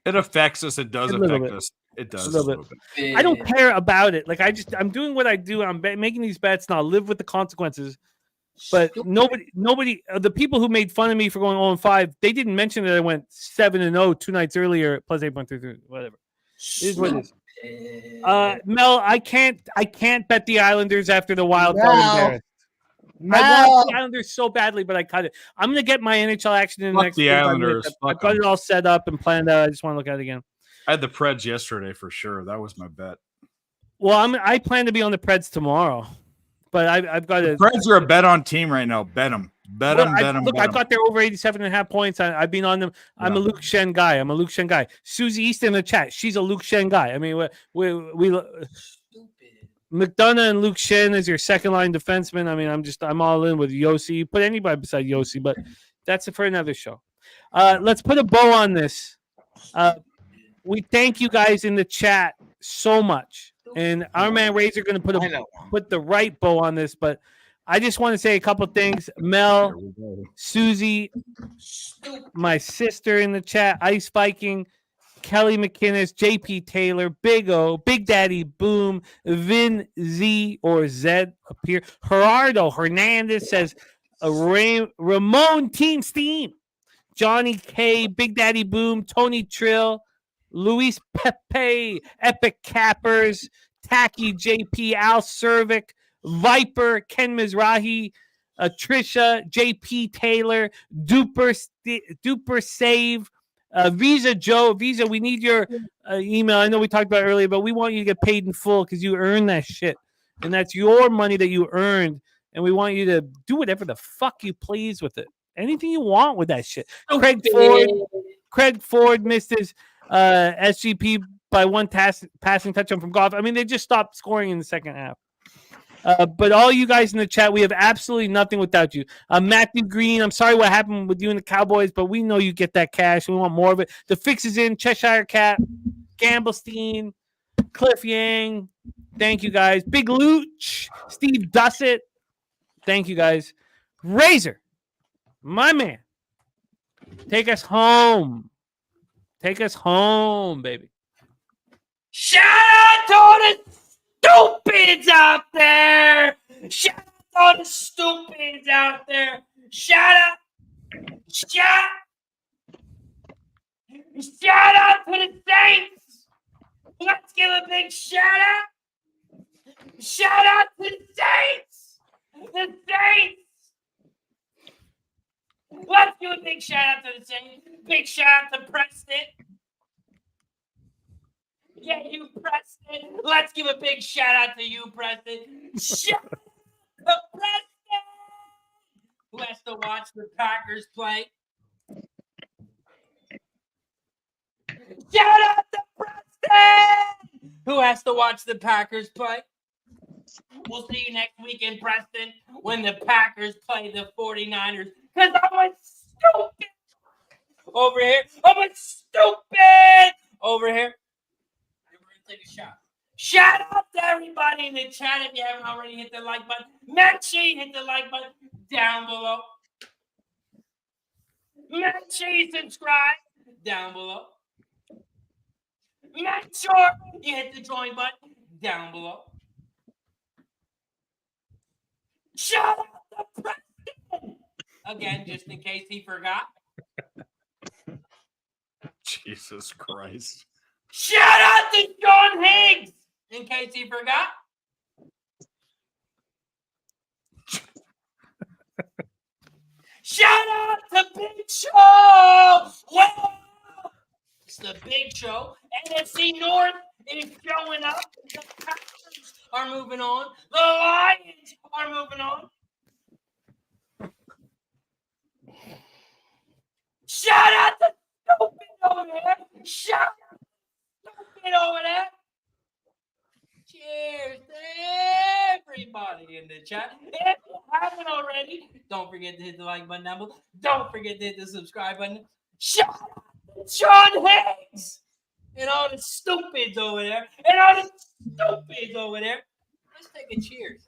it affects us. It does affect us. It does a little bit. I don't care about it. Like I'm doing what I do. I'm making these bets, and I'll live with the consequences. But nobody, the people who made fun of me for going 0 and 5, they didn't mention that I went 7-0 2 nights earlier, plus 8.33, whatever. It is what it is. Mel, I can't bet the Islanders after the Wild got embarrassed. I want the Islanders so badly, but I cut it. I'm gonna get my NHL action in the next. The Islanders. I've got it all set up and planned out. I just want to look at it again. I had the Preds yesterday for sure. That was my bet. Well, I plan to be on the Preds tomorrow. But I've got the Preds are a bet on team right now. Bet them. Bet them. Look, I've got their over 87.5 points. I've been on them. I'm a Luke Shen guy. Susie East in the chat. She's a Luke Shen guy. I mean, we McDonough and Luke Shen as your second line defenseman. I mean, I'm all in with Yossi. You put anybody beside Yossi, but that's for another show. Let's put a bow on this. We thank you guys in the chat so much. And our man Razor going to put the right bow on this. But I just want to say a couple things. Mel, Susie, my sister in the chat, Ice Viking, Kelly McInnes, JP Taylor, Big O, Big Daddy Boom, Vin Z or Zed appear. Gerardo Hernandez says Ramon Team Steam, Johnny K, Big Daddy Boom, Tony Trill, Luis Pepe, Epic Cappers, Tacky JP, Al Cervic, Viper, Ken Mizrahi, Trisha, JP Taylor, Duper Save, Visa Joe. Visa, we need your email. I know we talked about it earlier, but we want you to get paid in full because you earned that shit. And that's your money that you earned. And we want you to do whatever the fuck you please with it. Anything you want with that shit. Craig Ford missed his SGP by one passing touchdown from Goff. I mean, they just stopped scoring in the second half. But all you guys in the chat, we have absolutely nothing without you. Matthew Green, I'm sorry what happened with you and the Cowboys, but we know you get that cash. We want more of it. The Fix is in. Cheshire Cat, Gamblestein, Cliff Yang. Thank you, guys. Big Looch, Steve Dussett. Thank you, guys. Razor, my man. Take us home. Take us home, baby. Shout out to all the stupids out there. Shout out to all the stupids out there. Shout out to the Saints. Let's give a big shout out. Shout out to the Saints. The Saints. Let's give a big shout out to the Saints. Big shout out to Preston. Yeah, you, Preston. Let's give a big shout out to you, Preston. Shout out to Preston, who has to watch the Packers play. Shout out to Preston, who has to watch the Packers play. We'll see you next week in Preston when the Packers play the 49ers. Because I'm a stupid over here. I'm a stupid over here. Take a shot. Shout out to everybody in the chat if you haven't already hit the like button. Make sure you hit the like button down below. Make sure you subscribe down below. Make sure you hit the join button down below. Shout out to Preston. Again, just in case he forgot. Jesus Christ. Shout out to John Higgs, in case he forgot. Shout out to Big Show. Well, it's the Big Show. NFC North is showing up. The Packers are moving on. The Lions are moving on. Shout out to Stupid over there. Shout out. Get over there. Cheers to everybody in the chat. If you haven't already, don't forget to hit the like button down below. Don't forget to hit the subscribe button. Shout out to Sean Higgs and all the stupids over there. Let's take a cheers.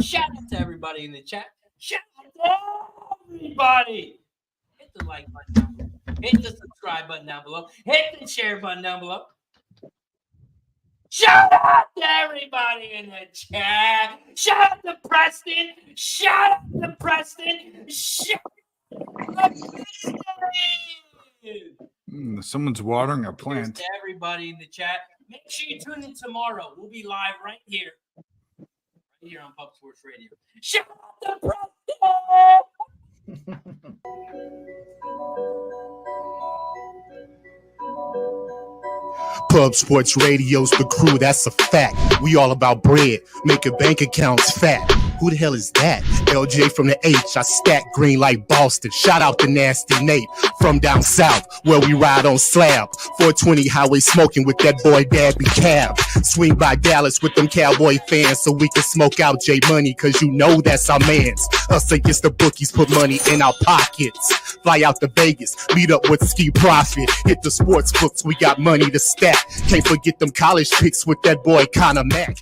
Shout out to everybody in the chat. Shout out to everybody. Hit the like button down below. Hit the subscribe button down below. Hit the share button down below. Shout out to everybody in the chat. Shout out to Preston. Shout out to Preston. Shout out to Preston. Someone's watering a plant. To everybody in the chat. Make sure you tune in tomorrow. We'll be live right here. Right here on Pub Sports Radio. Shout out to Preston. Pub Sports Radio's the crew, that's a fact. We all about bread, making bank accounts fat. Who the hell is that? LJ from the H, I stack green like Boston. Shout out to Nasty Nate from down south, where we ride on slabs. 420 highway smoking with that boy Dabby Cab. Swing by Dallas with them Cowboy fans so we can smoke out J Money, cause you know that's our mans. Us against the bookies, put money in our pockets. Fly out to Vegas, meet up with Ski Profit. Hit the sports books, we got money to stack. Can't forget them college picks with that boy Conor Mack.